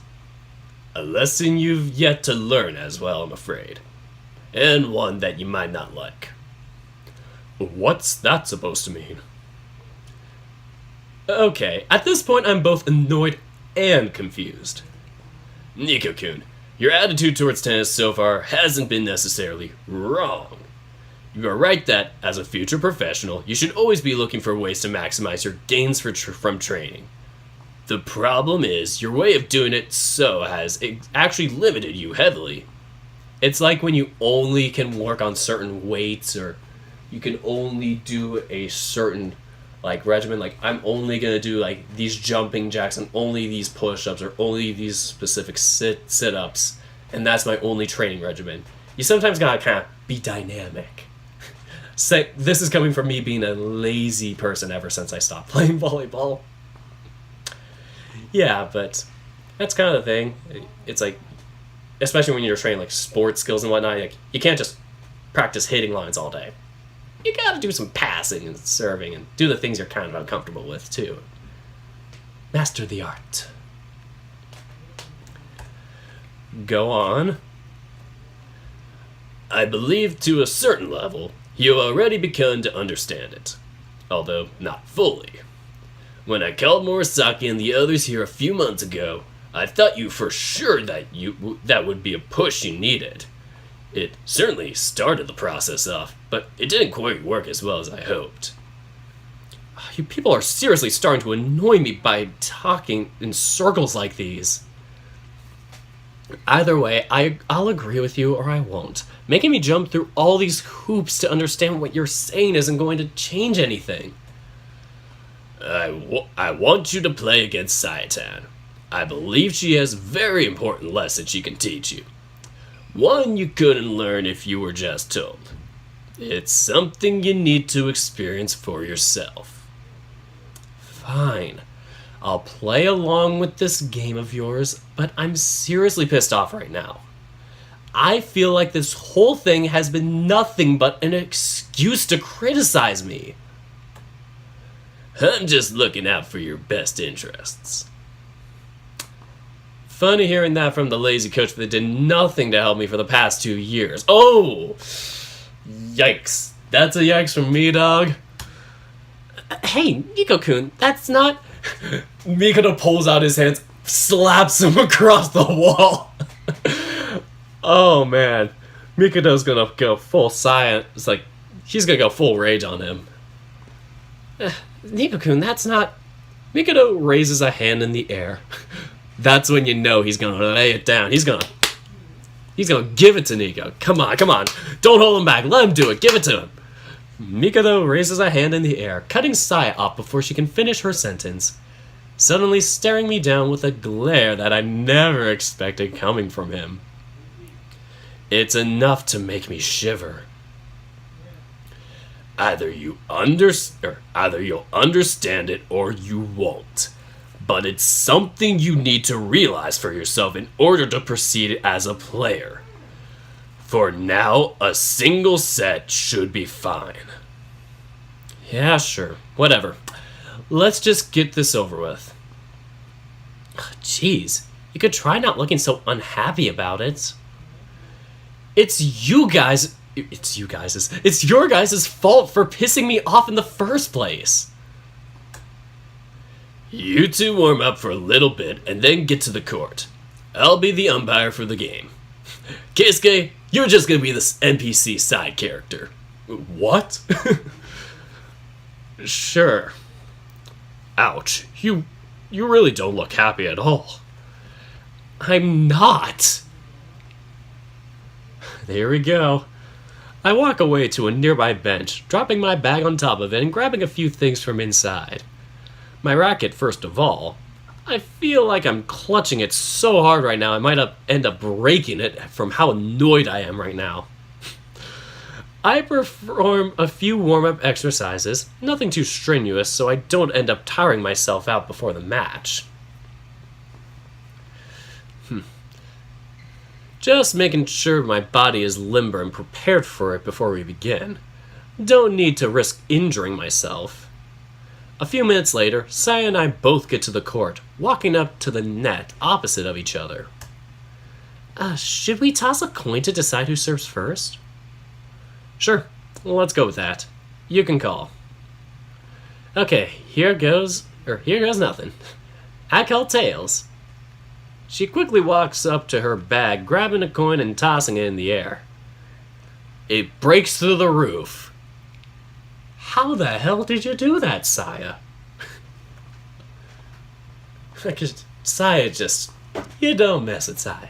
a lesson you've yet to learn as well, I'm afraid. And one that you might not like. What's that supposed to mean? Okay, at this point I'm both annoyed and confused. Nico-kun, your attitude towards tennis so far hasn't been necessarily wrong. You are right that, as a future professional, you should always be looking for ways to maximize your gains from training. The problem is, your way of doing it has actually limited you heavily. It's like when you only can work on certain weights, or you can only do a certain regimen. Like, I'm only gonna do these jumping jacks and only these push-ups or only these specific sit-ups, and that's my only training regimen. You sometimes gotta kind of be dynamic. This is coming from me being a lazy person ever since I stopped playing volleyball. Yeah, but that's kind of the thing. It's like, especially when you're training sports skills and whatnot, you can't just practice hitting lines all day. You gotta do some passing and serving and do the things you're kind of uncomfortable with, too. Master the art. Go on. I believe to a certain level, you already begun to understand it. Although not fully. When I called Morisaki and the others here a few months ago, I thought you for sure that would be a push you needed. It certainly started the process off, but it didn't quite work as well as I hoped. You people are seriously starting to annoy me by talking in circles like these. Either way, I'll agree with you or I won't. Making me jump through all these hoops to understand what you're saying isn't going to change anything. I want you to play against Sayatan. I believe she has a very important lesson she can teach you. One you couldn't learn if you were just told. It's something you need to experience for yourself. Fine. I'll play along with this game of yours, but I'm seriously pissed off right now. I feel like this whole thing has been nothing but an excuse to criticize me. I'm just looking out for your best interests. Funny hearing that from the lazy coach that did nothing to help me for the past 2 years. Oh! Yikes. That's a yikes from me, dog. Hey, Nico-kun, that's not... Mikado pulls out his hands, slaps him across the wall. Oh, man. Mikado's gonna go full science. It's like, he's gonna go full rage on him. Nico-kun, that's not... Mikado raises a hand in the air. That's when you know he's gonna lay it down. He's gonna give it to Nico. Come on. Don't hold him back. Let him do it. Give it to him. Mikado raises a hand in the air, cutting Saya off before she can finish her sentence, suddenly staring me down with a glare that I never expected coming from him. It's enough to make me shiver. Either you'll understand it or you won't. But it's something you need to realize for yourself in order to proceed as a player. For now, a single set should be fine. Yeah, sure. Whatever. Let's just get this over with. Jeez, you could try not looking so unhappy about it. It's your guys' fault for pissing me off in the first place. You two warm up for a little bit and then get to the court. I'll be the umpire for the game. Keisuke, you're just gonna be this NPC side character. What? Sure. Ouch. You really don't look happy at all. I'm not. There we go. I walk away to a nearby bench, dropping my bag on top of it and grabbing a few things from inside. My racket first of all. I feel like I'm clutching it so hard right now I might end up breaking it from how annoyed I am right now. I perform a few warm-up exercises, nothing too strenuous so I don't end up tiring myself out before the match. Just making sure my body is limber and prepared for it before we begin. Don't need to risk injuring myself. A few minutes later, Saya and I both get to the court, walking up to the net opposite of each other. Should we toss a coin to decide who serves first? Sure, let's go with that. You can call. Okay, here goes nothing. I call tails. She quickly walks up to her bag, grabbing a coin and tossing it in the air. It breaks through the roof. How the hell did you do that, Saya? Saya just... You don't mess with Saya.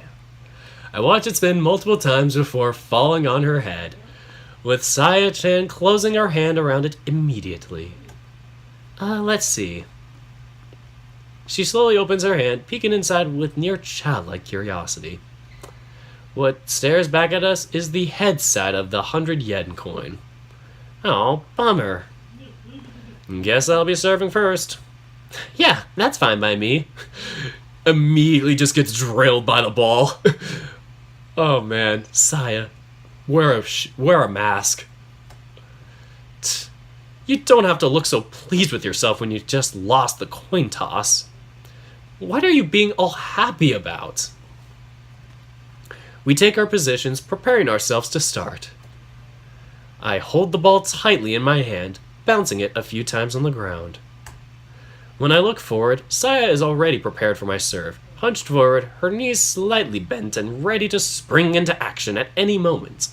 I watch it spin multiple times before falling on her head, with Saya-chan closing her hand around it immediately. Let's see. She slowly opens her hand, peeking inside with near childlike curiosity. What stares back at us is the head side of the 100 yen coin. Oh, bummer. Guess I'll be serving first. Yeah, that's fine by me. Immediately just gets drilled by the ball. Oh man, Saya, wear a mask. You don't have to look so pleased with yourself when you just lost the coin toss. What are you being all happy about? We take our positions, preparing ourselves to start. I hold the ball tightly in my hand, bouncing it a few times on the ground. When I look forward, Saya is already prepared for my serve, hunched forward, her knees slightly bent and ready to spring into action at any moment.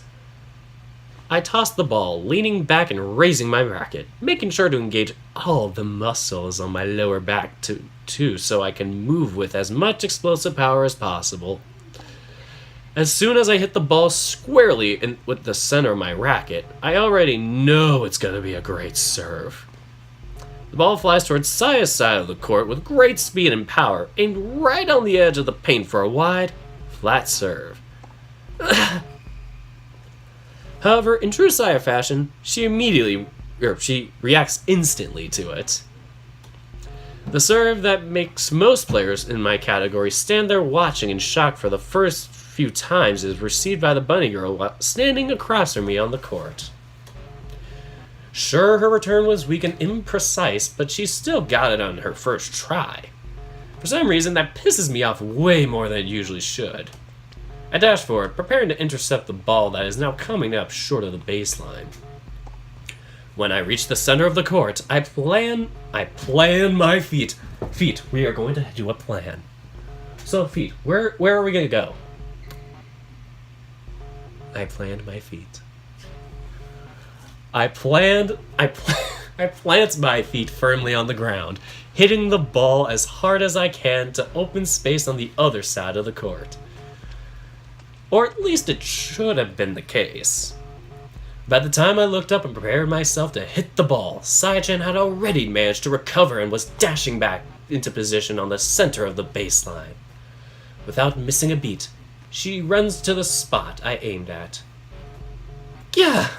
I tossed the ball, leaning back and raising my racket, making sure to engage all the muscles on my lower back too, so I can move with as much explosive power as possible. As soon as I hit the ball squarely with the center of my racket, I already know it's going to be a great serve. The ball flies towards Saya's side of the court with great speed and power, aimed right on the edge of the paint for a wide, flat serve. However, in true Saya fashion, she reacts instantly to it. The serve that makes most players in my category stand there watching in shock for the first few times is received by the bunny girl while standing across from me on the court. Sure, her return was weak and imprecise, but she still got it on her first try. For some reason, that pisses me off way more than it usually should. I dash forward, preparing to intercept the ball that is now coming up short of the baseline. When I reach the center of the court, I plan my feet. Feet, we are going to do a plan. So, feet, where are we going to go? I planned my feet. I plant my feet firmly on the ground, hitting the ball as hard as I can to open space on the other side of the court. Or at least it should have been the case. By the time I looked up and prepared myself to hit the ball, Saya-chan had already managed to recover and was dashing back into position on the center of the baseline. Without missing a beat, she runs to the spot I aimed at. Yeah!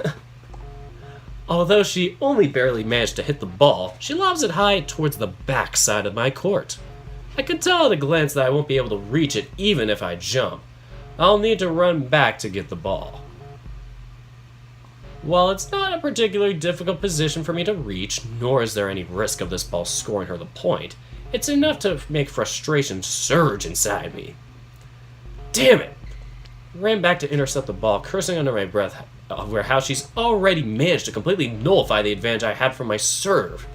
Although she only barely managed to hit the ball, she lobs it high towards the back side of my court. I could tell at a glance that I won't be able to reach it even if I jump. I'll need to run back to get the ball. While it's not a particularly difficult position for me to reach, nor is there any risk of this ball scoring her the point, it's enough to make frustration surge inside me. Damn it! I ran back to intercept the ball, cursing under my breath over how she's already managed to completely nullify the advantage I had from my serve.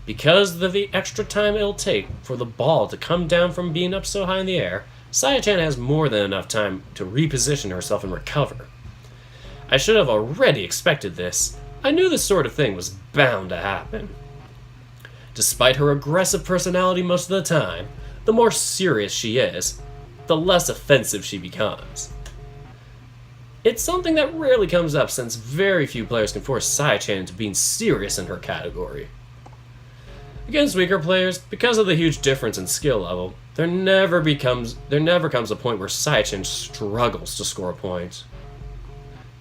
Because of the extra time it'll take for the ball to come down from being up so high in the air, Saya-chan has more than enough time to reposition herself and recover. I should have already expected this. I knew this sort of thing was bound to happen. Despite her aggressive personality most of the time, the more serious she is, the less offensive she becomes. It's something that rarely comes up since very few players can force Saya-chan into being serious in her category. Against weaker players, because of the huge difference in skill level, there never comes a point where Saya-chan struggles to score a point.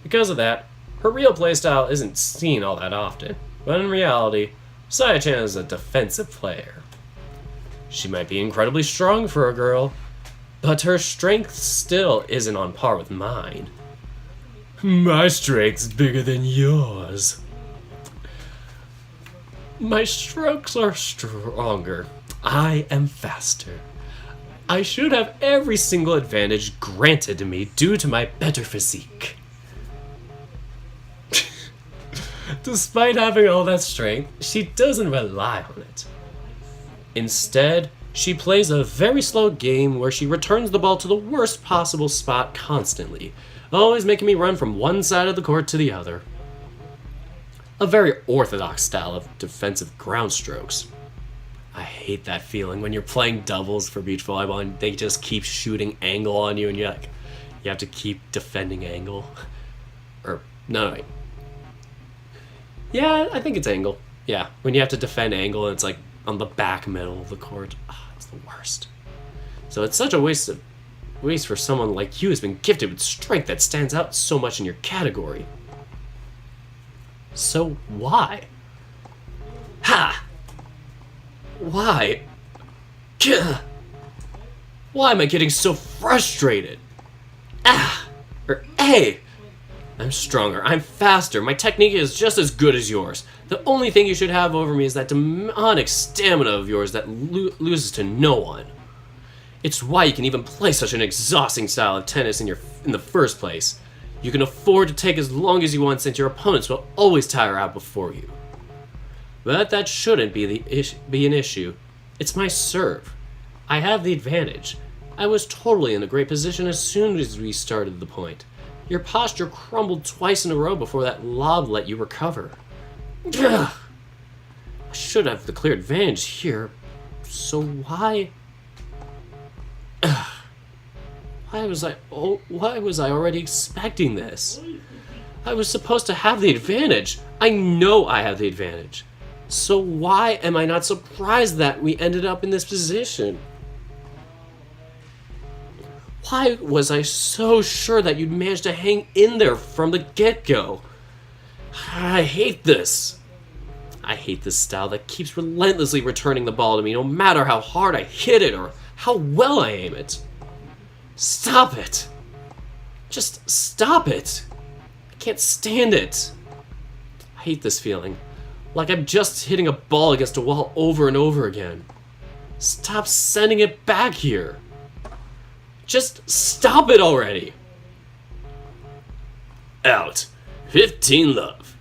Because of that, her real playstyle isn't seen all that often, but in reality, Saya-chan is a defensive player. She might be incredibly strong for a girl, but her strength still isn't on par with mine. My strength's bigger than yours. My strokes are stronger. I am faster. I should have every single advantage granted to me due to my better physique. Despite having all that strength, she doesn't rely on it. Instead, she plays a very slow game where she returns the ball to the worst possible spot constantly, always making me run from one side of the court to the other. A very orthodox style of defensive ground strokes. I hate that feeling when you're playing doubles for beach volleyball and they just keep shooting angle on you and you have to keep defending angle. Or, no. Yeah, I think it's angle. Yeah, when you have to defend angle and it's like on the back middle of the court. It's the worst. So it's such a waste for someone like you who's been gifted with strength that stands out so much in your category. So why? Ha! Why? Gah! Why am I getting so frustrated? Hey! I'm stronger, I'm faster, my technique is just as good as yours. The only thing you should have over me is that demonic stamina of yours that loses to no one. It's why you can even play such an exhausting style of tennis in the first place. You can afford to take as long as you want since your opponents will always tire out before you. But that shouldn't be an issue. It's my serve. I have the advantage. I was totally in a great position as soon as we started the point. Your posture crumbled twice in a row before that lob let you recover. Ugh. I should have the clear advantage here. So why... Ugh. Why was I already expecting this? I was supposed to have the advantage. I know I have the advantage. So why am I not surprised that we ended up in this position? Why was I so sure that you'd manage to hang in there from the get-go? I hate this. I hate this style that keeps relentlessly returning the ball to me no matter how hard I hit it or how well I aim it. Stop it. Just stop it. I can't stand it. I hate this feeling. Like I'm just hitting a ball against a wall over and over again. Stop sending it back here. Just stop it already. Out. 15 love.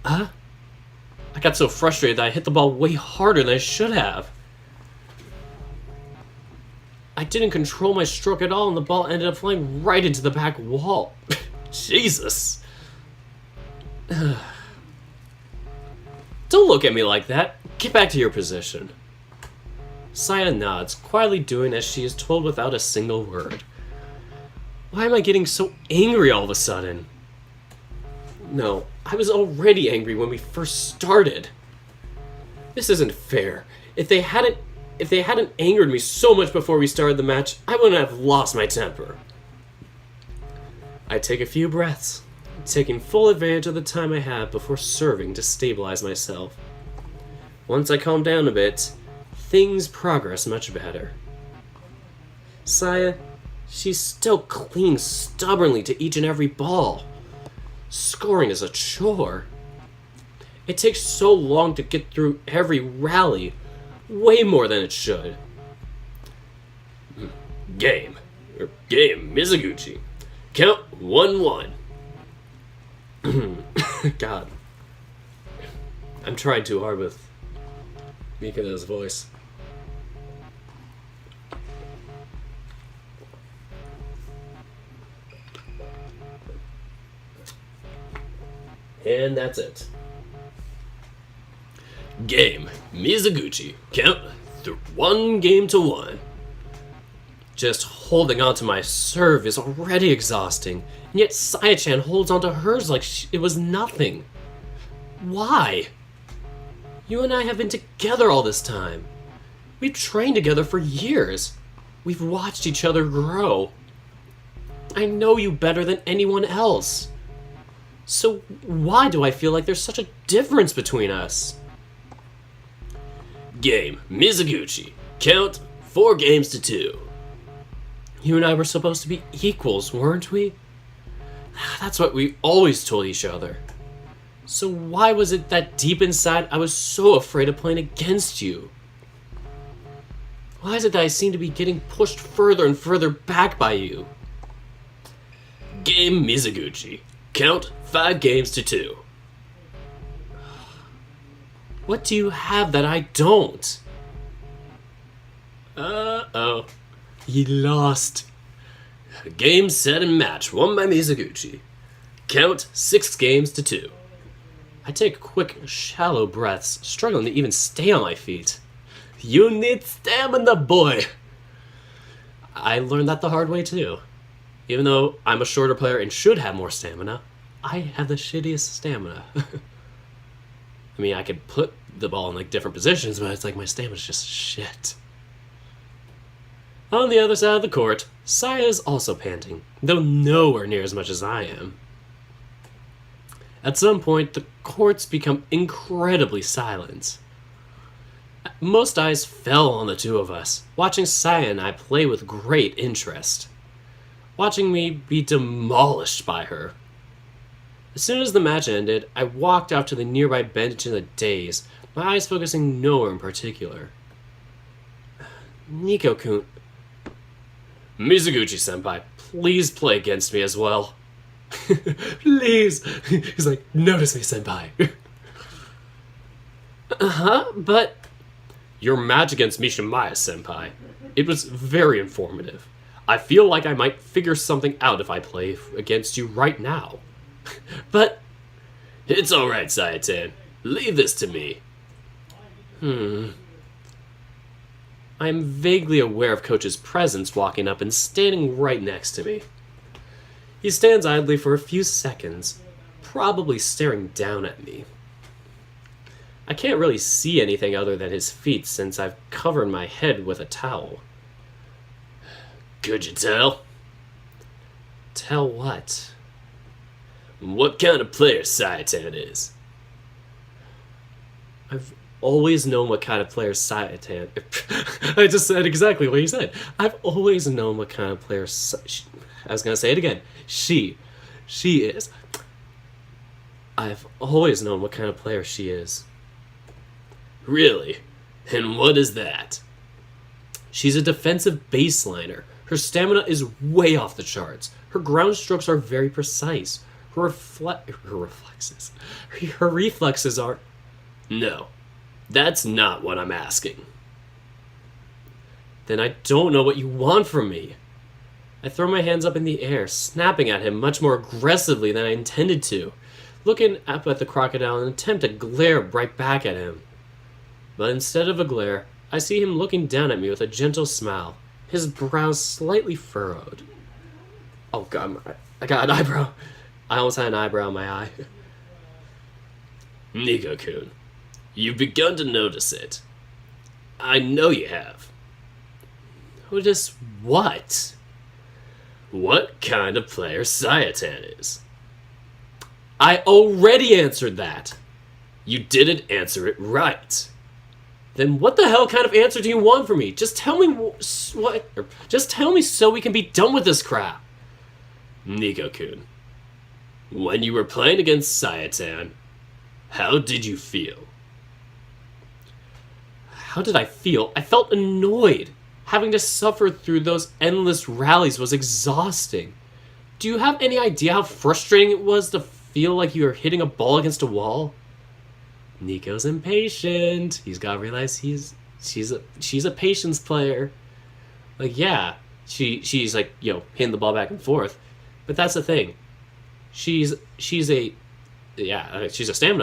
Huh? I got so frustrated that I hit the ball way harder than I should have. I didn't control my stroke at all and the ball ended up flying right into the back wall. Jesus. Don't look at me like that. Get back to your position. Saya nods, quietly doing as she is told without a single word. Why am I getting so angry all of a sudden? No, I was already angry when we first started. This isn't fair. If they hadn't angered me so much before we started the match, I wouldn't have lost my temper. I take a few breaths, taking full advantage of the time I have before serving to stabilize myself. Once I calm down a bit, things progress much better. Saya, she's still clinging stubbornly to each and every ball. Scoring is a chore. It takes so long to get through every rally, way more than it should. Game, Mizuguchi. Count 1-1. God. I'm trying too hard with Mikado's voice. And that's it. Game, Mizuguchi. Count 1-1. Just holding on to my serve is already exhausting, and yet Saya-chan holds onto hers like it was nothing. Why? You and I have been together all this time. We've trained together for years. We've watched each other grow. I know you better than anyone else. So why do I feel like there's such a difference between us? Game, Mizuguchi. Count 4-2. You and I were supposed to be equals, weren't we? That's what we always told each other. So why was it that deep inside I was so afraid of playing against you? Why is it that I seem to be getting pushed further and further back by you? Game, Mizuguchi. Count 5-2. What do you have that I don't? Uh-oh. He lost. Game, set, and match. Won by Mizuguchi. Count 6-2. I take quick, shallow breaths, struggling to even stay on my feet. You need stamina, boy! I learned that the hard way, too. Even though I'm a shorter player and should have more stamina, I have the shittiest stamina. I mean, I could put the ball in, like, different positions, but it's like my stamina's just shit. On the other side of the court, Saya is also panting, though nowhere near as much as I am. At some point, the courts become incredibly silent. Most eyes fell on the two of us, watching Saya and I play with great interest. Watching me be demolished by her. As soon as the match ended, I walked out to the nearby bench in a daze, my eyes focusing nowhere in particular. Nico-kun... Mizuguchi-senpai, please play against me as well. Please! He's like, notice me, senpai. But... Your match against Mishimaya-senpai. It was very informative. I feel like I might figure something out if I play against you right now. But... It's alright, Sayatan. Leave this to me. I am vaguely aware of Coach's presence walking up and standing right next to me. He stands idly for a few seconds, probably staring down at me. I can't really see anything other than his feet since I've covered my head with a towel. Could you tell? Tell what? What kind of player Sayatan is? I've always known what kind of player Sayatan... I just said exactly what he said. I've always known what kind of player... I was going to say it again. She is. I've always known what kind of player she is. Really? And what is that? She's a defensive baseliner. Her stamina is way off the charts. Her ground strokes are very precise. Her reflexes are... No, that's not what I'm asking. Then I don't know what you want from me. I throw my hands up in the air, snapping at him much more aggressively than I intended to, looking up at the crocodile in an attempt to glare right back at him. But instead of a glare, I see him looking down at me with a gentle smile, his brows slightly furrowed. Oh god, I got an eyebrow. I almost had an eyebrow in my eye. Nico-kun, you've begun to notice it. I know you have. Notice what? What kind of player Sayatan is? I already answered that. You didn't answer it right. Then what the hell kind of answer do you want from me? Just tell me what. Just tell me so we can be done with this crap. Nico-kun, when you were playing against Sayatan, how did you feel? How did I feel? I felt annoyed. Having to suffer through those endless rallies was exhausting. Do you have any idea how frustrating it was to feel like you were hitting a ball against a wall? Nico's impatient. He's got to realize she's a patience player. Like, yeah, she's like, hitting the ball back and forth. But that's the thing. She's a stamina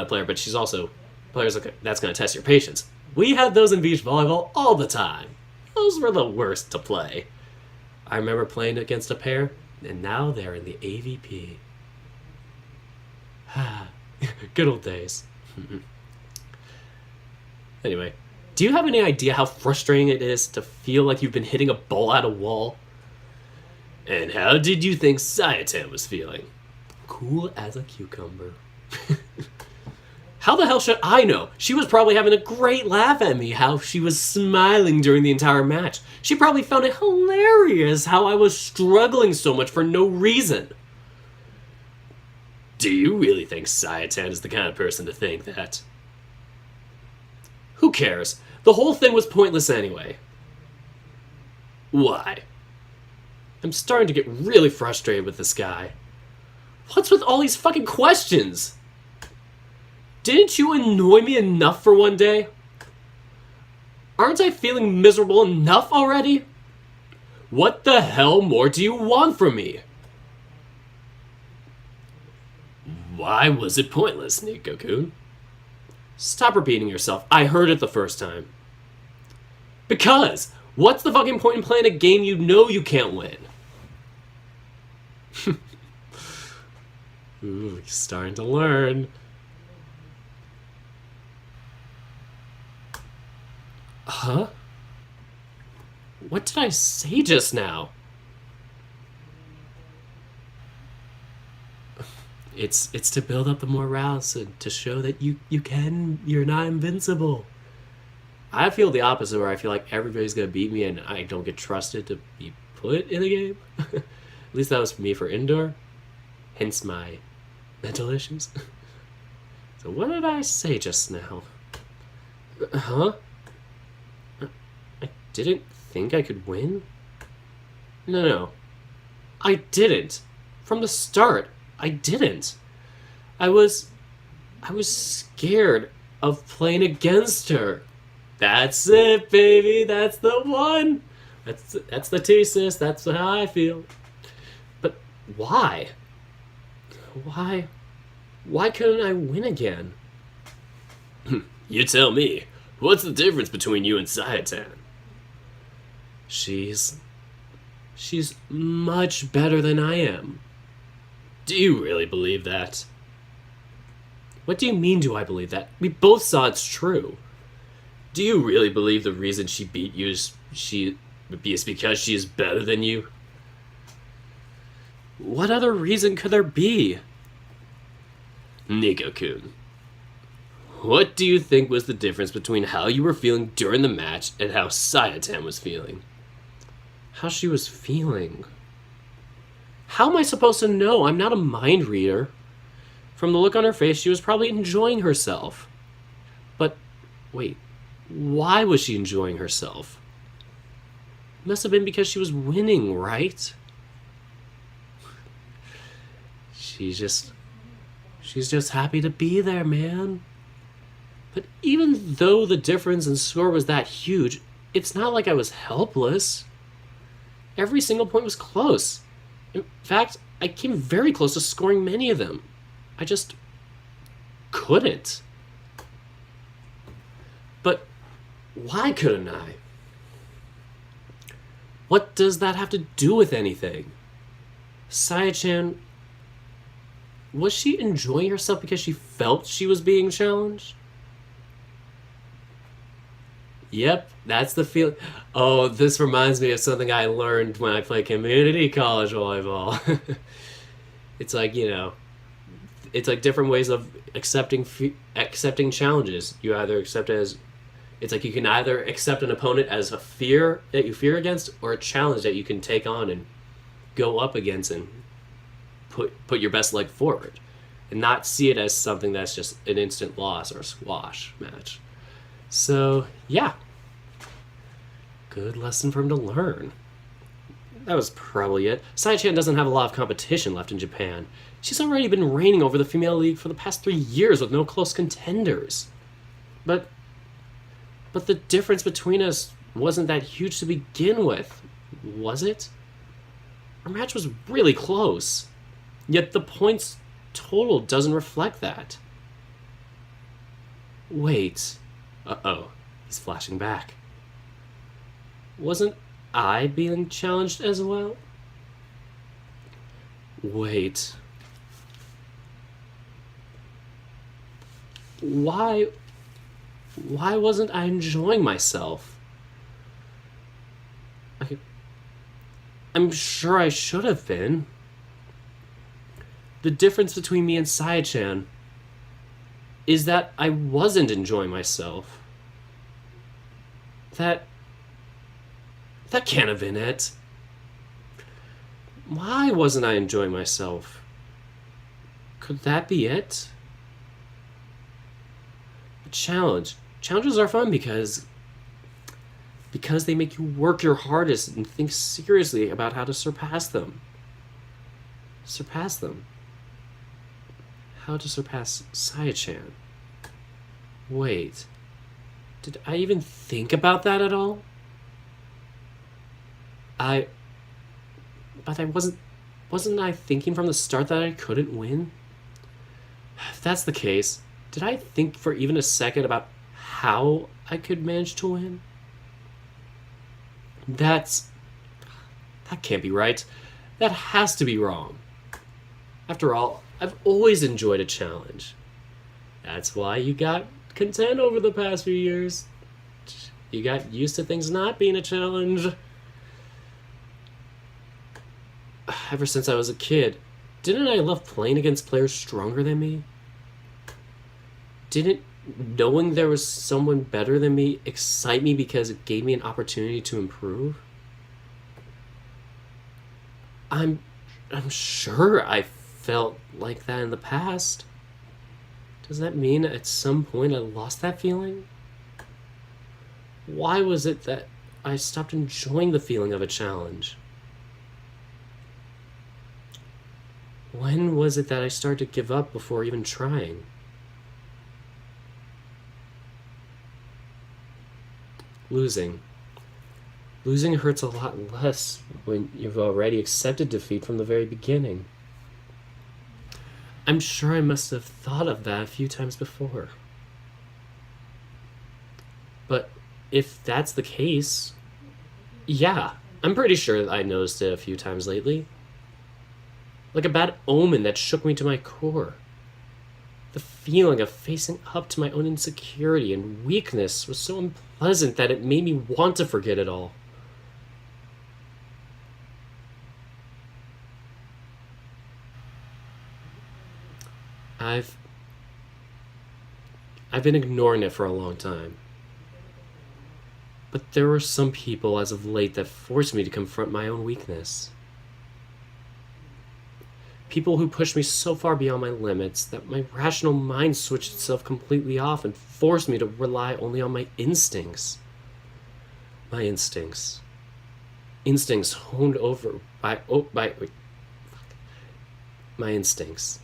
player, but she's also players that's going to test your patience. We had those in beach volleyball all the time. Those were the worst to play. I remember playing against a pair, and now they're in the AVP. Good old days. Anyway, do you have any idea how frustrating it is to feel like you've been hitting a ball at a wall? And how did you think Sayatan was feeling? Cool as a cucumber. How the hell should I know? She was probably having a great laugh at me, how she was smiling during the entire match. She probably found it hilarious how I was struggling so much for no reason. Do you really think Sayatan is the kind of person to think that? Who cares? The whole thing was pointless anyway. Why? I'm starting to get really frustrated with this guy. What's with all these fucking questions? Didn't you annoy me enough for one day? Aren't I feeling miserable enough already? What the hell more do you want from me? Why was it pointless, Nico-kun? Stop repeating yourself. I heard it the first time. Because! What's the fucking point in playing a game you know you can't win? Ooh, he's starting to learn. Huh? What did I say just now? It's to build up the morale, so to show that you're not invincible. I feel the opposite, where I feel like everybody's gonna beat me and I don't get trusted to be put in the game. At least that was for me for indoor. Hence my mental issues. So what did I say just now? Huh? I didn't think I could win? No. I didn't. From the start, I didn't. I was scared of playing against her. That's it, baby. That's the one. That's the thesis. That's how I feel. But why? Why couldn't I win again? You tell me. What's the difference between you and Sayatan? She's much better than I am. Do you really believe that? What do you mean, do I believe that? We both saw it's true. Do you really believe the reason she beat you is because she is better than you? What other reason could there be? Nico-kun, what do you think was the difference between how you were feeling during the match and how Sayatan was feeling? How she was feeling? How am I supposed to know? I'm not a mind reader. From the look on her face, she was probably enjoying herself. But, wait, why was she enjoying herself? It must have been because she was winning, right? She's just happy to be there, man. But even though the difference in score was that huge, it's not like I was helpless. Every single point was close. In fact, I came very close to scoring many of them. I just couldn't. But why couldn't I? What does that have to do with anything? Saya-chan, was she enjoying herself because she felt she was being challenged? Yep, that's the feeling. Oh, this reminds me of something I learned when I played community college volleyball. It's like, it's like different ways of accepting challenges. You either accept it as, it's like you can either accept an opponent as a fear that you fear against, or a challenge that you can take on and go up against and put your best leg forward, and not see it as something that's just an instant loss or a squash match. So, yeah. Good lesson for him to learn. That was probably it. Sai-chan doesn't have a lot of competition left in Japan. She's already been reigning over the female league for the past 3 years with no close contenders. But the difference between us wasn't that huge to begin with, was it? Our match was really close. Yet the points total doesn't reflect that. Wait. Uh-oh. He's flashing back. Wasn't I being challenged as well? Wait. Why wasn't I enjoying myself? I'm sure I should have been. The difference between me and Saya-chan is that I wasn't enjoying myself. That can't have been it. Why wasn't I enjoying myself? Could that be it? A challenge. Challenges are fun because they make you work your hardest and think seriously about how to surpass them. How to surpass Saya-chan. Wait. Did I even think about that at all? But I wasn't I thinking from the start that I couldn't win? If that's the case, did I think for even a second about how I could manage to win? That can't be right. That has to be wrong. After all, I've always enjoyed a challenge. That's why you got content over the past few years. You got used to things not being a challenge. Ever since I was a kid, didn't I love playing against players stronger than me? Didn't knowing there was someone better than me excite me because it gave me an opportunity to improve? I'm sure I felt like that in the past. Does that mean at some point I lost that feeling? Why was it that I stopped enjoying the feeling of a challenge? When was it that I started to give up before even trying? Losing. Losing hurts a lot less when you've already accepted defeat from the very beginning. I'm sure I must have thought of that a few times before. But if that's the case, yeah, I'm pretty sure that I noticed it a few times lately. Like a bad omen that shook me to my core. The feeling of facing up to my own insecurity and weakness was so unpleasant that it made me want to forget it all. I've been ignoring it for a long time. But there were some people as of late that forced me to confront my own weakness. People who pushed me so far beyond my limits that my rational mind switched itself completely off and forced me to rely only on my instincts. My instincts. Instincts honed over by... My instincts.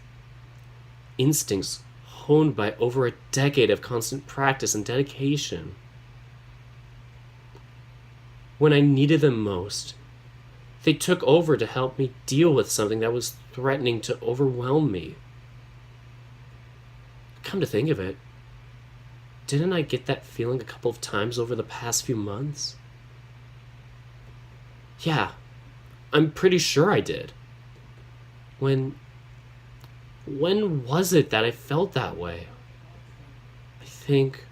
Instincts honed by over a decade of constant practice and dedication. When I needed them most, they took over to help me deal with something that was threatening to overwhelm me. Come to think of it, didn't I get that feeling a couple of times over the past few months? Yeah, I'm pretty sure I did. When was it that I felt that way? I think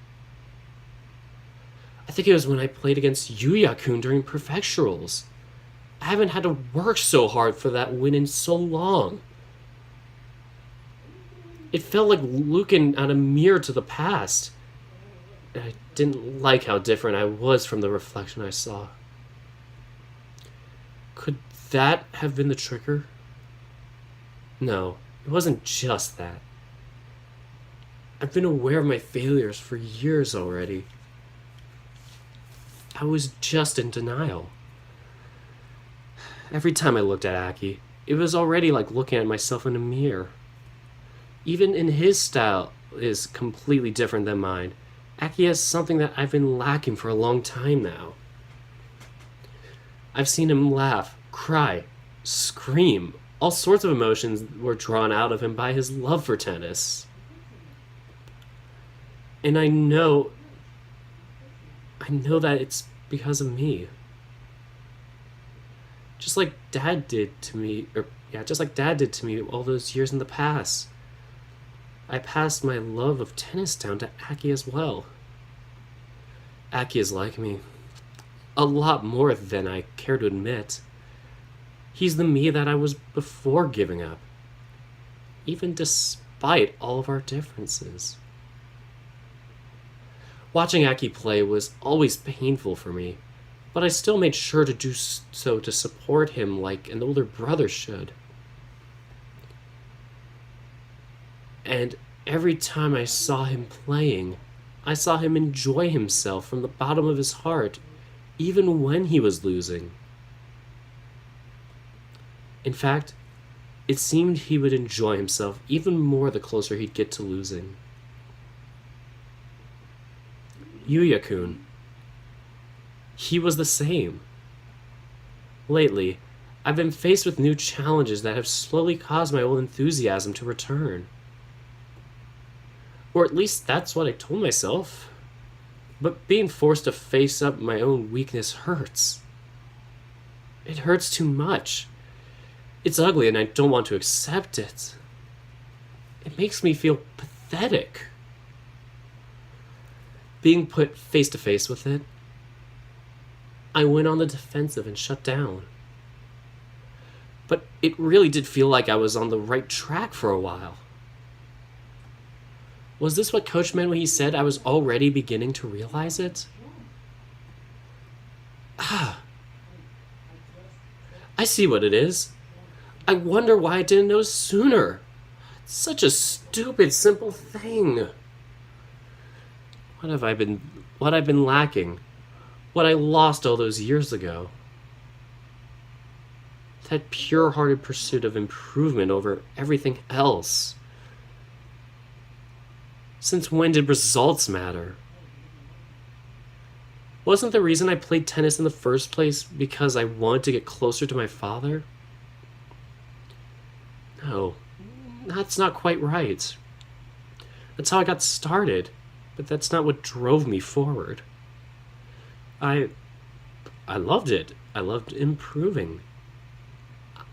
it was when I played against Yuya-kun during prefecturals. I haven't had to work so hard for that win in so long. It felt like looking at a mirror to the past. And I didn't like how different I was from the reflection I saw. Could that have been the trigger? No, it wasn't just that. I've been aware of my failures for years already. I was just in denial. Every time I looked at Akie, it was already like looking at myself in a mirror. Even in his style is completely different than mine. Akie has something that I've been lacking for a long time now. I've seen him laugh, cry, scream. All sorts of emotions were drawn out of him by his love for tennis. And I know that it's because of me. Just like Dad did to me all those years in the past. I passed my love of tennis down to Akie as well. Akie is like me. A lot more than I care to admit. He's the me that I was before giving up. Even despite all of our differences. Watching Akie play was always painful for me, but I still made sure to do so to support him like an older brother should. And every time I saw him playing, I saw him enjoy himself from the bottom of his heart, even when he was losing. In fact, it seemed he would enjoy himself even more the closer he'd get to losing. Yuya-kun. He was the same. Lately, I've been faced with new challenges that have slowly caused my old enthusiasm to return. Or at least that's what I told myself. But being forced to face up my own weakness hurts. It hurts too much. It's ugly and I don't want to accept it. It makes me feel pathetic. Being put face to face with it, I went on the defensive and shut down. But it really did feel like I was on the right track for a while. Was this what Coach meant when he said I was already beginning to realize it? I see what it is. I wonder why I didn't know sooner. It's such a stupid, simple thing. What have I been lacking? What I lost all those years ago? That pure-hearted pursuit of improvement over everything else. Since when did results matter? Wasn't the reason I played tennis in the first place because I wanted to get closer to my father? No, that's not quite right. That's how I got started, but that's not what drove me forward. I loved it. I loved improving.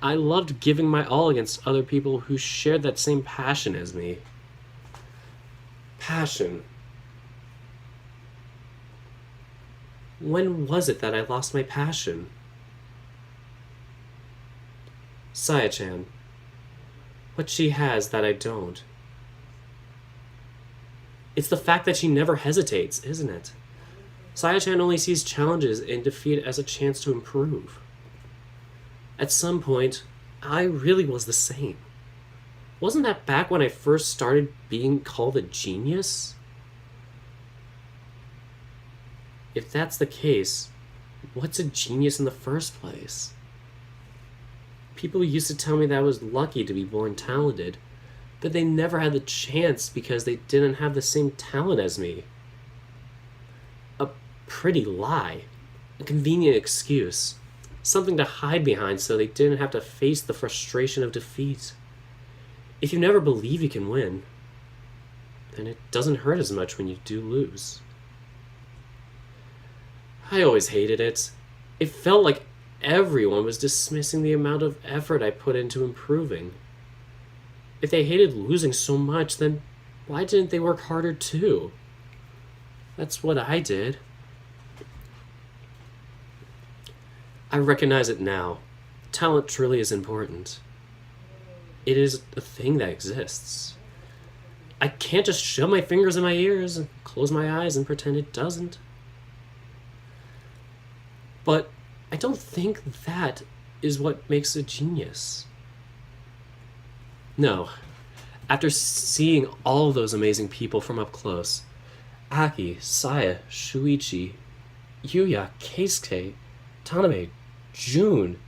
I loved giving my all against other people who shared that same passion as me. Passion. When was it that I lost my passion? Saya-chan. What she has that I don't. It's the fact that she never hesitates, isn't it? Saya-chan only sees challenges and defeat as a chance to improve. At some point, I really was the same. Wasn't that back when I first started being called a genius? If that's the case, what's a genius in the first place? People used to tell me that I was lucky to be born talented, but they never had the chance because they didn't have the same talent as me. A pretty lie. A convenient excuse. Something to hide behind so they didn't have to face the frustration of defeat. If you never believe you can win, then it doesn't hurt as much when you do lose. I always hated it. It felt like everyone was dismissing the amount of effort I put into improving. If they hated losing so much, then why didn't they work harder too? That's what I did. I recognize it now. Talent truly is important. It is a thing that exists. I can't just shove my fingers in my ears and close my eyes and pretend it doesn't. But I don't think that is what makes a genius. No. After seeing all those amazing people from up close, Akie, Saya, Shuichi, Yuya, Keisuke, Tanabe, June,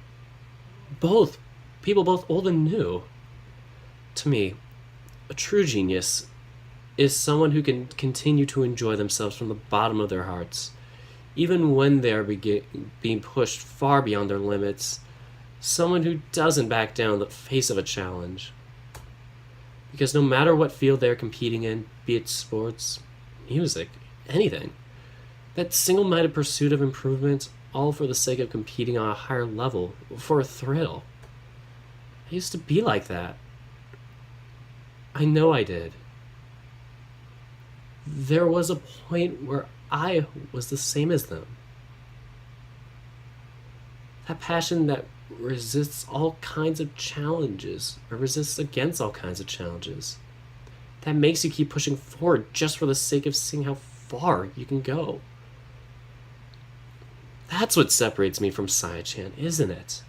people both old and new. To me, a true genius is someone who can continue to enjoy themselves from the bottom of their hearts, even when they are being pushed far beyond their limits. Someone who doesn't back down in the face of a challenge. Because no matter what field they're competing in, be it sports, music, anything, that single-minded pursuit of improvement, all for the sake of competing on a higher level, for a thrill. I used to be like that. I know I did. There was a point where I was the same as them. That passion that resists all kinds of challenges, or resists against all kinds of challenges. That makes you keep pushing forward just for the sake of seeing how far you can go. That's what separates me from Saya-chan, isn't it?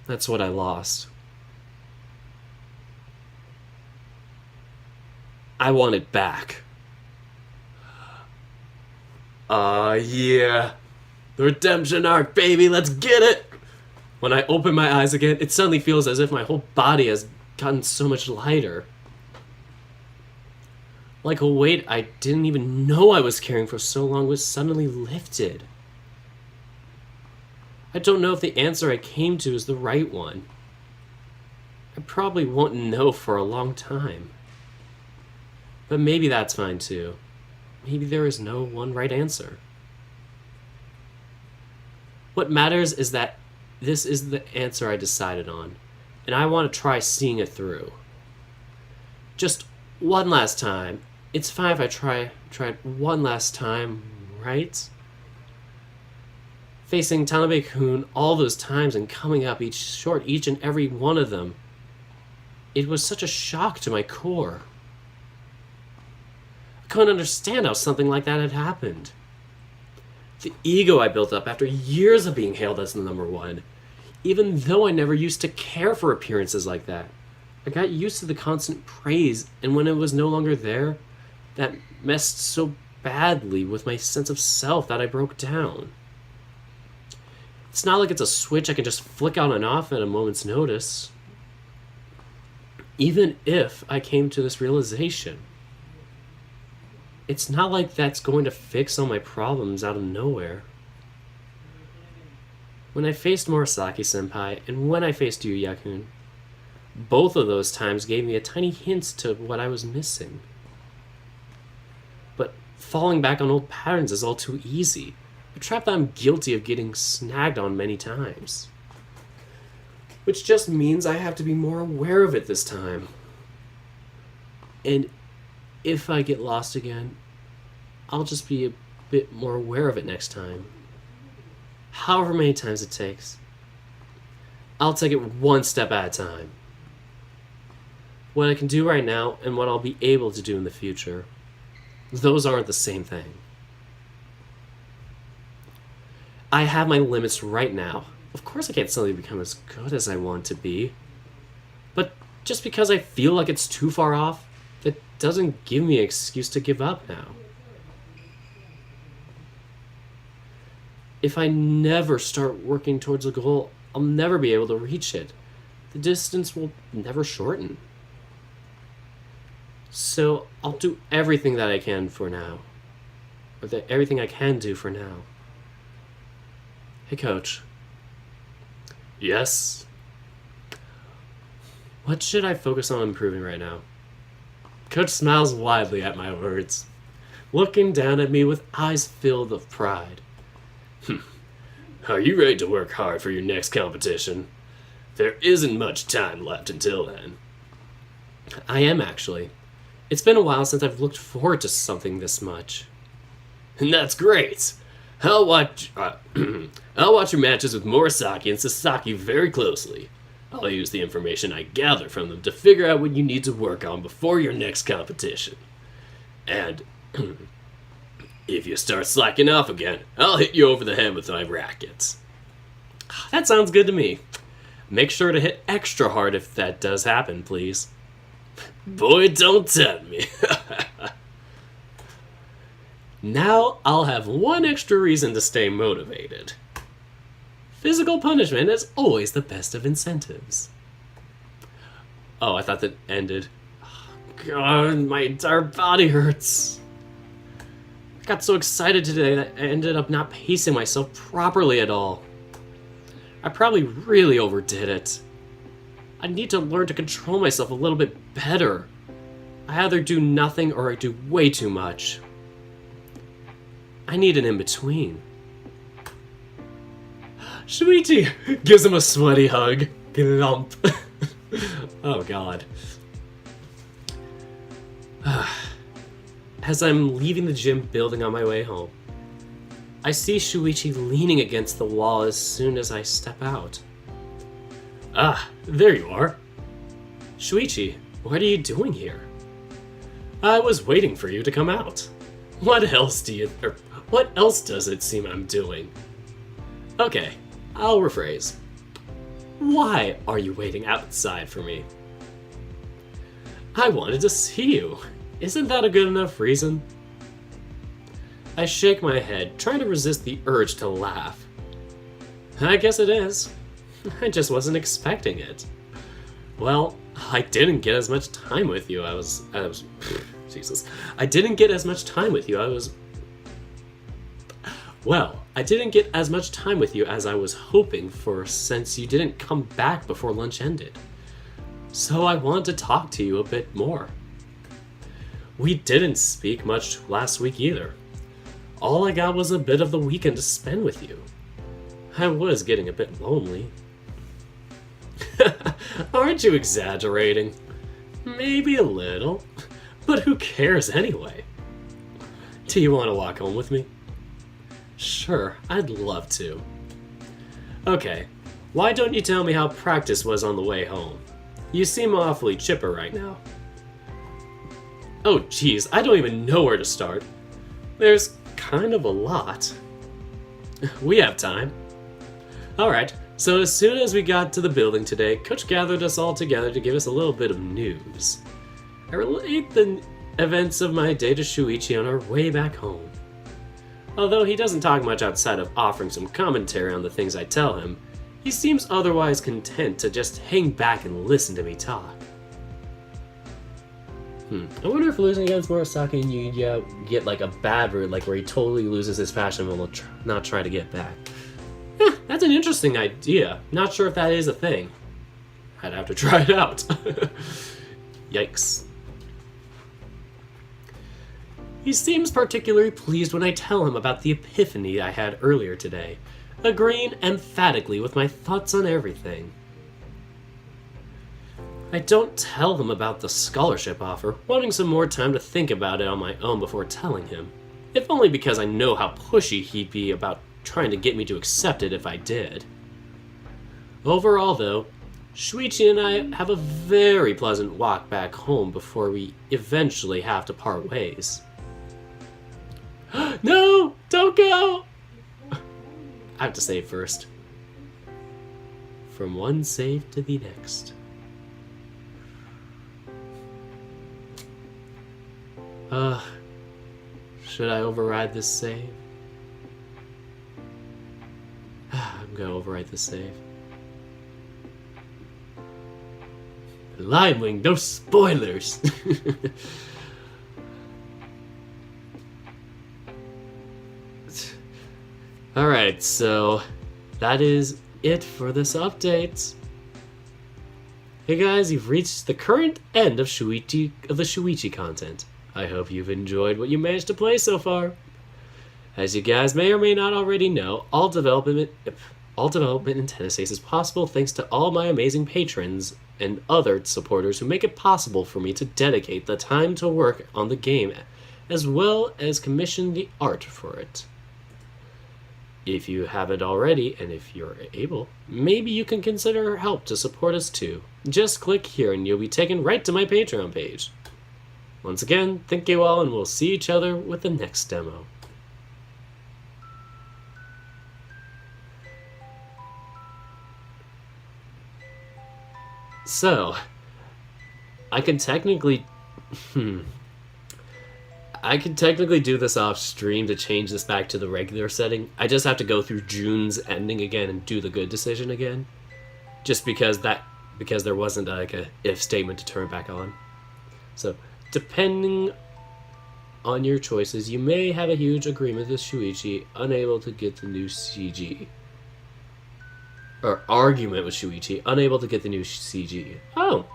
That's what I lost. I want it back. Yeah. The redemption arc, baby, let's get it! When I open my eyes again, it suddenly feels as if my whole body has gotten so much lighter. Like a weight I didn't even know I was carrying for so long was suddenly lifted. I don't know if the answer I came to is the right one. I probably won't know for a long time. But maybe that's fine too. Maybe there is no one right answer. What matters is that this is the answer I decided on, and I want to try seeing it through. Just one last time. It's fine if I try it one last time, right? Facing Tanabe-kun all those times and coming up short each and every one of them, it was such a shock to my core. I couldn't understand how something like that had happened. The ego I built up after years of being hailed as the number one, even though I never used to care for appearances like that. I got used to the constant praise, and when it was no longer there, that messed so badly with my sense of self that I broke down. It's not like it's a switch I can just flick on and off at a moment's notice. Even if I came to this realization, it's not like that's going to fix all my problems out of nowhere. When I faced Murasaki-senpai and when I faced Yuya-kun, both of those times gave me a tiny hint to what I was missing. But falling back on old patterns is all too easy, a trap that I'm guilty of getting snagged on many times. Which just means I have to be more aware of it this time. And if I get lost again, I'll just be a bit more aware of it next time. However many times it takes. I'll take it one step at a time. What I can do right now and what I'll be able to do in the future, those aren't the same thing. I have my limits right now. Of course I can't suddenly become as good as I want to be. But just because I feel like it's too far off, that doesn't give me an excuse to give up now. If I never start working towards a goal, I'll never be able to reach it. The distance will never shorten. So I'll do everything that I can for now. Or everything I can do for now. Hey, Coach. Yes? What should I focus on improving right now? Coach smiles widely at my words, looking down at me with eyes filled of pride. Are you ready to work hard for your next competition? There isn't much time left until then. I am, actually. It's been a while since I've looked forward to something this much. And that's great. I'll watch your matches with Murasaki and Sasaki very closely. I'll use the information I gather from them to figure out what you need to work on before your next competition. And if you start slacking off again, I'll hit you over the head with my rackets. That sounds good to me. Make sure to hit extra hard if that does happen, please. Boy, don't tempt me. Now I'll have one extra reason to stay motivated. Physical punishment is always the best of incentives. Oh, I thought that ended. God, my entire body hurts. I got so excited today that I ended up not pacing myself properly at all. I probably really overdid it. I need to learn to control myself a little bit better. I either do nothing or I do way too much. I need an in-between. Shuichi gives him a sweaty hug. Glump. Oh, God. As I'm leaving the gym building on my way home, I see Shoichi leaning against the wall as soon as I step out. Ah, there you are. Shuichi, what are you doing here? I was waiting for you to come out. What else does it seem I'm doing? Okay, I'll rephrase. Why are you waiting outside for me? I wanted to see you. Isn't that a good enough reason? I shake my head, trying to resist the urge to laugh. I guess it is. I just wasn't expecting it. Well, I didn't get as much time with you. Jesus. I didn't get as much time with you. I didn't get as much time with you as I was hoping for since you didn't come back before lunch ended. So I want to talk to you a bit more. We didn't speak much last week either. All I got was a bit of the weekend to spend with you. I was getting a bit lonely. Aren't you exaggerating? Maybe a little, but who cares anyway? Do you want to walk home with me? Sure, I'd love to. Okay, why don't you tell me how practice was on the way home? You seem awfully chipper right now. Oh geez, I don't even know where to start. There's kind of a lot. We have time. Alright, so as soon as we got to the building today, Coach gathered us all together to give us a little bit of news. I relate the events of my day to Shuichi on our way back home. Although he doesn't talk much outside of offering some commentary on the things I tell him, he seems otherwise content to just hang back and listen to me talk. I wonder if losing against Murasaki and Yuya get like a bad route, like where he totally loses his passion and will not try to get back. That's an interesting idea. Not sure if that is a thing. I'd have to try it out. Yikes. He seems particularly pleased when I tell him about the epiphany I had earlier today, agreeing emphatically with my thoughts on everything. I don't tell him about the scholarship offer, wanting some more time to think about it on my own before telling him, if only because I know how pushy he'd be about trying to get me to accept it if I did. Overall, though, Shuichi and I have a very pleasant walk back home before we eventually have to part ways. No! Don't go! I have to save first. From one save to the next. Should I override this save? I'm gonna override this save. Lime Wing, no spoilers! Alright, so that is it for this update. Hey guys, you've reached the current end of the Shuichi content. I hope you've enjoyed what you managed to play so far. As you guys may or may not already know, all development in Tennis is possible thanks to all my amazing patrons and other supporters who make it possible for me to dedicate the time to work on the game, as well as commission the art for it. If you haven't already, and if you're able, maybe you can consider help to support us too. Just click here and you'll be taken right to my Patreon page. Once again, thank you all, and we'll see each other with the next demo. So, I can technically do this off stream to change this back to the regular setting. I just have to go through June's ending again and do the good decision again. Just because there wasn't like a if statement to turn back on. So, depending on your choices, you may have a huge agreement with Shuichi, unable to get the new CG. Or argument with Shuichi, unable to get the new CG. Oh,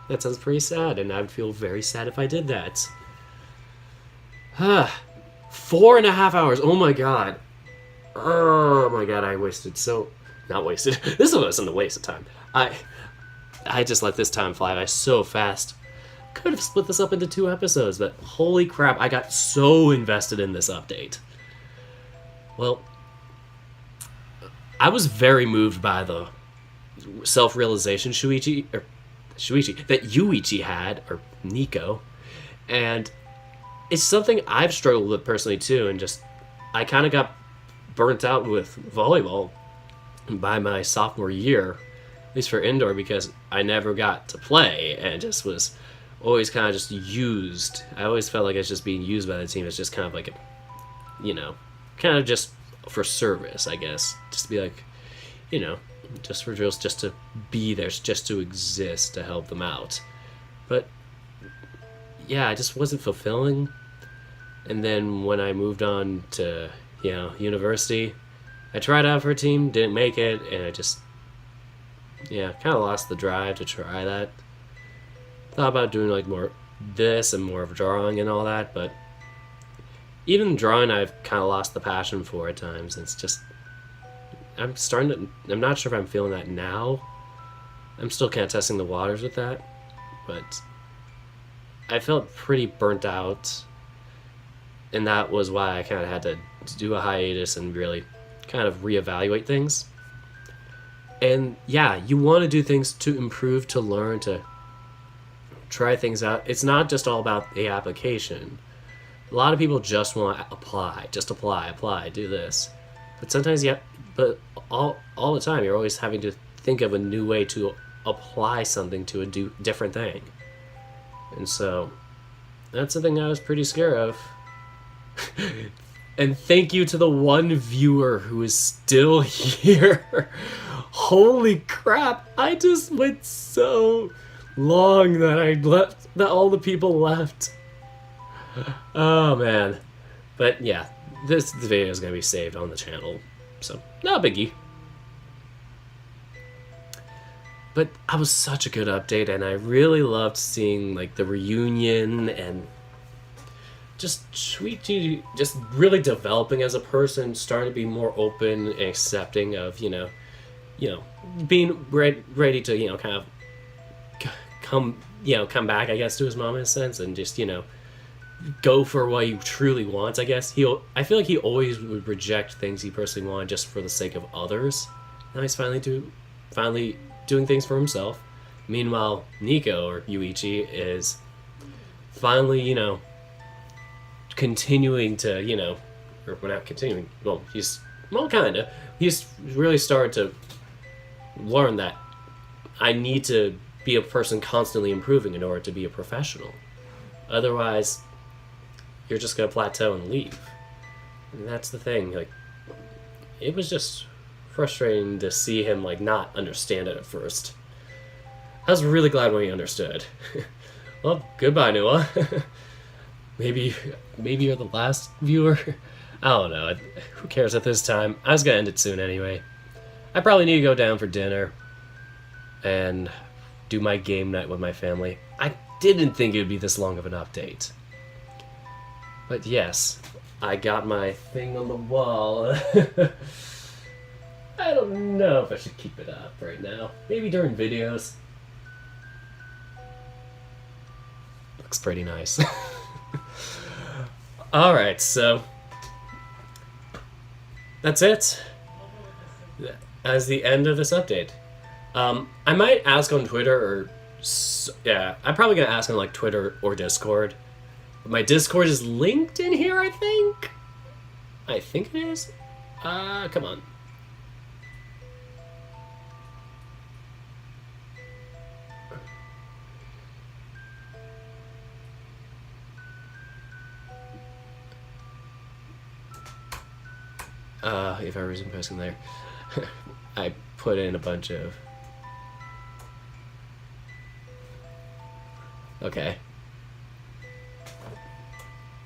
that sounds pretty sad, and I would feel very sad if I did that. 4.5 hours, oh my god. Oh my god, I wasted not wasted. This wasn't a waste of time. I just let this time fly by so fast. Could have split this up into 2 episodes, but holy crap, I got so invested in this update. Well, I was very moved by the self-realization Shuichi that Yuichi had, or Nico, and it's something I've struggled with personally too, and just I kind of got burnt out with volleyball by my sophomore year, at least for indoor, because I never got to play and just was always kind of just used. I always felt like I was just being used by the team. It's just kind of like kind of just for service, I guess. Just to be like, just for drills, just to be there, just to exist, to help them out. But yeah, I just wasn't fulfilling. And then when I moved on to, university, I tried out for a team, didn't make it, and I just, kind of lost the drive to try that. Thought about doing like more this and more of drawing and all that, but even drawing I've kind of lost the passion for at times. It's just, I'm not sure if I'm feeling that now. I'm still kind of testing the waters with that, but I felt pretty burnt out, and that was why I kind of had to do a hiatus and really kind of reevaluate things. And yeah, you want to do things to improve, to learn, to try things out. It's not just all about the application. A lot of people just want to apply, do this. But sometimes, all the time, you're always having to think of a new way to apply something to a different thing. And so, that's something I was pretty scared of. And thank you to the one viewer who is still here. Holy crap, I just went so long that I left, that all the people left. Oh man. But yeah, this video is going to be saved on the channel, so not a biggie. But that was such a good update, and I really loved seeing like the reunion and just Shoichi just really developing as a person, starting to be more open and accepting of, being ready to, kind of come back, I guess, to his mom in a sense, and just, go for what he truly wants, I guess. I feel like he always would reject things he personally wanted just for the sake of others. Now he's finally doing things for himself. Meanwhile, Nico, or Yuichi, is finally, continuing to, or we're not continuing, he's really started to learn that I need to be a person constantly improving in order to be a professional. Otherwise, you're just gonna plateau and leave. And that's the thing, like, it was just frustrating to see him, like, not understand it at first. I was really glad when he understood. Well, goodbye, Noah. Maybe you're the last viewer. I don't know. Who cares at this time? I was gonna end it soon anyway. I probably need to go down for dinner and do my game night with my family. I didn't think it would be this long of an update. But yes, I got my thing on the wall. I don't know if I should keep it up right now. Maybe during videos. Looks pretty nice. Alright, so that's it. As the end of this update. I might ask on Twitter or... yeah, I'm probably going to ask on like Twitter or Discord. My Discord is linked in here, I think? I think it is? Come on. If I resume posting there. I put in a bunch of... Okay.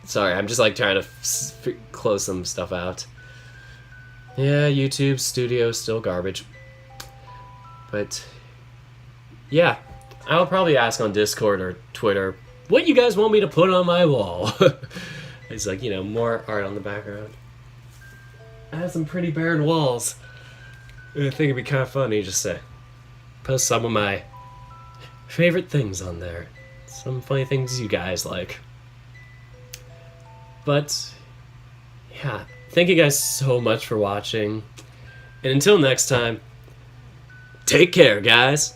Sorry, I'm just like trying to close some stuff out. Yeah, YouTube Studio still garbage. But yeah, I'll probably ask on Discord or Twitter what you guys want me to put on my wall. It's like, more art on the background. I have some pretty barren walls. I think it'd be kind of funny just to post some of my favorite things on there. Some funny things you guys like. But, yeah, thank you guys so much for watching. And until next time, take care, guys.